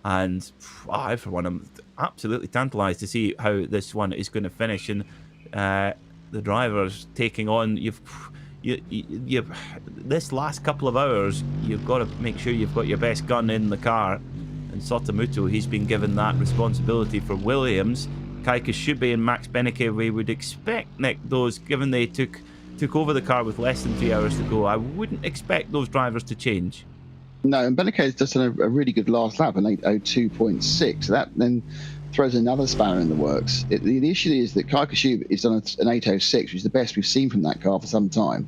And I, for one, am absolutely tantalised to see how this one is going to finish. And the drivers taking on, this last couple of hours, you've got to make sure you've got your best gun in the car. And Sotomuto, he's been given that responsibility for Williams. Kai Kashubi and Max Beneke, we would expect, Nick, those, given they took over the car with less than 3 hours to go, I wouldn't expect those drivers to change. No, and Beneke has just done a really good last lap, an 8:02.6. That then throws another spanner in the works. The issue is that Kai Kashubi has done an 8:06, which is the best we've seen from that car for some time.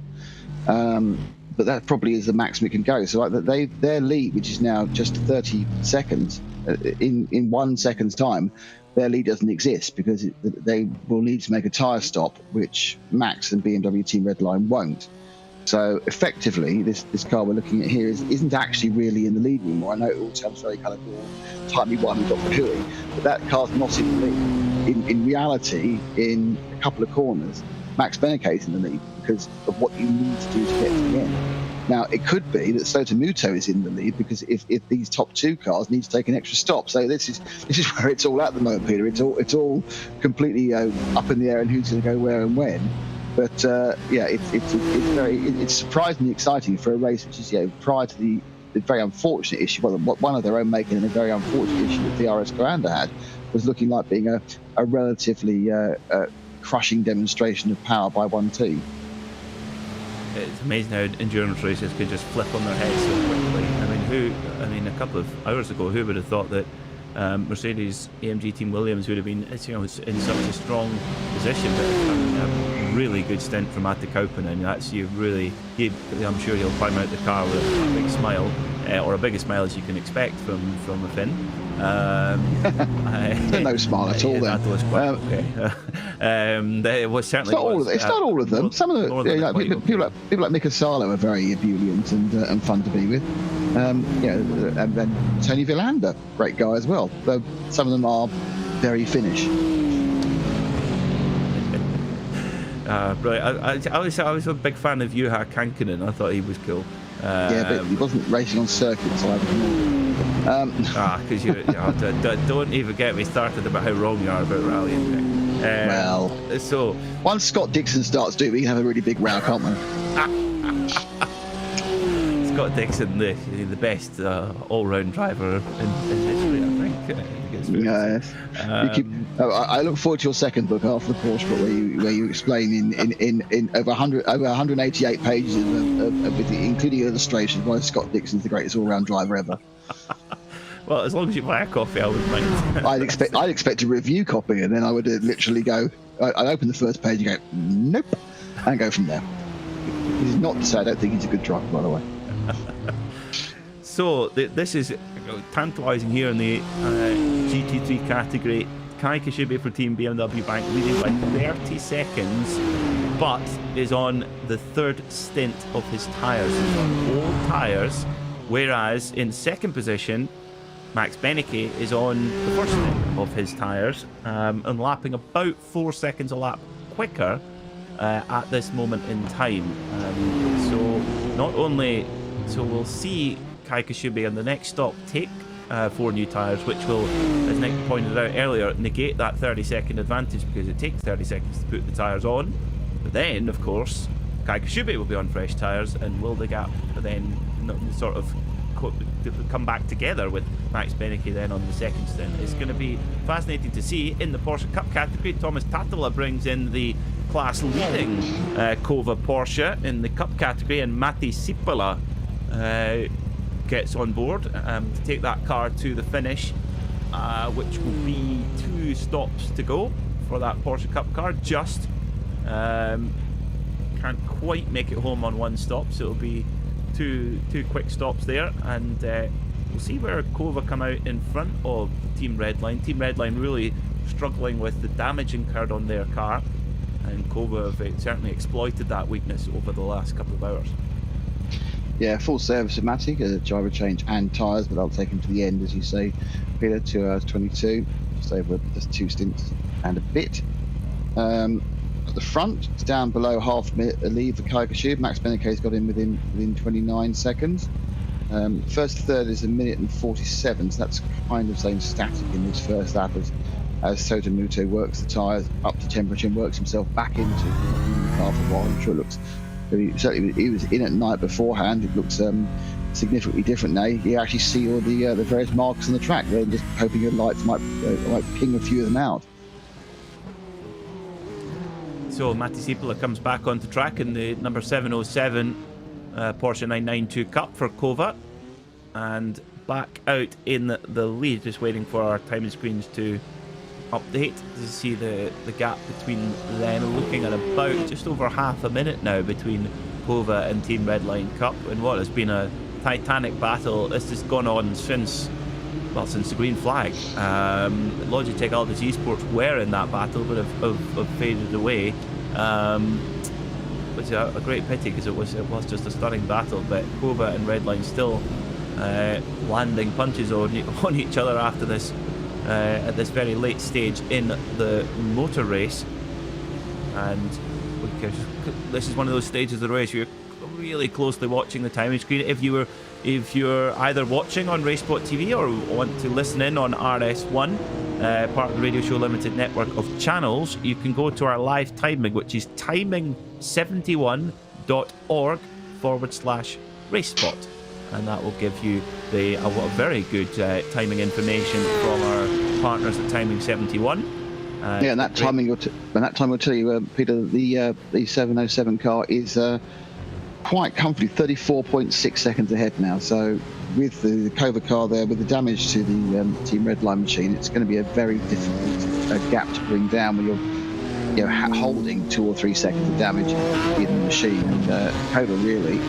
But that probably is the maximum it can go. So their lead, which is now just 30 seconds, in 1 second's time, their lead doesn't exist because they will need to make a tyre stop, which Max and BMW Team Redline won't. So effectively, this car we're looking at here isn't actually really in the lead anymore. I know it all sounds very kind of timey-wimey, Dr. Whoey, but that car's not in the lead. In reality, in a couple of corners, Max Beneke is in the lead because of what you need to do to get to the end. Now, it could be that Sotomuto is in the lead because if these top 2 cars need to take an extra stop. So this is where it's all at the moment, Peter. It's all completely up in the air and who's going to go where and when. But it's surprisingly exciting for a race which is prior to the very unfortunate issue, one of their own making, and a very unfortunate issue that DRS Granda had, was looking like being a relatively crushing demonstration of power by one team. It's amazing how endurance races could just flip on their heads so quickly. A couple of hours ago, who would have thought that Mercedes AMG Team Williams would have been in such a strong position? But a really good stint from Atte Kauppinen. I'm sure he'll climb out the car with a big smile, or a bigger smile as you can expect from a Finn. No smile at all. That was quite okay. It was certainly. It's not all of them. Some of the people like Mika Salo are very ebullient and fun to be with. And Tony Villander, great guy as well. Though some of them are very Finnish. Brilliant. I was a big fan of Juha Kankkunen. I thought he was cool. But he wasn't racing on circuits, so I because don't even get me started about how wrong you are about rallying. So once Scott Dixon starts doing it, we can have a really big row, can't we? Scott Dixon, the best all-round driver in history, I think. Yes. I look forward to your second book after the Porsche book, where you explain in over 188 pages of including illustrations why Scott Dixon's the greatest all-round driver ever. Well, as long as you buy a copy, I wouldn't mind. I'd expect a review copy, and then I would literally go. I'd open the first page and go, nope, and go from there. This is not to say I don't think he's a good driver, by the way. So this is tantalising here in the GT3 Kai Kashibe for Team BMW Bank leading by 30 seconds, but is on the third stint of his tyres. He's on old tyres, whereas in second position, Max Benecke is on the first stint of his tyres and lapping about 4 seconds a lap quicker at this moment in time. So we'll see Kai Kashibe on the next stop take 4 new tyres, which will, as Nick pointed out earlier, negate that 30-second advantage because it takes 30 seconds to put the tyres on. But then, of course, Kai Kashibe will be on fresh tyres, and will the gap then sort of come back together with Max Benecke then on the second stint? It's going to be fascinating to see. In the Porsche Cup category, Thomas Tattala brings in the class-leading Kova Porsche in the Cup category, and Matti Sipala gets on board to take that car to the finish, which will be 2 stops to go for that Porsche Cup car. Just can't quite make it home on 1 stop, so it'll be two quick stops there, and we'll see where Kova come out in front of Team Redline. Team Redline really struggling with the damage incurred on their car, and Kova have certainly exploited that weakness over the last couple of hours. Yeah, full service of Matty, driver change and tyres, but I'll take him to the end, as you say, Peter. 2 hours 22, just 2 stints and a bit. At the front, it's down below half a minute lead for Kai Kashibe. Max Benecke's got in within 29 seconds. First third is 1 minute and 47, so that's kind of staying static in this first lap as Sota Muto works the tyres up to temperature and works himself back into the car for a while. I'm sure it looks, certainly he was in at night beforehand. It looks significantly different now. You actually see all the various marks on the track. They're just hoping your lights might ping a few of them out. So Matti Sipala comes back onto track in the number 707 Porsche 992 Cup for Kova, and back out in the lead, just waiting for our timing screens to update to see the gap between them. Looking at about just over half a minute now between Kova and Team Redline Cup, in what has been a titanic battle. This has gone on since the green flag. Logitech Aldis Esports were in that battle, but have faded away, which is a great pity because it was just a stunning battle. But Kova and Redline still landing punches on each other after this at this very late stage in the motor race. And this is one of those stages of the race where you're really closely watching the timing screen. If you're either watching on RaceSpotTV or want to listen in on RS1, part of the Radio Show Limited network of channels, you can go to our live timing, which is timing71.org/RaceSpot, and that will give you a very good timing information from our partners at Timing 71. And that timing will tell you, Peter, the 707 car is quite comfortably 34.6 seconds ahead now. So with the Kova car there, with the damage to the Team Redline machine, it's going to be a very difficult gap to bring down when you're holding 2 or 3 seconds of damage in the machine. And Kova really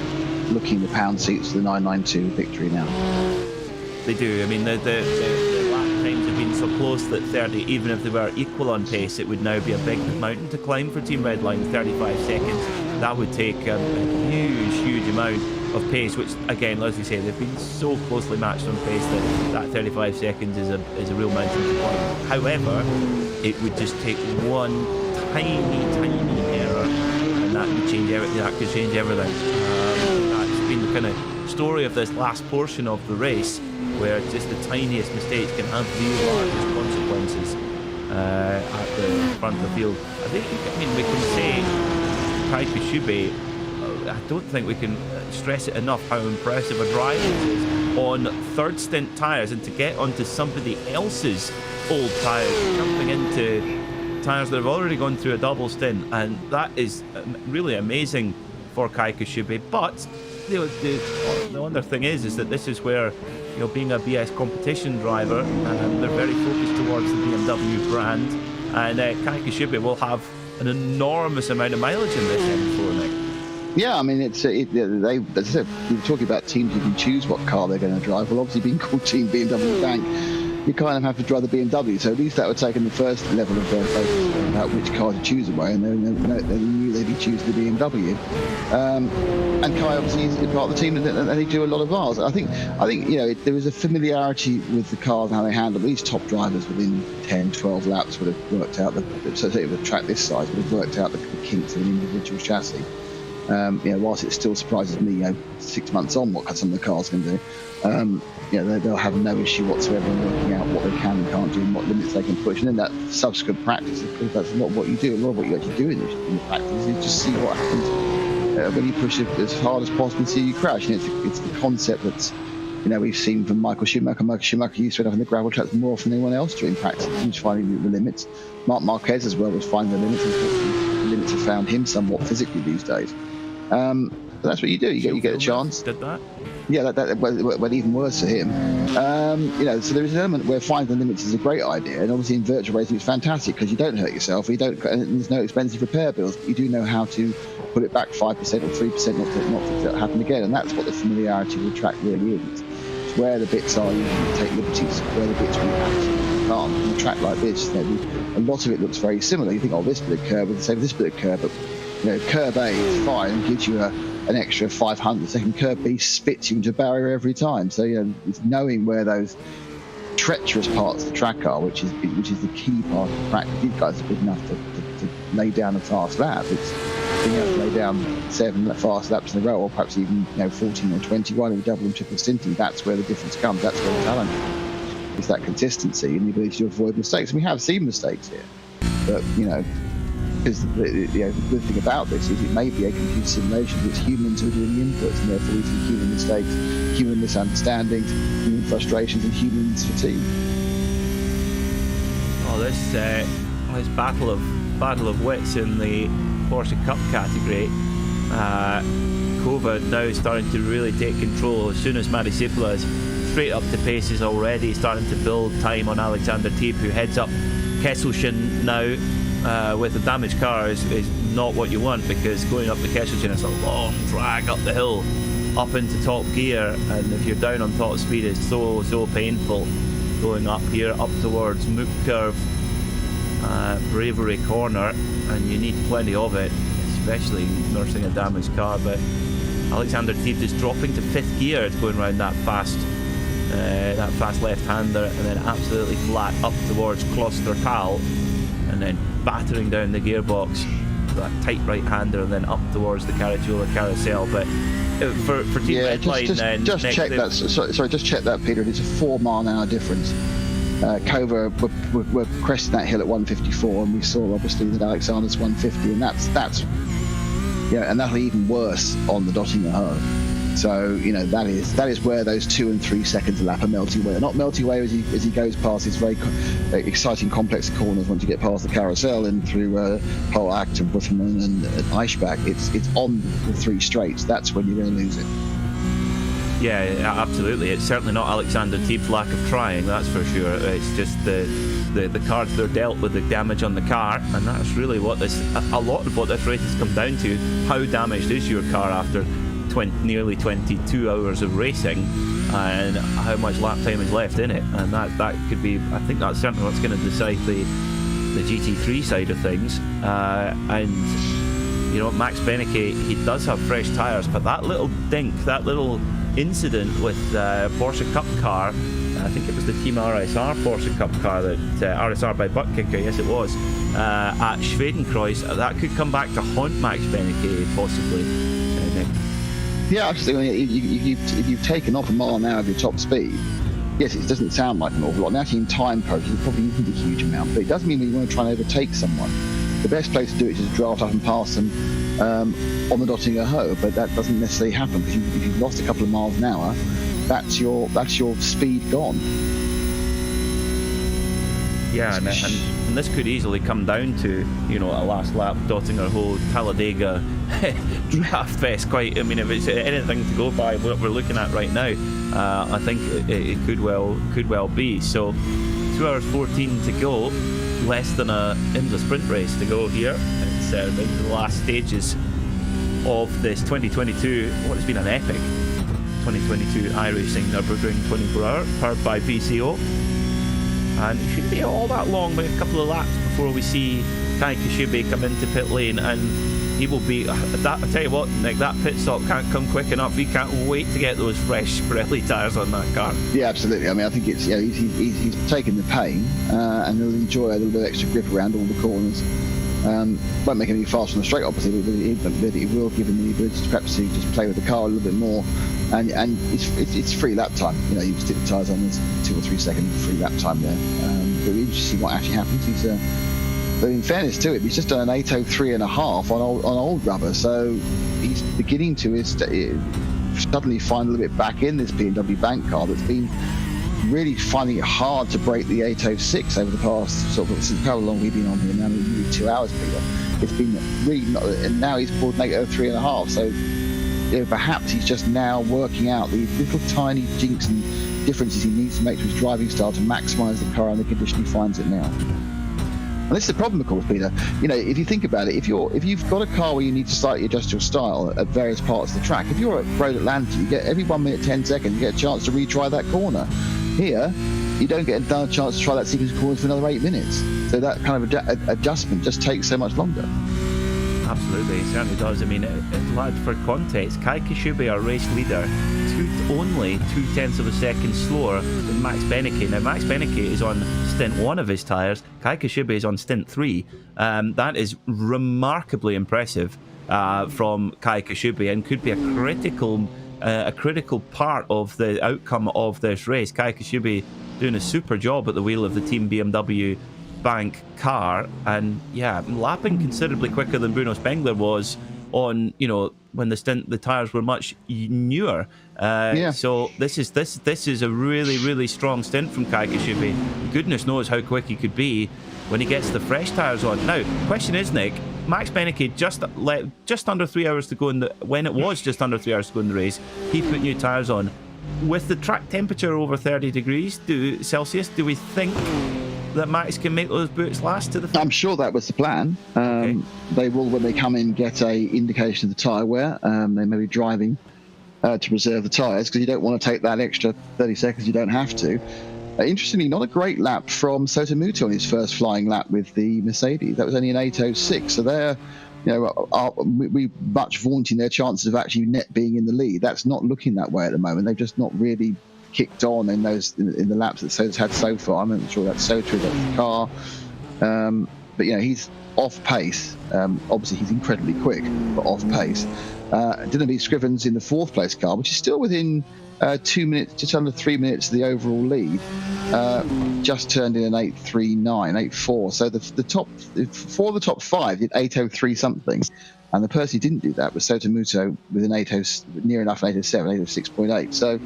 looking the pound seats for the 992 victory now. They do. I mean, the lap times have been so close that 30, even if they were equal on pace, it would now be a big mountain to climb for Team Redline. 35 seconds. That would take a huge amount of pace, which, again, as we say, they've been so closely matched on pace that 35 seconds is a real mountain to climb. However, it would just take one tiny error, and that could change everything. That's been the kind of story of this last portion of the race, where just the tiniest mistakes can have the largest consequences at the front of the field. We can say Kai Kashibe, I don't think we can stress it enough how impressive a driver it is on third stint tyres, and to get onto somebody else's old tyres, jumping into tyres that have already gone through a double stint, and that is really amazing for Kai Kashibe. But the other thing is that this is where, being a BS competition driver, they're very focused towards the BMW brand, and Kai Kashibe will have an enormous amount of mileage in this M4, Nick. Yeah, I mean, as I said, we were talking about teams who can choose what car they're going to drive. Well, obviously, being called Team BMW Bank, you kind of have to drive the BMW. So at least that would take in the first level of their focus about which car to choose away, and they knew they'd be choosing the BMW. And Kai obviously is part of the team, and they do a lot of ours. I think there was a familiarity with the cars and how they handle these top drivers within 10, 12 laps would have worked out so with a track this size would have worked out the kinks of an individual chassis. Whilst it still surprises me, 6 months on what some of the cars can do, they'll have no issue whatsoever in working out what they can and can't do and what limits they can push. And then that subsequent practice, of course, that's a lot of what you do. A lot of what you actually do in the practice is just see what happens when you push it as hard as possible and see you crash. And it's the concept that's, we've seen from Michael Schumacher. Michael Schumacher used to end up in the gravel tracks more often than anyone else during practice. He was finding the limits. Marc Marquez as well was finding the limits. The limits have found him somewhat physically these days. But that's what you do. You get a chance. Did that? Yeah, that went even worse for him. So there is an element where finding the limits is a great idea, and obviously in virtual racing it's fantastic because you don't hurt yourself, and there's no expensive repair bills. But you do know how to put it back 5% or 3%, not to that happen again, and that's what the familiarity with the track really is. It's where the bits are. You can take liberties where the bits we absolutely can't. On a track like this, a lot of it looks very similar. You think, this bit of curb, with the same this bit of curb, but curb A is fine and gives you an extra 500. Second curb B spits you into a barrier every time. So it's knowing where those treacherous parts of the track are, which is the key part of the practice. These guys are good enough to lay down a fast lap. It's being able to lay down 7 fast laps in a row, or perhaps even 14 or 21 with double and triple stinting. That's where the difference comes. That's where the talent is that consistency and the ability to avoid mistakes. And we have seen mistakes here, but because the good thing about this is it may be a computer simulation, but it's humans who are doing the inputs, and therefore we see human mistakes, human misunderstandings, human frustrations, and human fatigue. Oh, this battle of wits in the Porsche Cup category. Kova now starting to really take control as soon as Mari Sippula is straight up to paces already, starting to build time on Alexander Teep, who heads up Kesselchen now. With a damaged car is not what you want, because going up the Kesselchen is a long drag up the hill, up into top gear, and if you're down on top speed it's so painful going up here, up towards Mook Curve, Bravery Corner, and you need plenty of it, especially nursing a damaged car. But Alexander Teep is dropping to 5th gear. It's going around that fast left-hander, and then absolutely flat up towards Klostertal, and then battering down the gearbox, that tight right-hander, and then up towards the Caracciola Carousel. But for Team Redline, just check that. Sorry, just check that, Peter. It's a 4 mile-an-hour difference. Kova were cresting that hill at 154, and we saw obviously that Alexander's 150, and that's and that'll be even worse on the Dottinger Hoe. So that is where those 2 and 3 seconds a lap are melting away. They're not melting away as he goes past these very exciting, complex corners. Once you get past the carousel and through Polack and Butterman and Eichbach, it's on the 3 straights. That's when you're going to lose it. Yeah, absolutely. It's certainly not Alexander Teep's lack of trying, that's for sure. It's just the cards they're dealt with, the damage on the car, and that's really what a lot of what this race has come down to. How damaged is your car after nearly 22 hours of racing, and how much lap time is left in it? And that could be, I think that's certainly what's going to decide the GT3 side of things. And Max Benecke, he does have fresh tyres, but that little dink, that little incident with Porsche Cup car, I think it was the Team RSR Porsche Cup car, that RSR by butt kicker, yes it was, at Schwedenkreuz, that could come back to haunt Max Benecke possibly. Yeah, I just think if you've taken off a mile an hour of your top speed, yes, it doesn't sound like an awful lot. And actually in time purposes, it probably isn't a huge amount, but it does mean that you want to try and overtake someone. The best place to do it is to draft up and pass them on the Dottinger Hoe, but that doesn't necessarily happen, because if you've lost a couple of miles an hour, that's your speed gone. Yeah, and this could easily come down to, a last lap Dottinger Hoe Talladega draft fest. Quite, I mean, if it's anything to go by what we're looking at right now, I think it could well be. So 2 hours 14 to go, less than a IMSA sprint race to go here. It's into the last stages of this 2022, what has been an epic 2022 iRacing Nürburgring 24 hour, powered by VCO. and it shouldn't be all that long, but a couple of laps before we see Kai Kashibe come into pit lane, and he will be that. I tell you what, Nick, that pit stop can't come quick enough. We can't wait to get those fresh Pirelli tyres on that car. Yeah, absolutely. I mean, I think it's he's taken the pain and he'll enjoy a little bit of extra grip around all the corners. Won't make him any faster on the straight, obviously, but it will give him the ability to perhaps to just play with the car a little bit more. And it's free lap time. You know, you stick the tyres on, there's 2 or 3 second free lap time there. But we'll just see what actually happens. But in fairness to him, he's just done an 8:03.5 on old rubber, so he's beginning to suddenly find a little bit back in this BMW bank car that's been really finding it hard to break the 8:06 over the past sort of, since how long we've been on here now, nearly 2 hours, Peter. It's been really not, and now he's pulled an 8:03.5, so perhaps he's just now working out the little tiny jinks and differences he needs to make to his driving style to maximise the car and the condition he finds it now. And this is the problem, of course, Peter. You know, if you think about it, if you've got a car where you need to slightly adjust your style at various parts of the track, if you're at Road Atlanta, you get every 1 minute 10 seconds, you get a chance to retry that corner. Here, you don't get another chance to try that sequence of corners for another 8 minutes. So that kind of adjustment just takes so much longer. Absolutely, it certainly does. I mean, for context, Kai Kashibe, our race leader, only 0.2 of a second slower than Max Benecke. Now, Max Benecke is on stint 1 of his tyres. Kai Kashibe is on stint 3. That is remarkably impressive from Kai Kashibe, and could be a critical part of the outcome of this race. Kai Kashibe doing a super job at the wheel of the Team BMW bank car, and lapping considerably quicker than Bruno Spengler was on, when the tyres were much newer. So this is a really, really strong stint from Kai Kashibe. Goodness knows how quick he could be when he gets the fresh tyres on. Now, question is, Nick, Max Benecke just under 3 hours to go when it was just under 3 hours to go in the race, he put new tyres on. With the track temperature over 30 degrees Celsius, do we think that Max can make those boots last to the finish? I'm sure that was the plan. Okay. They will, when they come in, get a indication of the tyre wear. They may be driving to preserve the tyres, because you don't want to take that extra 30 seconds. You don't have to. Interestingly, not a great lap from Sotomuto on his first flying lap with the Mercedes. That was only an 8:06. So they're, we much vaunting their chances of actually net being in the lead. That's not looking that way at the moment. They've just not really kicked on in the laps that Soto's had so far. I'm not sure that's Soto, that's the car. But he's off pace. Obviously, he's incredibly quick, but off pace. Didn't beat Scrivens in the 4th place car, which is still within 2 minutes, just under 3 minutes of the overall lead. Just turned in an 8:39, 8:4. So the top 4 of the top 5 did 8:03 something, and the person who didn't do that was Sotomuto with an 8:0, near enough an 8:07, 8:06.8. So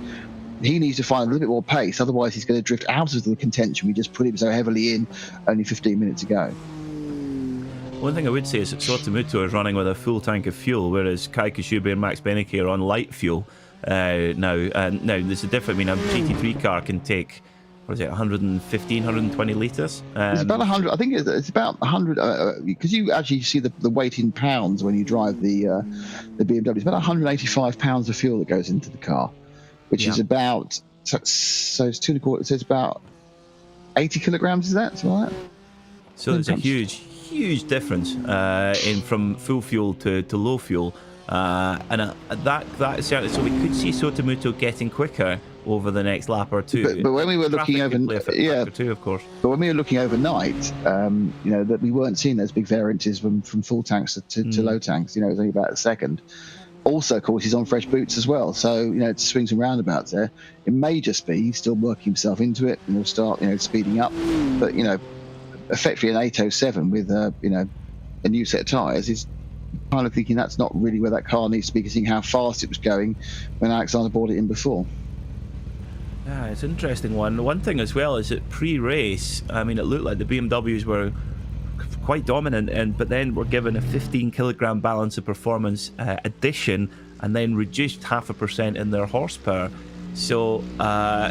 he needs to find a little bit more pace, otherwise he's going to drift out of the contention we just put him so heavily in only 15 minutes ago. One thing I would say is that Sotomuto is running with a full tank of fuel, whereas Kai Kashibe and Max Benecke are on light fuel now. Now, there's a difference. I mean, a GT3 car can take, 115, 120 litres? It's about 100. I think it's about 100, because you actually see the weight in pounds when you drive the BMW. It's about 185 pounds of fuel that goes into the car, which is about, so it's 2.25, so it's about 80 kilograms, is that? Something like that? So there's a huge difference in from full fuel to low fuel. And that is certainly, so we could see Sotomuto getting quicker over the next lap or two. But when we were looking over, of course. But when we were looking overnight, that we weren't seeing those big variances from full tanks to low tanks. It was only about a second. Also, of course, he's on fresh boots as well, so it's swings and roundabouts there. It may just be he's still working himself into it, and he'll start speeding up. But effectively an 8:07 with a new set of tyres is kind of thinking that's not really where that car needs to be, considering how fast it was going when Alexander brought it in before. Yeah, it's an interesting one. One thing as well is that pre-race, I mean, it looked like the BMWs were quite dominant, but then were given a 15 kilogram balance of performance addition, and then reduced 0.5% in their horsepower. So, how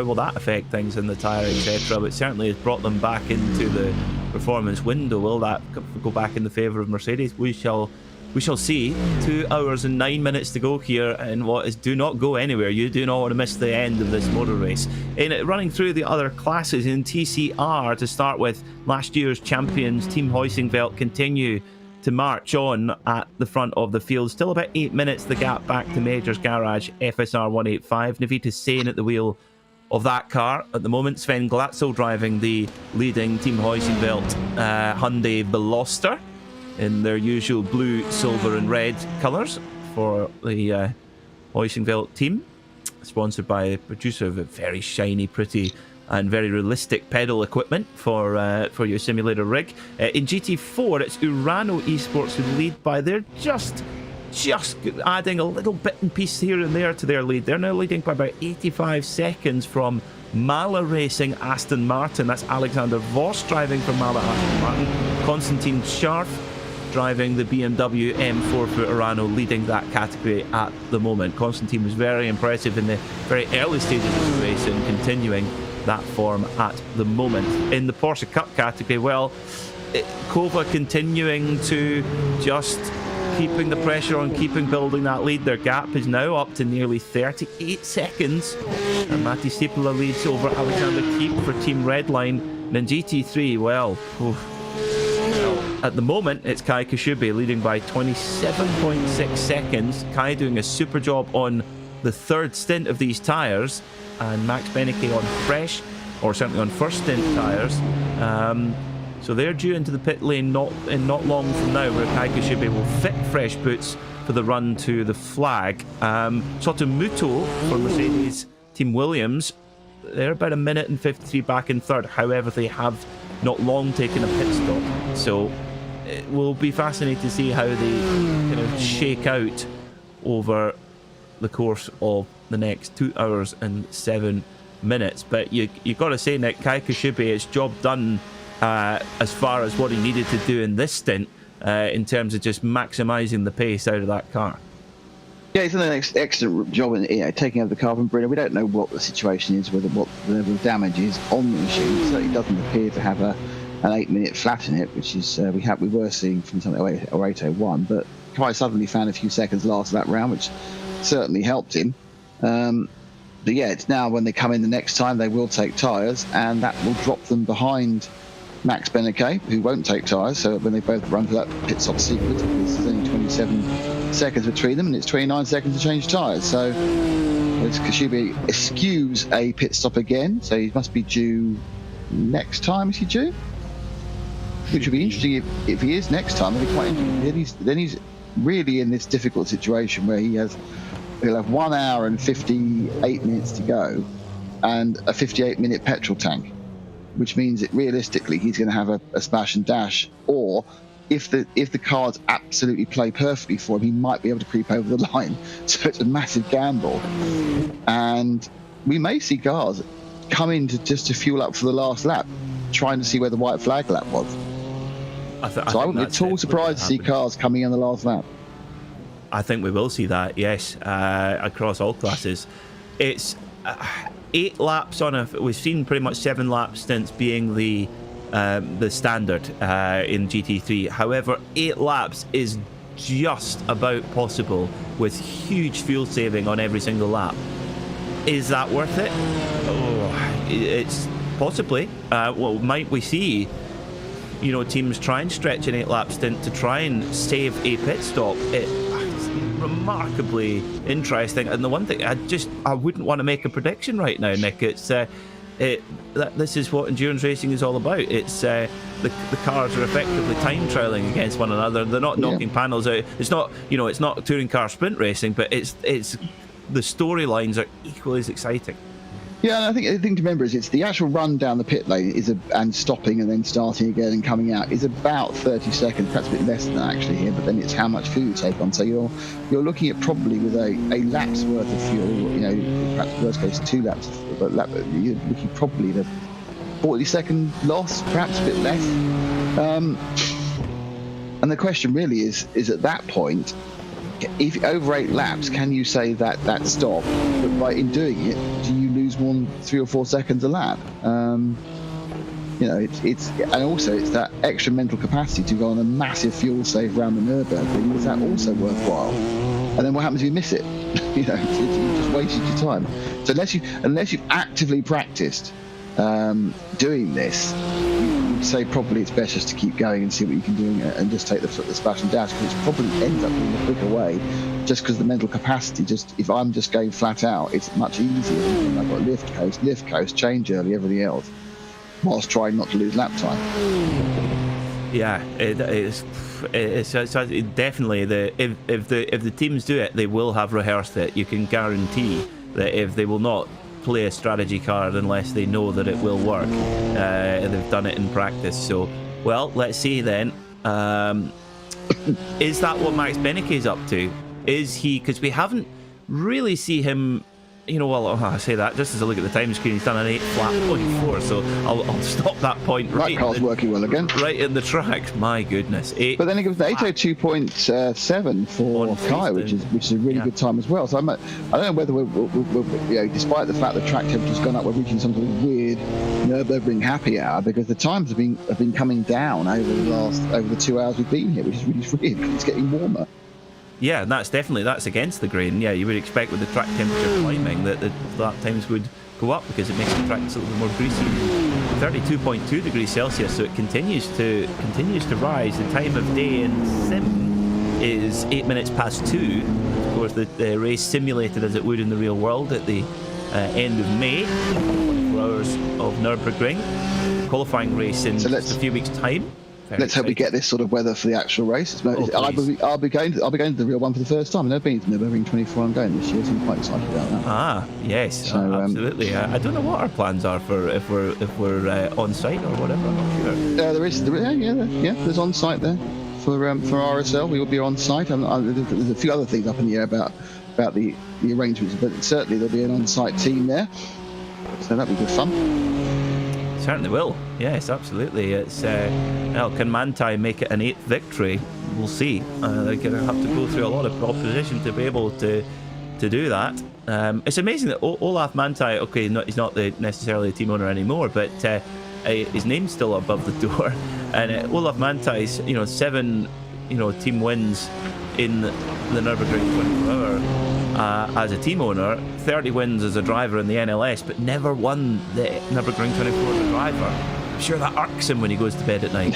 will that affect things in the tyre, etc.? But certainly it's brought them back into the performance window. Will that go back in the favour of Mercedes? We shall we shall see. 2 hours and 9 minutes to go here, and what is, do not go anywhere. You do not want to miss the end of this motor race. Running through the other classes in TCR to start with, last year's champions Team Huizenveld continue to march on at the front of the field. Still about 8 minutes the gap back to Major's Garage FSR 185. Navita Sane at the wheel of that car at the moment. Sven Glatzel driving the leading Team Huizenveld Hyundai Veloster in their usual blue, silver and red colours for the Huizenveld team, sponsored by a producer of a very shiny, pretty and very realistic pedal equipment for your simulator rig. In GT4, it's Urano Esports who lead by, they're just adding a little bit and piece here and there to their lead. They're now leading by about 85 seconds from Mala Racing Aston Martin. That's Alexander Voss driving for Mala Aston Martin. Konstantin Scharf driving the BMW M4 for Urano, leading that category at the moment. Konstantin was very impressive in the very early stages of the race and continuing that form at the moment. In the Porsche Cup category, well, Kova continuing to just keeping the pressure on, keeping building that lead. Their gap is now up to nearly 38 seconds. And Matti Sipula leads over Alexander Keep for Team Redline. And in GT3, well, at the moment, it's Kai Kashubi leading by 27.6 seconds. Kai doing a super job on the third stint of these tyres, and Max Beneke on fresh, or certainly on first stint tyres. So they're due into the pit lane not long from now, where Kai Kashubi will fit fresh boots for the run to the flag. Sotomuto for Mercedes Team Williams, they're about 1 minute and 53 back in third. However, they have not long taken a pit stop. So it will be fascinating to see how they kind of shake out over the course of the next 2 hours and 7 minutes. But you got to say, Nick, Kai Kashubi, it's job done as far as what he needed to do in this stint in terms of just maximising the pace out of that car. Yeah, he's done an excellent job in taking over the car from Brunner. We don't know what the situation is, what the level of damage is on the machine. It certainly doesn't appear to have an 8-minute flat in it, which is we were seeing from something like 0801. But Kai suddenly found a few seconds last lap round, which certainly helped him. But yeah, it's now when they come in the next time, they will take tyres, and that will drop them behind Max Beneke, who won't take tyres. So when they both run for that pit stop sequence, because there's only 27 seconds between them, and it's 29 seconds to change tyres. So Kashubi eschews a pit stop again, so he must be due next time. Is he due? Which would be interesting if he is next time. It'd be quite interesting. Then he's really in this difficult situation where he'll have 1 hour and 58 minutes to go, and a 58-minute petrol tank, which means that realistically he's going to have a smash and dash, or if the cards absolutely play perfectly for him, he might be able to creep over the line. So it's a massive gamble, and we may see cars come in just to fuel up for the last lap, trying to see where the white flag lap was. So I wouldn't be at all surprised to see cars coming in the last lap. I think we will see that, yes, across all classes. It's 8 laps on we've seen pretty much 7 lap stints being the standard in GT3. However, 8 laps is just about possible with huge fuel saving on every single lap. Is that worth it? Oh, it's possibly. Well, might we see, teams try and stretch an 8 lap stint to try and save a pit stop? It's remarkably interesting, and the one thing I wouldn't want to make a prediction right now, Nick. It's this is what endurance racing is all about. It's the cars are effectively time trialing against one another. They're not knocking panels out. It's not it's not touring car sprint racing, but it's the storylines are equally as exciting. Yeah, and I think the thing to remember is it's the actual run down the pit lane and stopping and then starting again and coming out is about 30 seconds, perhaps a bit less than that actually here, but then it's how much fuel you take on. So you're looking at probably with a lap's worth of fuel, perhaps worst case 2 laps, but you're looking probably at a 40-second loss, perhaps a bit less. And the question really is at that point, if over 8 laps, can you say that stop? But in doing it, do you lose more than 3 or 4 seconds a lap? You know, it's and also it's that extra mental capacity to go on a massive fuel save around the Nürburgring. Is that also worthwhile? And then what happens if you miss it? You know, you just wasted your time. So unless you've actively practiced doing this, you'd say probably it's best just to keep going and see what you can do and just take the splash and dash, because it probably ends up being a quicker way, just because the mental capacity. Just if I'm just going flat out, it's much easier. I've got lift coast, change early, everything else, whilst trying not to lose lap time. Yeah, it's definitely if the teams do it, they will have rehearsed it. You can guarantee that if they will not play a strategy card unless they know that it will work, they've done it in practice. So, well, let's see then. Is that what Max Benecke's up to? Is he? Because we haven't really see him. You know, well, I say that just as I look at the time screen, he's done an 8 flat 0.4, so I'll stop that point right. That car's working well again. Right in the track. My goodness. 8. But then it gives the 802.7 for Kai, which is a really good time as well. So I don't know whether we're despite the fact the track temperature's gone up, we're reaching some sort of weird Nürburgring happy hour, because the times have been coming down over the 2 hours we've been here, which is really weird. It's getting warmer. Yeah, and that's against the grain. Yeah, you would expect with the track temperature climbing that the lap times would go up, because it makes the track a little bit more greasy. 32.2 degrees Celsius, so it continues to rise. The time of day in sim is 8 minutes past 2. Of course, the race simulated as it would in the real world at the end of May. 24 hours of Nürburgring. Qualifying race in just a few weeks' time. Let's hope we get this sort of weather for the actual race. I'll be going to the real one for the first time. I've never been to Nürburgring 24. I'm going this year, so I'm quite excited about that. Ah, yes, so, absolutely. I don't know what our plans are for if we're on site or whatever. I'm not sure. There's on site there for RSL. We will be on site. There's a few other things up in the air about the arrangements, but certainly there'll be an on site team there. So that'll be good fun. Certainly will. Yes, absolutely. It's can Manthey make it an 8th victory? We'll see. They're going to have to go through a lot of opposition to be able to do that. It's amazing that Olaf Manthey, okay, he's not necessarily a team owner anymore, but his name's still above the door. And Olaf Manthey's 7 team wins in the Nürburgring 24 hour. As a team owner, 30 wins as a driver in the NLS, but never won the Nürburgring 24 as a driver. I'm sure that irks him when he goes to bed at night.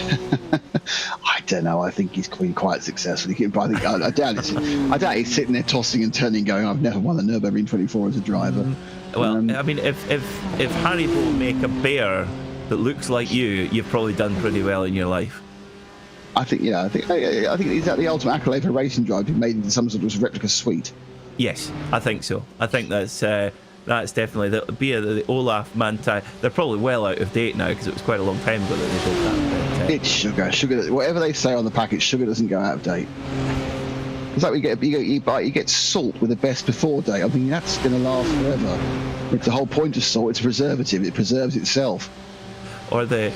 I don't know. I think he's been quite successful. I doubt he's sitting there tossing and turning, going, "I've never won the Nürburgring 24 as a driver." Well, I mean, if Haribo make a bear that looks like you've probably done pretty well in your life. I think is that the ultimate accolade for racing drive, being made into some sort of replica suite. Yes, I think so. I think that's definitely the Olaf Manthey. They're probably well out of date now, because it was quite a long time ago that they built that. But, it's sugar. Whatever they say on the package, sugar doesn't go out of date. It's like you get salt with the best before date. I mean, that's going to last forever. It's the whole point of salt. It's a preservative. It preserves itself. Or the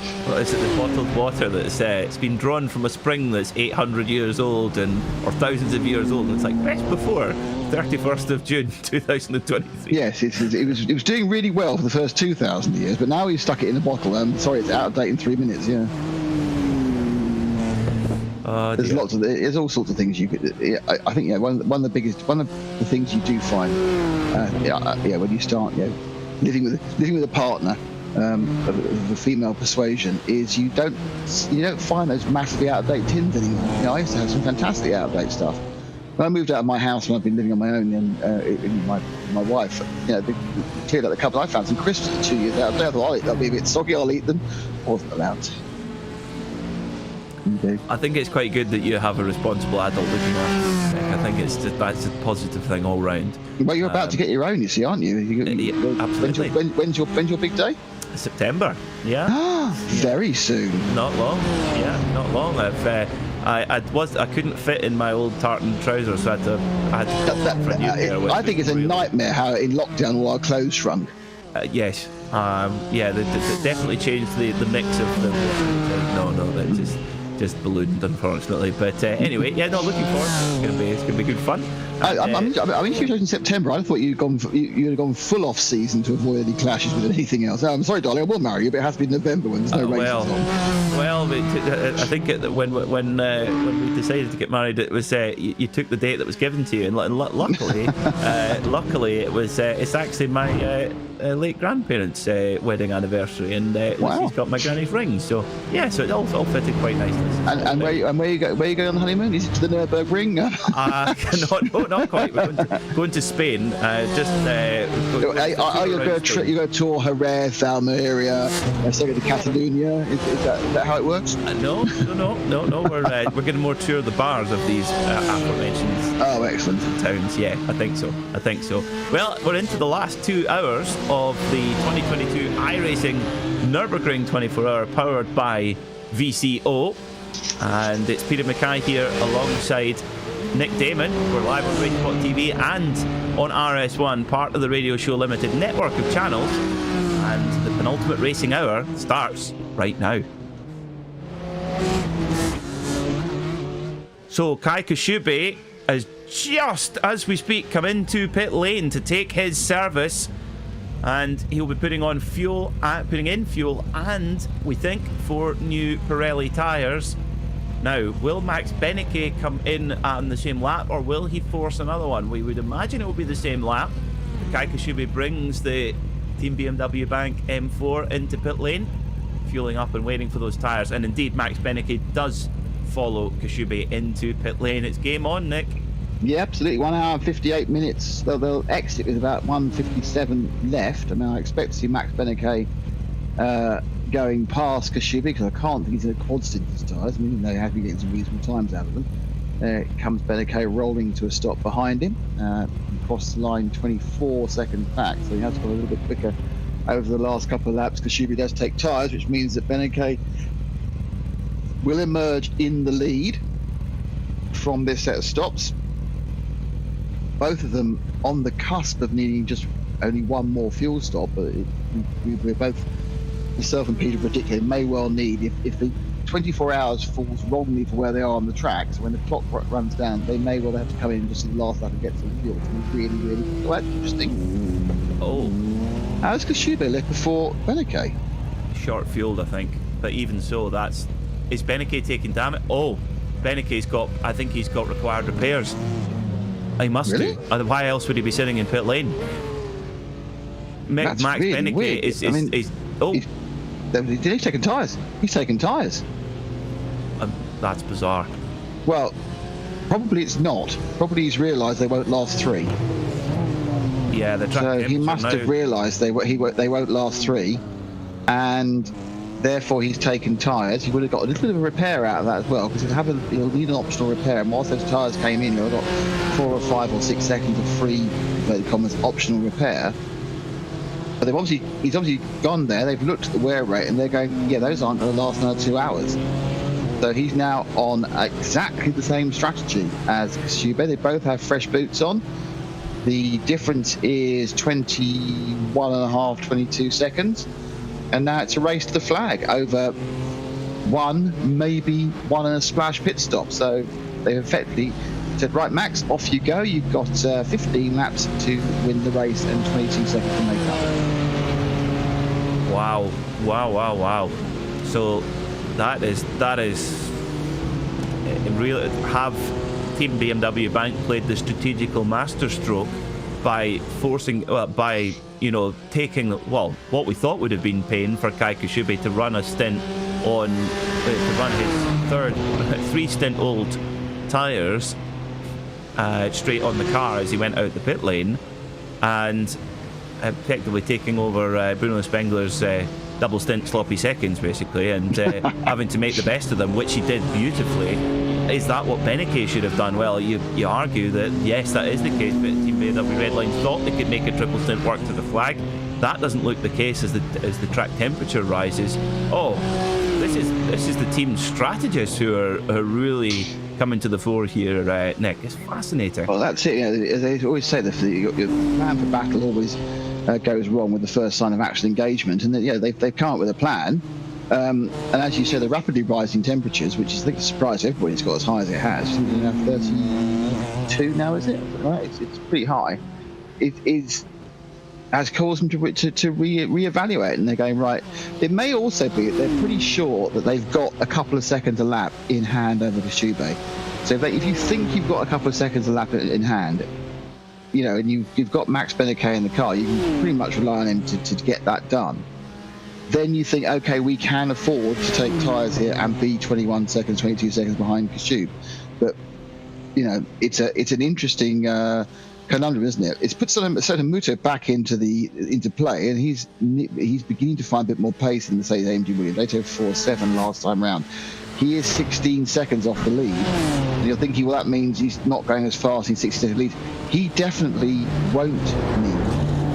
bottled water that's it's been drawn from a spring that's 800 years old or thousands of years old, and it's like best before 31st of June 2023. Yes, it was doing really well for the first 2,000 years, but now he's stuck it in a bottle. Sorry, it's out of date in 3 minutes. Yeah. There's all sorts of things you could. I think one of the things you do find when you start living with a partner. Of a female persuasion is you don't find those massively out of date tins anymore. I used to have some fantastic out of date stuff. When I moved out of my house and I've been living on my own, and my wife, they cleared out the cupboard. I found some crisps 2 years out of date. I thought, they'll be a bit soggy. I'll eat them. I wasn't allowed to. I think it's quite good that you have a responsible adult looking after you. I think that's a positive thing all round. Well, you're about to get your own, you see, aren't you? Absolutely. When's your big day? September. Yeah. Very soon. Not long. Yeah, not long. I couldn't fit in my old tartan trousers, so I had to for a new pair. I think it's a nightmare how in lockdown all our clothes shrunk. Yes. They definitely changed the mix of them. No, that's just ballooned, unfortunately. But anyway, looking forward. It's gonna be good fun. I'm interested in September. I thought you'd have gone full off season to avoid any clashes with anything else. I'm sorry, darling, I will marry you, but it has to be November when there's no races on. Well, I think when we decided to get married, it was you took the date that was given to you, and luckily, it was it's actually my late grandparents' wedding anniversary, and she's got my granny's ring. So yeah, so it all fitted quite nicely. And where you going on the honeymoon? Is it to the Nürburgring? Not quite. We're going to Spain. You're going to tour Jerez, Almeria, second to Catalonia. Is that how it works? No. We're getting more tour of the bars of these aforementioned. Oh, excellent towns. Yeah, I think so. Well, we're into the last 2 hours of the 2022 iRacing Nürburgring 24-hour powered by VCO, and it's Peter Mackay here alongside Nick Damon. We're live on RaceSpotTV and on RS1, part of the Radio Show Limited network of channels, and the penultimate racing hour starts right now. So Kai Koshube has just, as we speak, come into pit lane to take his service, and he'll be putting in fuel, and we think 4 new Pirelli tyres. Now, will Max Benecke come in on the same lap, or will he force another one? We would imagine it will be the same lap. Kai Koshube brings the Team BMW Bank M4 into pit lane, fueling up and waiting for those tyres, and indeed Max Benecke does follow Koshube into pit lane. It's game on, Nick. Yeah, absolutely. 1 hour and 58 minutes. They'll exit with about 1:57 left. I mean, I expect to see Max Benecke going past Koshube, because I can't think he's in a quad stint for tyres. I mean, they have been getting some reasonable times out of them. There comes Benecke rolling to a stop behind him. Across the line 24 seconds back, so he has got a little bit quicker over the last couple of laps. Koshube does take tyres, which means that Benecke will emerge in the lead from this set of stops. Both of them on the cusp of needing just only one more fuel stop, but we're both, myself and Peter, predict they may well need, if the 24 hours falls wrongly for where they are on the track, so when the clock runs down, they may well have to come in just in the last lap and get some fuel. It's really quite interesting. Oh. How's Koshube left before Benecke? Short fueled, I think. But even so, is Benecke taking damage? Oh, Benecke's he's got required repairs. He must really? do. Why else would he be sitting in pit lane? That's Max really Benecke weird. He's taking tyres. He's taking tyres. That's bizarre. Well, probably it's not. Probably he's realised they won't last 3. Yeah, the track. So he must have realised they won't last 3, and therefore he's taken tyres. He would have got a little bit of a repair out of that as well, because he'll need an optional repair. And whilst those tyres came in, they've got 4 or 5 or 6 seconds of free, optional repair. But he's obviously gone there. They've looked at the wear rate and they're going, yeah, those aren't going to last another 2 hours. So he's now on exactly the same strategy as Koshube. They both have fresh boots on. The difference is 22 seconds. And now it's a race to the flag over 1, maybe 1 and a splash pit stop. So they've effectively said, right, Max, off you go. You've got 15 laps to win the race and 22 seconds to make up. Wow. So that is real. Have Team BMW Bank played the strategical masterstroke by taking what we thought would have been pain for Kai Koshube to run a stint to run his 3 stint old tyres straight on the car as he went out the pit lane, and effectively taking over Bruno Spengler's double stint sloppy seconds, basically, and having to make the best of them, which he did beautifully. Is that what Benecke should have done? Well, you argue that yes, that is the case, but Team BMW Redline thought they could make a triple stint work to the flag. That doesn't look the case as the track temperature rises. Oh, this is the team strategists who are really coming to the fore here, Nick. It's fascinating. Well, that's it. As they always say, your plan for battle always goes wrong with the first sign of actual engagement, and they've come up with a plan. And as you said, the rapidly rising temperatures, which is, I think, a surprise to everybody, it's got as high as it has. 32 52 now, is it? Right, it's pretty high. It has caused them to reevaluate, and they're going, right. It may also be that they're pretty sure that they've got a couple of seconds a lap in hand over Kashube. So if you think you've got a couple of seconds a lap in hand, and you've got Max Beneke in the car, you can pretty much rely on him to get that done. Then you think, okay, we can afford to take tyres here and be 21 seconds, 22 seconds behind Kashube. But it's an interesting conundrum, isn't it? It's put Sotomuto back into play, and he's beginning to find a bit more pace in the AMG Williams. They took 4.7 last time round. He is 16 seconds off the lead, and you're thinking, well, that means he's not going as fast in 60 second lead. He definitely won't need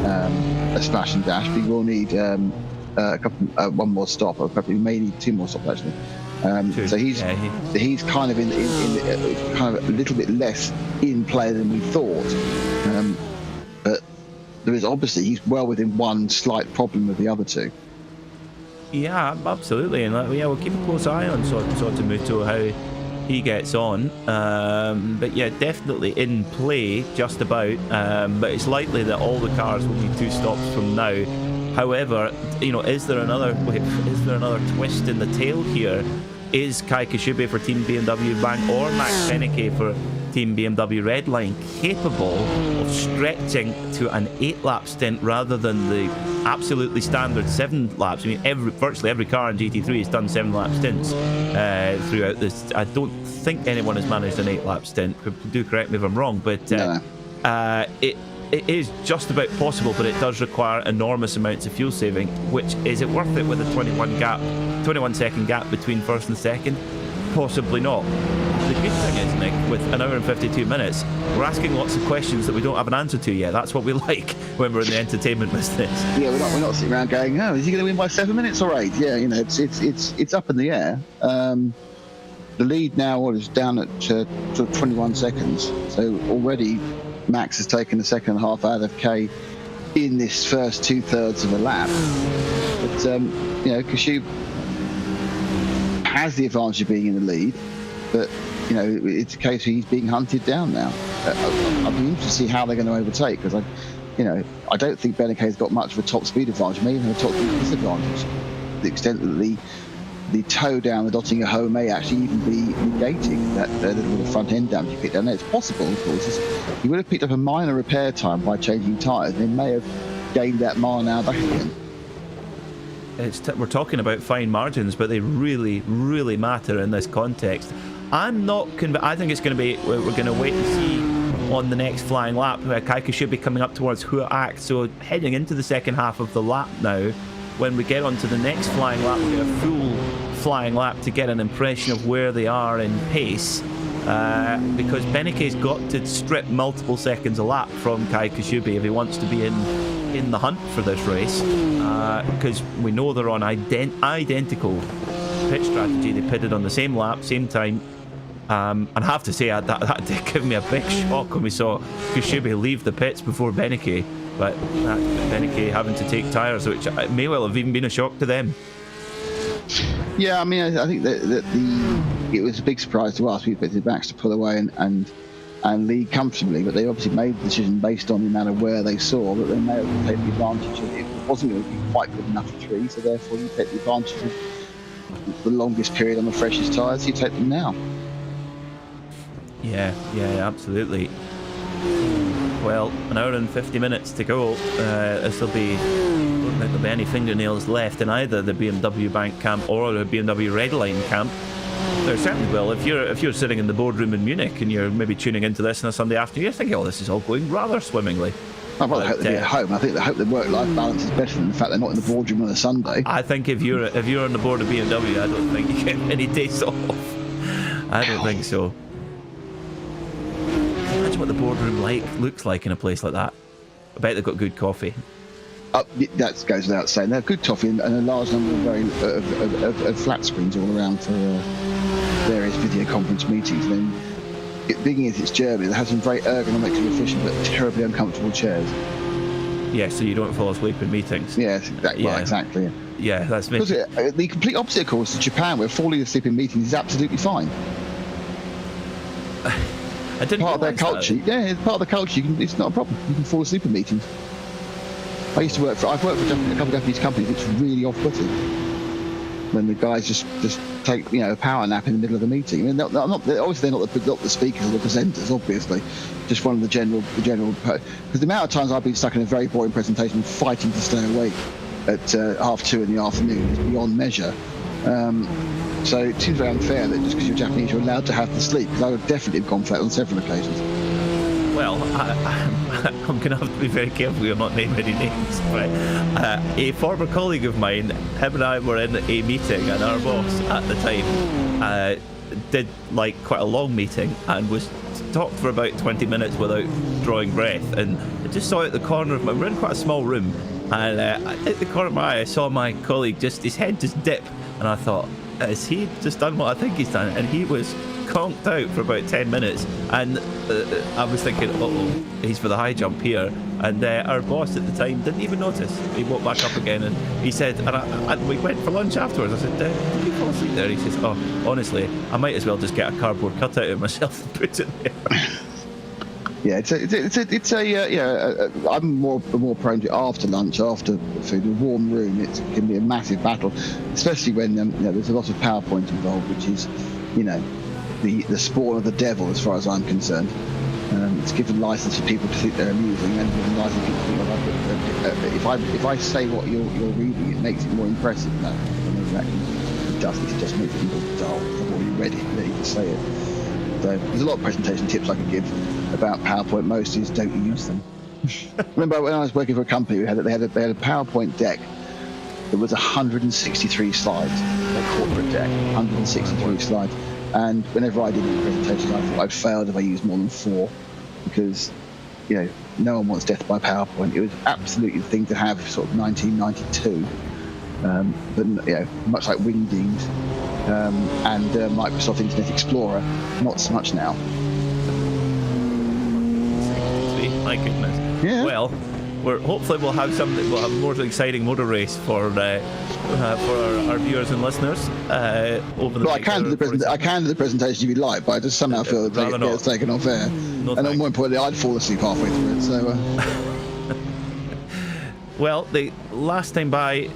a smash and dash, but he will need one more stop, or he may need 2 more stops actually. So he's kind of in kind of a little bit less in play than we thought, but there is obviously he's well within one slight problem of the other two. Yeah, absolutely, and we'll keep a close eye on Sotomuto, how he gets on. But yeah, definitely in play, just about. But it's likely that all the cars will need 2 stops from now. However, is there another twist in the tail here? Is Kai Kashube for Team BMW Bank or Max Beneke for Team BMW Redline capable of stretching to an 8-lap stint rather than the absolutely standard 7 laps? I mean, virtually every car in GT3 has done 7-lap stints throughout this. I don't think anyone has managed an 8-lap stint. Do correct me if I'm wrong, but it is just about possible, but it does require enormous amounts of fuel saving. Which, is it worth it with a 21 second gap between first and second? Possibly not. The good thing is, Nick, with an hour and 52 minutes, we're asking lots of questions that we don't have an answer to yet. That's what we like when we're in the entertainment business. Yeah, we're not sitting around going, oh, is he going to win by 7 minutes or 8? Yeah, it's up in the air. The lead now is down at 21 seconds, so already Max has taken a second and a half out of K in this first 2/3 of a lap. But Kashube has the advantage of being in the lead, but it's a case where he's being hunted down now. I'll be interested to see how they're going to overtake, because I don't think Beneke's got much of a top speed advantage, maybe even a top speed disadvantage, to the extent that the toe down the Dottinger Hoe may actually even be negating that little bit of front end damage you picked down. Now, it's possible, of course, he would have picked up a minor repair time by changing tyres, and he may have gained that mile an hour back again. We're talking about fine margins, but they really, really matter in this context. I'm not convinced. I think it's going to be, we're going to wait and see on the next flying lap. Kaika should be coming up towards Huaak, so heading into the second half of the lap now. When we get onto the next flying lap, we get a full flying lap to get an impression of where they are in pace, because Beneke's got to strip multiple seconds a lap from Kai Kashube if he wants to be in the hunt for this race, because we know they're on identical pit strategy. They pitted on the same lap, same time, and I have to say that did give me a big shock when we saw Kashube leave the pits before Beneke. But Beneke having to take tyres, which may well have even been a shock to them. Yeah, I mean, I think that it was a big surprise to us. We expected Max to pull away and lead comfortably, but they obviously made the decision based on the amount of wear they saw that they may have taken advantage of it. It wasn't going to be quite good enough for 3, so therefore you take the advantage of the longest period on the freshest tyres. You take them now. Yeah, absolutely. Well, an hour and 50 minutes to go. This will be, I don't think there'll be any fingernails left in either the BMW Bank camp or the BMW Redline camp. There certainly will. If you're sitting in the boardroom in Munich and you're maybe tuning into this on a Sunday afternoon, you're thinking, oh, this is all going rather swimmingly. I hope they're at home. I hope their work-life balance is better than the fact they're not in the boardroom on a Sunday. I think if you're on the board of BMW, I don't think you get any days off. I don't think so. Imagine what the boardroom looks like in a place like that. I bet they've got good coffee. That goes without saying. They have good coffee and a large number of flat screens all around for various video conference meetings. And then, being as it's Germany, they have some very ergonomically efficient but terribly uncomfortable chairs. Yeah, so you don't fall asleep in meetings. Yes, exactly. Yeah. Well, exactly. Yeah, that's me. The complete opposite, of course, is Japan, where falling asleep in meetings is absolutely fine. I didn't part of their realise culture. that. Yeah, it's part of the culture. It's not a problem. You can fall asleep in meetings. I've worked for a couple of Japanese companies. It's really off-putting when the guys just take a power nap in the middle of the meeting. I mean, obviously they're not the speakers or the presenters, obviously, just one of the general. Because the amount of times I've been stuck in a very boring presentation fighting to stay awake at 2:30 in the afternoon is beyond measure. So it seems very unfair that just because you're Japanese you're allowed to have the sleep. Because I would definitely have gone for that on several occasions. Well, I'm going to have to be very careful we're not naming any names, but a former colleague of mine, him and I were in a meeting, and our boss at the time did like quite a long meeting and was talked for about 20 minutes without drawing breath, and I just saw at the corner of we're in quite a small room, and at the corner of my eye I saw my colleague his head just dip, and I thought, has he just done what I think he's done? And he was conked out for about 10 minutes, and I was thinking, he's for the high jump here, and our boss at the time didn't even notice. He woke back up again, and he said, and we went for lunch afterwards. I said, did you fall asleep there? He says, honestly, I might as well just get a cardboard cutout of myself and put it there. Yeah, I'm more prone to after lunch, after food, a warm room. It can be a massive battle, especially when there's a lot of PowerPoint involved, which is, the spawn of the devil, as far as I'm concerned. It's given license for people to think they're amusing, and given license for people to think, if I say what you're reading, it makes it more impressive. No, it doesn't. It just makes people dull. I've already read it, to say it. So there's a lot of presentation tips I could give about PowerPoint. Most is don't use them. Remember when I was working for a company, they had a PowerPoint deck. There was 163 slides, a corporate deck, 163 slides. And whenever I did any presentations, I thought I'd failed if I used more than 4, because no one wants death by PowerPoint. It was absolutely the thing to have, sort of 1992. But much like Wingdings and Microsoft Internet Explorer, not so much now. My goodness. Yeah. Well, hopefully we'll have a more exciting motor race for our viewers and listeners over the. Well, I can do the presentation if you like, but I just somehow feel that it gets taken off air. No, and then more importantly, I'd fall asleep halfway through it. So. Well, the last time by,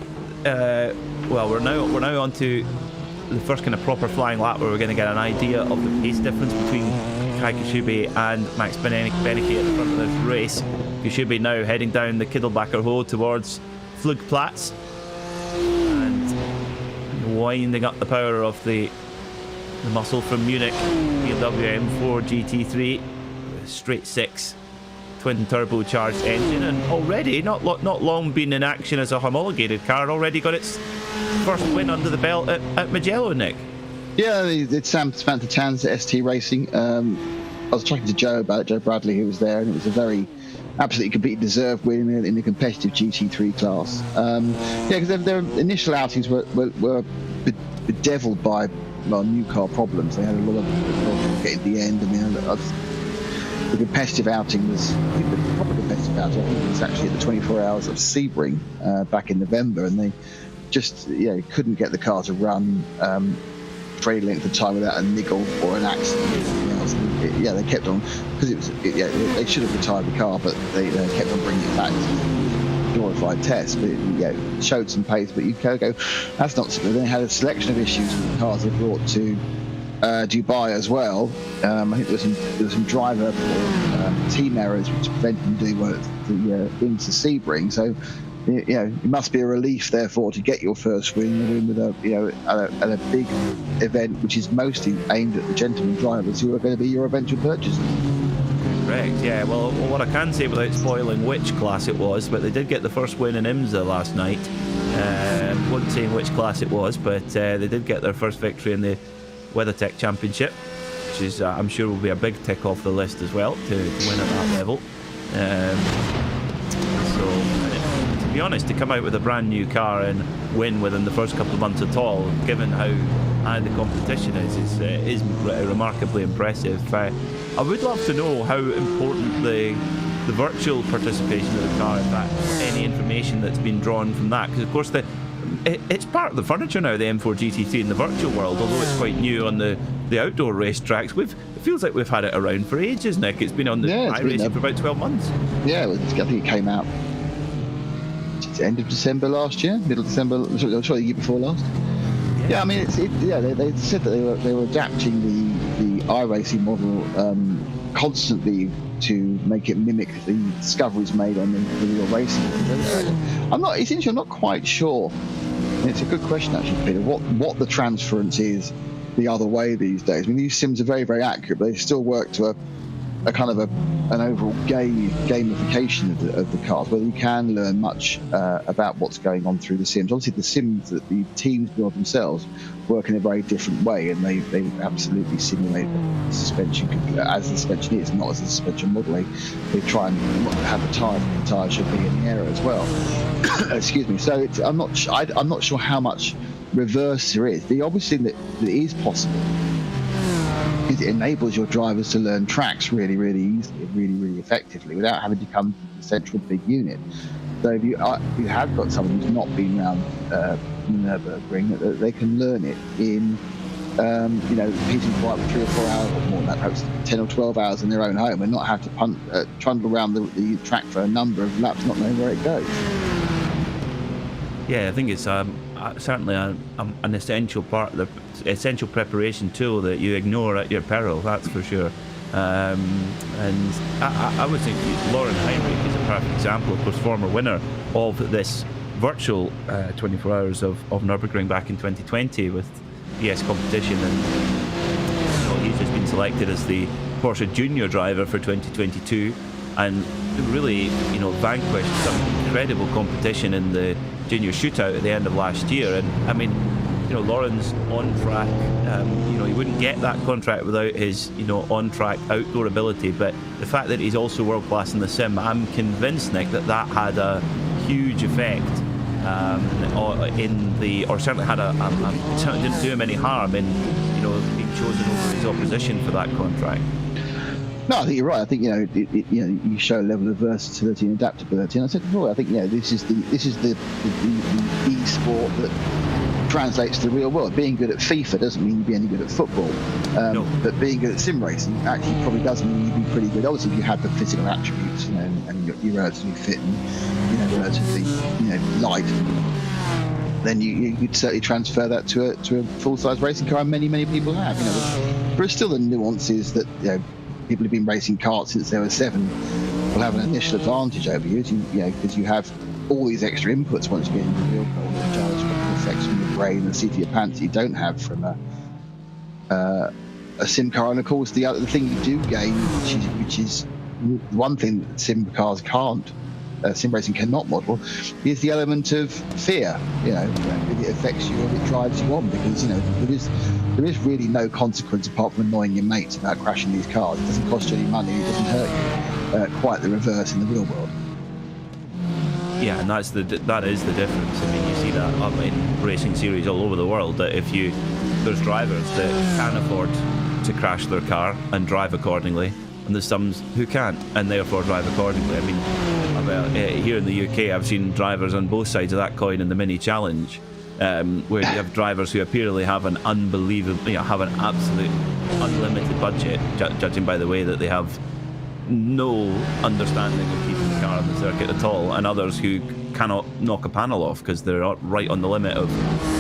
we're now on to the first kind of proper flying lap where we're going to get an idea of the pace difference between Kai Kashubi and Max Benecke at the front of this race. Kashubi now heading down the Kiddelbacher Road towards Flugplatz and winding up the power of the muscle from Munich BMW M4 GT3 straight 6 twin turbocharged engine, and already not long been in action as a homologated car, already got its first win under the belt at Mugello, Nick. Yeah, it's Samantha Chan's at ST Racing. I was talking to Joe about it, Joe Bradley, who was there, and it was a very absolutely completely deserved win in the competitive GT3 class. Because their initial outings were bedeviled by new car problems. They had a lot of problems getting to the end. I mean, the competitive outing was, I think the proper competitive outing, I think, was actually at the 24 Hours of Sebring back in November, and they just couldn't get the car to run for any length of time without a niggle or an accident or anything else. And they kept on, because they should have retired the car, but they kept on bringing it back to glorified tests. But it showed some pace, but you kind of go, that's not so good. Then they had a selection of issues with the cars they brought to Dubai as well. I think there was some driver or team errors which prevented them doing into Sebring. So it must be a relief, therefore, to get your first win with a big event which is mostly aimed at the gentleman drivers who are going to be your eventual purchasers. Correct, yeah. Well, what I can say without spoiling which class it was, but they did get the first win in IMSA last night. Won't say which class it was, but they did get their first victory in the WeatherTech Championship, which is I'm sure will be a big tick off the list as well to win at that level. So to be honest, to come out with a brand new car and win within the first couple of months at all, given how high the competition is remarkably impressive. I would love to know how important the virtual participation of the car, in fact, any information that's been drawn from that, because of course it's part of the furniture now, the M4 GT3 in the virtual world, although it's quite new on the outdoor race tracks. It feels like we've had it around for ages, Nick. It's been on the iRacing for about 12 months. Yeah, I think it came out end of December last year, middle December, sorry, the year before last. Yeah, I mean, they said that they were adapting the iRacing model constantly to make it mimic the discoveries made on the real racing. I'm not quite sure. It's a good question actually, Peter. What the transference is the other way these days. I mean, these sims are very, very accurate, but they still work to a kind of an overall gamification of the cars, where you can learn much about what's going on through the sims. Obviously, the sims that the teams build themselves work in a very different way, and they absolutely simulate the suspension as the suspension is, not as a suspension model. They try and have the tyres should be in the air as well. Excuse me. So I'm not sure how much reverse there is. The obvious thing that is possible is it enables your drivers to learn tracks really, really easily, really, really effectively, without having to come to the central big unit. So if you have got someone who's not been around the Nürburgring, that they can learn it in, repeating quite 3 or 4 hours or more, perhaps 10 or 12 hours in their own home, and not have to trundle around the track for a number of laps, not knowing where it goes. Yeah, I think it's certainly an essential part, the essential preparation tool that you ignore at your peril, that's for sure. And I would think Lauren Heinrich is a perfect example, of course, former winner of this virtual 24 hours of Nürburgring back in 2020 with ES competition, and he's just been selected as the Porsche Junior driver for 2022, and really, vanquished some incredible competition in the Junior shootout at the end of last year. And I mean, Lauren's on track. He wouldn't get that contract without his, on track outdoor ability. But the fact that he's also world class in the sim, I'm convinced, Nick, that had a huge effect certainly had didn't do him any harm in, being chosen over his opposition for that contract. No, I think you're right. I think you show a level of versatility and adaptability. And I said before, I think this is the e-sport that translates to the real world. Being good at FIFA doesn't mean you'd be any good at football, no. But being good at sim racing actually probably does mean you'd be pretty good. Obviously, if you had the physical attributes, and you're relatively fit and relatively light, then you'd certainly transfer that to a full-size racing car, and many people have. There are still the nuances that people who've been racing karts since they were 7 will have an initial advantage over you, because you have all these extra inputs once you get into the real world, the gyroscopic effects from your brain, the seat of your pants that you don't have from a sim car. And of course, the thing you do gain, which is one thing that sim cars can't, sim racing cannot model, is the element of fear. It affects you and it drives you on, because there is really no consequence apart from annoying your mates about crashing these cars. It doesn't cost you any money, it doesn't hurt you. Quite the reverse in the real world. Yeah, and that is the difference. I mean, you see that up in racing series all over the world, that there's drivers that can afford to crash their car and drive accordingly, and there's some who can't and therefore drive accordingly. I mean, here in the UK, I've seen drivers on both sides of that coin in the mini challenge, where you have drivers who apparently have an unbelievable, have an absolute unlimited budget, judging by the way that they have no understanding of keeping the car on the circuit at all, and others who cannot knock a panel off because they're right on the limit of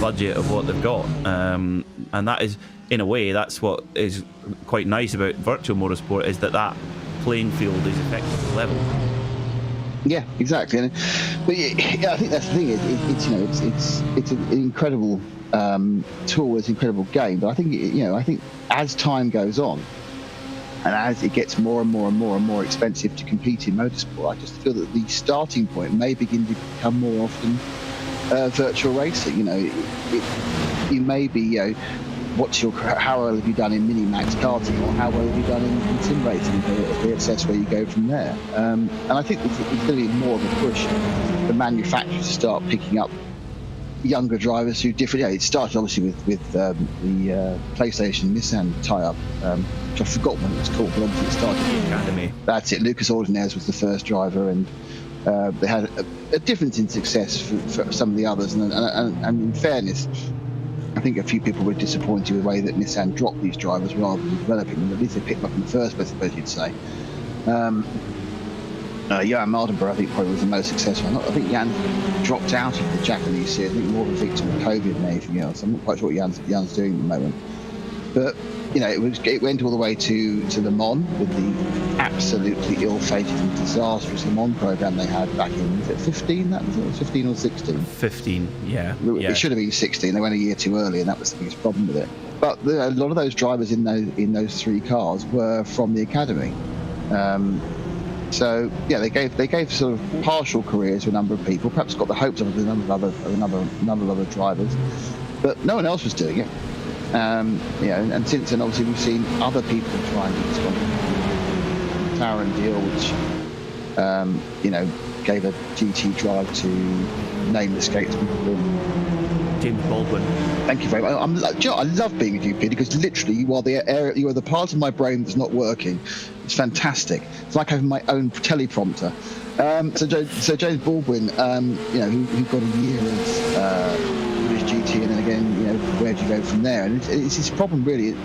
budget of what they've got. And that is, in a way, that's what is quite nice about virtual motorsport, is that playing field is effectively level. Yeah, exactly. But I think that's the thing. It's an incredible tool. It's an incredible game. But I think as time goes on, and as it gets more and more expensive to compete in motorsport, I just feel that the starting point may begin to become more often virtual racing. You may be, how well have you done in mini-max karting, or how well have you done in sim racing? They assess where you go from there. And I think it's going to be more of a push for manufacturers to start picking up younger drivers who different. It started obviously with the PlayStation Nissan tie-up, which I forgot what it was called, but obviously it started. The Academy. That's it. Lucas Ordonez was the first driver, and they had a difference in success for some of the others, and in fairness, I think a few people were disappointed with the way that Nissan dropped these drivers rather than developing them. At least they picked them up in the first place, I suppose you'd say. Johan Mardenborough, I think, probably was the most successful. I think Jan dropped out of the Japanese series. I think more of a victim of COVID than anything else. I'm not quite sure what Jan's doing at the moment. But, you know, it went all the way to Le Mans with the absolutely ill-fated and disastrous Le Mans program they had back in, was it 15? That was it? 15 or 16? 15, yeah. It should have been 16. They went a year too early, and that was the biggest problem with it. But a lot of those drivers in those three cars were from the academy. So yeah, they gave sort of partial careers to a number of people. Perhaps got the hopes of a number of other drivers, but no one else was doing it. And since then, obviously, we've seen other people try and do this one. Taron Deal, which gave a GT drive to name the skatesman. James Baldwin. Thank you very much. I love being a GP because literally you are the part of my brain that's not working. It's fantastic. It's like having my own teleprompter. So James Baldwin, who got a year of British GT, and then again, where do you go from there? And it's this problem really.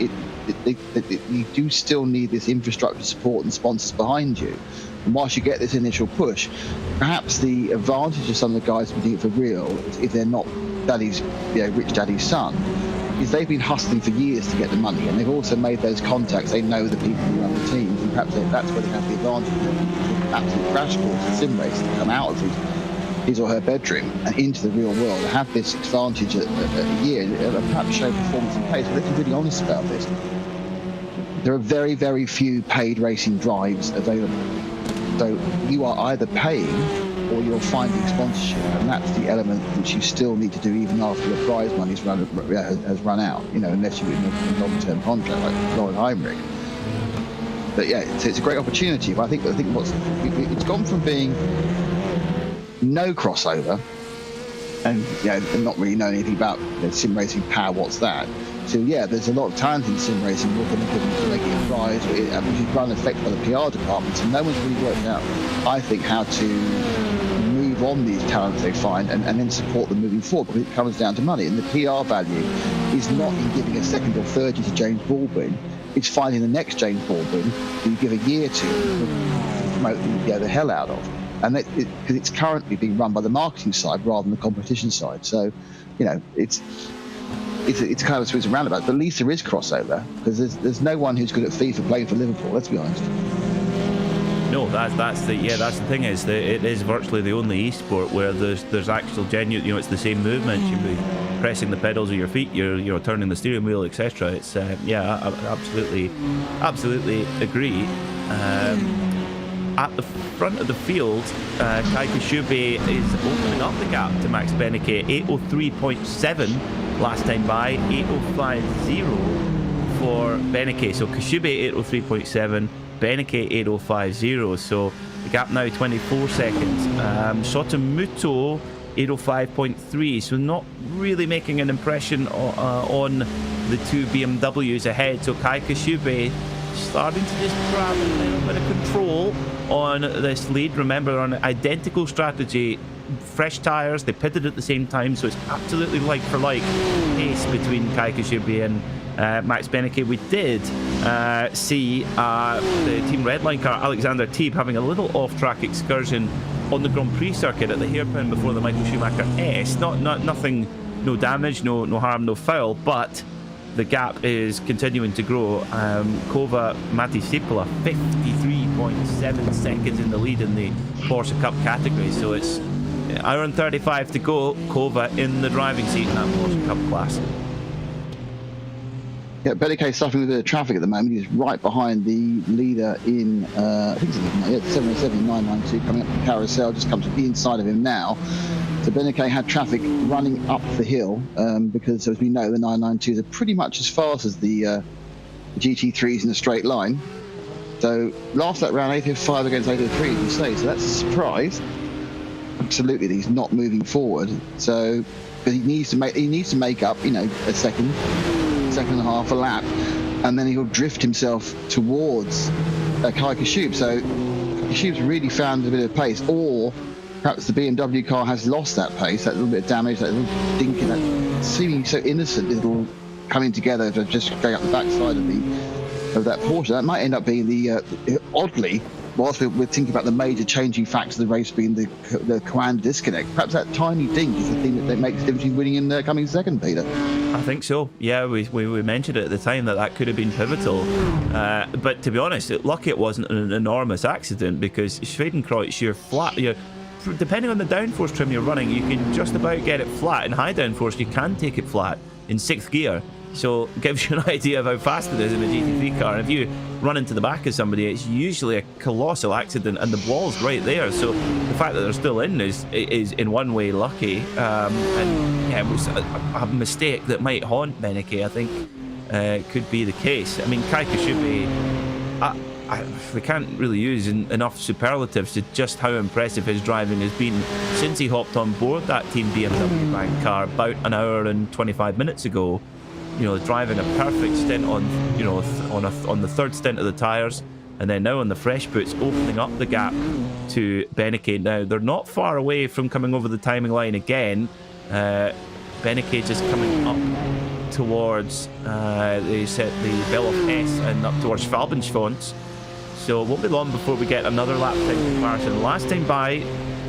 You do still need this infrastructure support and sponsors behind you. And whilst you get this initial push, perhaps the advantage of some of the guys who do it for real, if they're not daddy's, rich daddy's son, is they've been hustling for years to get the money, and they've also made those contacts. They know the people who run the teams, and perhaps that's where they have the advantage. Absolute crash course in sim racing to come out of his or her bedroom and into the real world, and have this advantage at a year, and perhaps show performance and pace. But let's be really honest about this. There are very, very few paid racing drives available. So you are either paying or you're finding sponsorship, and that's the element which you still need to do even after the prize money has run out, unless you're in a long-term contract like Lauren Heinrich. But yeah, it's a great opportunity. But I think it's gone from being no crossover and not really knowing anything about sim racing power, what's that? So yeah, there's a lot of talent in sim racing. We're going to give them to make it a prize, which is run affected by the PR department. So no one's really worked out, I think, how to move on these talents they find and then support them moving forward, because it comes down to money. And the PR value is not in giving a second or third year to James Baldwin. It's finding the next James Baldwin who you give a year to promote the hell out of. And because it's currently being run by the marketing side rather than the competition side. So, it's kind of a swings and roundabouts, but at least there is crossover, because there's no one who's good at FIFA playing for Liverpool. Let's be honest. No, that's the thing, is that it is virtually the only esport where there's actual genuine. It's the same movement. You'll be pressing the pedals with your feet. You're turning the steering wheel, etc. It's I absolutely agree. At the front of the field, Kai Kashubi is opening up the gap to Max Beneke. 8:03.7 last time by, 8:050 for Beneke. So Kashubi 8:03.7, Beneke 8:050. So the gap now 24 seconds. Sotomuto 8:05.3. So not really making an impression on the two BMWs ahead. So Kai Kashubi starting to just grab a little bit of control on this lead. Remember, on an identical strategy, fresh tyres, they pitted at the same time, so it's absolutely like for like pace between Kai Kashubi and Max Beneke. We did see the Team Redline car, Alexander Teeb, having a little off-track excursion on the Grand Prix circuit at the hairpin before the Michael Schumacher S. Nothing, no damage, no harm, no foul, but the gap is continuing to grow. Kova Matti Sipola 53.7 seconds in the lead in the Porsche Cup category. So it's an hour and 35 to go. Kova in the driving seat in that Porsche Cup class. Yeah, Beneke suffering with a bit of traffic at the moment. He's right behind the leader in, I think it's 77992 coming up the carousel. Just comes to the inside of him now. So Beneke had traffic running up the hill because, as we know, the 992s are pretty much as fast as the GT3s in a straight line. So last lap round 8:05 against 8:03, as you say. So that's a surprise. Absolutely, he's not moving forward. So, but he needs to make up, a second and a half a lap, and then he'll drift himself towards Kai Kashubi. So Kashubi's really found a bit of pace, or perhaps the BMW car has lost that pace, that little bit of damage, that little dinking, that seemingly so innocent little coming together of just going up the backside of that Porsche. That might end up being the oddly, whilst we're thinking about the major changing factor of the race being the command disconnect, perhaps that tiny dink is the thing that makes the difference between winning and coming second, Peter. I think so. Yeah, we mentioned it at the time that could have been pivotal. But to be honest, lucky it wasn't an enormous accident, because Schwedenkreuz, you're flat. Depending on the downforce trim you're running, you can just about get it flat. In high downforce, you can take it flat in 6th gear. So it gives you an idea of how fast it is in a GT3 car. And if you run into the back of somebody, it's usually a colossal accident, and the wall's right there. So the fact that they're still in is in one way lucky. And yeah, it was a mistake that might haunt Beneke, I think, could be the case. I mean, Kai Kashubi, we can't really use enough superlatives to just how impressive his driving has been since he hopped on board that Team BMW bank car about an hour and 25 minutes ago. You know, driving a perfect stint on, you know, on the third stint of the tyres, and then now on the fresh boots, opening up the gap to Beneke. Now they're not far away from coming over the timing line again. Beneke just coming up towards they set the Beloff S and up towards Schwalbenschwanz. So it won't be long before we get another lap time comparison. Last time by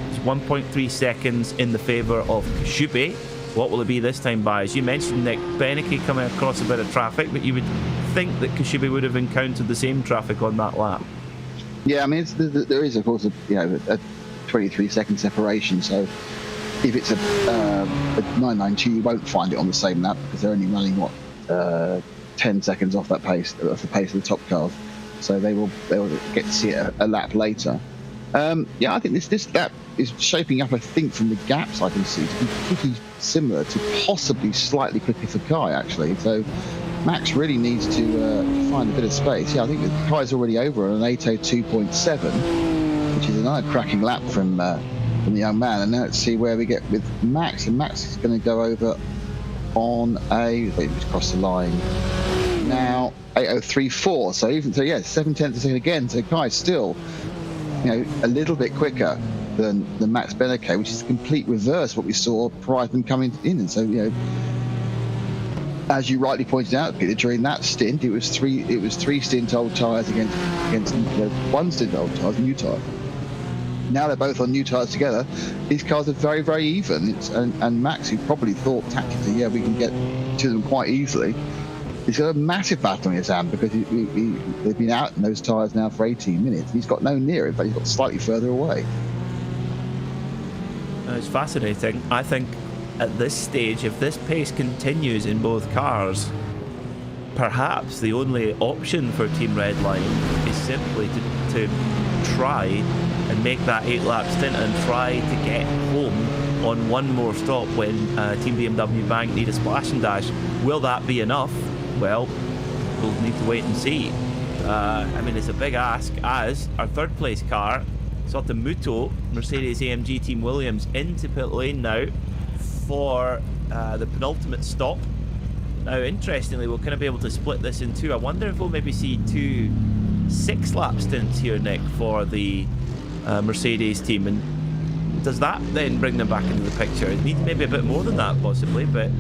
was 1.3 seconds in the favour of Kashubi. What will it be this time by? As you mentioned, Nick, Beneke coming across a bit of traffic, but you would think that Kashubi would have encountered the same traffic on that lap. Yeah, I mean, there is, of course, a 23-second separation. So if it's a 992, you won't find it on the same lap, because they're only running 10 seconds off that pace, off the pace of the top cars. So they'll get to see it a lap later. I think this lap is shaping up, I think, from the gaps I can see, to be pretty similar to possibly slightly quicker for Kai, actually. So Max really needs to find a bit of space. Yeah, I think the Kai's already over on an 8:02.7, which is another cracking lap from the young man. And now let's see where we get with Max. And Max is going to go over on just cross the line now, 8:034. So 7/10 of a second again. So Kai's still, a little bit quicker than Max Beneke, which is the complete reverse of what we saw prior to them coming in. And so, as you rightly pointed out, Peter, during that stint, it was three stint old tyres against one stint old tyres, new tyres. Now they're both on new tyres together. These cars are very, very even. And Max, who probably thought tactically, we can get to them quite easily, he's got a massive battle on his hand, because they've been out in those tyres now for 18 minutes. He's got no near it, but he's got slightly further away. It's fascinating. I think at this stage, if this pace continues in both cars, perhaps the only option for Team Redline is simply to try and make that 8-lap stint and try to get home on one more stop when Team BMW Bank need a splash and dash. Will that be enough? Well, we'll need to wait and see. It's a big ask, as our third place car, Sotomuto, Mercedes-AMG Team Williams, into pit lane now for the penultimate stop. Now, interestingly, we'll kind of be able to split this in two. I wonder if we'll maybe see 2 6-lap stints here, Nick, for the Mercedes team. And does that then bring them back into the picture? It needs maybe a bit more than that, possibly, but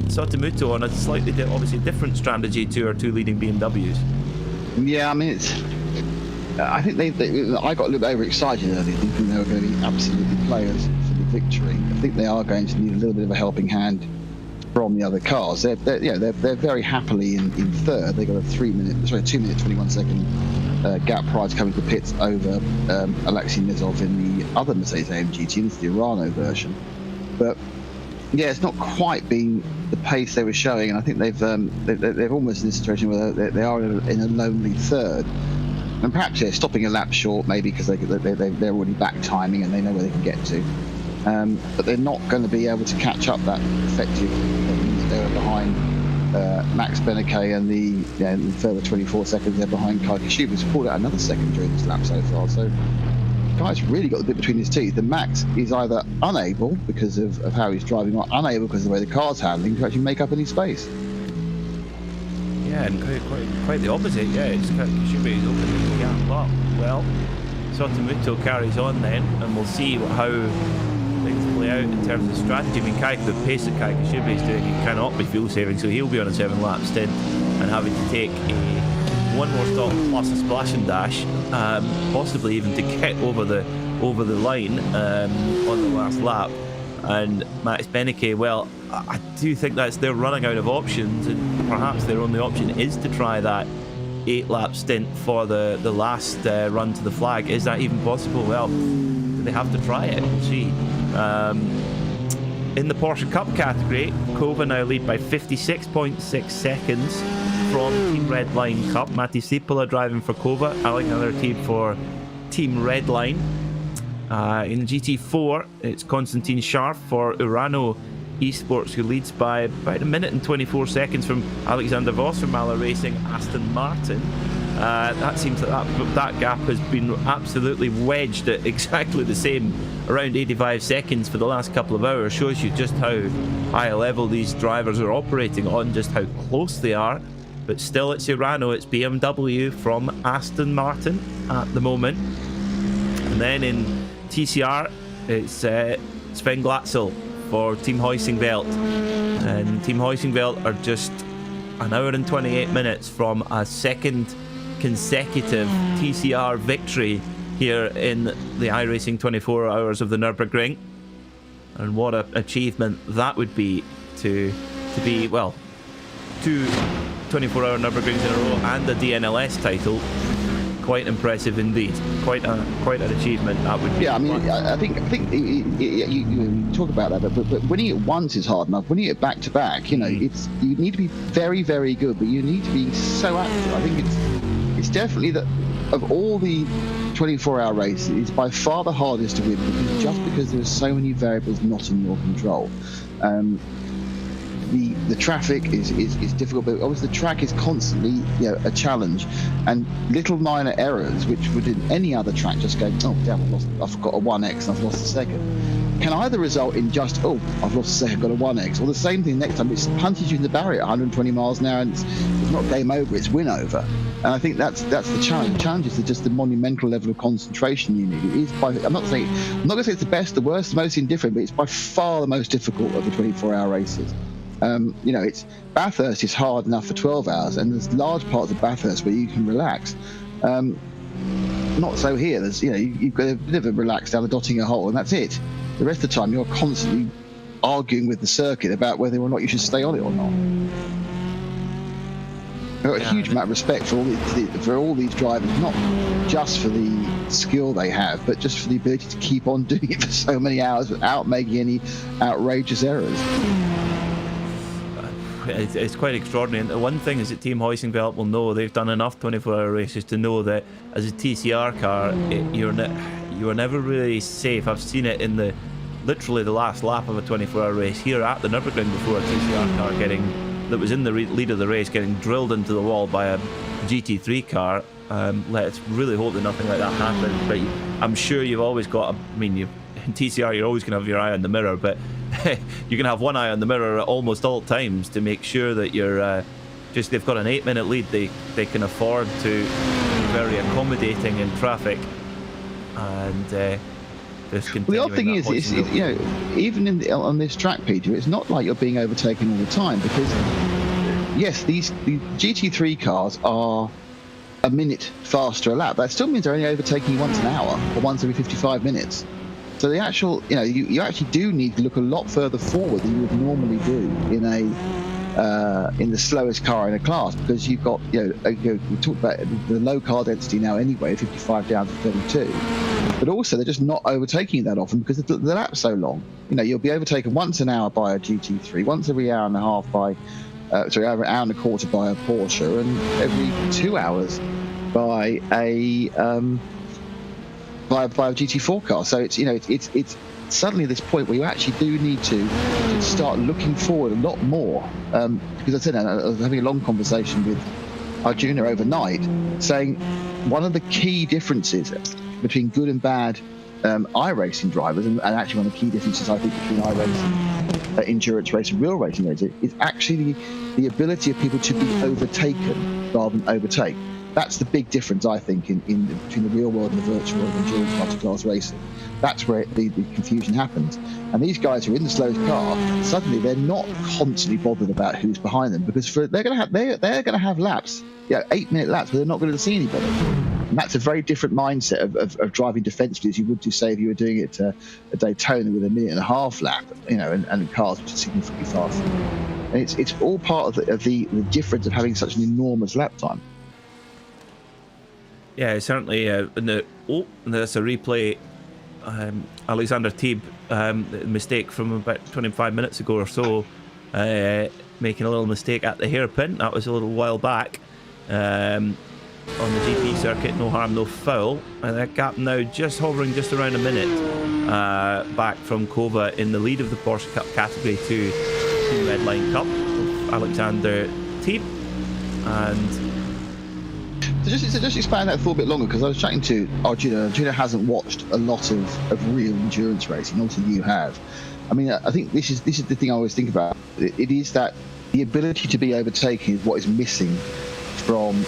Sotomuto on a slightly, obviously different strategy to our 2 leading BMWs. Yeah, I think I got a little bit overexcited earlier, thinking they were going to be absolutely players for the victory. I think they are going to need a little bit of a helping hand from the other cars. They're very happily in third. They got a 2 minute 21 second gap prior to coming to pits over Alexei Mizov in the other Mercedes-AMG team, it's the Urano version. But yeah, it's not quite been the pace they were showing, and I think they've almost in a situation where they are in a lonely third. And perhaps they're stopping a lap short, maybe because they're already back timing and they know where they can get to. But they're not going to be able to catch up that effective. They were behind Max Beneke, and the further 24 seconds they're behind Kai Kashubi, who's pulled out another second during this lap so far. So Guy's really got the bit between his teeth. And Max is either unable, because of how he's driving, or unable because of the way the car's handling, to actually make up any space. Yeah, and quite the opposite. Yeah, it's Kashubi who's opening the gap up. Well, Sotomuto carries on then, and we'll see how things play out in terms of strategy. I mean, the pace that Kai Kashibe is doing, he cannot be fuel saving, so he'll be on a 7-lap stint and having to take one more stop plus a splash and dash, possibly even to get over the line on the last lap. And Max Beneke, well, I do think they're running out of options, and perhaps their only option is to try that 8-lap stint for the last run to the flag. Is that even possible? Well, do they have to try it? We'll see. In the Porsche Cup category, Kova now lead by 56.6 seconds from Team Redline Cup. Matti Sipola driving for Kova, Alexander Team for Team Redline. In GT4, it's Konstantin Scharf for Urano Esports, who leads by about 1 minute and 24 seconds from Alexander Voss from iRacing Aston Martin. That seems that gap has been absolutely wedged at exactly the same, around 85 seconds for the last couple of hours. Shows you just how high a level these drivers are operating on, just how close they are. But still, it's Urano, it's BMW from Aston Martin at the moment. And then in TCR, it's Sven Glatzel for Team Heusingveld. And Team Heusingveld are just 1 hour and 28 minutes from a second consecutive TCR victory here in the iRacing 24 Hours of the Nürburgring. And what an achievement that would be to be, well, 2 24-hour Nürburgrings in a row and the DNLS title. Quite impressive indeed. Quite an achievement that would be. Yeah, I mean, I think you talk about that, but winning it once is hard enough. Winning it back to back, you need to be very, very good, but you need to be so active. I think it's definitely that of all the 24-hour races, it's by far the hardest to win, because there are so many variables not in your control. The traffic is difficult, but obviously the track is constantly a challenge, and little minor errors which would in any other track just go, oh damn, I've got a 1x and I've lost a second, can either result in just, oh, I've lost a second, got a 1x, or the same thing next time, it punches you in the barrier at 120 miles an hour, and it's not game over, it's win over. And I think that's the challenge. The challenge is just the monumental level of concentration you need. It is I'm not going to say it's the best, the worst, the most indifferent, but it's by far the most difficult of the 24-hour races. It's Bathurst is hard enough for 12 hours, and there's large parts of Bathurst where you can relax. Not so here. There's you've got a bit of a relax down the Dottinger hole, and that's it. The rest of the time you're constantly arguing with the circuit about whether or not you should stay on it or not. I've got a huge amount of respect for all these drivers, not just for the skill they have, but just for the ability to keep on doing it for so many hours without making any outrageous errors. It's quite extraordinary. And the one thing is that Team Heusingveld will know, they've done enough 24-hour races to know that as a TCR car, you are never really safe. I've seen it in literally the last lap of a 24-hour race here at the Nürburgring before, a TCR car that was in the lead of the race getting drilled into the wall by a GT3 car. Let's really hope that nothing like that happens. But I'm sure you've always got in TCR you're always going to have your eye on the mirror, but you can have one eye on the mirror at almost all times to make sure that you're they've got an 8-minute lead. They can afford to be very accommodating in traffic, and just continue. Well, the other thing is even on this track, Peter, it's not like you're being overtaken all the time, because yes, the GT3 cars are a minute faster a lap. That still means they're only overtaking you once an hour or once every 55 minutes. So the actual, you actually do need to look a lot further forward than you would normally do in the slowest car in a class, because you've got, we talked about the low car density now anyway, 55 down to 32. But also they're just not overtaking you that often because the lap's so long. You'll be overtaken once an hour by a GT3, once every hour and a half by, every hour and a quarter by a Porsche, and every 2 hours by a by a GT4 car. So it's suddenly this point where you actually do need to start looking forward a lot more. Because I said, I was having a long conversation with Arjuna overnight, saying one of the key differences between good and bad iRacing drivers, and actually one of the key differences I think between iRacing, endurance racing, real racing is actually the ability of people to be overtaken rather than overtake. That's the big difference, I think, in between the real world and the virtual world of endurance multi-class racing. That's where the confusion happens. And these guys who are in the slowest car, suddenly they're not constantly bothered about who's behind them, because they're going to have laps, 8-minute laps, but they're not going to see anybody. And that's a very different mindset of driving defensively as you would do, say, if you were doing it at Daytona with a 1.5-minute lap, and cars which are significantly faster. And it's all part of the difference of having such an enormous lap time. Yeah, certainly. There's a replay. Alexander Teeb, mistake from about 25 minutes ago or so, making a little mistake at the hairpin. That was a little while back on the GP circuit. No harm, no foul. And that gap now just hovering just around a minute back from Kova in the lead of the Porsche Cup Category 2 Team Red Line Cup of Alexander Teeb. And So just expand that thought a bit longer, because I was chatting to Arjuna. Arjuna hasn't watched a lot of real endurance racing. Obviously, you have. I mean, I think this is the thing I always think about. It is that the ability to be overtaken is what is missing from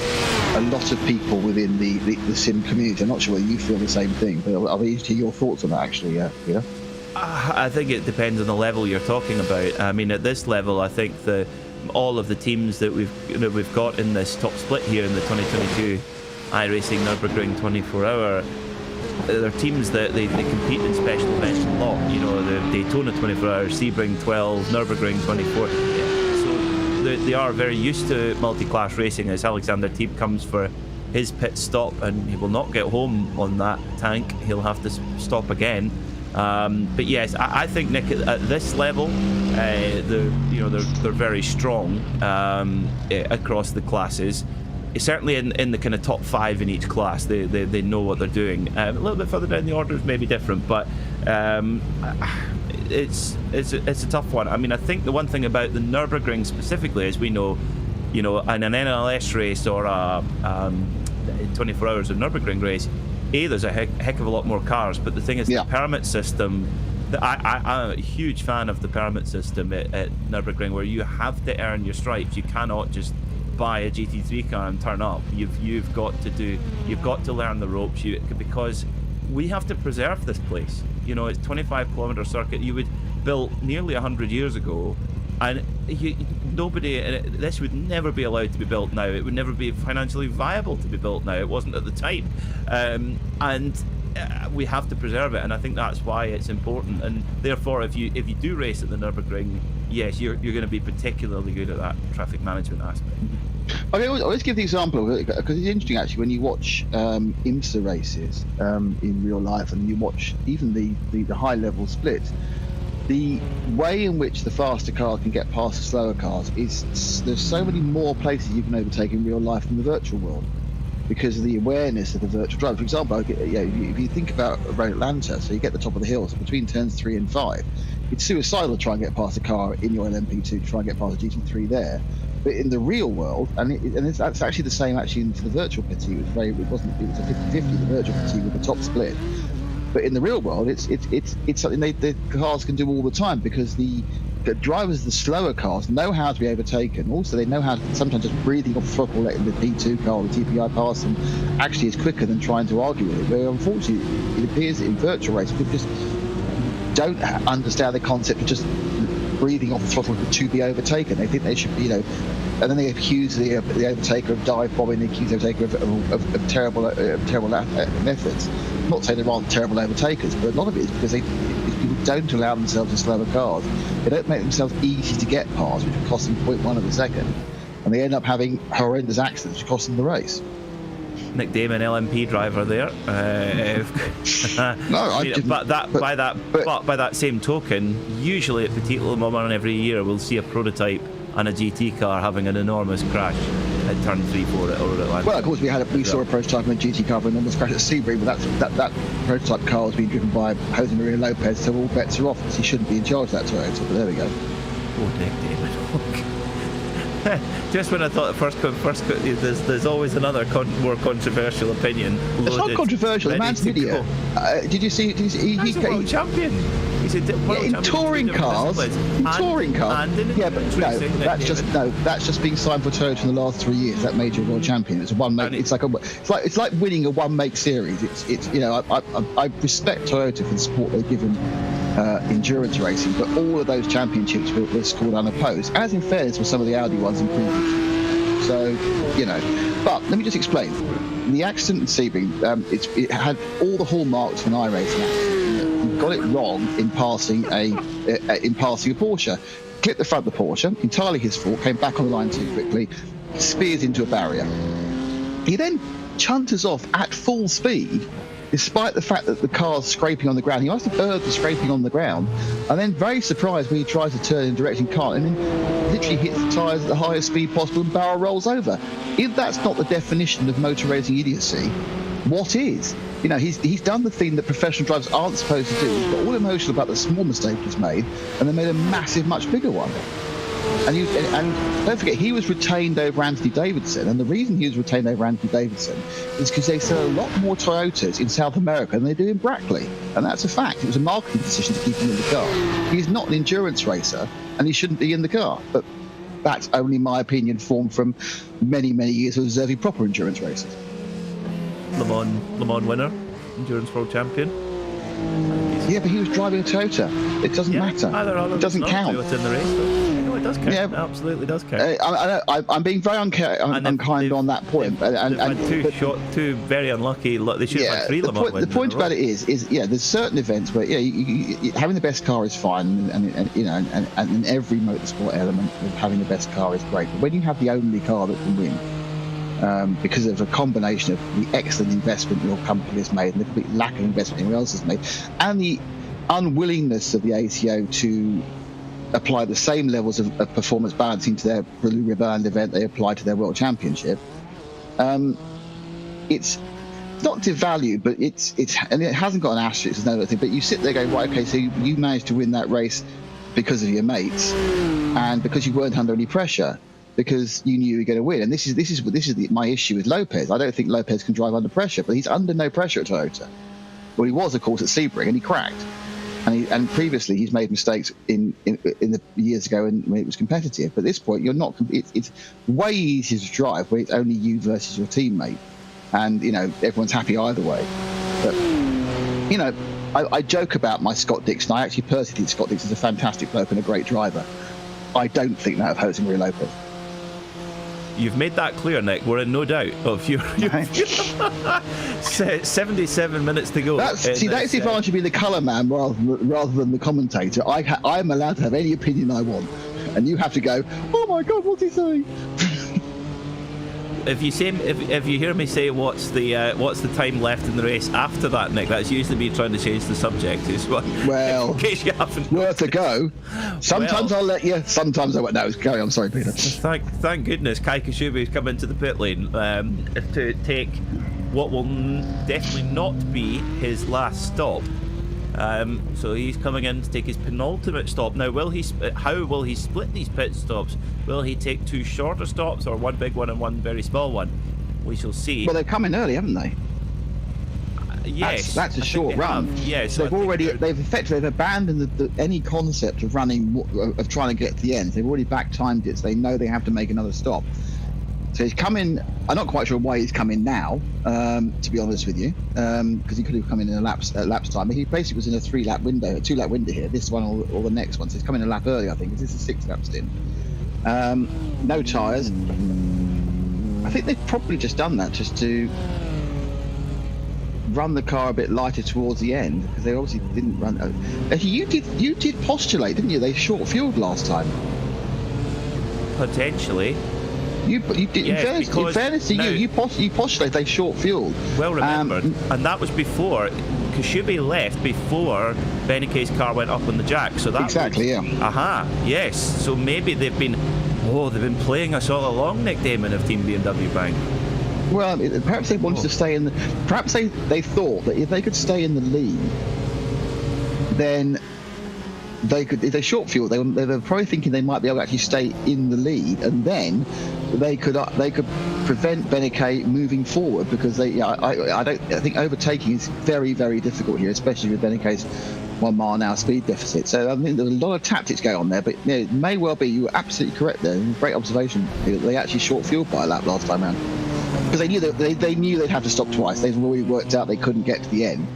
a lot of people within the sim community. I'm not sure whether you feel the same thing, but I'll be interested in your thoughts on that, actually. Yeah. I think it depends on the level you're talking about. I mean, at this level, I think all of the teams that we've got in this top split here in the 2022 iRacing Nürburgring 24-hour, they're teams that they compete in special events a lot. The Daytona 24-hour, Sebring 12, Nürburgring 24. So they are very used to multi-class racing. As Alexander Teeb comes for his pit stop, and he will not get home on that tank. He'll have to stop again. But yes, I think, Nick, at this level, they're very strong across the classes. Certainly in the kind of top 5 in each class, they know what they're doing. A little bit further down the orders may be different, but it's a tough one. I mean, I think the one thing about the Nürburgring specifically is we know, in an NLS race or a 24 hours of Nürburgring race, there's a heck of a lot more cars, but the thing is, the permit system, I'm a huge fan of the permit system at Nürburgring, where you have to earn your stripes. You cannot just buy a GT3 car and turn up. You've got to learn the ropes, because we have to preserve this place. It's 25-kilometer circuit you would built nearly 100 years ago, and this would never be allowed to be built now. It would never be financially viable to be built now. It wasn't at the time, and we have to preserve it, and I think that's why it's important. And therefore, if you do race at the Nürburgring, yes, you're going to be particularly good at that traffic management aspect. I always give the example, because it's interesting actually when you watch IMSA races in real life, and you watch even the high level splits. The way in which the faster car can get past the slower cars there's so many more places you can overtake in real life than the virtual world, because of the awareness of the virtual driver. For example, if you think about around Atlanta, so you get the top of the hill, so between turns 3 and 5, it's suicidal to try and get past a car in your LMP2 to try and get past a GT3 there. But in the real world, that's actually the same actually for the virtual PT. It was a 50-50, the virtual PT with the top split. But in the real world, it's something the cars can do all the time, because the drivers of the slower cars know how to be overtaken. Also, they know how to, sometimes just breathing off the throttle, letting the P2 car or the TPI pass them, actually is quicker than trying to argue with it. But unfortunately, it appears that in virtual racing, people just don't understand the concept of just breathing off the throttle to be overtaken. They think they should be, and then they accuse the overtaker of dive bombing, they accuse the overtaker of terrible methods. I'm not saying there aren't terrible overtakers, but a lot of it is because people don't allow themselves in slower cars. They don't make themselves easy to get past, which would cost them 0.1 of a second, and they end up having horrendous accidents which cost them the race. Nick Damon, LMP driver there. By that same token, usually at Petit Le Mans every year we'll see a prototype and a GT car having an enormous crash at turn 3-4 at Atlanta. Well, of course, we saw a prototype and a GT car with an enormous crash at Sebring, but that prototype car was being driven by Jose Maria Lopez, so all bets are off because he shouldn't be in charge of that Toyota. But there we go. Oh, Nick Damon. Just when I thought there's always another more controversial opinion. It's not controversial. The man's an idiot. Did you see? He's a world champion. He's a world in touring cars. In touring cars. Yeah, but that's just being signed for Toyota in the last 3 years. That made you a world champion. It's a one make. It's like winning a one make series. It's I respect Toyota for the support they've given endurance racing, but all of those championships were scored unopposed, as in fairness with some of the Audi ones in previous. So, but let me just explain. The accident in Sebring, it had all the hallmarks of an iRacing accident. He got it wrong in passing a Porsche. Clipped the front of the Porsche, entirely his fault, came back on the line too quickly, spears into a barrier. He then chunters off at full speed, despite the fact that the car's scraping on the ground. He must have heard the scraping on the ground, and then very surprised when he tries to turn in direction, can't, and then literally hits the tyres at the highest speed possible and barrel rolls over. If that's not the definition of motor racing idiocy, what is? He's done the thing that professional drivers aren't supposed to do. He's got all emotional about the small mistake he's made, and they made a massive, much bigger one. And don't forget, he was retained over Anthony Davidson, and the reason he was retained over Anthony Davidson is because they sell a lot more Toyotas in South America than they do in Brackley, and that's a fact. It was a marketing decision to keep him in the car. He's not an endurance racer, and he shouldn't be in the car. But that's only my opinion, formed from many, many years of observing proper endurance races. Le Mans winner, endurance world champion. Yeah, but he was driving a Toyota. It doesn't matter. It doesn't count. In the race, no, it does count. Yeah, it absolutely does count. I'm being very unkind on that point. Two very unlucky. They should have had 3 Le Mans wins. The point about it is there's certain events where having the best car is fine, and in every motorsport element of having the best car is great. But when you have the only car that can win, because of a combination of the excellent investment your company has made and the complete lack of investment anyone else has made, and the unwillingness of the ACO to apply the same levels of performance balancing to their Roubaix event they apply to their World Championship, it's not devalued, but it's and it hasn't got an asterisk, there's no other thing. But you sit there going, right, okay, so you managed to win that race because of your mates and because you weren't under any pressure, because you knew you were going to win. And this is my issue with Lopez. I don't think Lopez can drive under pressure, but he's under no pressure at Toyota. Well, he was, of course, at Sebring, and he cracked. And previously he's made mistakes in the years ago when it was competitive. But at this point, you're not. It's way easier to drive when it's only you versus your teammate, and everyone's happy either way. But I joke about my Scott Dixon. I actually personally think Scott Dixon's a fantastic bloke and a great driver. I don't think that of Jose Maria Lopez. You've made that clear, Nick. We're in no doubt of your 77 minutes to go. That's the advantage of being the colour man rather than the commentator. I'm allowed to have any opinion I want, and you have to go, oh my God, what's he saying? If you hear me say what's the time left in the race after that, Nick, that's usually me trying to change the subject. Well, in case you haven't worth a go. Sometimes I'll let you. Sometimes I won't. No, carry on. Sorry, Peter. Thank goodness Kai Kashubi's come into the pit lane to take what will definitely not be his last stop. So he's coming in to take his penultimate stop. Now, how will he split these pit stops? Will he take 2 shorter stops, or one big one and one very small one? We shall see. Well, they've come in early, haven't they? Yes, that's a short run. Yes, they've effectively abandoned any concept of of trying to get to the end. They've already back timed it, so they know they have to make another stop. So he's come in. I'm not quite sure why he's come in now, to be honest with you, because he could have come in a lapse time. He basically was in a 2-lap window here, this one or the next one. So he's come in a lap early, I think. This is a 6-lap stint. No tyres. I think they've probably just done that just to run the car a bit lighter towards the end, because they obviously didn't run. Actually, you did postulate, didn't you? They short fueled last time. Potentially. You did. Yes, in fairness to you postulate they short fueled. Well remembered, and that was before Kashubi left, before Benny Kay's car went up on the jack. So that exactly, yeah. Yes. So maybe they've been playing us all along, Nick Damon of Team BMW Bank. Well, perhaps they wanted to stay in. Perhaps they thought that if they could stay in the lead, then they could, if they short fuel, they were probably thinking they might be able to actually stay in the lead, and then they could prevent Beneke moving forward, because I think overtaking is very, very difficult here, especially with Beneke's 1 mile an hour speed deficit. So I mean, there's a lot of tactics going on there, but it may well be, you were absolutely correct there. Great observation. They actually short fueled by a lap last time round, because they knew they'd have to stop twice. They've already worked out they couldn't get to the end.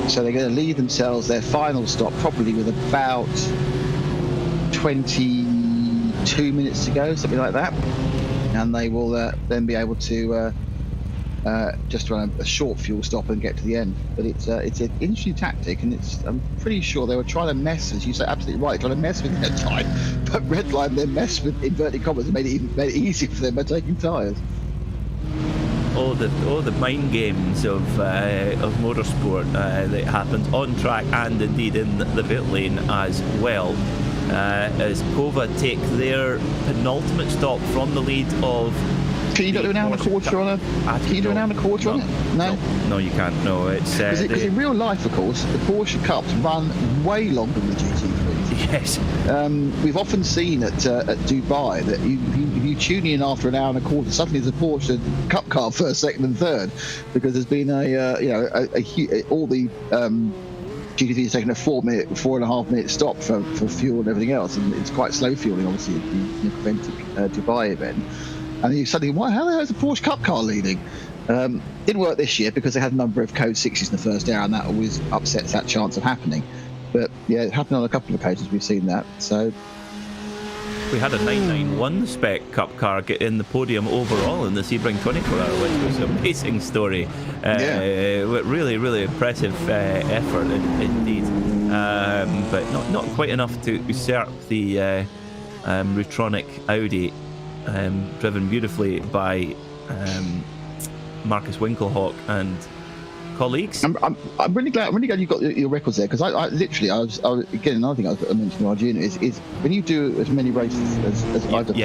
So they're going to leave themselves their final stop probably with about 22 minutes to go, something like that, and they will then be able to just run a short fuel stop and get to the end. But it's an interesting tactic, and I'm pretty sure they were trying to mess, as you say, absolutely right, trying to mess with their time, but Redline then messed with inverted commas and made it easier for them by taking tyres. All the mind games of motorsport that happens on track and indeed in the pit lane as well, as Kova take their penultimate stop from the lead of. Can you not do an hour and a quarter on a? Can you do an hour and a quarter on it? No, you can't. No, it's because in real life, of course, the Porsche Cups run way longer than the GT3s. Yes. We've often seen at Dubai that if you tune in after an hour and a quarter, suddenly there's a Porsche Cup car first, second, and third, because there's been all the GT3 is taking a 4.5 minute stop for fuel and everything else, and it's quite slow fueling, obviously, at the Prevented Dubai event. And you suddenly, how the hell is the Porsche Cup car leading? Didn't work this year because they had a number of code 6s in the first hour, and that always upsets that chance of happening. But yeah, it happened on a couple of occasions. We've seen that. So we had a 991 spec Cup car get in the podium overall in the Sebring 24-hour, which was an amazing story. Really, really impressive effort indeed. But not quite enough to usurp the Rutronic Audi, driven beautifully by Marcus Winkelhock and colleagues. I'm really glad you got your records there, because I literally was again, another thing I mentioned to Arjuna is when you do as many races as I've done,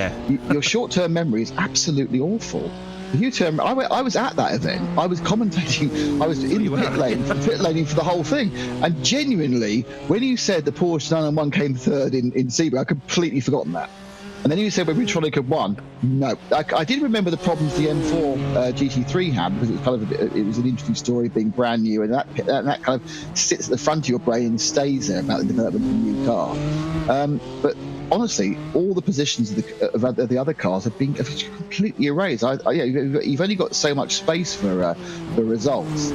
your short-term memory is absolutely awful. I was at that event. I was commentating. I was in the pit laning for the whole thing. And genuinely, when you said the Porsche 991 came third in Sebring, I completely forgotten that. And then you said when Rutronic had won. No, I did remember the problems the M4 GT3 had, because it was kind of it was an interesting story, being brand new, and that kind of sits at the front of your brain and stays there about the development of the new car. But honestly, all the positions of the other cars have been completely erased. You've only got so much space for results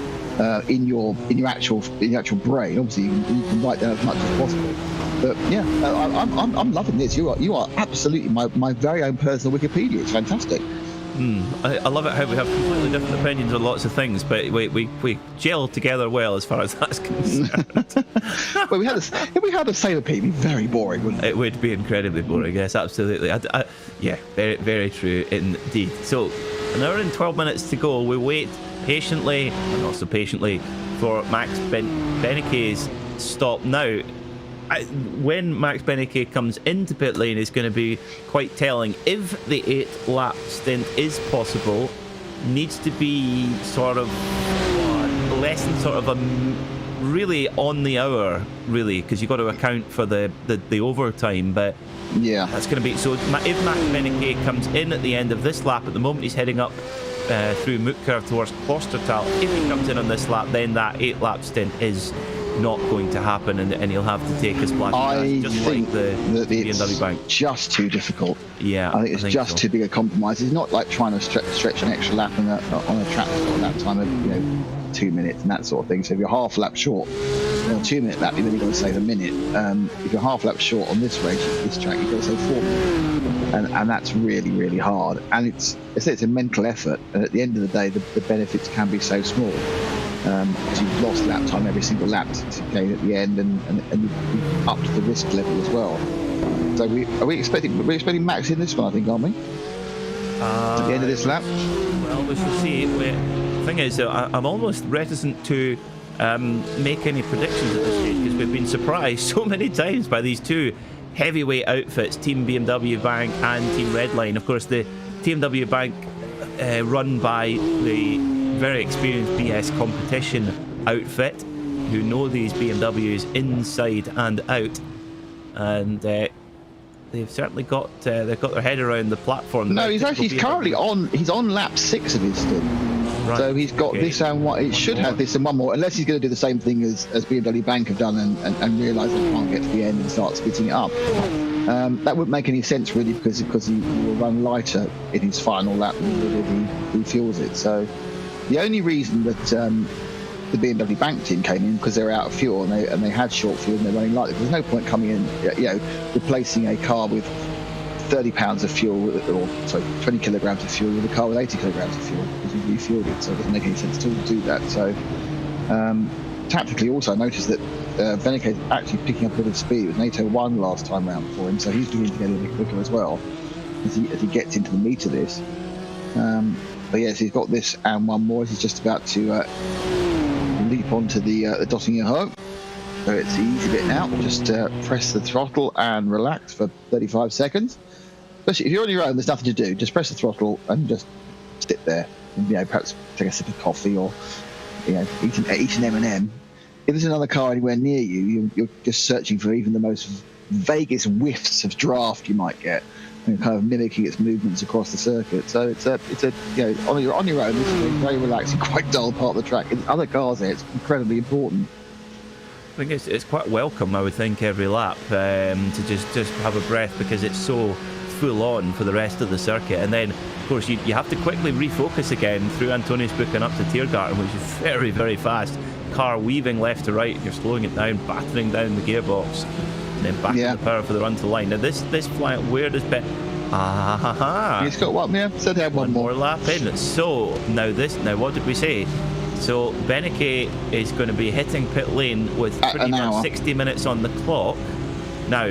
in your actual brain. Obviously, you can write down as much as possible. But yeah, I'm loving this. You are absolutely my very own personal Wikipedia. It's fantastic. I love it how we have completely different opinions on lots of things, but we gel together well as far as that's concerned. Well, if we had the same opinion, it'd be very boring, wouldn't it? It would be incredibly boring. Yes, absolutely. Yeah, very, very true indeed. So, an hour and 12 minutes to go. We wait patiently, and not so patiently, for Max Beneke's stop. Now, when Max Beneke comes into pit lane is going to be quite telling. If the 8-lap stint is possible, needs to be sort of less than sort of a really on the hour, really, because you've got to account for the overtime. But yeah, that's going to be so. If Max Beneke comes in at the end of this lap, at the moment he's heading up through Mootcurve towards Klostertal. If he comes in on this lap, then that 8-lap stint is not going to happen, and he'll have to take his splash. I just think like the BMW bank. Just too difficult. Yeah, I think it's just too big a compromise. It's not like trying to stretch an extra lap on a track that's got that time of 2 minutes and that sort of thing. So if you're half a lap short on a 2-minute lap, you've only got to save a minute. If you're half a lap short on this race, this track, you've got to save 4 minutes, and that's really, really hard. And it's a mental effort. And at the end of the day, the benefits can be so small. Because you've lost lap time every single lap to gain at the end, and you've upped the risk level as well. So we're expecting Max in this one, I think, aren't we? At the end of this lap. Well, we shall see. The thing is, I'm almost reticent to make any predictions at this stage, because we've been surprised so many times by these two heavyweight outfits, Team BMW Bank and Team Redline. Of course, the BMW Bank run by the very experienced BS competition outfit. who know these BMWs inside and out, and they've certainly got they've got their head around the platform. No, he's currently on. He's on lap 6 of his stint. Right. So he's got this and one. It should have this and one more, unless he's going to do the same thing as BMW Bank have done and realise they can't get to the end and start splitting it up. That wouldn't make any sense really, because he will run lighter in his final lap than he fuels it. So the only reason that the BMW Bank team came in, because they're out of fuel and they had short fuel and they're running lightly. There's no point coming in, replacing a car with 30 pounds of fuel, or sorry, 20 kilograms of fuel with a car with 80 kilograms of fuel, because you refueled it, so it doesn't make any sense at all to do that. So tactically, also I noticed that Beneke is actually picking up a bit of speed. It was an 801 last time round for him, so he's beginning to get a little bit quicker as well as he gets into the meat of this. But yes, he's got this and one more. He's just about to leap onto the Dottinger Hoek. So it's the easy bit now. Just press the throttle and relax for 35 seconds. Especially if you're on your own, there's nothing to do. Just press the throttle and just sit there. And, perhaps take a sip of coffee or eat an M&M. If there's another car anywhere near you, you're just searching for even the most vaguest whiffs of draft you might get, and kind of mimicking its movements across the circuit. So it's a on your own, this is a very relaxing, quite dull part of the track. In other cars there, it's incredibly important. I think it's quite welcome, I would think, every lap to just have a breath, because it's so full on for the rest of the circuit. And then, of course, you have to quickly refocus again through Antoniusbrück and up to Tiergarten, which is very, very fast. Car weaving left to right, you're slowing it down, battering down the gearbox, and then back to the power for the run to line. Now this flying weirdest bit. He's got one, said he had one more lap in. So now what did we say? So Beneke is going to be hitting pit lane with pretty much 60 minutes on the clock. Now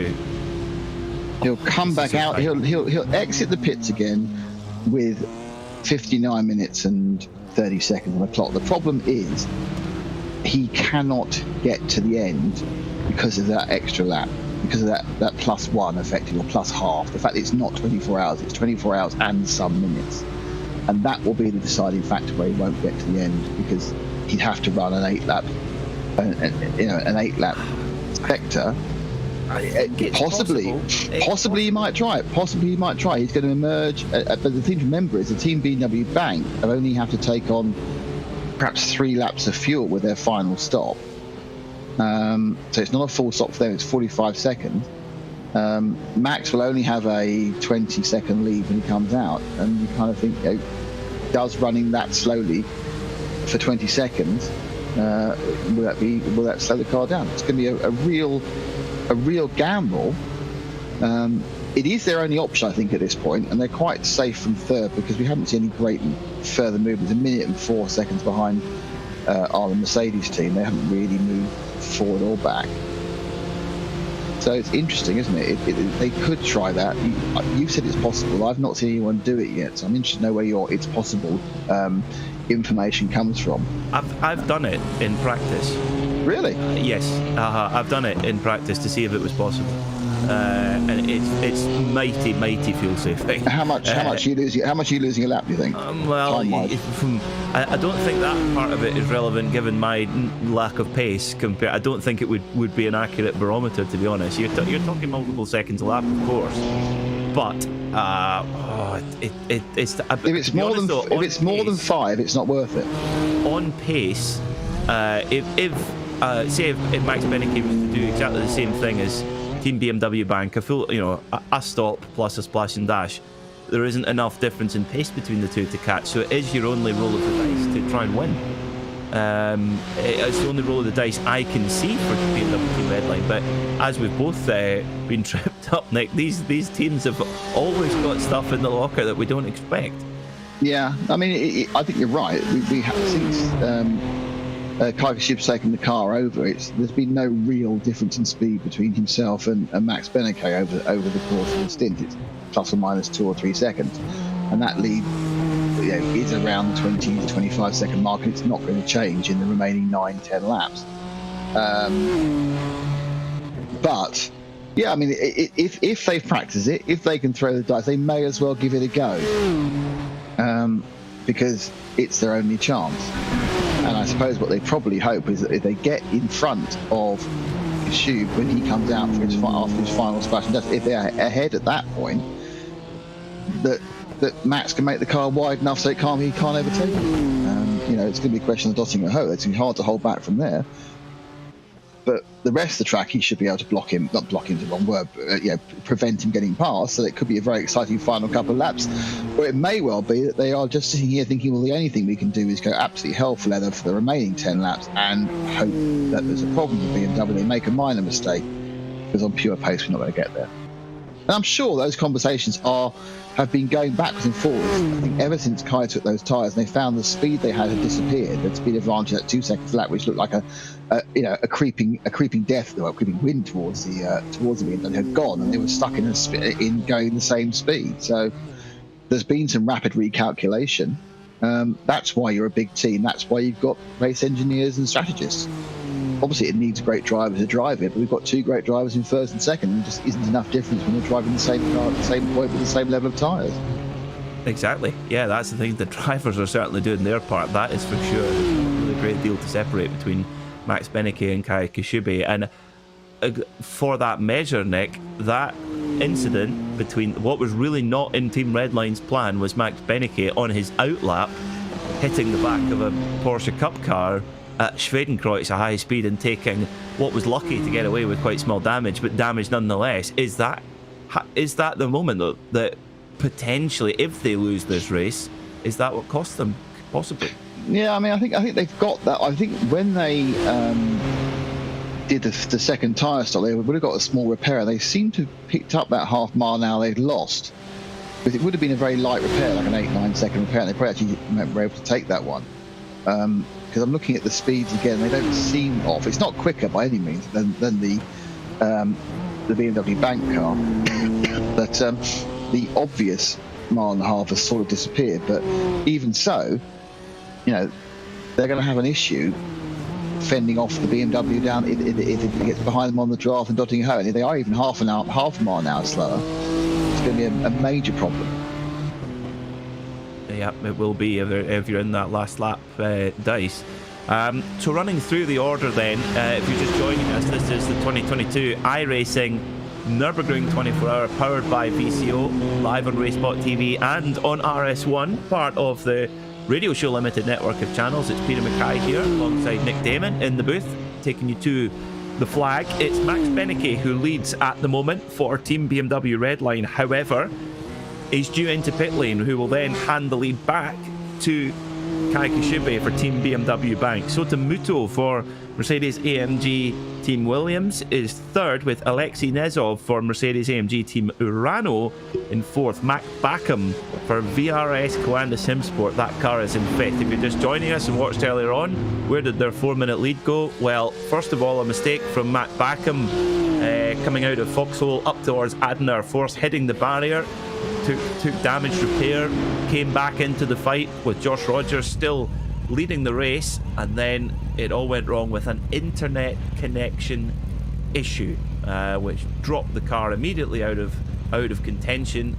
he'll come back out. He'll exit the pits again with 59 minutes and 30 seconds on the clock. The problem is he cannot get to the end because of that extra lap, because of that +1 effectively, or +half. The fact that it's not 24 hours, it's 24 hours and some minutes. And that will be the deciding factor where he won't get to the end, because he'd have to run an 8-lap, an 8-lap sector. Possibly he might try it. Possibly he might try. He's going to emerge. But the thing to remember is the Team BMW Bank only have to take on perhaps 3 laps of fuel with their final stop. So it's not a full stop for them. It's 45 seconds. Max will only have a 20-second lead when he comes out, and you kind of think, does running that slowly for 20 seconds will that slow the car down? It's going to be a real gamble. It is their only option, I think, at this point, and they're quite safe from third, because we haven't seen any great further movements. 1 minute and 4 seconds behind are the Mercedes team. They haven't really moved forward or back. So it's interesting, isn't it? They could try that. You said it's possible. I've not seen anyone do it yet, so I'm interested to know where your "it's possible" information comes from. I've done it in practice. Really? Yes, I've done it in practice to see if it was possible, and it's mighty fuel saving. How much are you losing? How much are you losing a lap, do you think? I don't think that part of it is relevant, given my lack of pace. I don't think it would be an accurate barometer, to be honest. You're talking multiple seconds a lap, of course, but if it's more than 5, it's not worth it. On pace, if Max Beneke was to do exactly the same thing as Team BMW Bank, a full, a stop plus a splash and dash, there isn't enough difference in pace between the two to catch. So it is your only roll of the dice to try and win. It's the only roll of the dice I can see for BMW Team Redline. But as we've both been tripped up, Nick, these teams have always got stuff in the locker that we don't expect. Yeah, I mean, I think you're right. We have since Kajashib's taken the car over. There's been no real difference in speed between himself and Max Beneke over the course of the stint. It's plus or minus 2 or 3 seconds, and that lead is around the 20 to 25 second mark, and it's not going to change in the remaining 9-10 laps. But yeah, I mean, if they've practiced it, if they can throw the dice, they may as well give it a go, because it's their only chance. And I suppose what they probably hope is that if they get in front of Kashub when he comes out for after his final splash, and if they're ahead at that point, that Max can make the car wide enough so he can't overtake him. You know, it's going to be a question of dotting a hoe. It's going to be hard to hold back from there. But the rest of the track, he should be able to block him. Not block him is the wrong word, but prevent him getting past. So it could be a very exciting final couple of laps. Or it may well be that they are just sitting here thinking, well, the only thing we can do is go absolutely hell for leather for the remaining 10 laps and hope that there's a problem with BMW. They make a minor mistake because on pure pace we're not going to get there. And I'm sure those conversations have been going backwards and forwards. I think ever since Kai took those tyres and they found the speed they had disappeared, the speed advantage at 2 seconds lap, which looked like a creeping death or a creeping wind towards the BMW had gone, and they were stuck in going the same speed. So there's been some rapid recalculation. That's why you're a big team. That's why you've got race engineers and strategists. Obviously, it needs a great driver to drive it, but we've got 2 great drivers in first and second, and there just isn't enough difference when they're driving the same car at the same point with the same level of tyres. Exactly. Yeah, that's the thing. The drivers are certainly doing their part. That is for sure. There's a really great deal to separate between Max Beneke and Kai Kashube. And for that measure, Nick, that incident between what was really not in Team Redline's plan was Max Beneke on his outlap hitting the back of a Porsche Cup car at Schwedenkreuz at high speed and taking what was lucky to get away with quite small damage, but damage nonetheless. Is that the moment that potentially, if they lose this race, is that what cost them possibly? Yeah, I mean, I think they've got that. I think when they did the second tyre stop, they would have got a small repair. They seem to have picked up that half mile now they'd lost, because it would have been a very light repair, like an 8-9 second repair, and they probably actually were able to take that one. Because I'm looking at the speeds again, they don't seem off. It's not quicker by any means than the BMW bank car, but the obvious mile and a half has sort of disappeared. But even so, they're going to have an issue fending off the BMW down if it gets behind them on the draft and dotting a hoe. And if they are even half a mile an hour slower, it's going to be a major problem. Yeah, it will be if you're in that last lap dice. So running through the order then, if you're just joining us, this is the 2022 iRacing Nürburgring 24-hour powered by VCO, live on RaceSpotTV and on RS1, part of the Radio Show Limited network of channels. It's Peter Mackay here alongside Nick Damon in the booth, taking you to the flag. It's Max Beneke who leads at the moment for Team BMW Redline. However, he's due into pit lane, who will then hand the lead back to Kai Kashube for Team BMW Bank. Sota Muto for Mercedes-AMG Team Williams is third, with Alexei Nezov for Mercedes-AMG Team Urano in fourth. Mac Backham for VRS Coanda Simsport, that car is in fifth. If you're just joining us and watched earlier on, where did their 4-minute lead go? Well, first of all, a mistake from Mac Backham coming out of Foxhole up towards Adenar Force, hitting the barrier. Took damage repair, came back into the fight with Josh Rogers still leading the race, and then it all went wrong with an internet connection issue, which dropped the car immediately out of contention,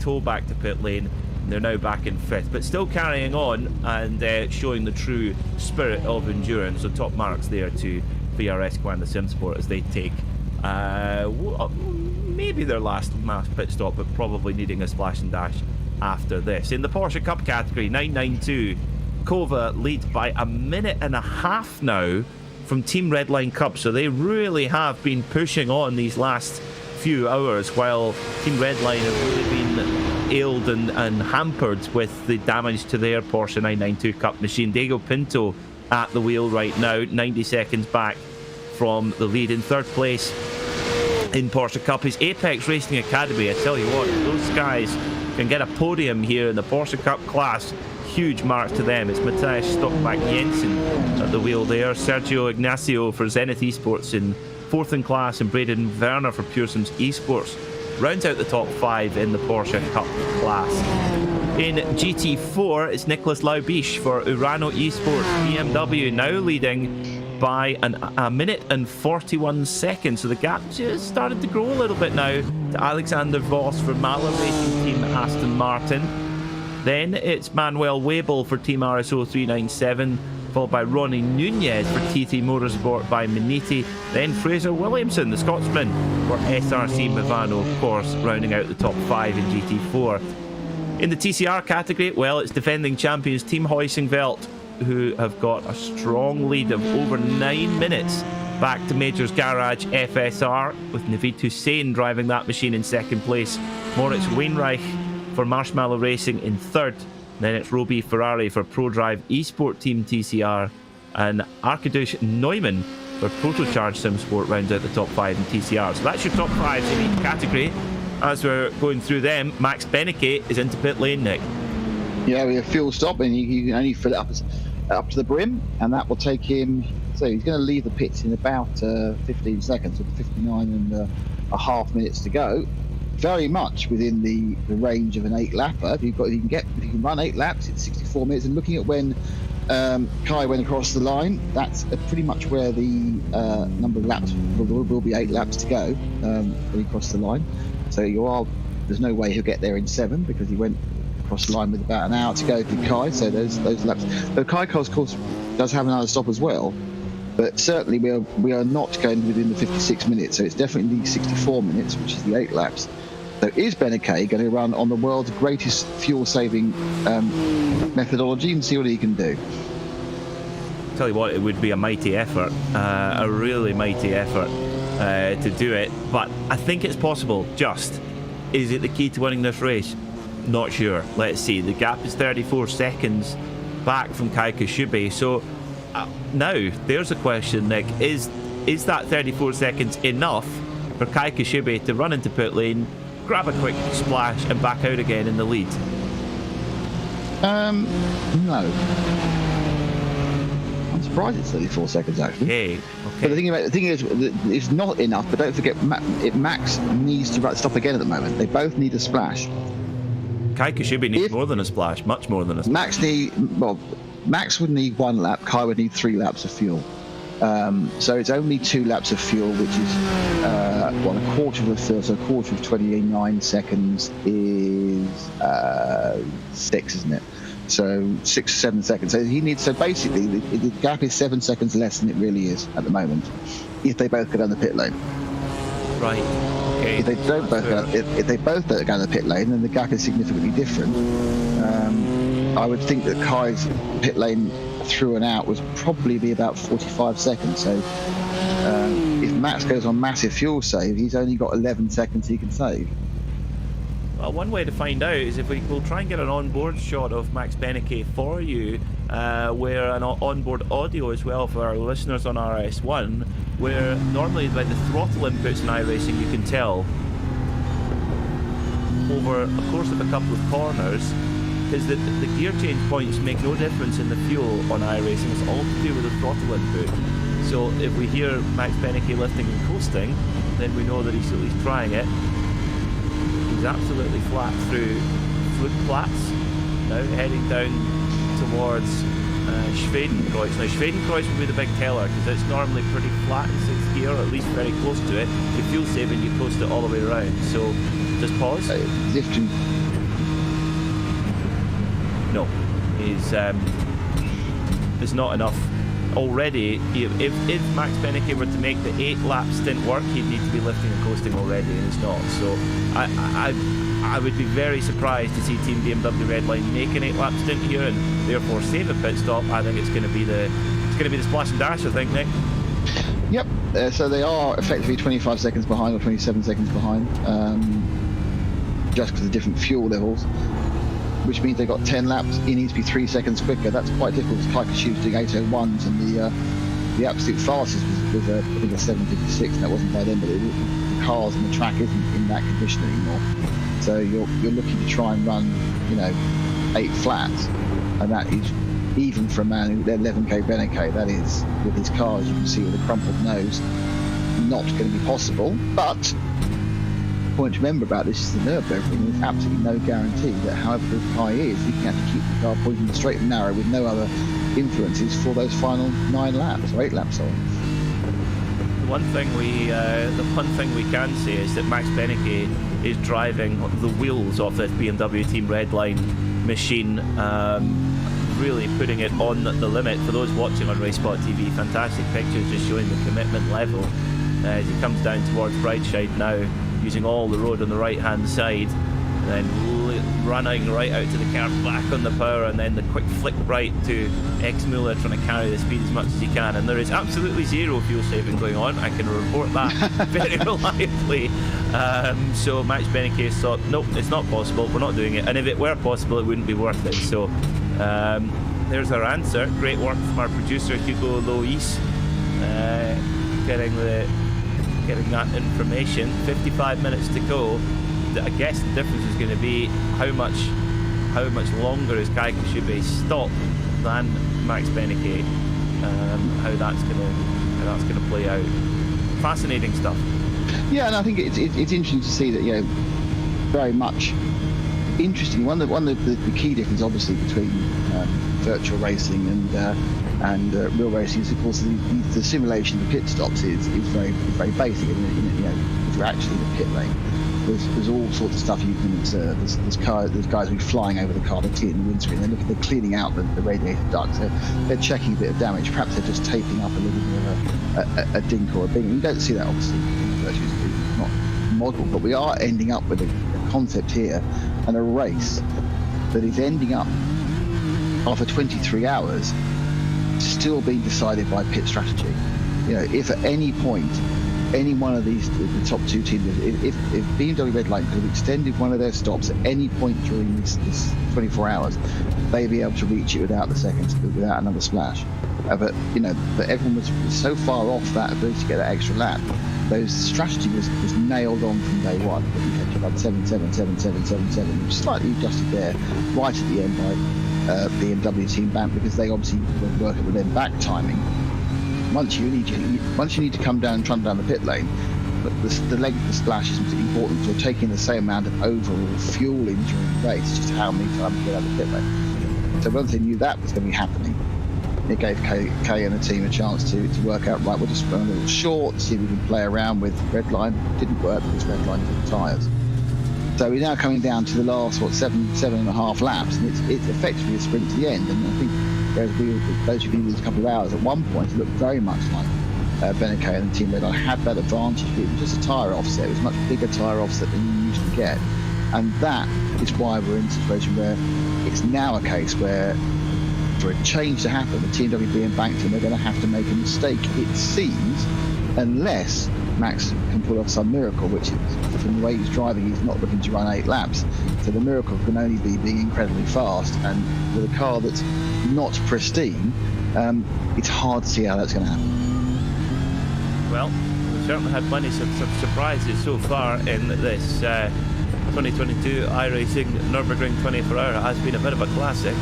tow back to pit lane. They're now back in fifth, but still carrying on and showing the true spirit of endurance. So top marks there to VRS Coanda Simsport as they take maybe their last mass pit stop, but probably needing a splash and dash after this. In the Porsche Cup category, 992 Kova leads by a minute and a half now from Team Redline Cup, so they really have been pushing on these last few hours, while Team Redline have really been ailed and hampered with the damage to their Porsche 992 Cup machine. Diego Pinto at the wheel right now, 90 seconds back from the lead. In third place in Porsche Cup is Apex Racing Academy. I tell you what, those guys can get a podium here in the Porsche Cup class. Huge marks to them. It's Matthias Stockback Jensen at the wheel there. Sergio Ignacio for Zenith Esports in fourth in class, and Braden Werner for Pure Sims Esports rounds out the top 5 in the Porsche Cup class. In GT4, it's Nicolas Laubiche for Urano Esports BMW, now leading by a minute and 41 seconds. So the gap just started to grow a little bit now to Alexander Voss for Mahler Racing Team Aston Martin. Then it's Manuel Webel for Team RSO 397, followed by Ronnie Nunez for T3 Motorsport by Miniti, then Fraser Williamson, the Scotsman, for SRC Movano, of course, rounding out the top 5 in GT4. In the TCR category, well, it's defending champions Team Huizinveld, who have got a strong lead of over 9 minutes back to Major's Garage FSR, with Naveed Hussain driving that machine in second place, Moritz Wainreich for Marshmallow Racing in third, then it's Roby Ferrari for ProDrive Esport Team TCR, and Arkadiusz Neumann for Protocharge Sim Sport rounds out the top 5 in TCR. So that's your top 5 in each category. As we're going through them, Max Beneke is into pit lane, Nick. Yeah, we have fuel stop, and you can only fill it up to the brim, and that will take him. So he's going to leave the pits in about 15 seconds, with 59 and a half minutes to go. Very much within the range of an 8-lapper. If you can run 8 laps, it's 64 minutes. And looking at when Kai went across the line, that's pretty much where the number of laps will be 8 laps to go when he crossed the line. So there's no way he'll get there in 7, because he went across the line with about an hour to go to Kai. So those laps. Though Kai, of course, does have another stop as well. But certainly we are not going within the 56 minutes. So it's definitely the 64 minutes, which is the 8 laps. So is Beneke going to run on the world's greatest fuel-saving methodology and see what he can do? Tell you what, it would be a mighty effort, a really mighty effort to do it. But I think it's possible. Just, is it the key to winning this race? Not sure. Let's see. The gap is 34 seconds back from Kai Kashubi. So now there's a question, Nick. Is that 34 seconds enough for Kai Kashubi to run into pit lane, grab a quick splash and back out again in the lead? No. I'm surprised it's 34 seconds actually. Okay. But the thing is, it's not enough. But don't forget, Max needs to stop again at the moment. They both need a splash. Kai Kashubi needs more than a splash, much more than a splash. Max would need 1 lap. Kai would need 3 laps of fuel. So it's only 2 laps of fuel, which is a quarter of a third. So a quarter of 29 seconds is 6, isn't it? So 6 or 7 seconds. So he needs. So basically, the gap is 7 seconds less than it really is at the moment. If they both go down the pit lane. Right. Okay. If they don't both go, if they both don't go down the pit lane, then the gap is significantly different. I would think that Kai's pit lane through and out was probably be about 45 seconds. So if Max goes on massive fuel save, he's only got 11 seconds he can save. Well, one way to find out is if we'll try and get an onboard shot of Max Beneke for you, where an onboard audio as well for our listeners on RS1, where normally by the throttle inputs in iRacing you can tell over a course of a couple of corners, because the gear change points make no difference in the fuel on iRacing. It's all to do with the throttle input. So if we hear Max Beneke lifting and coasting, then we know that he's at least trying it. He's absolutely flat through Flugplatz, now heading down towards Schwedenkreuz. Now Schwedenkreuz will be the big teller, because it's normally pretty flat in 6th gear, or at least very close to it. If you fuel saving, you coast it all the way around. So just pause. No, there's not enough. Already, if Max Beneke were to make the 8-lap stint work, he'd need to be lifting and coasting already, and it's not. So I would be very surprised to see Team BMW Redline make an 8-lap stint here and therefore save a pit stop. I think it's going to be the splash and dash, I think, Nick. Yep. So they are effectively 25 seconds behind or 27 seconds behind, just because of different fuel levels, which means they've got 10 laps. He needs to be 3 seconds quicker. That's quite difficult. Kai Kashubi's doing 8:01s, and the absolute fastest was I think a 7:56, and that wasn't by then, but the cars and the track isn't in that condition anymore. So you're looking to try and run, 8 flats, and that is, even for a man who 11k Beneke, that is, with his car, as you can see, with a crumpled nose, not going to be possible. But the point to remember about this is the Nürburgring. There's absolutely no guarantee that however good Kai is, he can actually keep the car pointing straight and narrow with no other influences for those final 9 laps, or 8 laps, sorry. The one thing we can say is that Max Beneke is driving the wheels of this BMW Team Redline machine really putting it on the limit. For those watching on RaceSpotTV, fantastic pictures just showing the commitment level as he comes down towards Brightside now, using all the road on the right hand side, and then running right out to the curb, back on the power, and then the quick flick right to X-Muller trying to carry the speed as much as he can. And there is absolutely zero fuel saving going on, I can report that very reliably. So Max Benecase thought, nope, it's not possible, we're not doing it, and if it were possible it wouldn't be worth it. So there's our answer. Great work from our producer Hugo Lois, getting that information. 55 minutes to go. I guess the difference is going to be how much longer is Kai Kashube stopped than Max Benecke. How that's going to play out. Fascinating stuff. Yeah, and I think it's interesting to see that, you know, very much interesting. One of the key differences, obviously, between virtual racing and real racing is, of course, the simulation of the pit stops is very basic. You know, if you're actually in the pit lane, there's all sorts of stuff you can observe. There's guys who are flying over the car, they're cleaning the windscreen, they're cleaning out the radiator ducts, they're checking a bit of damage, perhaps they're just taping up a little bit of a dink or a bing. You don't see that, obviously, it's not model, but we are ending up with a concept here and a race that is ending up, after 23 hours, still being decided by pit strategy. You know, if at any point any one of these, the top two teams, if BMW Red Light could have extended one of their stops at any point during this 24 hours, they'd be able to reach it without another splash. But everyone was so far off that ability to get that extra lap. Those strategy was nailed on from day one. You had 7-7-7-7-7-7, which slightly adjusted there right at the end by BMW Team BAMP, because they obviously were working with their back timing. Once you need to come down and run down the pit lane, but the length of the splash is important. So you're taking the same amount of overall fuel in during the race, just how many times you get out of the pit lane. So once they knew that was going to be happening, it gave Kay and the team a chance to work out, right, we'll just run a little short, see if we can play around with red line. Didn't work because red line took the tyres. So we're now coming down to the last, 7.5 laps, and it's effectively a sprint to the end. And I think those who've been in these couple of hours, at one point it looked very much like Benecke and the team that had that advantage. It was just a tyre offset. It was a much bigger tyre offset than you used to get. And that is why we're in a situation where it's now a case where, for a change to happen, the TMWB and Bankton are going to have to make a mistake, it seems, unless Max can pull off some miracle, which is, from the way he's driving, he's not looking to run 8 laps. So the miracle can only be being incredibly fast, and with a car that's not pristine, it's hard to see how that's going to happen. Well, we've certainly had plenty of surprises so far in this 2022 iRacing Nürburgring 24 Hour. It has been a bit of a classic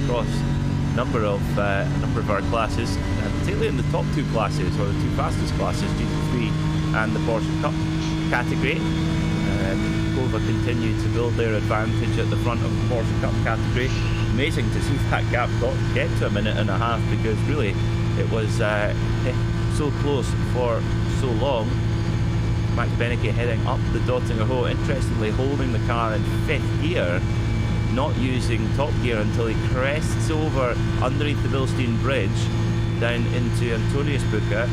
across a number of our classes, particularly in the top 2 classes, or the 2 fastest classes, GT3 and the Porsche Cup category. Kova continued to build their advantage at the front of the Porsche Cup category. Amazing to see that gap get to a minute and a half, because really it was so close for so long. Max Benecke heading up the Dottinger Hoe, interestingly holding the car in 5th gear, not using top gear until he crests over underneath the Bilstein Bridge down into Antoniusbrücke,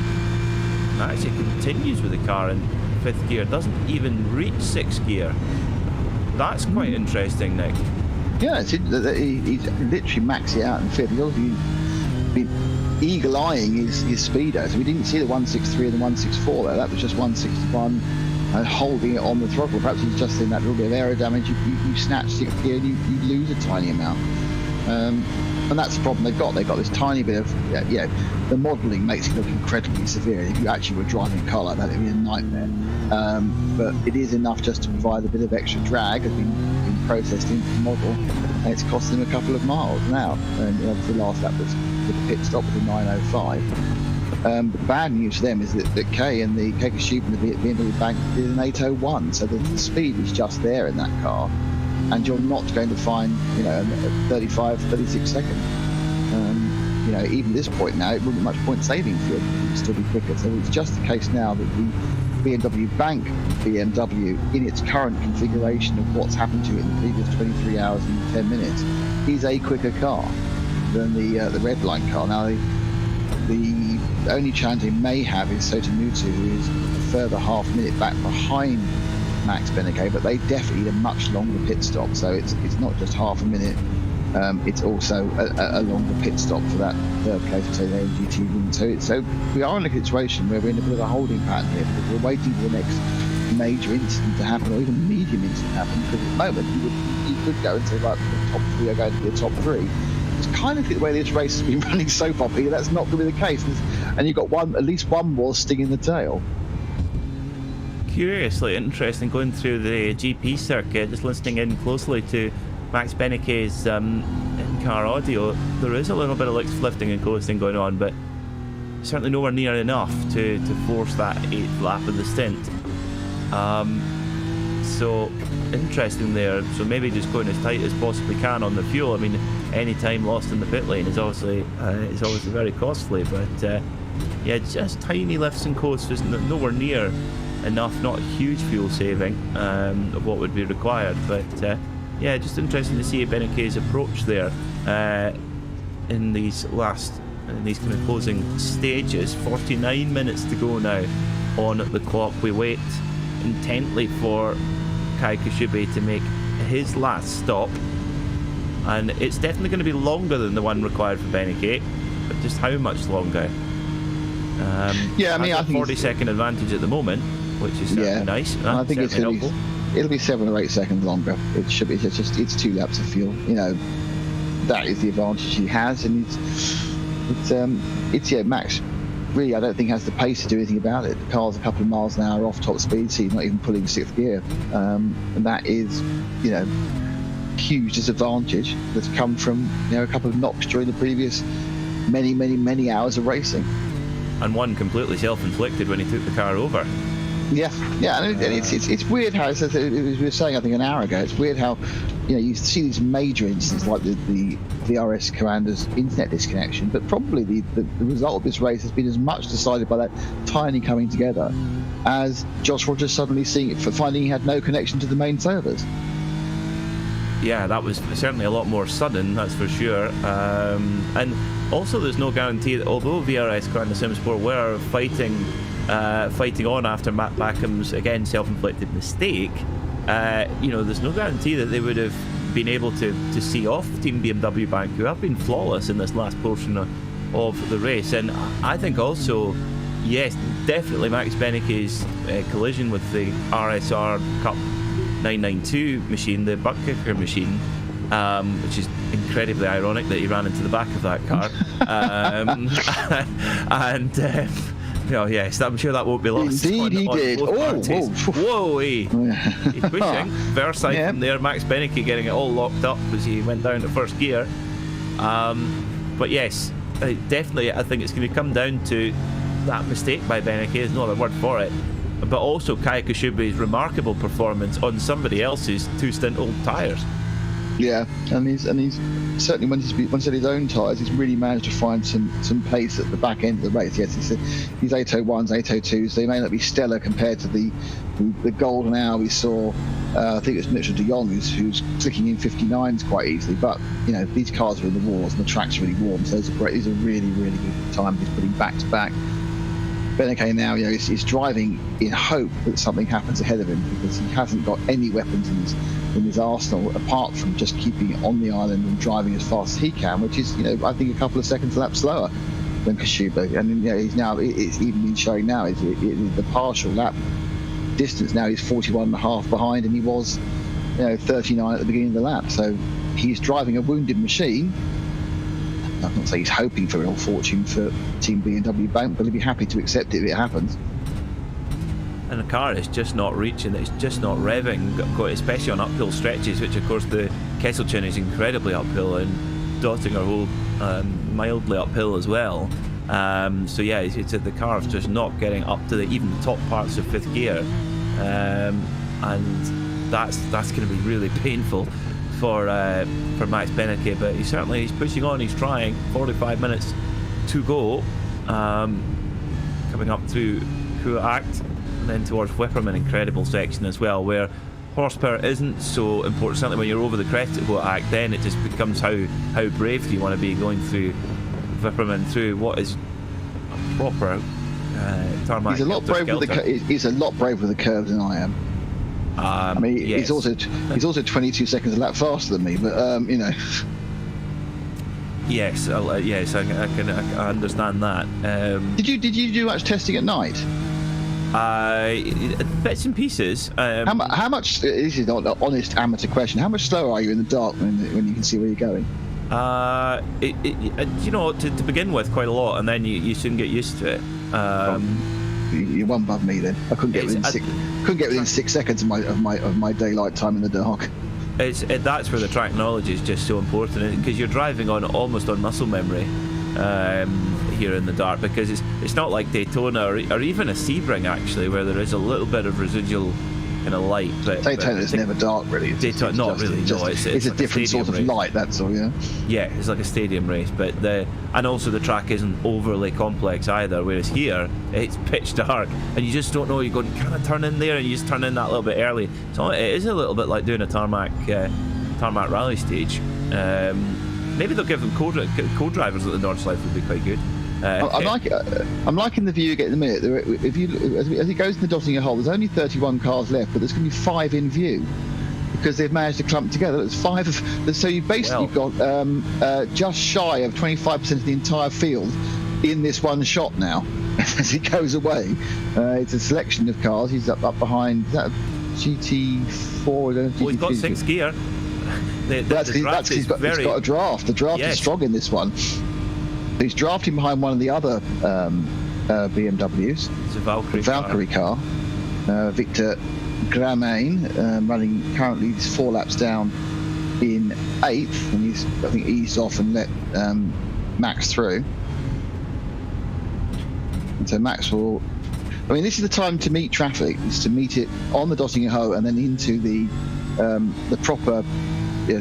and actually continues with the car in 5th gear, doesn't even reach 6th gear. That's quite interesting, Nick. Yeah, he's literally maxed it out in 5th. He's obviously been eagle-eyeing his speedo, so we didn't see the 163 and the 164 there. That was just 161 and holding it on the throttle. Perhaps he's just in that little bit of aero damage. You snatch 6th gear and you lose a tiny amount. And that's the problem they've got. They've got this tiny bit of, the modelling makes it look incredibly severe. If you actually were driving a car like that, it would be a nightmare. But it is enough just to provide a bit of extra drag, has been processed into the model, and it's cost them a couple of miles now. And obviously the last lap was with the pit stop with a 9:05. But the bad news for them is that Kay and the Kekashib and the BMW Bank did an 8:01, so the speed is just there in that car, and you're not going to find, a 35, 36 second. Even at this point now, it wouldn't be much point saving fuel. It would still be quicker. So it's just the case now that the BMW Bank BMW, in its current configuration of what's happened to it in the previous 23 hours and 10 minutes, is a quicker car. than the red line car. Now, the only challenge they may have is Sotomutu, who is a further half minute back behind Max Beneke, but they definitely need a much longer pit stop. So it's not just half a minute. It's also a longer pit stop for that third place for the AGT win. So we are in a situation where we're in a bit of a holding pattern here, because we're waiting for the next major incident to happen, or even medium incident to happen. Because at the moment you could go and say, right, the top three are going to be the top three. It's kind of the way this race has been running so far, Peter. That's not going to be the case, and you've got at least one more stinging the tail. Curiously interesting going through the GP circuit, just listening in closely to Max Beneke's in-car audio. There is a little bit of lifting and coasting going on, but certainly nowhere near enough to force that 8th lap of the stint. So interesting there. So maybe just going as tight as possibly can on the fuel. I mean, any time lost in the pit lane is obviously very costly. But yeah, just tiny lifts and coasts, just nowhere near enough. Not a huge fuel saving of what would be required. But yeah, just interesting to see Beneke's approach there in these kind of closing stages. 49 minutes to go now on the clock. We wait intently for Kai Kashibe to make his last stop, and it's definitely going to be longer than the one required for Beneke, but just how much longer? Yeah, I mean, I think 40-second advantage at the moment, which is certainly nice. I think it'll be 7 or 8 seconds longer. It should be. It's 2 laps of fuel. You know, that is the advantage he has, and it's Max. Really, I don't think has the pace to do anything about it. The car's a couple of miles an hour off top speed, so he's not even pulling 6th gear, and that is, huge disadvantage that's come from a couple of knocks during the previous many hours of racing. And one completely self-inflicted when he took the car over. Yeah, and it's weird how as we were saying, I think an hour ago, it's weird how you see these major incidents like the VRS commander's internet disconnection, but probably the result of this race has been as much decided by that tiny coming together as Josh Rogers suddenly finding he had no connection to the main servers. Yeah, that was certainly a lot more sudden, that's for sure. And also, there's no guarantee that although VRS Grand Sim Sport were fighting on after Matt Backham's again self-inflicted mistake, there's no guarantee that they would have been able to see off Team BMW Bank, who have been flawless in this last portion of the race. And I think also, yes, definitely Max Beneke's collision with the RSR Cup 992 machine, the butt kicker machine, which is incredibly ironic that he ran into the back of that car. Yes, I'm sure that won't be lost. Indeed, he did. Whoa, he's pushing. Versailles from there. Max Beneke getting it all locked up as he went down to first gear. But yes, definitely, I think it's going to come down to that mistake by Beneke. There's no other word for it. But also Kai Kashibe's remarkable performance on somebody else's 2 stint old tyres. Yeah, and he's certainly when he's at his own tyres, he's really managed to find some pace at the back end of the race. Yes, he's 801s, 802s. They may not be stellar compared to the golden hour we saw. I think it was Mitchell de Jong who's clicking in 59s quite easily. But these cars are in the wars and the track's really warm, so these are really good times he's putting back to back. Beneke now, is driving in hope that something happens ahead of him, because he hasn't got any weapons in his arsenal apart from just keeping it on the island and driving as fast as he can, which is, I think a couple of seconds a lap slower than Kashibe. And he's now, it's even been showing now, is the partial lap distance now he's 41.5 behind, and he was 39 at the beginning of the lap. So he's driving a wounded machine. I'm not saying he's hoping for ill fortune for Team BMW Bank, but he'll be happy to accept it if it happens. And the car is just not reaching, it's just not revving, especially on uphill stretches, which of course the Kesselchen is incredibly uphill, and Dottinger Hole mildly uphill as well. So yeah, it's the car is just not getting up to even the top parts of 5th gear, and that's going to be really painful for Max Beneke. But he's pushing on, he's trying. 45 minutes to go, coming up through Act and then towards Whipperman. Incredible section as well, where horsepower isn't so important. Certainly when you're over the critical act, then it just becomes how brave do you want to be going through Vipperman, through what is a proper tarmac. He's a lot braver with the curves than I am. I mean, yes. he's also 22 seconds a lap faster than me, but you know. Yes, yes, I understand that. Did you do much testing at night? Bits and pieces. How much? This is not an honest amateur question. How much slower are you in the dark when you can see where you're going? You know, to begin with, quite a lot, and then you soon get used to it. You're one above me then. I couldn't get within 6 seconds of my daylight time in the dark. That's where the track knowledge is just so important, because you're driving almost on muscle memory here in the dark, because it's not like Daytona or even a Sebring actually, where there is a little bit of residual kind of light. But Daytona's never dark, really. It's a like different sort of light. That's all, yeah. Yeah, it's like a stadium race, but and also the track isn't overly complex either. Whereas here, it's pitch dark, and you just don't know. You're going, can I turn in there? And you just turn in that little bit early. So it is a little bit like doing a tarmac rally stage. Maybe they'll give them co-drivers at the North Life would be quite good. I'm liking the view you get in a minute. If you as it goes in the Dottinger hole, there's only 31 cars left, but there's going to be 5 in view because they've managed to clump together. There's 5 so you've basically got just shy of 25% of the entire field in this one shot now. As he goes away, it's a selection of cars. He's up behind that GT4. He's got 6 gear. That's because he's got a draft. The draft is strong in this one. He's drafting behind one of the other BMWs. It's a Valkyrie car. Victor Gramain running currently. He's 4 laps down in 8th, and he's I think eased off and let Max through. And so Max will. I mean, this is the time to meet traffic. Is to meet it on the Dottinger Hoe and then into the proper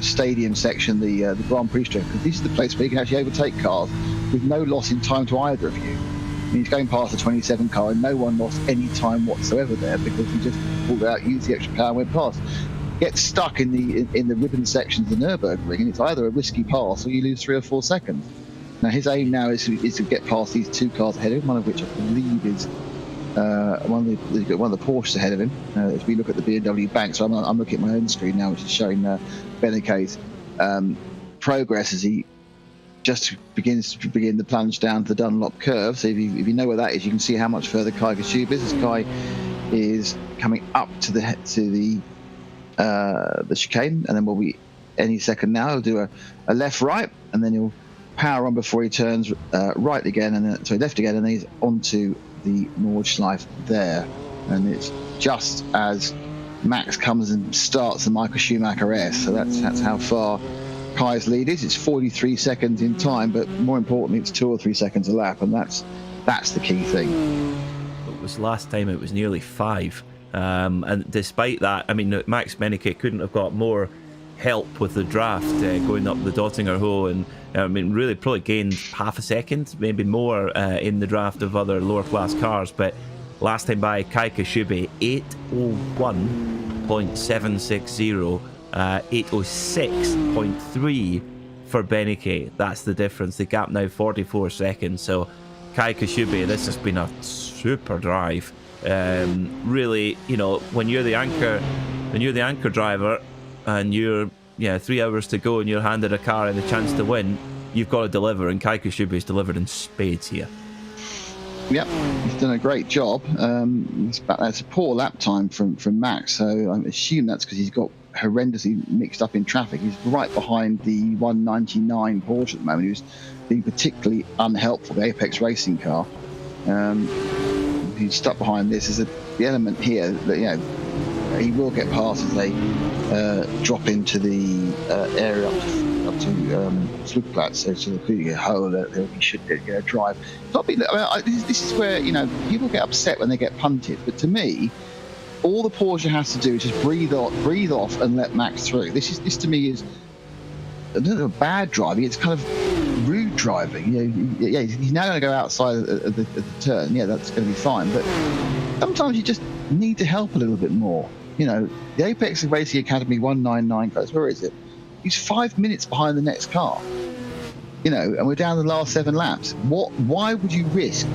stadium section, the Grand Prix strip, because this is the place where you can actually overtake cars with no loss in time to either of you. I mean, he's going past the 27 car and no one lost any time whatsoever there because he just pulled out, used the extra power and went past. Gets stuck in the ribbon sections of the Nürburgring, and it's either a risky pass or you lose 3 or 4 seconds. Now his aim now is to get past these 2 cars ahead of him, one of which I believe is one of the Porsches ahead of him. As we look at the BMW bank, so I'm looking at my own screen now, which is showing Benekay's progress as he just begins to begin the plunge down to the Dunlop curve. So if you know where that is, you can see how much further Kai Kashub is. This guy is coming up to the chicane, and then we'll be any second now. He'll do a left right, and then he'll power on before he turns right again, and then left again, and then he's onto the Nordschleife there. And it's just as Max comes and starts the Michael Schumacher S. So that's how far Kai's lead is. It's 43 seconds in time, but more importantly, it's 2 or 3 seconds a lap, and that's the key thing. It was last time it was nearly 5, and despite that, I mean, Max Benekay couldn't have got more help with the draft going up the Dottinger Hoe, and I mean, really probably gained half a second, maybe more in the draft of other lower class cars. But last time by, Kai Kashub 8:01.760. 8:06.3 for Benekay. That's the difference. The gap now 44 seconds. So Kai Kashub, this has been a super drive. Really, you know, when you're the anchor driver and you're 3 hours to go and you're handed a car and a chance to win, you've got to deliver, and Kai Kashub has delivered in spades here. Yep, he's done a great job. That's a poor lap time from Max, so I assume that's because he's got horrendously mixed up in traffic. He's right behind the 199 Porsche at the moment, who's being particularly unhelpful, the Apex Racing car. He's stuck behind this. There's the element here that, he will get past as they drop into the area up to Flugplatz, so to the hole that he should get a drive. This is where people get upset when they get punted, but to me, all the Porsche has to do is just breathe off and let Max through. This to me is a bad driving. It's kind of rude driving. He's now going to go outside of the turn. Yeah, that's going to be fine. But sometimes you just need to help a little bit more. The Apex Racing Academy 199 guys, where is it? He's 5 minutes behind the next car. And we're down the last 7 laps. Why would you risk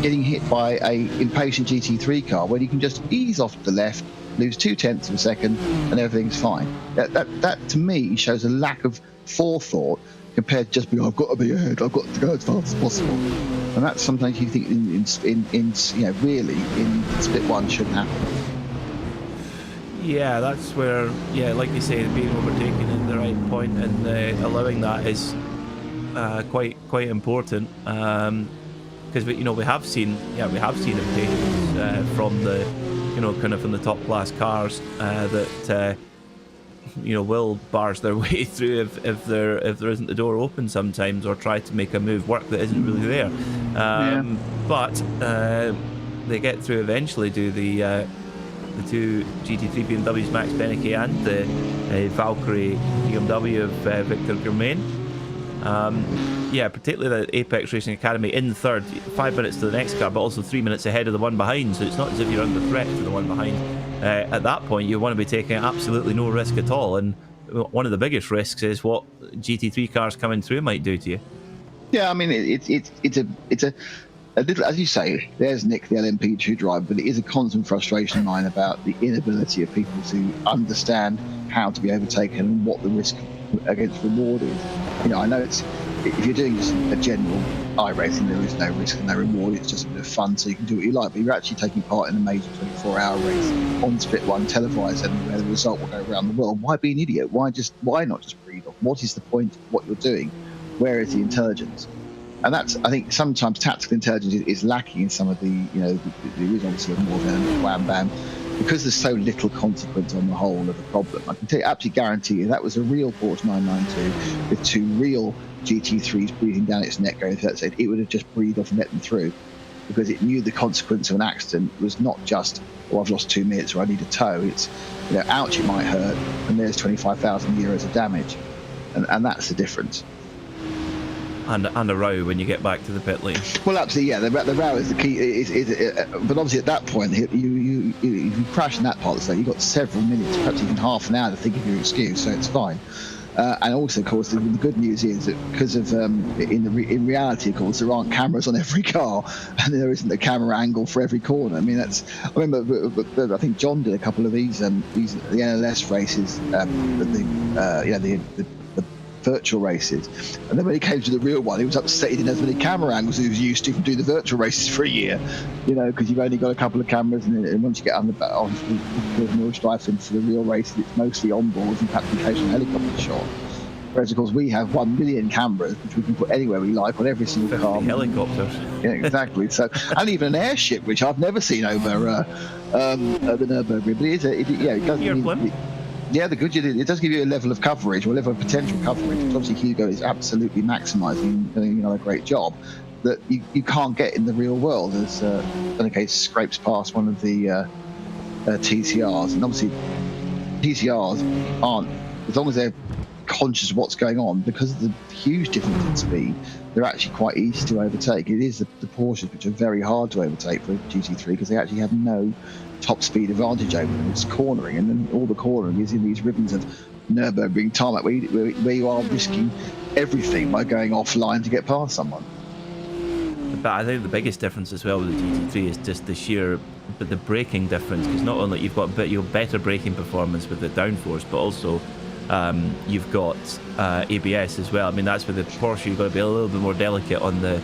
getting hit by a impatient GT3 car when you can just ease off to the left, lose 0.2 of a second, and everything's fine? That to me shows a lack of forethought compared to just being, I've got to be ahead, I've got to go as fast as possible. And that's something you think really in split one shouldn't happen. Yeah, that's where, like you say, being overtaken at the right point and allowing that is quite important. Because we have seen impatience from the kind of from the top class cars that will barge their way through if there isn't the door open sometimes, or try to make a move work that isn't really there. But they get through eventually. Do the two GT3 BMWs, Max Benecke and the Valkyrie BMW of Victor Germain. Particularly the Apex Racing Academy in third, 5 minutes to the next car, but also 3 minutes ahead of the one behind, so it's not as if you're under threat to the one behind. At that point, you want to be taking absolutely no risk at all, and one of the biggest risks is what GT3 cars coming through might do to you. Yeah, I mean, it's a little, as you say, there's Nick, the LMP2 driver, but it is a constant frustration of mine about the inability of people to understand how to be overtaken and what the risk against reward is. I know if you're doing just a general iRacing, there is no risk and no reward. It's just a bit of fun, so you can do what you like. But you're actually taking part in a major 24-hour race on split one, televised, and where the result will go around the world. Why be an idiot? Why not just breathe off? What is the point of what you're doing? Where is the intelligence? And that's, I think, sometimes tactical intelligence is lacking in some of the, there is obviously more of an wham bam, because there's so little consequence on the whole of the problem. I can absolutely guarantee you that was a real Porsche 992 with 2 real GT3s breathing down its neck going through that side. It would have just breathed off and let them through, because it knew the consequence of an accident was not just, I've lost 2 minutes or I need a tow. It's, ouch, it might hurt, and there's 25,000 euros of damage. And that's the difference. And a row when you get back to the pit lane. Well, absolutely, yeah. The row is the key. But obviously, at that point, you crash in that part of the state. You've got several minutes, perhaps even half an hour to think of your excuse, so it's fine. And also, of course, the good news is that because of in reality, of course, there aren't cameras on every car, and there isn't a camera angle for every corner. I mean, I remember I think John did a couple of these the NLS races, the virtual races, and then when he came to the real one, he was upset he didn't have as many camera angles as he was used to from doing the virtual races for a year, because you've only got a couple of cameras, and once you get on the Nürburgring for the real races, it's mostly on board and perhaps occasional helicopter shot. Whereas, of course, we have 1 million cameras, which we can put anywhere we like on every single car. Helicopters. Yeah, exactly. So, and even an airship, which I've never seen over the Nürburgring, but it does. Yeah, the good it does give you a level of coverage, or a level of potential coverage, which obviously Hugo is absolutely maximising, doing a great job, that you can't get in the real world, as in a case scrapes past one of the TCRs. And obviously TCRs aren't, as long as they're conscious of what's going on, because of the huge difference in speed, they're actually quite easy to overtake. It is the Porsches which are very hard to overtake for GT3, because they actually have no top speed advantage over them. It's cornering, and then all the cornering is in these ribbons of Nürburgring tarmac where you are risking everything by going offline to get past someone. But I think the biggest difference as well with the GT3 is just the braking difference, because not only you've got better braking performance with the downforce, but also you've got ABS as well. I mean, that's with the Porsche, you've got to be a little bit more delicate on the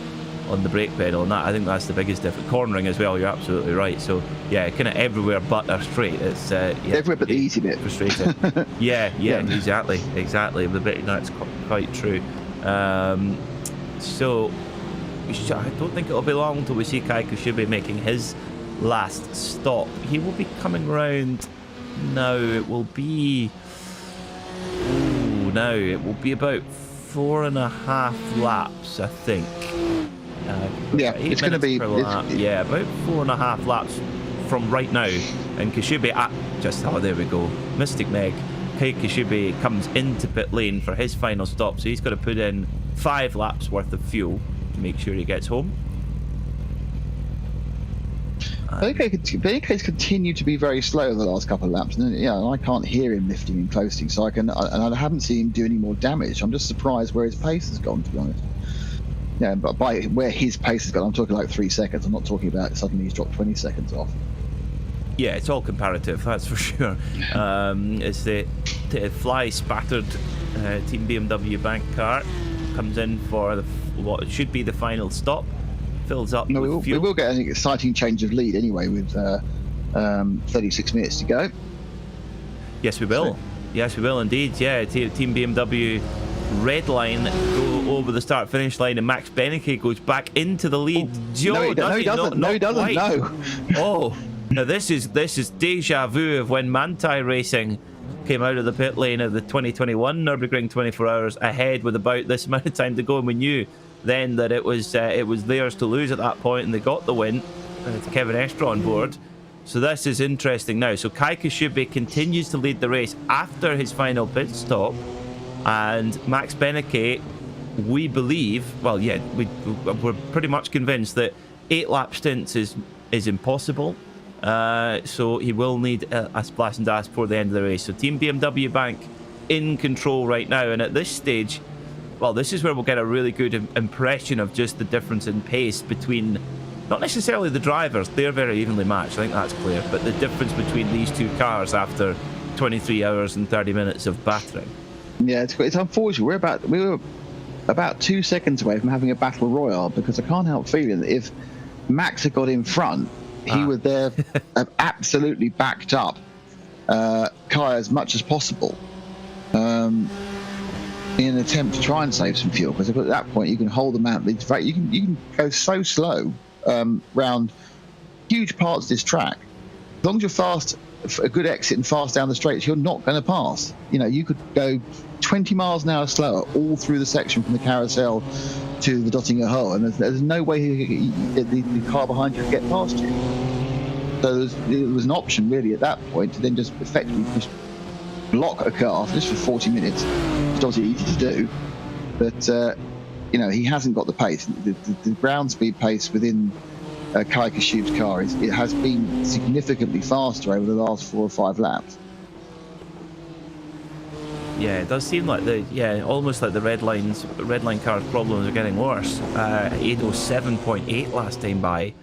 brake pedal, and that, I think that's the biggest difference. Cornering as well, you're absolutely right. So yeah, kind of everywhere but a straight. It's everywhere but the easy bit. Frustrating. yeah, exactly. The bit, that's quite true. So I don't think it'll be long until we see Kai Kushubi making his last stop. He will be coming round now. It will be about 4.5 laps, I think. It's going to be about 4.5 laps from right now, and Kushubi there we go, Mystic Meg. Kai Kushubi comes into pit lane for his final stop, so he's got to put in 5 laps worth of fuel to make sure he gets home. Benicat's continued to be very slow the last couple of laps, and I can't hear him lifting and coasting, so and I haven't seen him do any more damage. I'm just surprised where his pace has gone, to be honest. Yeah, but by where his pace has gone, I'm talking like 3 seconds. I'm not talking about suddenly he's dropped 20 seconds off. Yeah, it's all comparative, that's for sure. It's the fly spattered Team BMW bank car comes in for what should be the final stop. Fills up. No, with we will get an exciting change of lead anyway with 36 minutes to go. Yes, we will. Yes, we will indeed. Yeah, Team BMW red line go over the start finish line, and Max Benecke goes back into the lead. No, he doesn't. No. Oh, now this is deja vu of when Manthey Racing came out of the pit lane of the 2021 Nürburgring 24 hours ahead with about this amount of time to go, and we knew then that it was theirs to lose at that point, and they got the win. It's Kevin Estre on board. So this is interesting now. So Kai Kashubi continues to lead the race after his final pit stop, and Max Benecke, we believe, well, yeah, we're pretty much convinced that 8 lap stints is impossible. So he will need a splash and dash before the end of the race. So Team BMW Bank in control right now, and at this stage, well, this is where we'll get a really good impression of just the difference in pace between, not necessarily the drivers, they're very evenly matched, I think that's clear, but the difference between these two cars after 23 hours and 30 minutes of battering. Yeah, it's unfortunate. We were about 2 seconds away from having a battle royale, because I can't help feeling that if Max had got in front, he would have absolutely backed up Kai as much as possible. In an attempt to try and save some fuel, because at that point you can hold them out. In fact, you can go so slow round huge parts of this track. As long as you're fast, a good exit and fast down the straights, you're not going to pass. You could go 20 miles an hour slower all through the section from the carousel to the Dottinger Hole, and there's no way the car behind you could get past you. So there was an option really at that point to then just effectively just block a car just for 40 minutes. It's obviously easy to do, but he hasn't got the pace. The ground speed pace within Kai Kashubi's car it has been significantly faster over the last 4 or 5 laps. Yeah, it does seem like almost like the red line car's problems are getting worse. 807.8 last time by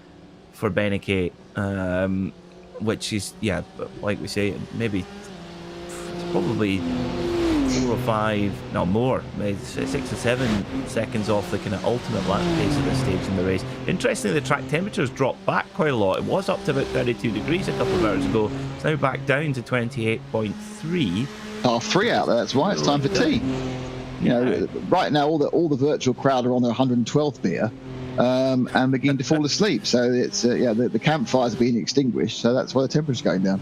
for Benecke, which is, like we say, maybe it's probably 4 or 5, no more, maybe 6 or 7 seconds off the kind of ultimate lap pace at this stage in the race. Interestingly, the track temperature's dropped back quite a lot. It was up to about 32 degrees a couple of hours ago. It's now back down to 28.3. Half 3 out there. That's why it's time for tea. Right now all the virtual crowd are on their 112th beer, and begin to fall asleep. So it's the campfires are being extinguished. So that's why the temperature's going down.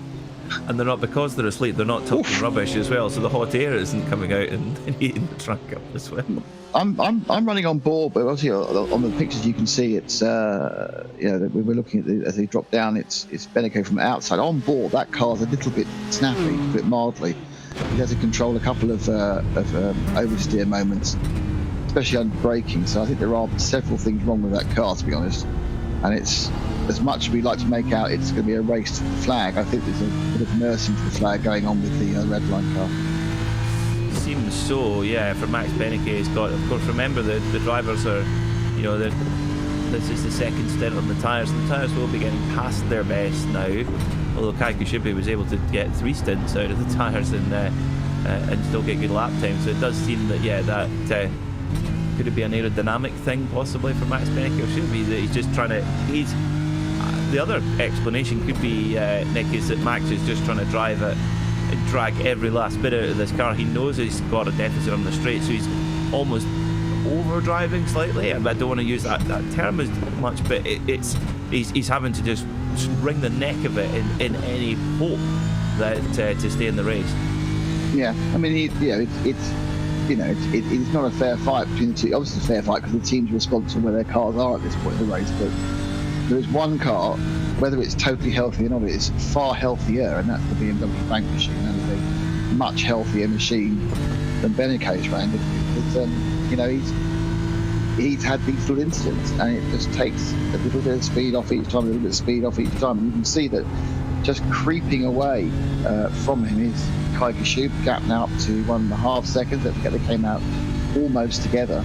And they're not, because they're asleep, they're not talking rubbish as well. So the hot air isn't coming out and heating the truck up as well. I'm running on board, but obviously on the pictures you can see it's we're looking at as they drop down. It's Benecke from outside. On board, that car's a little bit snappy, a bit mildly. He has to control a couple of oversteer moments, especially under braking. So I think there are several things wrong with that car, to be honest. And it's, as much as we like to make out it's going to be a race to the flag, I think there's a bit of nursing to the flag going on with the red line car. Seems so, yeah. For Max Benecke, he's got, of course, remember the drivers are, this is the second stint on the tyres. The tyres will be getting past their best now. Although Kai Kashubi was able to get 3 stints out of the tyres and still get good lap time. So it does seem that, that could it be an aerodynamic thing possibly for Max Benecke, or should it be that he's just trying to... the other explanation could be, Nick, is that Max is just trying to drag every last bit out of this car. He knows he's got a deficit on the straight, so he's almost overdriving slightly. I don't want to use that term as much, but he's having to just wring the neck of it in any hope that to stay in the race. Yeah, I mean, it's not a fair fight between the two. Obviously, it's a fair fight because the team's responsible where their cars are at this point in the race. But there is one car, whether it's totally healthy or not, it's far healthier, and that's the BMW Bank machine. That is a much healthier machine than Benecke's ran. he's had these little incidents, and it just takes a little bit of speed off each time, a little bit of speed off each time. And you can see that just creeping away from him is Kai Kashub, gap now up to 1.5 seconds. Don't forget they came out almost together,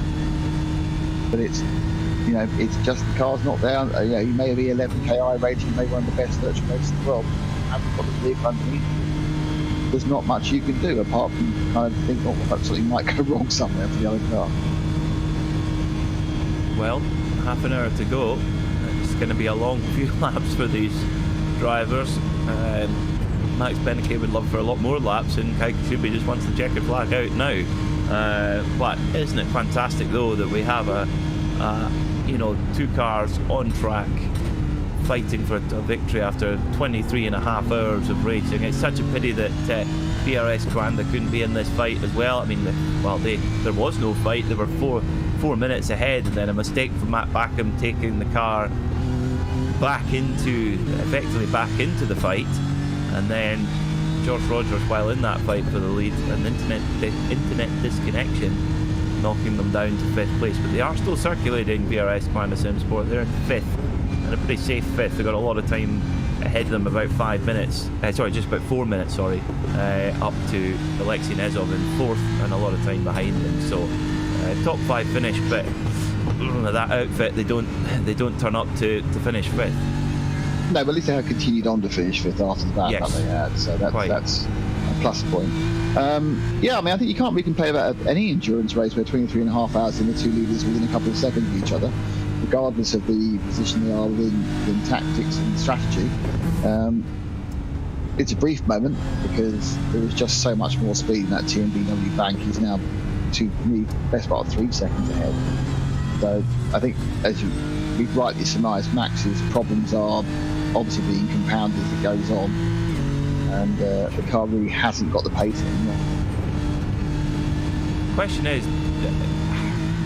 but it's just the car's not there. You may be 11k iRacing, you may be one of the best virtual racers in the world. You haven't got the vehicle underneath. There's not much you can do apart from kind of think, something might go wrong somewhere for the other car. Well, half an hour to go. It's going to be a long few laps for these drivers. Max Beneke would love for a lot more laps, and Kai Kashub just wants the checkered flag out now. But isn't it fantastic though that we have two cars on track fighting for a victory after 23.5 hours of racing. It's such a pity that PRS Coanda couldn't be in this fight as well. I mean, there was no fight. They were four minutes ahead, and then a mistake from Matt Backham taking the car effectively back into the fight, and then Josh Rogers, while in that fight for the lead, an internet disconnection, knocking them down to 5th place. But they are still circulating VRS Coanda Simsport. They're in 5th, and a pretty safe 5th. They've got a lot of time ahead of them, about 5 minutes. Just about 4 minutes, up to Alexei Nezov in 4th, and a lot of time behind them. So top 5 finish, but that outfit, they don't turn up to finish 5th. No, but at least they have continued on to finish 5th after the bad that they had, so that's a plus point. I think you can't really complain about any endurance race where 23.5 hours and the two leaders within a couple of seconds of each other, regardless of the position they are within tactics and strategy. It's a brief moment because there was just so much more speed in that TMBW bank. He's now best part of 3 seconds ahead. So I think, as we've rightly surmised, Max's problems are obviously being compounded as it goes on, and the car really hasn't got the pace anymore. Question is,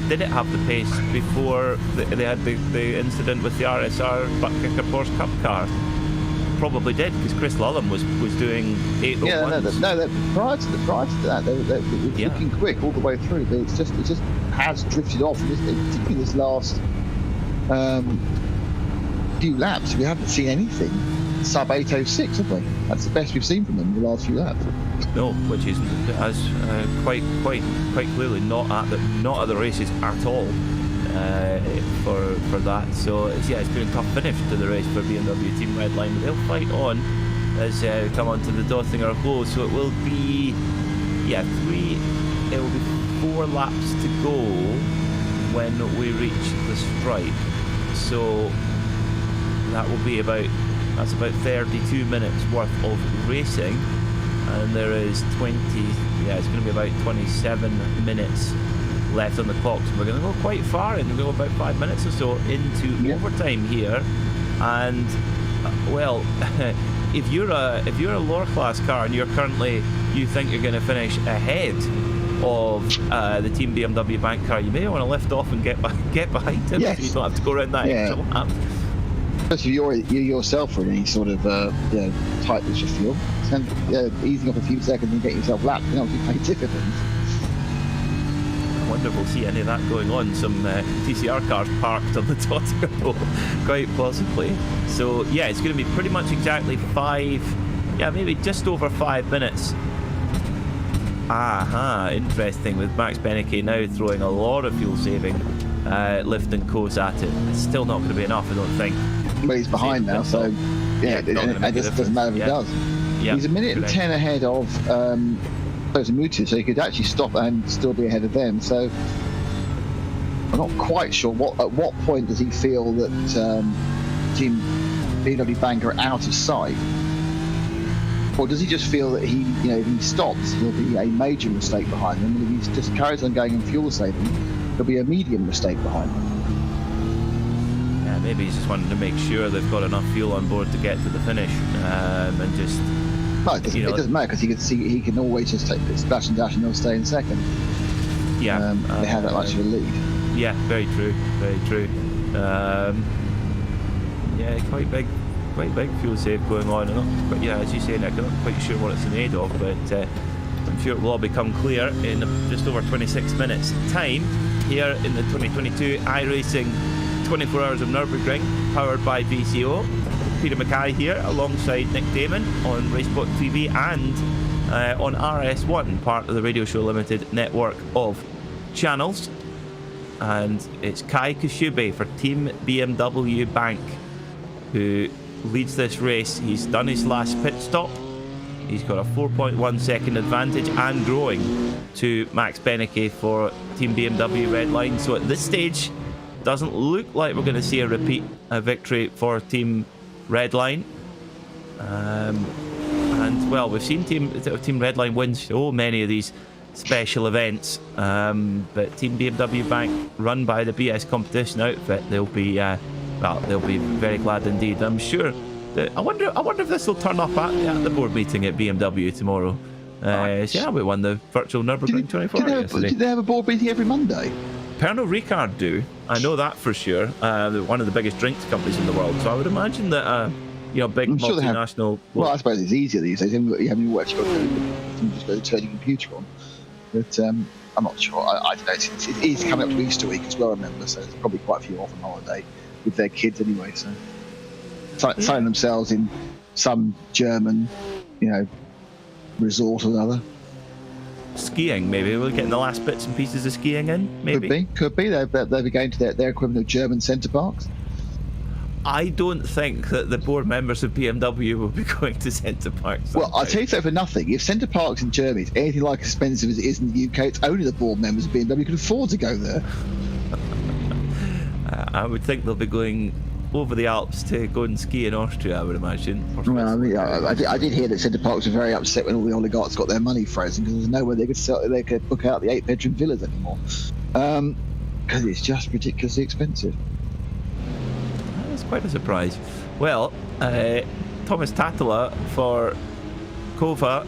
did it have the pace before they had the incident with the RSR Butt Kicker Porsche Cup car? Probably did, because Chris Lulham was doing 801s. Prior to that, they were looking quick all the way through, but it just has drifted off, particularly this last few laps. We haven't seen anything sub 806, have we? That's the best we've seen from them in the last few laps. No, which is quite clearly not at the races at all for that. So it's been a tough finish to the race for BMW Team Redline. They'll fight on as we come on to the Dothinger Hole. So it will be 4 laps to go when we reach the stripe. So that will be about 32 minutes worth of racing, and there is it's going to be about 27 minutes left on the clock. So we're going to go quite far, and we'll go about 5 minutes or so into overtime here. And if you're a lower class car and you think you're going to finish ahead of the Team BMW bank car, you may want to lift off and get behind him, so you don't have to go around that extra lap. Especially if you yourself are in any sort of tightness of fuel, easing up a few seconds and getting yourself lapped can obviously make dividends. I wonder if we'll see any of that going on. Some TCR cars parked on the Dothinger Hole, quite possibly. So it's going to be pretty much exactly maybe just over 5 minutes. Interesting, with Max Beneke now throwing a lot of fuel saving lift and coast at it. It's still not going to be enough, I don't think. But he's behind now, so it doesn't matter if he does. He's a minute and 10 ahead of Mutu, so he could actually stop and still be ahead of them. So I'm not quite sure at what point does he feel that Team BMW Bank are out of sight, or does he just feel that if he stops, he'll be a major mistake behind him, and if he just carries on going in fuel saving, there'll be a medium mistake behind him. Maybe he's just wanting to make sure they've got enough fuel on board to get to the finish, and just. No, it doesn't matter, because he can always just take the splash and dash and they'll stay in second. They have that much of a lead. Yeah, very true. Quite big fuel save going on. As you say, Nick, I'm not quite sure what it's made of, but I'm sure it will all become clear in just over 26 minutes time here in the 2022 iRacing 24 Hours of Nürburgring, powered by VCO. Peter Mackay here alongside Nick Damon on RaceSpotTV and on RS1, part of the Radio Show Limited network of channels. And it's Kai Koshube for Team BMW Bank who leads this race. He's done his last pit stop. He's got a 4.1 second advantage and growing to Max Benecke for Team BMW Redline. So at this stage, doesn't look like we're going to see a victory for Team Redline. And well, we've seen Team Redline win so many of these special events, but Team BMW Bank, run by the BS Competition outfit, they'll be very glad indeed. I'm sure. I wonder if this will turn up at the board meeting at BMW tomorrow. Yeah, we won the virtual Nürburgring 24 yesterday. Did they have a board meeting every Monday? Pernod Ricard do. I know that for sure. They're one of the biggest drinks companies in the world. So I would imagine that big multinational. Well, I suppose it's easier these days. You haven't actually got to just go to turn your computer on. But I'm not sure. I don't know. It is coming up to Easter week as well, remember. So there's probably quite a few off on holiday with their kids anyway. So signing themselves in some German, resort or another. Skiing, maybe we're getting the last bits and pieces of skiing in. Maybe could be. They'll be going to their equivalent of German centre parks. I don't think that the board members of BMW will be going to centre parks. Well, I'll tell you so for nothing. If centre parks in Germany is anything like as expensive as it is in the UK, it's only the board members of BMW who can afford to go there. I would think they'll be going over the Alps to go and ski in Austria, I would imagine. Well, I did hear that centre parks were very upset when all the oligarchs got their money frozen because there's nowhere they could book out the 8-bedroom villas anymore. Because it's just ridiculously expensive. That's quite a surprise. Well, Thomas Tattala for Kova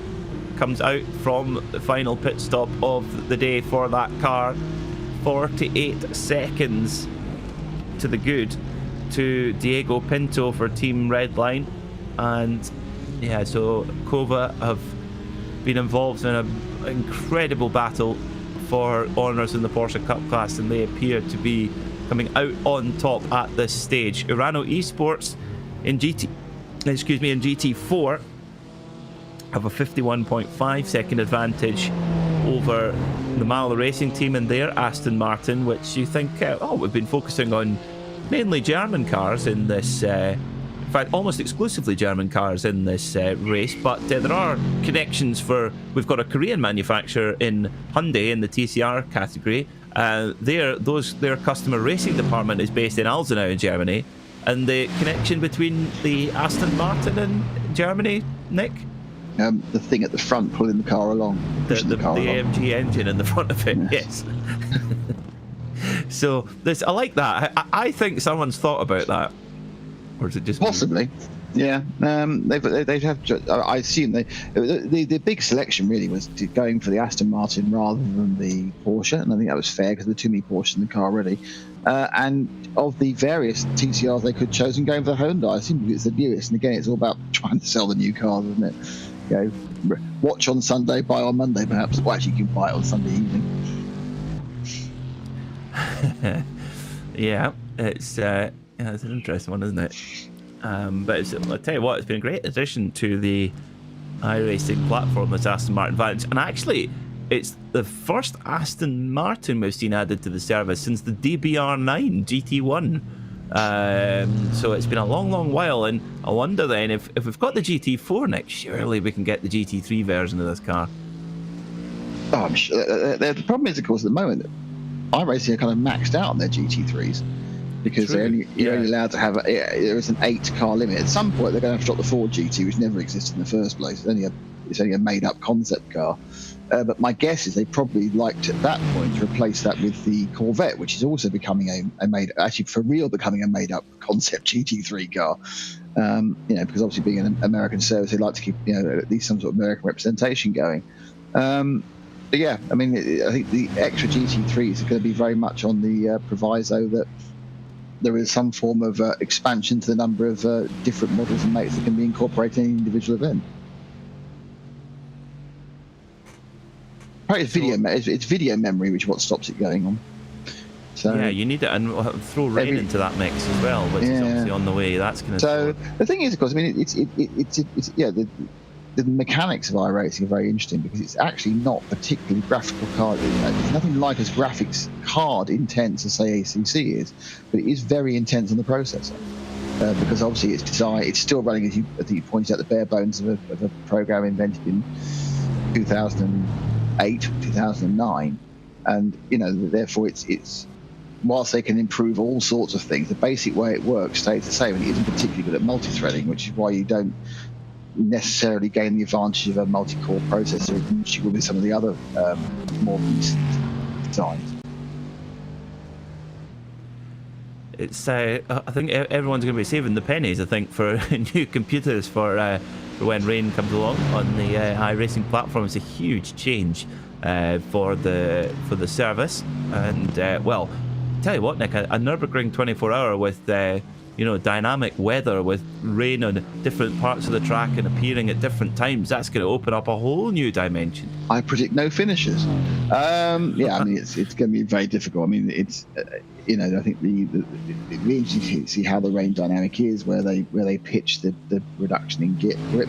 comes out from the final pit stop of the day for that car. 48 seconds to the good to Diego Pinto for Team Redline. And yeah, so Kova have been involved in an incredible battle for honours in the Porsche Cup class, and they appear to be coming out on top at this stage. Urano Esports in GT4 have a 51.5 second advantage over the Mahler Racing team and their Aston Martin, which you think, we've been focusing on mainly German cars in this, in fact almost exclusively German cars in this race, but there are connections we've got a Korean manufacturer in Hyundai in the TCR category. Their customer racing department is based in Alzenau in Germany, and the connection between the Aston Martin and Germany, Nick? The thing at the front pulling the car along. The AMG engine in the front of it, yes. So I like that. I think someone's thought about that, or is it just possibly? Yeah, they have. I assume the big selection really was going for the Aston Martin rather than the Porsche, and I think that was fair because there were too many Porsches in the car already. And of the various TCRs they could have chosen, going for the Honda, I assume it's the newest. And again, it's all about trying to sell the new cars, isn't it? Watch on Sunday, buy on Monday, perhaps. Well, actually, you can buy it on Sunday evening. Yeah, it's an interesting one, isn't it? But I'll tell you what, it's been a great addition to the iRacing platform, this Aston Martin Vantage. And actually, it's the first Aston Martin we've seen added to the service since the DBR9 GT1. So it's been a long while, and I wonder then if we've got the GT4 next, surely we can get the GT3 version of this car. Oh, I'm sure. The problem is, of course, at the moment, iRacing are kind of maxed out on their GT3s because you're only allowed to have there is an 8-car limit. At some point, they're going to have to drop the Ford GT, which never existed in the first place. It's only a made-up concept car. But my guess is they probably liked at that point to replace that with the Corvette, which is also becoming becoming a made-up concept GT3 car. Because obviously being an American service, they like to keep at least some sort of American representation going. But yeah, I mean, I think the extra GT3s are going to be very much on the proviso that there is some form of expansion to the number of different models and mates that can be incorporated in an individual event. It's video memory, which is what stops it going on. So yeah, you need it, and throw rain into that mix as well, which is obviously on the way. That's going to. So the thing is, of course, I mean, it's the mechanics of iRacing are very interesting because it's actually not particularly graphical card. It's nothing like as graphics card intense as say ACC is, but it is very intense on the processor because obviously it's designed. It's still running, as I think you pointed out, the bare bones of a program invented in 2008, 2009, and therefore it's whilst they can improve all sorts of things, the basic way it works stays the same, and it isn't particularly good at multi-threading, which is why you don't necessarily gain the advantage of a multi-core processor which you will with some of the other more recent designs. It's I think everyone's going to be saving the pennies, I think, for new computers for when rain comes along on the iRacing platform. It's a huge change for the service, and well, tell you what, Nick, a Nürburgring 24-hour with dynamic weather, with rain on different parts of the track and appearing at different times, that's going to open up a whole new dimension. I predict no finishes. I mean, it's going to be very difficult. I mean, it's I think it'd be interesting to see how the rain dynamic is, where they pitch the reduction in grip,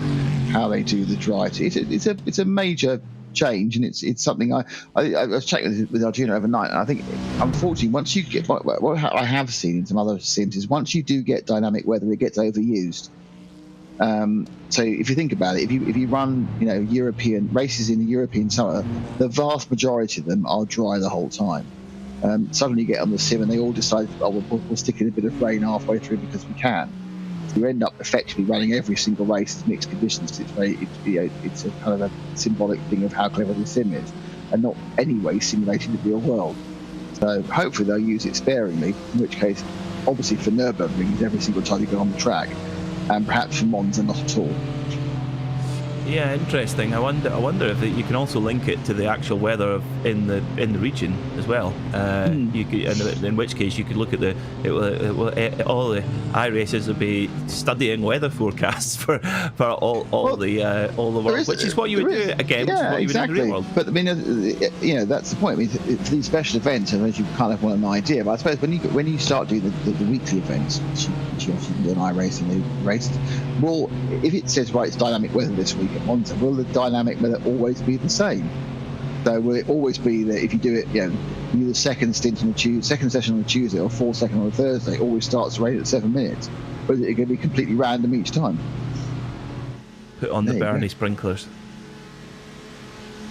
how they do the dry. It's a major change, and it's something I was checking with Arduino overnight, and I think unfortunately once you get what I have seen in some other sims is once you do get dynamic weather, it gets overused. So if you think about it, if you run European races in the European summer, the vast majority of them are dry the whole time. Suddenly you get on the sim and they all decide, we'll stick in a bit of rain halfway through because we can. You end up effectively running every single race as mixed conditions because it's a kind of a symbolic thing of how clever the sim is, and not anyway simulating the real world. So hopefully they'll use it sparingly, in which case, obviously for Nürburgring, it's every single time you go on the track, and perhaps for Monza not at all. Yeah, interesting. I wonder if you can also link it to the actual weather in the region as well. You could, in which case you could look at all the iRacers would be studying weather forecasts for all the world, which is what you would do again. Yeah, which is what exactly. You would do in the real world. But I mean, that's the point. I mean, for these special events, and you kind of want an idea. But I suppose when you start doing the weekly events, which you obviously do an iRacing races, well, if it says it's dynamic weather this week at Monza, will the dynamic weather always be the same? So will it always be that if you do it, you do the second stint on the second session on a Tuesday or 4th second on a Thursday, it always starts to rain at 7 minutes? Or is it going to be completely random each time? Put on the Bernie sprinklers.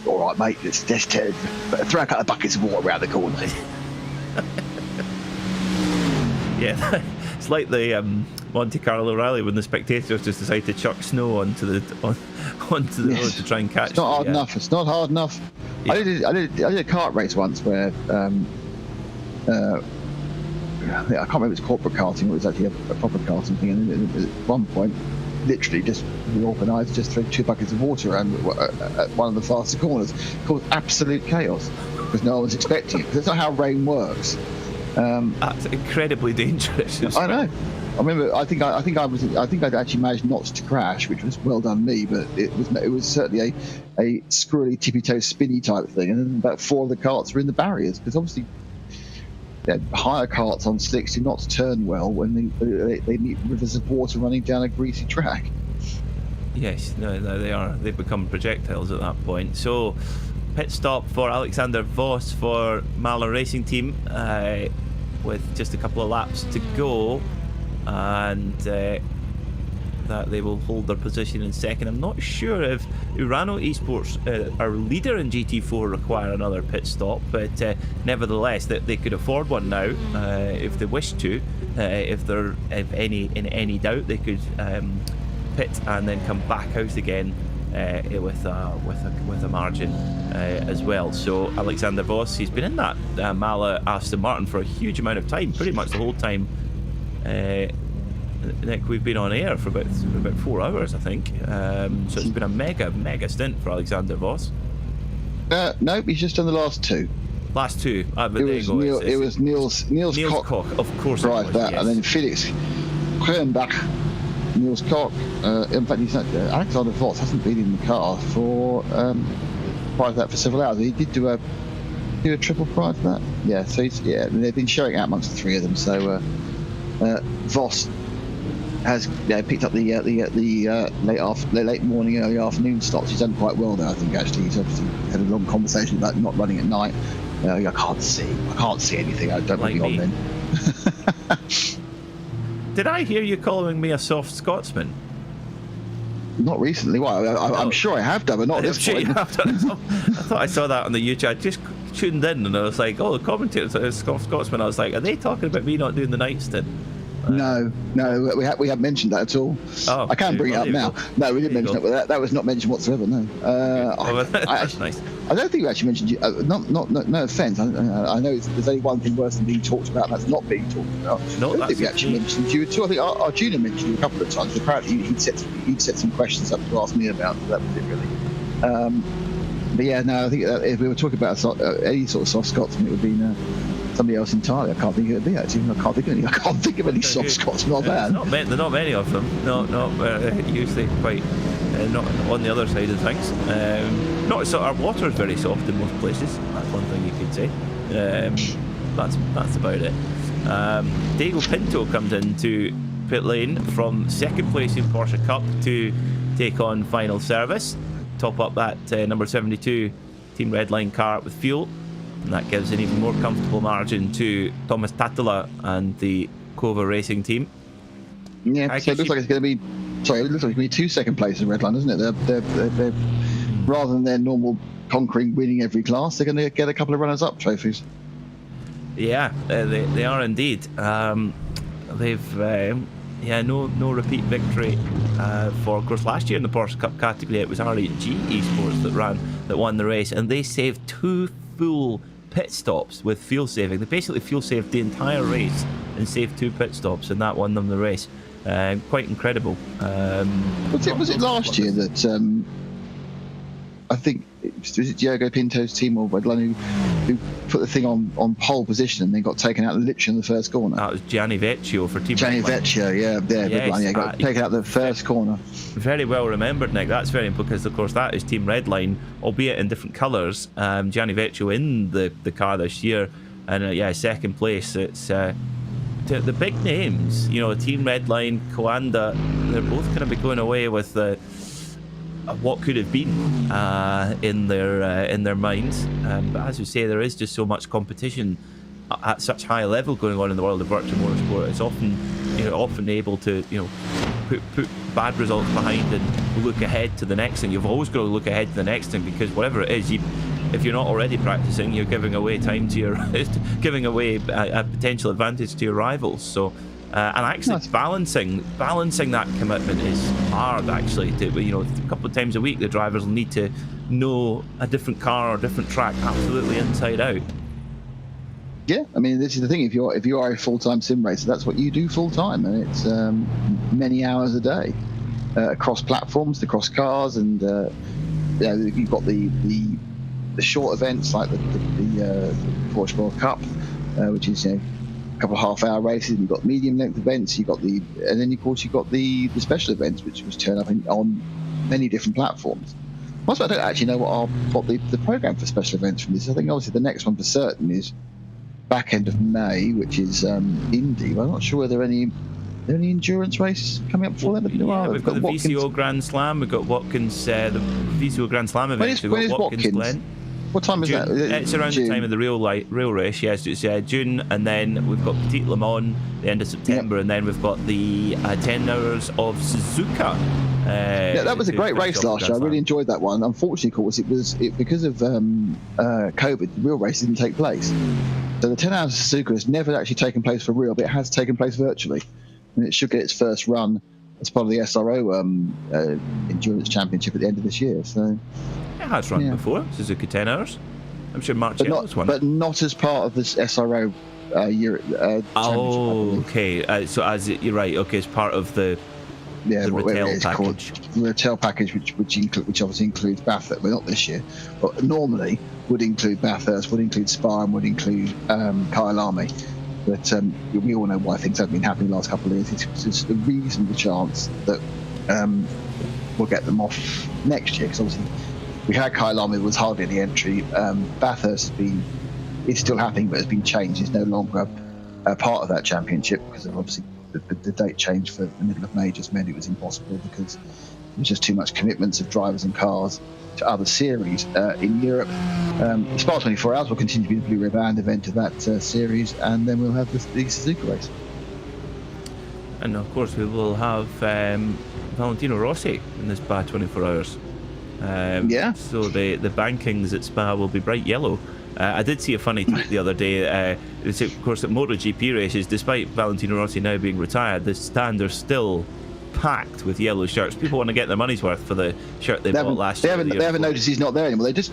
All right, mate. Let's throw a couple of buckets of water around the corner. Yeah, it's like the Monte Carlo rally when the spectators just decide to chuck snow onto the road to try and catch. It's not hard enough. It's not hard enough. Yeah. I did a kart race once where I can't remember if it's corporate karting or it was actually a proper karting thing. And at one point, literally we organised just threw 2 buckets of water around at one of the faster corners. It caused absolute chaos because no one was expecting it. That's not how rain works. That's incredibly dangerous. I know. I remember. I think I'd actually managed not to crash, which was well done me. But it was certainly a squirrely, tippy-toe, spinny type thing. And then about 4 of the carts were in the barriers because obviously, higher carts on slicks do not turn well when they meet rivers of water running down a greasy track. Yes, no, they are. They become projectiles at that point. So, pit stop for Alexander Voss for Mahler Racing Team, with just a couple of laps to go. And that they will hold their position in second. I'm not sure if Urano Esports, our leader in GT4, require another pit stop, but nevertheless, that they could afford one now if they wish to. If they're in any doubt, they could pit and then come back out again with a margin as well. So Alexander Voss, he's been in that Mahler Aston Martin for a huge amount of time, pretty much the whole time. Nick, we've been on air for about 4 hours, I think. So it's been a mega stint for Alexander Voss. No, he's just done the last 2. Last 2. It was Niels Koch, of course. Drive that, yes. And then Felix Kernbach, Niels Koch. In fact, Alexander Voss hasn't been in the car for prior to that for several hours. He did do a do a triple prior to that? Yeah, so they've been showing out amongst the three of them. So Voss has picked up the late morning, early afternoon slots. He's done quite well there, I think. Actually, he's obviously had a long conversation about not running at night. I can't see anything. I don't Like put me on me. then. Did I hear you calling me a soft Scotsman? Not recently. Well, I'm sure I have done, but not at this Sure point. you have done. I thought I saw that on the YouTube. I just tuned in and I was like, oh, the commentator is soft Scotsman. I was like, are they talking about me not doing the night stint? No, we haven't mentioned that at all. Oh, I can bring it up now. No, we didn't mention it, but that was not mentioned whatsoever. No. That's nice. I don't think we actually mentioned you. No offence. I know there's only one thing worse than being talked about, and that's not being talked about. No, I don't think we actually mentioned you at all. I think our junior mentioned you a couple of times. Apparently, he'd set some questions up to ask me about. So that was it, really. But yeah, no, I think if we were talking about any sort of soft Scotsman, it would be somebody else entirely. I can't think who it would be, actually. I can't think of any soft Scots. Not bad. There are not many of them. Usually quite not on the other side of things. Not so. Our water is very soft in most places. That's one thing you could say. That's about it. Diego Pinto comes into pit lane from second place in Porsche Cup to take on final service. Top up that number 72 Team Redline car with fuel. And that gives an even more comfortable margin to Thomas Tattala and the Kova Racing team. Yeah, so it looks like it's going to be. Sorry, it looks like it's going to be 2 second places in Redline, doesn't it? They're rather than their normal conquering, winning every class, they're going to get a couple of runners-up trophies. Yeah, they are indeed. They've no repeat victory for, of course, last year in the Porsche Cup category. It was REG Esports that won the race, and they saved 2 full pit stops with fuel saving. They basically fuel saved the entire race and saved 2 pit stops, and that won them the race. Quite incredible. Was it last year that I think was it Diogo Pinto's team or Redline who put the thing on pole position and then got taken out literally in the first corner? That was Gianni Vecchio for Team Gianni Redline. Vecchio, Redline, got taken out the first corner. Very well remembered, Nick. That's very important because, of course, that is Team Redline, albeit in different colours. Gianni Vecchio in the car this year, and second place. It's the big names, Team Redline, Coanda. They're both going to be going away with what could have been in their minds. But as you say, there is just so much competition at such high level going on in the world of virtual motorsport. It's often able to put bad results behind and look ahead to the next thing. You've always got to look ahead to the next thing, because whatever it is, if you're not already practicing, you're giving away time to your giving away a potential advantage to your rivals. So and actually balancing that commitment is hard, actually. A couple of times a week the drivers will need to know a different car or a different track absolutely inside out. Yeah, I mean, this is the thing. If you are a full-time sim racer, that's what you do full-time, and it's many hours a day across platforms, across cars, and you've got the short events like the Porsche World Cup, which is a couple of half-hour races. You've got medium-length events. And then of course you've got the special events, which turn up on many different platforms. Also, I don't actually know what the program for special events from this. I think obviously the next one for certain is back end of May, which is Indy. But I'm not sure whether are any endurance races coming up before then. Yeah, we've got the VCO Grand Slam. We've got Watkins, the VCO Grand Slam event. When is Watkins? Glen. What time is June. that? It's around June. the time of the real race. Yes, it's June, and then we've got Petit Le Mans the end of September, and then we've got the 10 hours of Suzuka. That was a great race last year. I really enjoyed that one. Unfortunately, of course, because of COVID, the real race didn't take place. So the 10 hours of Suzuka has never actually taken place for real, but it has taken place virtually, and it should get its first run as part of the SRO Endurance Championship at the end of this year. So. It has run before, Suzuka 10 hours. I'm sure Marcello's won. But not as part of this SRO Championship. Okay. So you're right. Okay, it's part of the Ratel package. The Ratel package, which obviously includes Bathurst. Well, not this year, but normally would include Bathurst, would include Spa, and would include Kyalami. But we all know why things haven't been happening the last couple of years. It's a reasonable chance that we'll get them off next year, because obviously we had Kyalami, was hardly any entry. Bathurst has been it's still happening, but has been changed. It's no longer a part of that championship because of obviously the date change for the middle of May just meant it was impossible because there's just too much commitments of drivers and cars to other series in Europe. Spa 24 Hours will continue to be the Blue Ribbon event of that series, and then we'll have the Suzuka race. And of course we will have Valentino Rossi in this Spa 24 Hours. So the bankings at Spa will be bright yellow. I did see a funny tweet the other day. It's of course at MotoGP races, despite Valentino Rossi now being retired, the stand are still packed with yellow shirts. People want to get their money's worth for the shirt they bought last year. They haven't noticed he's not there anymore. They're just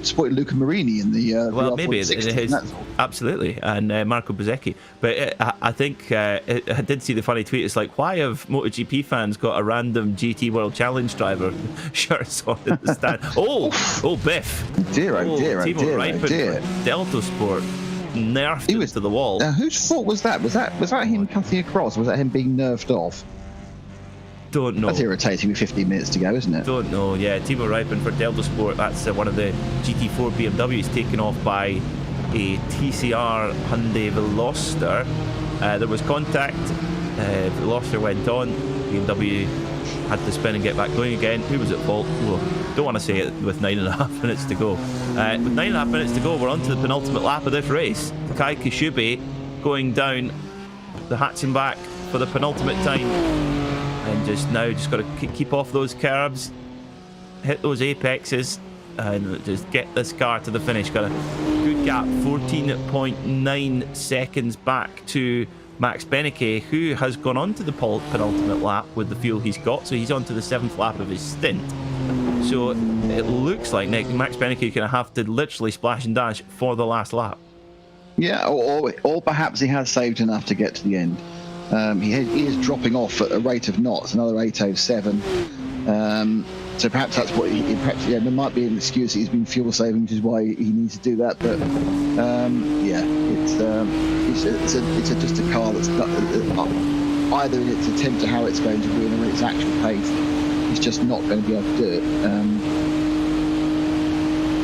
supporting Luca Marini in the well, maybe R46, absolutely, and Marco Bezzecchi. But I think I did see the funny tweet. It's like, why have MotoGP fans got a random GT World Challenge driver shirts on in the stand? oh, Biff! Dear. Delta Sport nerfed him to the wall. Whose fault was that? Was that him cutting across? Or was that him being nerfed off? Don't know. That's irritating with 15 minutes to go, isn't it? Don't know. Yeah, Timo Räikkönen for Delta Sport. That's one of the GT4 BMWs taken off by a TCR Hyundai Veloster. There was contact. Veloster went on. BMW had to spin and get back going again. Who was at fault? Well, don't want to say it with 9.5 minutes to go. With 9.5 minutes to go, we're on to the penultimate lap of this race. Kai Kashube going down the Hatzenbach for the penultimate time. And just got to keep off those curbs, hit those apexes, and just get this car to the finish. Got a good gap, 14.9 seconds back to Max Benecke, who has gone on to the penultimate lap with the fuel he's got. So he's on to the 7th lap of his stint. So it looks like Max Benecke is going to have to literally splash and dash for the last lap. Yeah, or perhaps he has saved enough to get to the end. He is dropping off at a rate of knots, another 807. So perhaps that's what there might be an excuse that he's been fuel saving, which is why he needs to do that. But it's just a car that's either in its attempt to how it's going to win or its actual pace. He's just not going to be able to do it.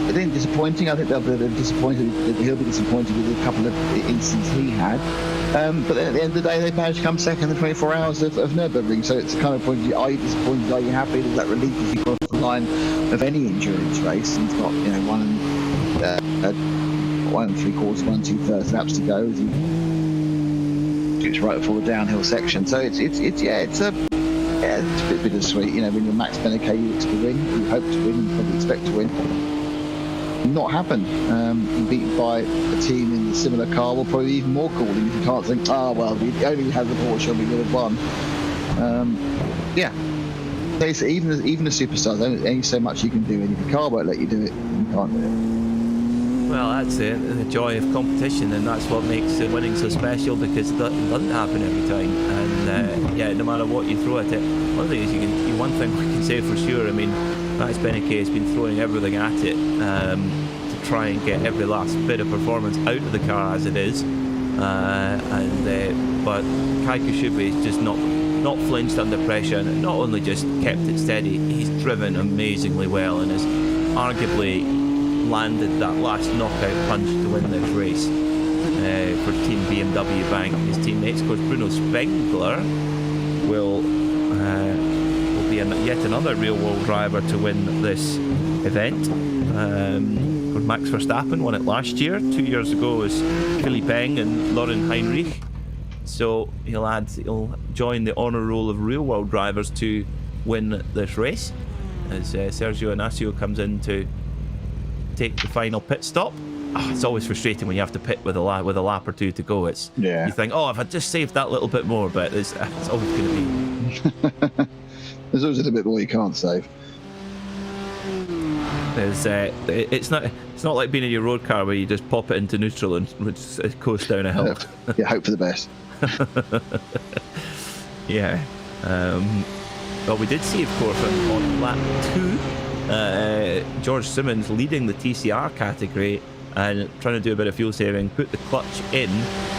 I think disappointing. I think they'll be disappointed. He'll be disappointed with a couple of instances he had. But at the end of the day, they managed to come second in 24 hours of Nürburgring. So it's the kind of point: are you disappointed? Are you happy? Does that relief if you cross the line of any endurance race? And he's got 1 3/4, 1 2/3 laps to go as he shoots right before the downhill section. So it's a bit bittersweet. When you're Max Benecke, you look to win, you hope to win, and probably expect to win. Not happened. Beaten by a team in a similar car will probably be even more galling if you can't think, we only had the Porsche, we would have won. Even the superstars, only so much you can do, and if your car won't let you do it, you can't do it. Well, that's it, the joy of competition, and that's what makes winning so special, because it doesn't happen every time. And no matter what you throw at it, one thing we can say for sure. I mean, Max Benecke has been throwing everything at it to try and get every last bit of performance out of the car as it is. But Kai Kashube has just not flinched under pressure, and not only just kept it steady, he's driven amazingly well and has arguably landed that last knockout punch to win this race for Team BMW Bank. His teammates, of course, Bruno Spengler will be yet another real-world driver to win this event. Of course, Max Verstappen won it last year. 2 years ago was Philippe Eng and Lauren Heinrich. So he'll join the honour roll of real-world drivers to win this race as Sergio Inácio comes in to take the final pit stop. It's always frustrating when you have to pit with a lap or two to go. You think, if I just saved that little bit more, but it's always going to be. There's always a little bit more you can't save. It's not like being in your road car where you just pop it into neutral and coast down a hill. Hope for the best. Yeah. Well, we did see, of course, on lap 2, George Simmons leading the TCR category and trying to do a bit of fuel saving, put the clutch in,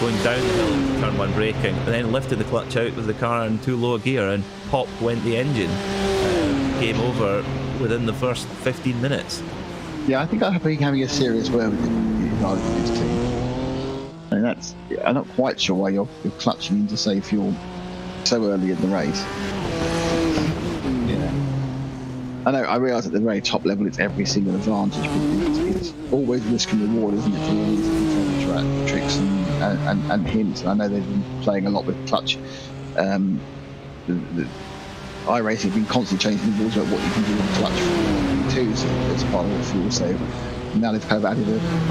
going down the hill into turn 1 braking, and then lifted the clutch out with the car in too low a gear, and pop went the engine. Game over within the first 15 minutes. Yeah, I think I'd be having a serious word with him. regarded in this team. I mean, I'm not quite sure why you're clutching in to save fuel so early in the race. Yeah. I realise at the very top level it's every single advantage, but it's always risk and reward, isn't it, for all these different track tricks and hints. And I know they've been playing a lot with clutch. The iRacing have been constantly changing the rules about what you can do with clutch too, so it's part of the fuel save. Now they've kind of added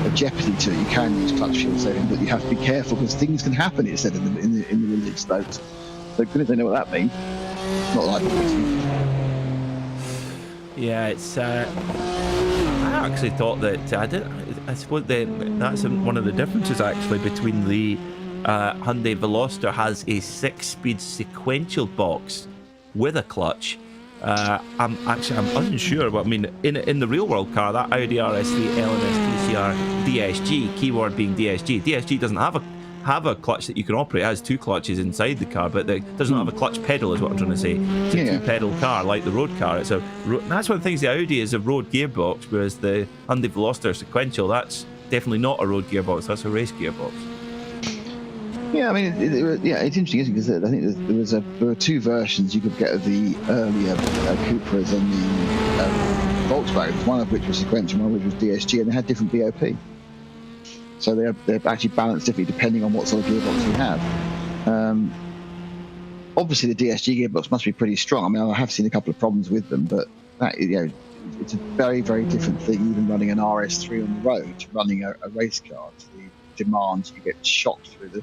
a jeopardy to it. You can use clutch fuel saving, but you have to be careful because things can happen, it said in the release notes. So goodness, they know what that means. Not like Yeah, it's. I actually thought that I suppose that's one of the differences actually between the Hyundai Veloster has a 6-speed sequential box with a clutch. I'm unsure, but I mean, in the real world car, that Audi RS3 LMS TCR DSG, keyword being DSG doesn't have a clutch that you can operate. It has 2 clutches inside the car, but it doesn't have a clutch pedal, is what I'm trying to say. It's a 2-pedal car like the road car. That's one of the things. The Audi is a road gearbox, whereas the Hyundai Veloster sequential, that's definitely not a road gearbox. That's a race gearbox. Yeah, I mean, it's interesting, isn't it? Because I think there were 2 versions you could get of the earlier Cupras and the Volkswagens, one of which was sequential, one of which was DSG, and they had different BOP. So they're actually balanced differently depending on what sort of gearbox you have. Obviously, the DSG gearbox must be pretty strong. I mean, I have seen a couple of problems with them, but it's a very, very different thing, even running an RS3 on the road to running a race car. To the demands, you get shocked through the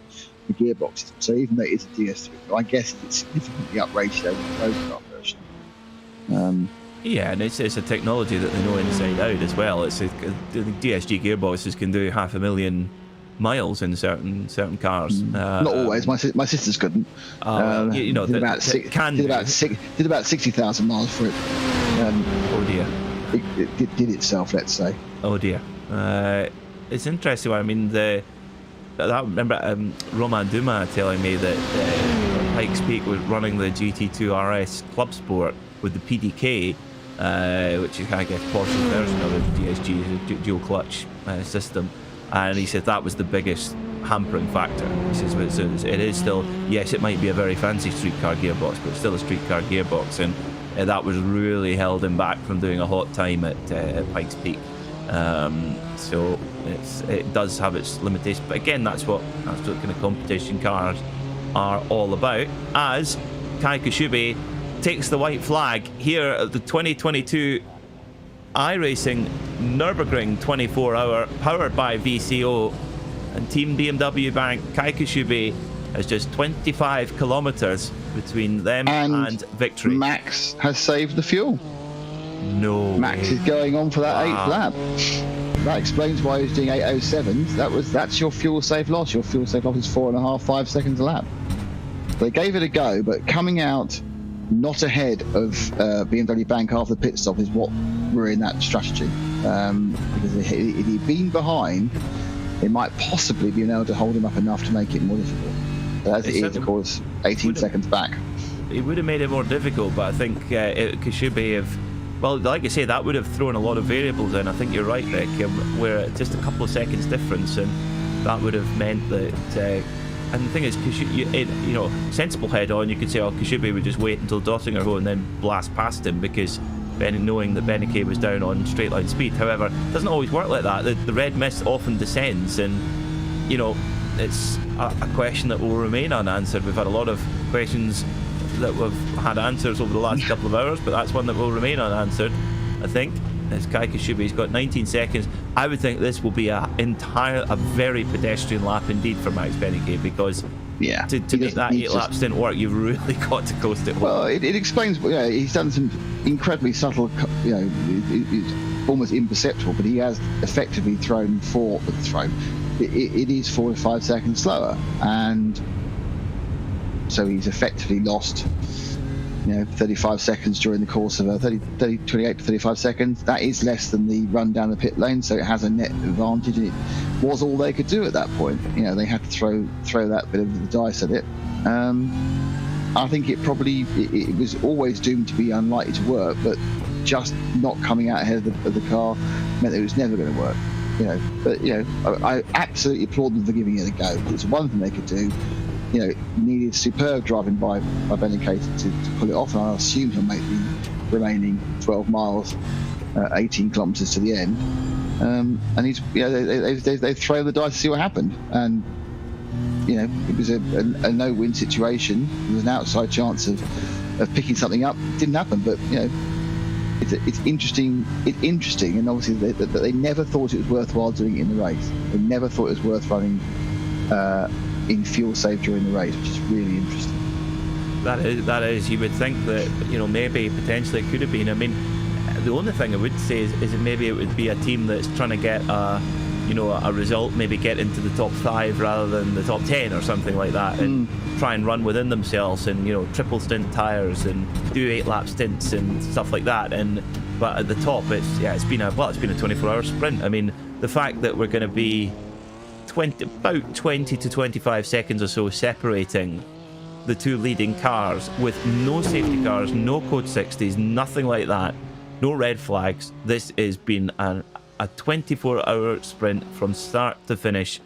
gearbox system. So even though it is a DS3, I guess it's significantly uprated over the road car version. Yeah, and it's a technology that they know inside out as well. The DSG gearboxes can do 500,000 miles in certain cars. Not always. My sisters couldn't. Did about 60,000 miles for it. Oh dear. It did itself, let's say. Oh dear. It's interesting. I mean, I remember Romain Dumas telling me that Pikes Peak was running the GT2 RS Club Sport with the PDK, which is, I guess, Porsche's version of the DSG dual clutch system, and he said that was the biggest hampering factor. He says it is still, yes, it might be a very fancy street car gearbox, but it's still a street car gearbox, and that was really held him back from doing a hot time at Pikes Peak. So it does have its limitations, but again, that's what kind of competition cars are all about. As Kai Kashubi takes the white flag here at the 2022 iRacing Nürburgring 24-hour, powered by VCO and Team BMW Bank. Kai Kashubi has just 25 kilometers between them and victory. Max has saved the fuel. No Max way. is going on for that 8th lap. That explains why he's doing 8:07s. That's your fuel save loss. Your fuel save loss is 4.5-5 seconds a lap. They gave it a go, but coming out not ahead of BMW Bank after the pit stop is what ruined that strategy. Because if he'd been behind, it might possibly be able to hold him up enough to make it more difficult. But as it is, of course, 18 seconds back. It would have made it more difficult, but I think Kashubi have. Well, like I say, that would have thrown a lot of variables in. I think you're right, Rick. We're just a couple of seconds difference, and that would have meant that. And the thing is, sensible head on, you could say, Kashubi would just wait until Dottinger and then blast past him because knowing that Beneke was down on straight line speed. However, it doesn't always work like that. The red mist often descends, and it's a question that will remain unanswered. We've had a lot of questions that we've had answers over the last couple of hours, but that's one that will remain unanswered, I think. It's Kai Kashubi's got 19 seconds. I would think this will be a very pedestrian lap indeed for Max Beneke, because to make that 8-lap stint work, you've really got to coast it. Well, it explains. He's done some incredibly subtle. It's almost imperceptible, but he has effectively it is 4 to 5 seconds slower, and so he's effectively lost 35 seconds during the course of 28 to 35 seconds. That is less than the run down the pit lane, so it has a net advantage, and it was all they could do at that point. They had to throw that bit of the dice at it. I think it was always doomed to be unlikely to work, but just not coming out ahead of the car meant that it was never going to work. But I absolutely applaud them for giving it a go. It's one thing they could do. Needed superb driving by Benincase to pull it off, and I assume he'll make the remaining 12 miles, 18 kilometres to the end. And he's, they've thrown the dice to see what happened, and it was a no-win situation. There was an outside chance of picking something up. It didn't happen, but it's interesting. It's interesting, and obviously they never thought it was worthwhile doing it in the race. They never thought it was worth running in fuel save during the race, which is really interesting. That is. You would think that maybe potentially it could have been. I mean, the only thing I would say is that maybe it would be a team that's trying to get a result, maybe get into the top 5 rather than the top 10 or something like that, and try and run within themselves, and triple stint tires and do 8-lap stints and stuff like that. But at the top, it's been a 24-hour sprint. I mean, the fact that we're going to be about 20 to 25 seconds or so separating the two leading cars, with no safety cars, no code 60s, nothing like that, no red flags. This has been a 24-hour sprint from start to finish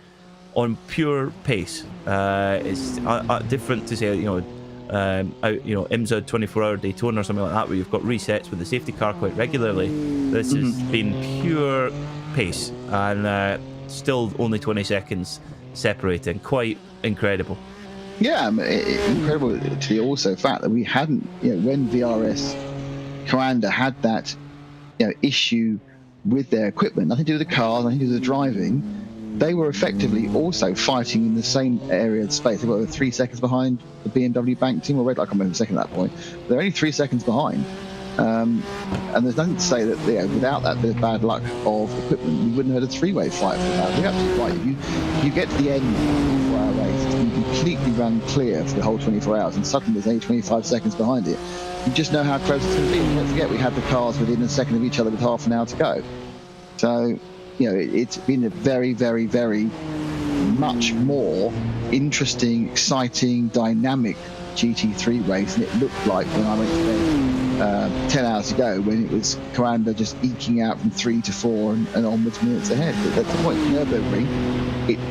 on pure pace. It's different to say IMSA 24-hour Daytona or something like that, where you've got resets with the safety car quite regularly. This has been pure pace, and still only 20 seconds separating. Quite incredible. Yeah, incredible to the also fact that we hadn't, when VRS Coanda had that issue with their equipment, nothing to do with the cars, nothing to do with the driving, they were effectively also fighting in the same area of space. They were 3 seconds behind the BMW Bank team, or Red Light, I can't remember the second at that point. They're only 3 seconds behind. And there's nothing to say that without that bit of bad luck of equipment, we wouldn't have had a three-way fight for that. You're absolutely right. You get to the end of the 24-hour race, and you completely run clear for the whole 24 hours, and suddenly there's only 25 seconds behind it. You just know how close it's going to be. Don't forget, we had the cars within a second of each other with half an hour to go. So, it's been a very, very, very much more interesting, exciting, dynamic GT3 race than it looked like when I went to bed 10 hours ago, when it was Coanda just eking out from 3 to 4 and onwards minutes ahead. But that's the point. Nürburgring,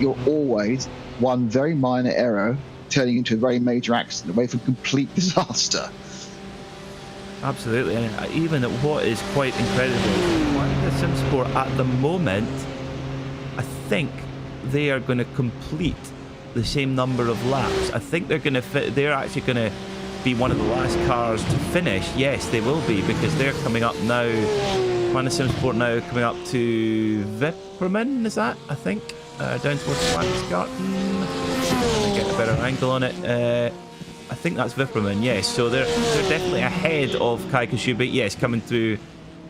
you're always one very minor error turning into a very major accident, away from complete disaster. Absolutely, and even at what is quite incredible, the SimSport at the moment, I think they are going to complete the same number of laps. I think they're actually going to be one of the last cars to finish. Yes, they will be, because they're coming up now. SimSport now coming up to Vipperman, is that? I think down towards Swansgarten. Get a better angle on it. I think that's Vipperman, yes. So they're definitely ahead of Kaikashubik, yes, coming through.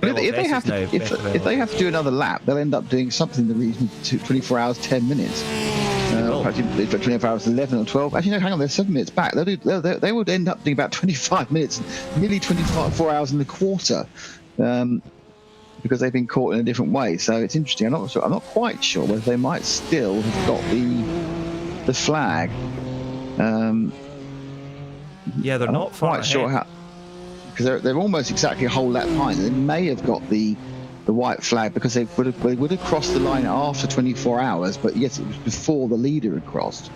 If they have to do another lap, they'll end up doing something in the region of 24 hours 10 minutes. Perhaps 24 hours 11 or 12. Actually, no, hang on, they're 7 minutes back. They would end up doing about 25 minutes, nearly 24 hours and a quarter, because they've been caught in a different way. So it's interesting. I'm not quite sure whether they might still have got the flag. Yeah, they're not far quite ahead. Sure how, because they're almost exactly a whole lap behind. They may have got the white flag because they would have crossed the line after 24 hours, but yes, it was before the leader had crossed.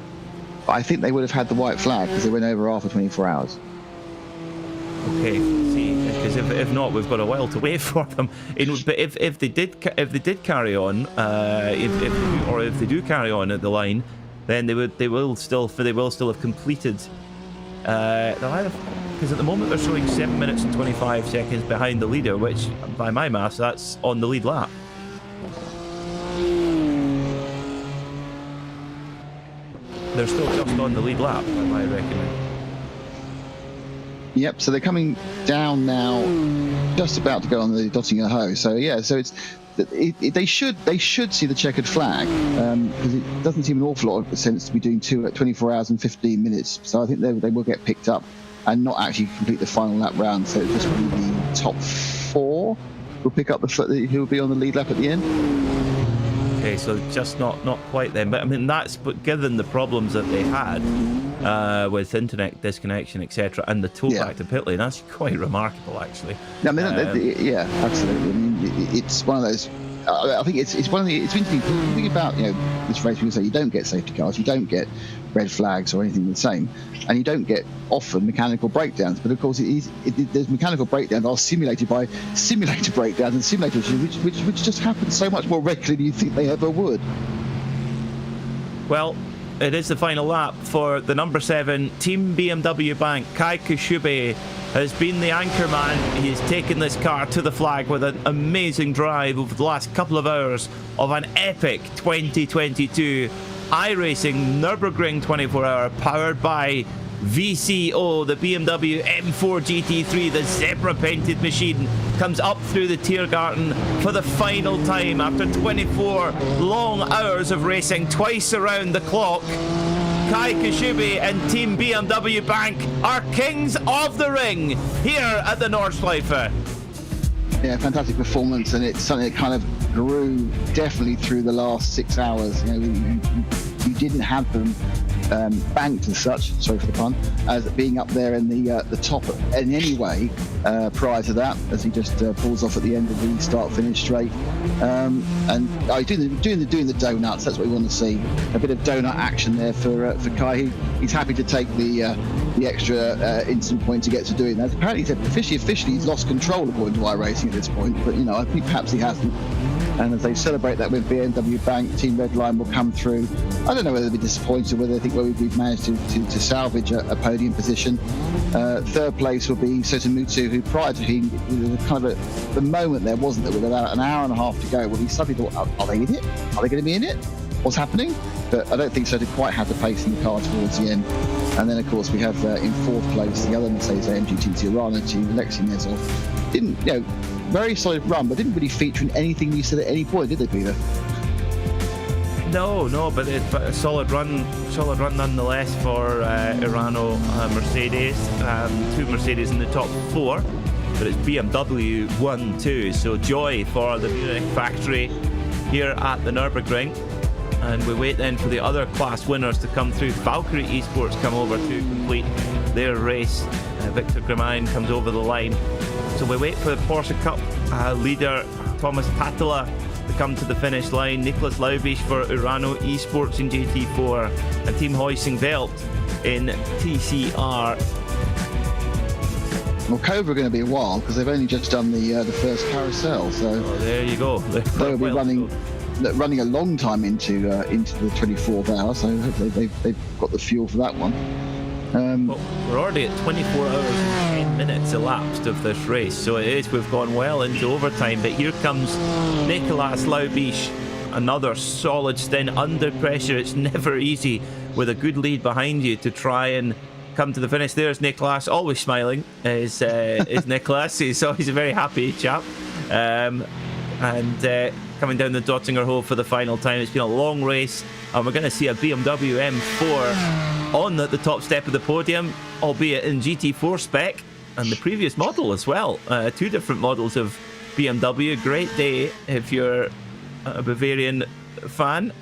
But I think they would have had the white flag because they went over after 24 hours. Okay, see, because if not, we've got a while to wait for them. But if they did carry on, if they do carry on at the line, then they will still have completed. Because at the moment they're showing 7 minutes and 25 seconds behind the leader, which by my maths, that's on the lead lap. They're still just on the lead lap, by my reckoning. Yep, so they're coming down now, just about to go on the Dottinger Hoe. So yeah, so they should see the checkered flag, because it doesn't seem an awful lot of sense to be doing 24 hours and 15 minutes. So I think they will get picked up and not actually complete the final lap round. So just be the top 4 will pick up who will be on the lead lap at the end. Okay, so just not quite then. But I mean, but given the problems that they had with internet disconnection, etc., and the tow back to pit lane, that's quite remarkable, actually. Yeah, I mean, yeah, absolutely. I mean, it's one of those I think it's one of the interesting thing about this race. People say you don't get safety cars, you don't get red flags or anything the same, and you don't get often mechanical breakdowns. But of course, there's mechanical breakdowns are simulated by simulator breakdowns and simulators, which just happen so much more regularly than you think they ever would. Well, it is the final lap for the number 7 Team BMW Bank. Kai Koshube has been the anchor man. He's taken this car to the flag with an amazing drive over the last couple of hours of an epic 2022 iRacing Nürburgring 24-hour powered by VCO. The BMW M4 GT3, the zebra painted machine, comes up through the Tiergarten for the final time after 24 long hours of racing twice around the clock. Kai Koshube and Team BMW Bank are kings of the ring here at the Nordschleife. Yeah, fantastic performance, and it's something that kind of grew definitely through the last 6 hours. You didn't have them banked as such, sorry for the pun, as being up there in the top in any way prior to that, as he just pulls off at the end of the start-finish straight. And doing the donuts, that's what we want to see. A bit of donut action there for Kai. He's happy to take the extra instant point to get to doing that. Apparently, officially he's lost control according to iRacing at this point, but I think perhaps he hasn't. And as they celebrate that with BMW Bank, Team Redline will come through. I don't know whether they'll be disappointed, whether they think we've managed to salvage a podium position. Third place will be Sotomutsu, who prior to him, kind of the moment there wasn't there with about an hour and a half to go, well, he suddenly thought, are they in it? Are they going to be in it? What's happening? But I don't think Soto quite had the pace in the car towards the end. And then, of course, we have in fourth place the other Mercedes AMG TT Arana team, Alexei Nezov. Didn't, very solid run, but didn't really feature in anything you said at any point, did they, Peter? No, but a solid run nonetheless for Urano Mercedes. 2 Mercedes in the top 4, but it's BMW 1-2. So joy for the Munich factory here at the Nürburgring. And we wait then for the other class winners to come through. Valkyrie Esports come over to complete their race. Victor Grimine comes over the line. So we wait for the Porsche Cup leader Thomas Tatala to come to the finish line. Nicholas Laubisch for Urano Esports in GT4 and Team Heusing Welt in TCR. Well, Cobra are going to be a while because they've only just done the first carousel. So there you go. They'll be running a long time into the 24th hour. So hopefully they've got the fuel for that one. Well, we're already at 24 hours and 10 minutes elapsed of this race, so we've gone well into overtime. But here comes Nicolas Laubisch, another solid stint under pressure. It's never easy with a good lead behind you to try and come to the finish. There's Nicolas, always smiling is Nicolas. He's always a very happy chap. And coming down the Dottinger Hole for the final time. It's been a long race, and we're going to see a BMW M4 on the top step of the podium, albeit in GT4 spec and the previous model as well. 2 different models of BMW. Great day if you're a Bavarian fan.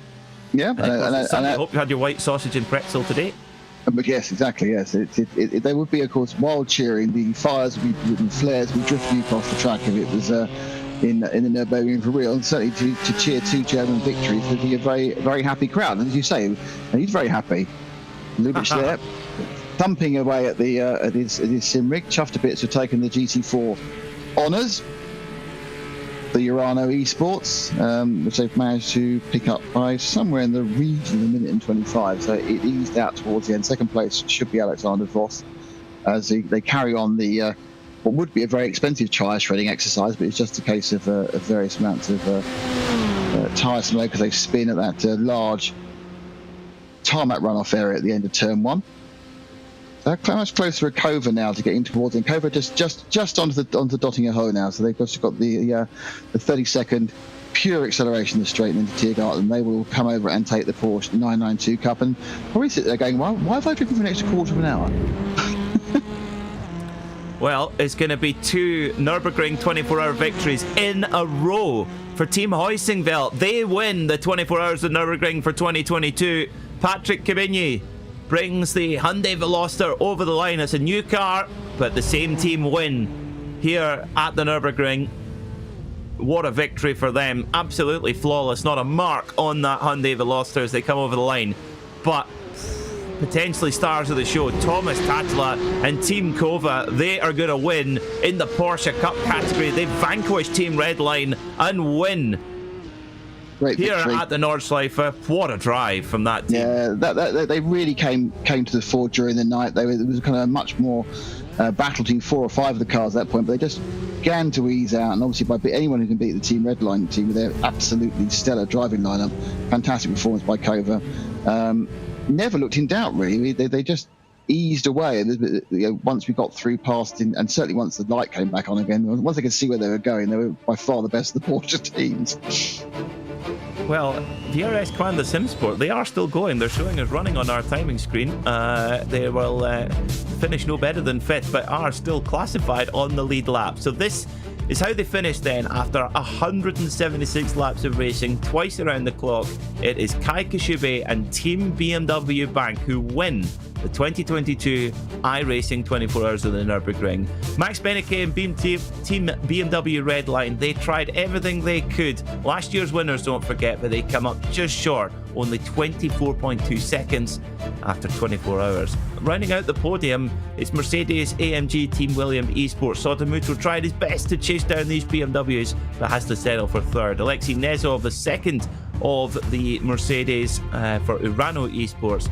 Yeah, I hope you had your white sausage and pretzel today. But yes, exactly. Yes, there would be, of course, wild cheering. The fires would be, and flares would be drifting across the track if it was in the Nürburgring for real. And certainly to cheer 2 German victories would be a very, very happy crowd. And as you say, he's very happy. Lubitsch there, thumping away at his sim rig, chuffed a bit to taking the GT4 honours. The Urano Esports, which they've managed to pick up by somewhere in the region of 1 minute and 25, so it eased out towards the end. Second place should be Alexander Voss, as they carry on the what would be a very expensive tyre shredding exercise, but it's just a case of various amounts of tyre smoke as they spin at that large tarmac runoff area at the end of turn 1. They're much closer to Kova now to getting towards him. Kova just onto Dottinger Hole now, so they've just got the 30-second pure acceleration of the straight into Tiergarten. They will come over and take the Porsche 992 Cup and probably sit there going, why have I driven for an extra quarter of an hour? Well, it's going to be 2 Nürburgring 24-hour victories in a row for Team Heusing Welt. They win the 24 hours of Nürburgring for 2022. Patrick Cabigny brings the Hyundai Veloster over the line. It's a new car, but the same team win here at the Nürburgring. what a victory for them. Absolutely flawless. Not a mark on that Hyundai Veloster as they come over the line. But potentially stars of the show, Thomas Tattler and Team Kova, they are going to win in the Porsche Cup category. They vanquish Team Redline and win Great here victory. at the Nordschleife. What a drive from that team. Yeah, they really came to the fore during the night. It was kind of a much more battle between 4 or 5 of the cars at that point, but they just began to ease out, and obviously by anyone who can beat the Team Redline team with their absolutely stellar driving lineup, fantastic performance by Kova. Never looked in doubt, really. They just eased away, and once we got through past, and certainly once the light came back on again, once they could see where they were going, they were by far the best of the Porsche teams. Well, VRS Quanda SimSport, they are still going. They're showing us running on our timing screen. They will finish no better than 5th, but are still classified on the lead lap. So this is how they finished then after 176 laps of racing, twice around the clock. It is Kai Kashube and Team BMW Bank who win the 2022 iRacing 24 Hours of the Nürburgring. Max Beneke and Team BMW Redline, they tried everything they could. Last year's winners, don't forget, but they come up just short, only 24.2 seconds after 24 hours. Rounding out the podium, it's Mercedes AMG Team William Esports. Sotomuto tried his best to chase down these BMWs, but has to settle for 3rd. Alexei Nezov, the 2nd of the Mercedes for Urano Esports.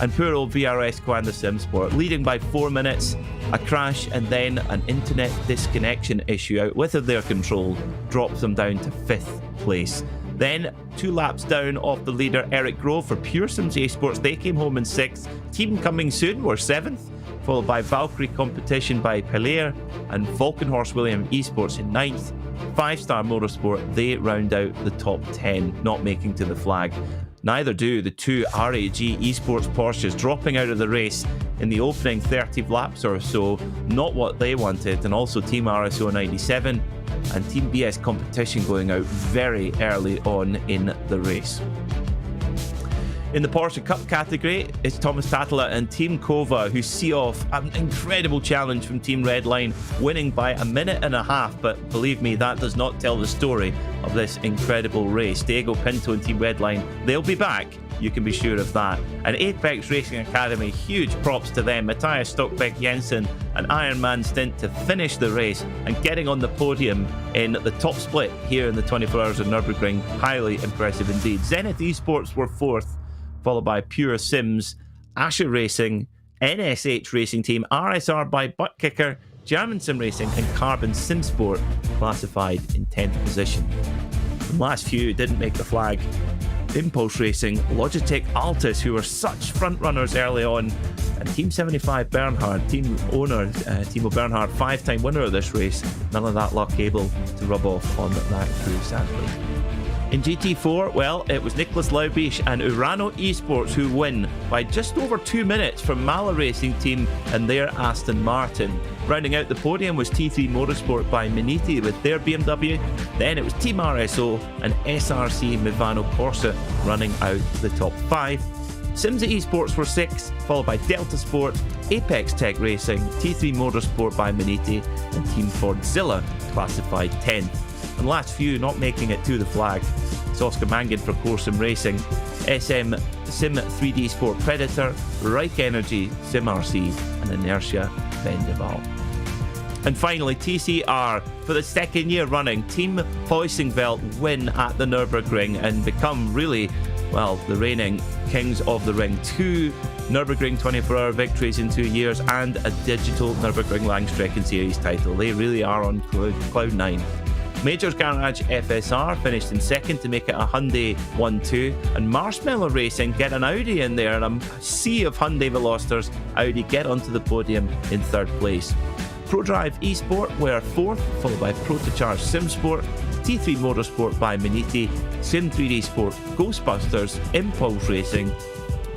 And poor old VRS Quanda SimSport, leading by 4 minutes. A crash and then an internet disconnection issue outwith of their control drops them down to 5th place. Then 2 laps down off the leader Eric Grove for Pure Sims Esports. They came home in 6th. Team Coming Soon were 7th, followed by Valkyrie Competition by Pelair and Volkenhorst William Esports in 9th. 5-Star Motorsport, they round out the top 10, not making to the flag. Neither do the 2 RAG Esports Porsches, dropping out of the race in the opening 30 laps or so. Not what they wanted. And also Team RSO 97 and Team BS Competition going out very early on in the race. In the Porsche Cup category, it's Thomas Tattler and Team Kova who see off an incredible challenge from Team Redline, winning by 1.5 minutes. But believe me, that does not tell the story of this incredible race. Diego Pinto and Team Redline, they'll be back. You can be sure of that. And Apex Racing Academy, huge props to them. Matthias Stockbeck Jensen, an Ironman stint to finish the race and getting on the podium in the top split here in the 24 Hours of Nürburgring. Highly impressive indeed. Zenith Esports were 4th, followed by Pure Sims, Asher Racing, NSH Racing Team, RSR by Butt Kicker, German Sim Racing, and Carbon SimSport classified in 10th position. The last few didn't make the flag. Impulse Racing, Logitech Altus, who were such front runners early on, and Team 75 Bernhard, team owner Timo Bernhard, 5-time winner of this race. None of that luck able to rub off on that crew, sadly. In GT4, well, it was Nicholas Laubisch and Urano Esports who win by just over 2 minutes from Mala Racing Team and their Aston Martin. Rounding out the podium was T3 Motorsport by Miniti with their BMW. Then it was Team RSO and SRC Mivano Corsa running out the top 5. Simsa Esports were 6th, followed by Delta Sport, Apex Tech Racing, T3 Motorsport by Miniti, and Team Fordzilla classified 10th. And last few not making it to the flag. It's Oscar Mangan for Core Sim Racing, SM Sim 3D Sport Predator, Reich Energy, Sim RC, and Inertia Vendaval. And finally, TCR, for the 2nd year running, Team Heusingveld win at the Nürburgring and become really, well, the reigning kings of the ring. 2 Nürburgring 24-hour victories in 2 years and a digital Nürburgring Langstrecken Series title. They really are on cloud 9. Majors Garage FSR finished in 2nd to make it a Hyundai 1-2, and Marshmallow Racing get an Audi in there, and a sea of Hyundai Velosters. Audi get onto the podium in 3rd place. ProDrive Esport were 4th, followed by Protocharge SimSport, T3 Motorsport by Miniti, Sim 3D Sport, Ghostbusters, Impulse Racing,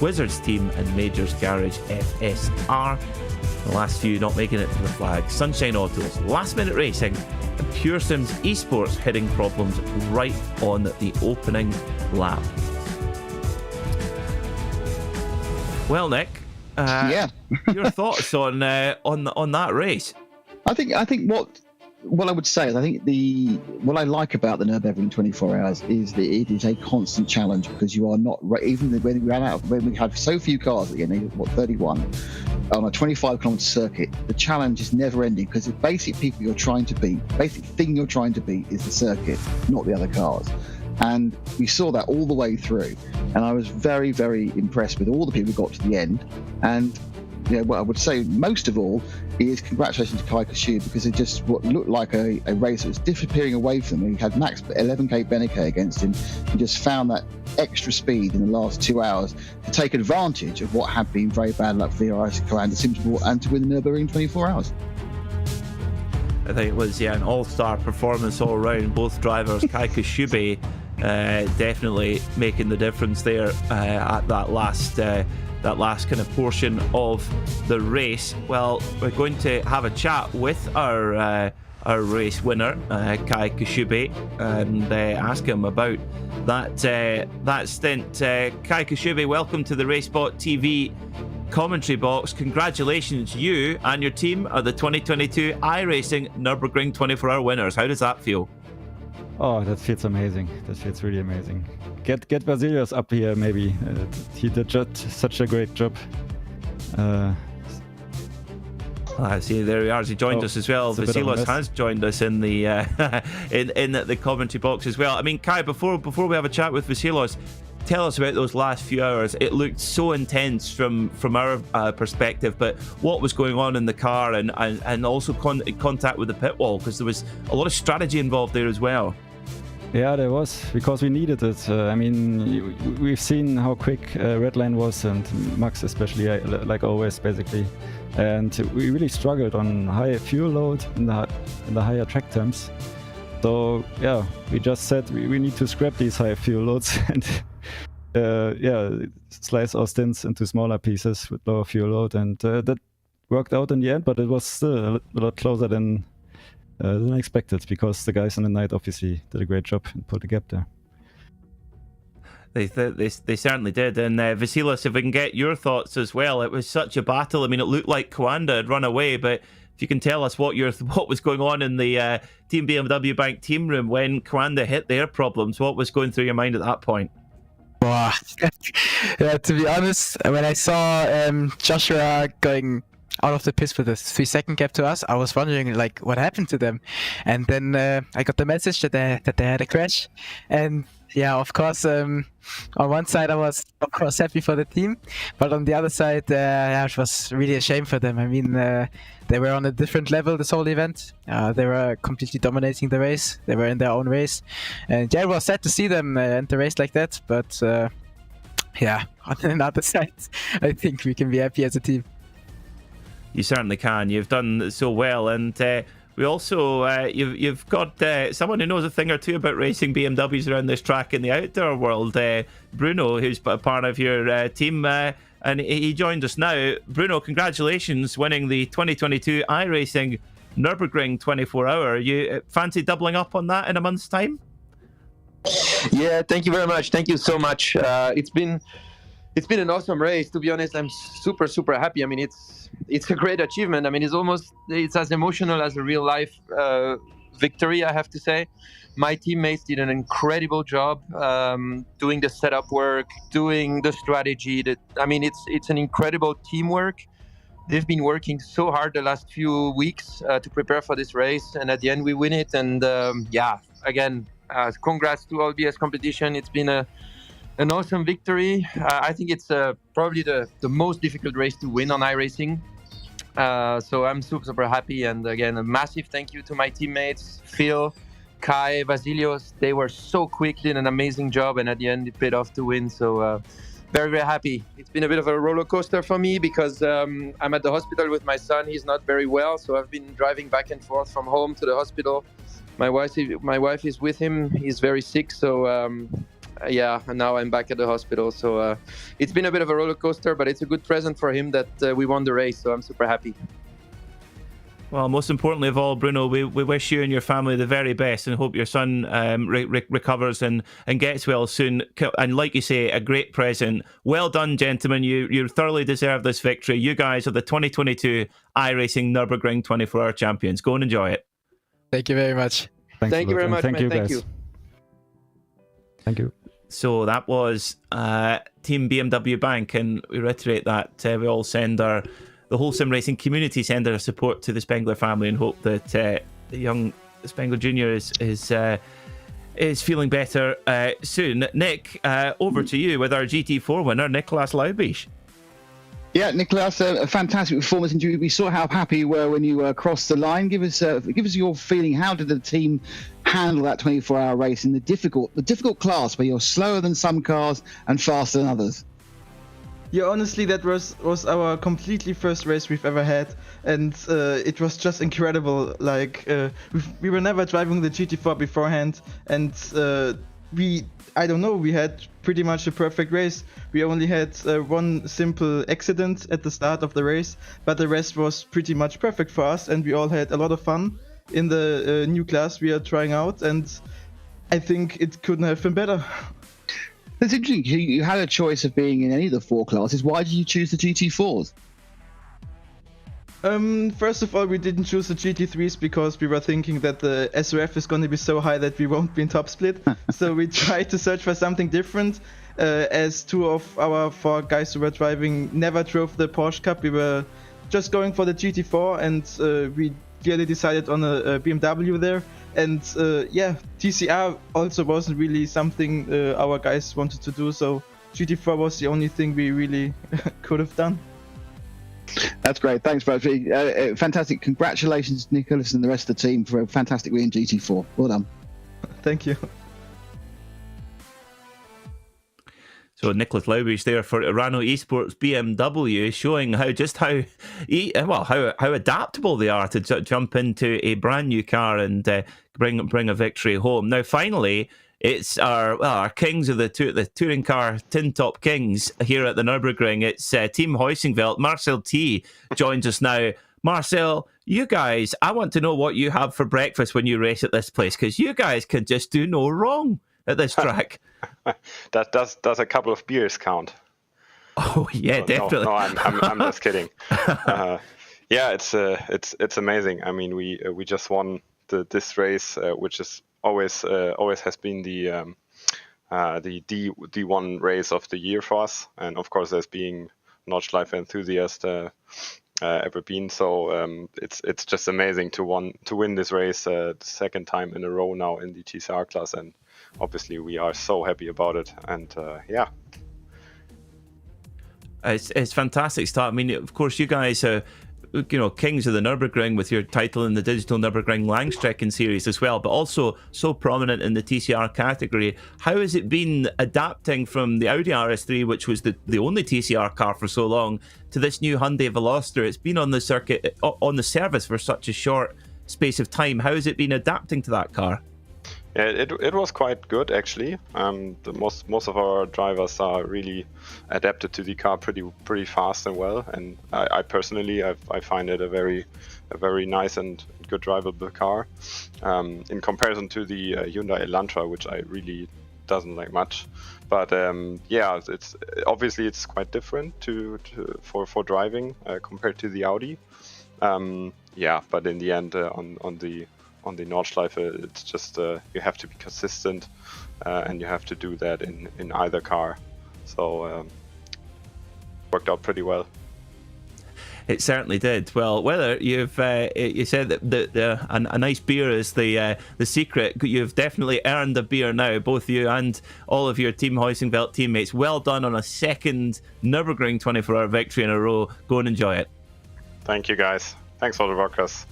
Wizards Team, and Majors Garage FSR. The last few not making it to the flag. Sunshine Autos, Last Minute Racing, and Pure Sims Esports hitting problems right on the opening lap. Well, Nick, yeah. your thoughts on that race? I think what what I would say is I think what I like about the Nürburgring 24 hours is that it is a constant challenge, because you are not, even when we had so few cars at the end, 31 on a 25 kilometer circuit, the challenge is never ending, because the basic thing you're trying to beat is the circuit, not the other cars. And we saw that all the way through, and I was very, very impressed with all the people who got to the end. And what I would say most of all is congratulations to Kai Kashu, because it just what looked like a race that was disappearing away from him. He had Max 11k Beneke against him, and just found that extra speed in the last 2 hours to take advantage of what had been very bad luck for the iRacing and the Simsport, and to win the Nürburgring 24 hours. I think it was an all-star performance all around. Both drivers, Kai Kashubi definitely making the difference there at that last kind of portion of the race. Well, we're going to have a chat with our race winner, Kai Kashubi, and ask him about that stint. Kai Kashubi, welcome to the RaceSpotTV commentary box. Congratulations, you and your team are the 2022 iRacing Nürburgring 24-hour winners. How does that feel? Oh, that feels amazing. That feels really amazing. Get Vasilios up here, maybe. He did just such a great job. I see. There he is. He joined us as well. Vasilios has joined us in the in the commentary box as well. I mean, Kai, before we have a chat with Vasilios, tell us about those last few hours. It looked so intense from our perspective, but what was going on in the car, and also contact with the pit wall, because there was a lot of strategy involved there as well. Yeah, there was, because we needed it. I mean, we've seen how quick Redline was, and Max especially, like always, basically. And we really struggled on high fuel load in the higher track times. So yeah, we just said we need to scrap these high fuel loads and slice our stints into smaller pieces with lower fuel load, and that worked out in the end. But it was still a lot closer than expected, because the guys on the night obviously did a great job and pulled the gap there. They certainly did. And Vasilios, if we can get your thoughts as well, it was such a battle. I mean, it looked like Coanda had run away, but if you can tell us what was going on in the Team BMW Bank team room when Coanda hit their problems, what was going through your mind at that point? Wow. Yeah, to be honest, when I saw Joshua going out of the pits with a 3-second gap to us, I was wondering like what happened to them. And then I got the message that they had a crash. And yeah, of course, on one side I was of course happy for the team, but on the other side it was really a shame for them. I mean, they were on a different level this whole event. They were completely dominating the race. They were in their own race, and yeah, it was sad to see them end the race like that. But yeah, on another side, I think we can be happy as a team. You certainly can. You've done so well, and we also you've got someone who knows a thing or two about racing BMWs around this track in the outdoor world. Bruno, who's a part of your team, and he joined us now. Bruno, congratulations, winning the 2022 iRacing Nürburgring 24-hour. You fancy doubling up on that in a month's time? Yeah, thank you very much. Thank you so much. It's been an awesome race. To be honest, I'm super happy. I mean, it's a great achievement. I mean, it's as emotional as a real life victory, I have to say. My teammates did an incredible job doing the setup work, doing the strategy. I mean, it's an incredible teamwork. They've been working so hard the last few weeks to prepare for this race, and at the end we win it. And again, congrats to all BS competition. It's been an awesome victory. I think it's probably the most difficult race to win on iRacing. So I'm super happy. And again, a massive thank you to my teammates, Phil, Kai, Vasilios. They were so quick, did an amazing job, and at the end it paid off to win. So very happy. It's been a bit of a roller coaster for me because I'm at the hospital with my son. He's not very well, so I've been driving back and forth from home to the hospital. My wife is with him. He's very sick, so and now I'm back at the hospital. So it's been a bit of a roller coaster, but it's a good present for him that we won the race. So I'm super happy. Well, most importantly of all, Bruno, we wish you and your family the very best and hope your son recovers and gets well soon. And like you say, a great present. Well done, gentlemen. You thoroughly deserve this victory. You guys are the 2022 iRacing Nürburgring 24-hour champions. Go and enjoy it. Thank you very much. Thanks Thank a you lot, very and much, thank man. you Thank guys. you. Thank you. So that was Team BMW Bank, and we reiterate that we all the whole sim racing community send our support to the Spengler family and hope that the young Spengler Jr. is feeling better soon. Nick, over to you with our GT4 winner, Nicolas Laubisch. Yeah, Nicolas, a fantastic performance. And we saw how happy you were when you crossed the line. Give us your feeling. How did the team handle that 24-hour race in the difficult class where you're slower than some cars and faster than others? Yeah, honestly, that was our completely first race we've ever had, and it was just incredible. Like we were never driving the GT4 beforehand, and we had pretty much a perfect race. We only had one simple accident at the start of the race, but the rest was pretty much perfect for us, and we all had a lot of fun in the new class we are trying out, and I think it couldn't have been better. It's interesting. You had a choice of being in any of the 4 classes. Why did you choose the GT4s? First of all, we didn't choose the GT3s because we were thinking that the SRF is going to be so high that we won't be in top split. So we tried to search for something different. As 2 of our 4 guys who were driving never drove the Porsche Cup, we were just going for the GT4, and we clearly decided on a BMW there. And TCR also wasn't really something our guys wanted to do, so GT4 was the only thing we really could have done. That's great. Thanks, bro. Fantastic. Congratulations, Nicholas, and the rest of the team for a fantastic win in GT4. Well done. Thank you. So Nicolas Laubisch there for Urano Esports BMW, showing how adaptable they are to jump into a brand new car and bring a victory home. Now, finally, it's our kings of the touring car tin top kings here at the Nürburgring. It's Team Heusingveld. Marcel T joins us now. Marcel, you guys, I want to know what you have for breakfast when you race at this place, because you guys can just do no wrong at this track. Does a couple of beers count? Oh yeah, definitely. No, I'm just kidding. Yeah, it's amazing. I mean, we just won this race, which is always has been the D1 race of the year for us, and of course, as being Nordschleife enthusiast, ever been. So it's just amazing to win this race the second time in a row now in the TCR class, and obviously we are so happy about it. And it's fantastic start. I mean, of course, you guys are kings of the Nürburgring with your title in the digital Nürburgring Langstrecken series as well, but also so prominent in the TCR category. How has it been adapting from the Audi RS3, which was the only TCR car for so long, to this new Hyundai Veloster? It's been on the circuit, on the service for such a short space of time. How has it been adapting to that car? yeah, it was quite good actually. Most of our drivers are really adapted to the car pretty fast and well. And I personally I find it a very nice and good drivable car in comparison to the Hyundai Elantra, which I really doesn't like much. But it's obviously it's quite different for driving compared to the Audi. But in the end on the Nordschleife, it's just you have to be consistent and you have to do that in either car. So worked out pretty well. It certainly did. Well, whether you've you said that a nice beer is the secret, you've definitely earned a beer now, both you and all of your Team Heusingveld teammates. Well done on a second Nürburgring 24-hour victory in a row. Go and enjoy it. Thank you, guys. Thanks for the podcast.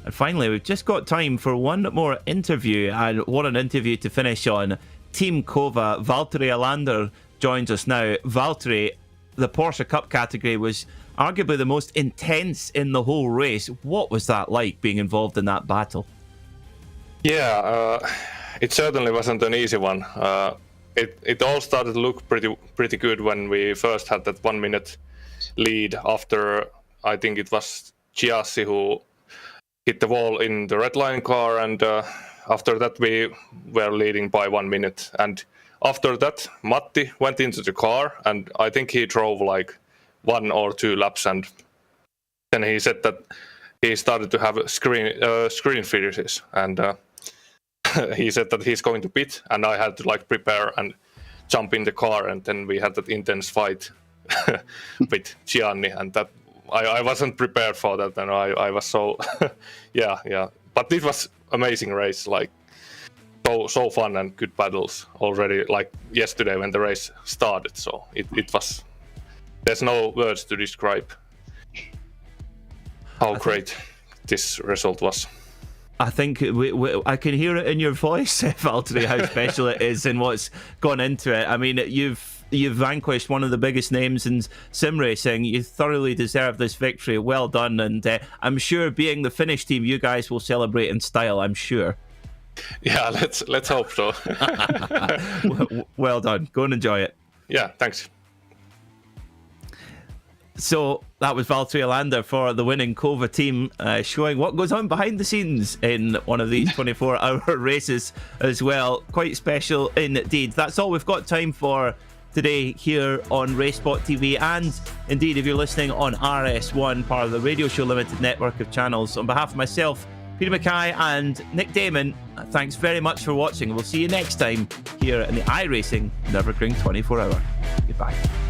And finally, we've just got time for one more interview, and what an interview to finish on. Team Kova, Valtteri Alander joins us now. Valtteri, the Porsche Cup category was arguably the most intense in the whole race. What was that like, being involved in that battle? Yeah, it certainly wasn't an easy one. It all started to look pretty good when we first had that 1 minute lead after, I think it was Chiassi who hit the wall in the red line car, and after that we were leading by 1 minute. And after that, Matti went into the car, and I think he drove like 1 or 2 laps, and then he said that he started to have screen freezes, and he said that he's going to pit, and I had to like prepare and jump in the car, and then we had that intense fight with Gianni, and that I wasn't prepared for that, and I was so yeah. But it was amazing race, like so fun and good battles already. Like yesterday when the race started, so it was. There's no words to describe how great this result was. I think I can hear it in your voice, Valtteri, how special it is and what's gone into it. I mean, you've vanquished one of the biggest names in sim racing. You thoroughly deserve this victory. Well done, and I'm sure, being the Finnish team, you guys will celebrate in style. I'm sure. Yeah, let's hope so. Well done. Go and enjoy it. Yeah, thanks. So that was Valtteri Alander for the winning Kova team, showing what goes on behind the scenes in one of these 24-hour races as well. Quite special indeed. That's all we've got time for today here on RaceSpotTV, and indeed if you're listening on RS1, part of the Radio Show Limited network of channels. On behalf of myself, Peter Mackay and Nick Damon, thanks very much for watching. We'll see you next time here in the iRacing Nürburgring 24-hour. Goodbye.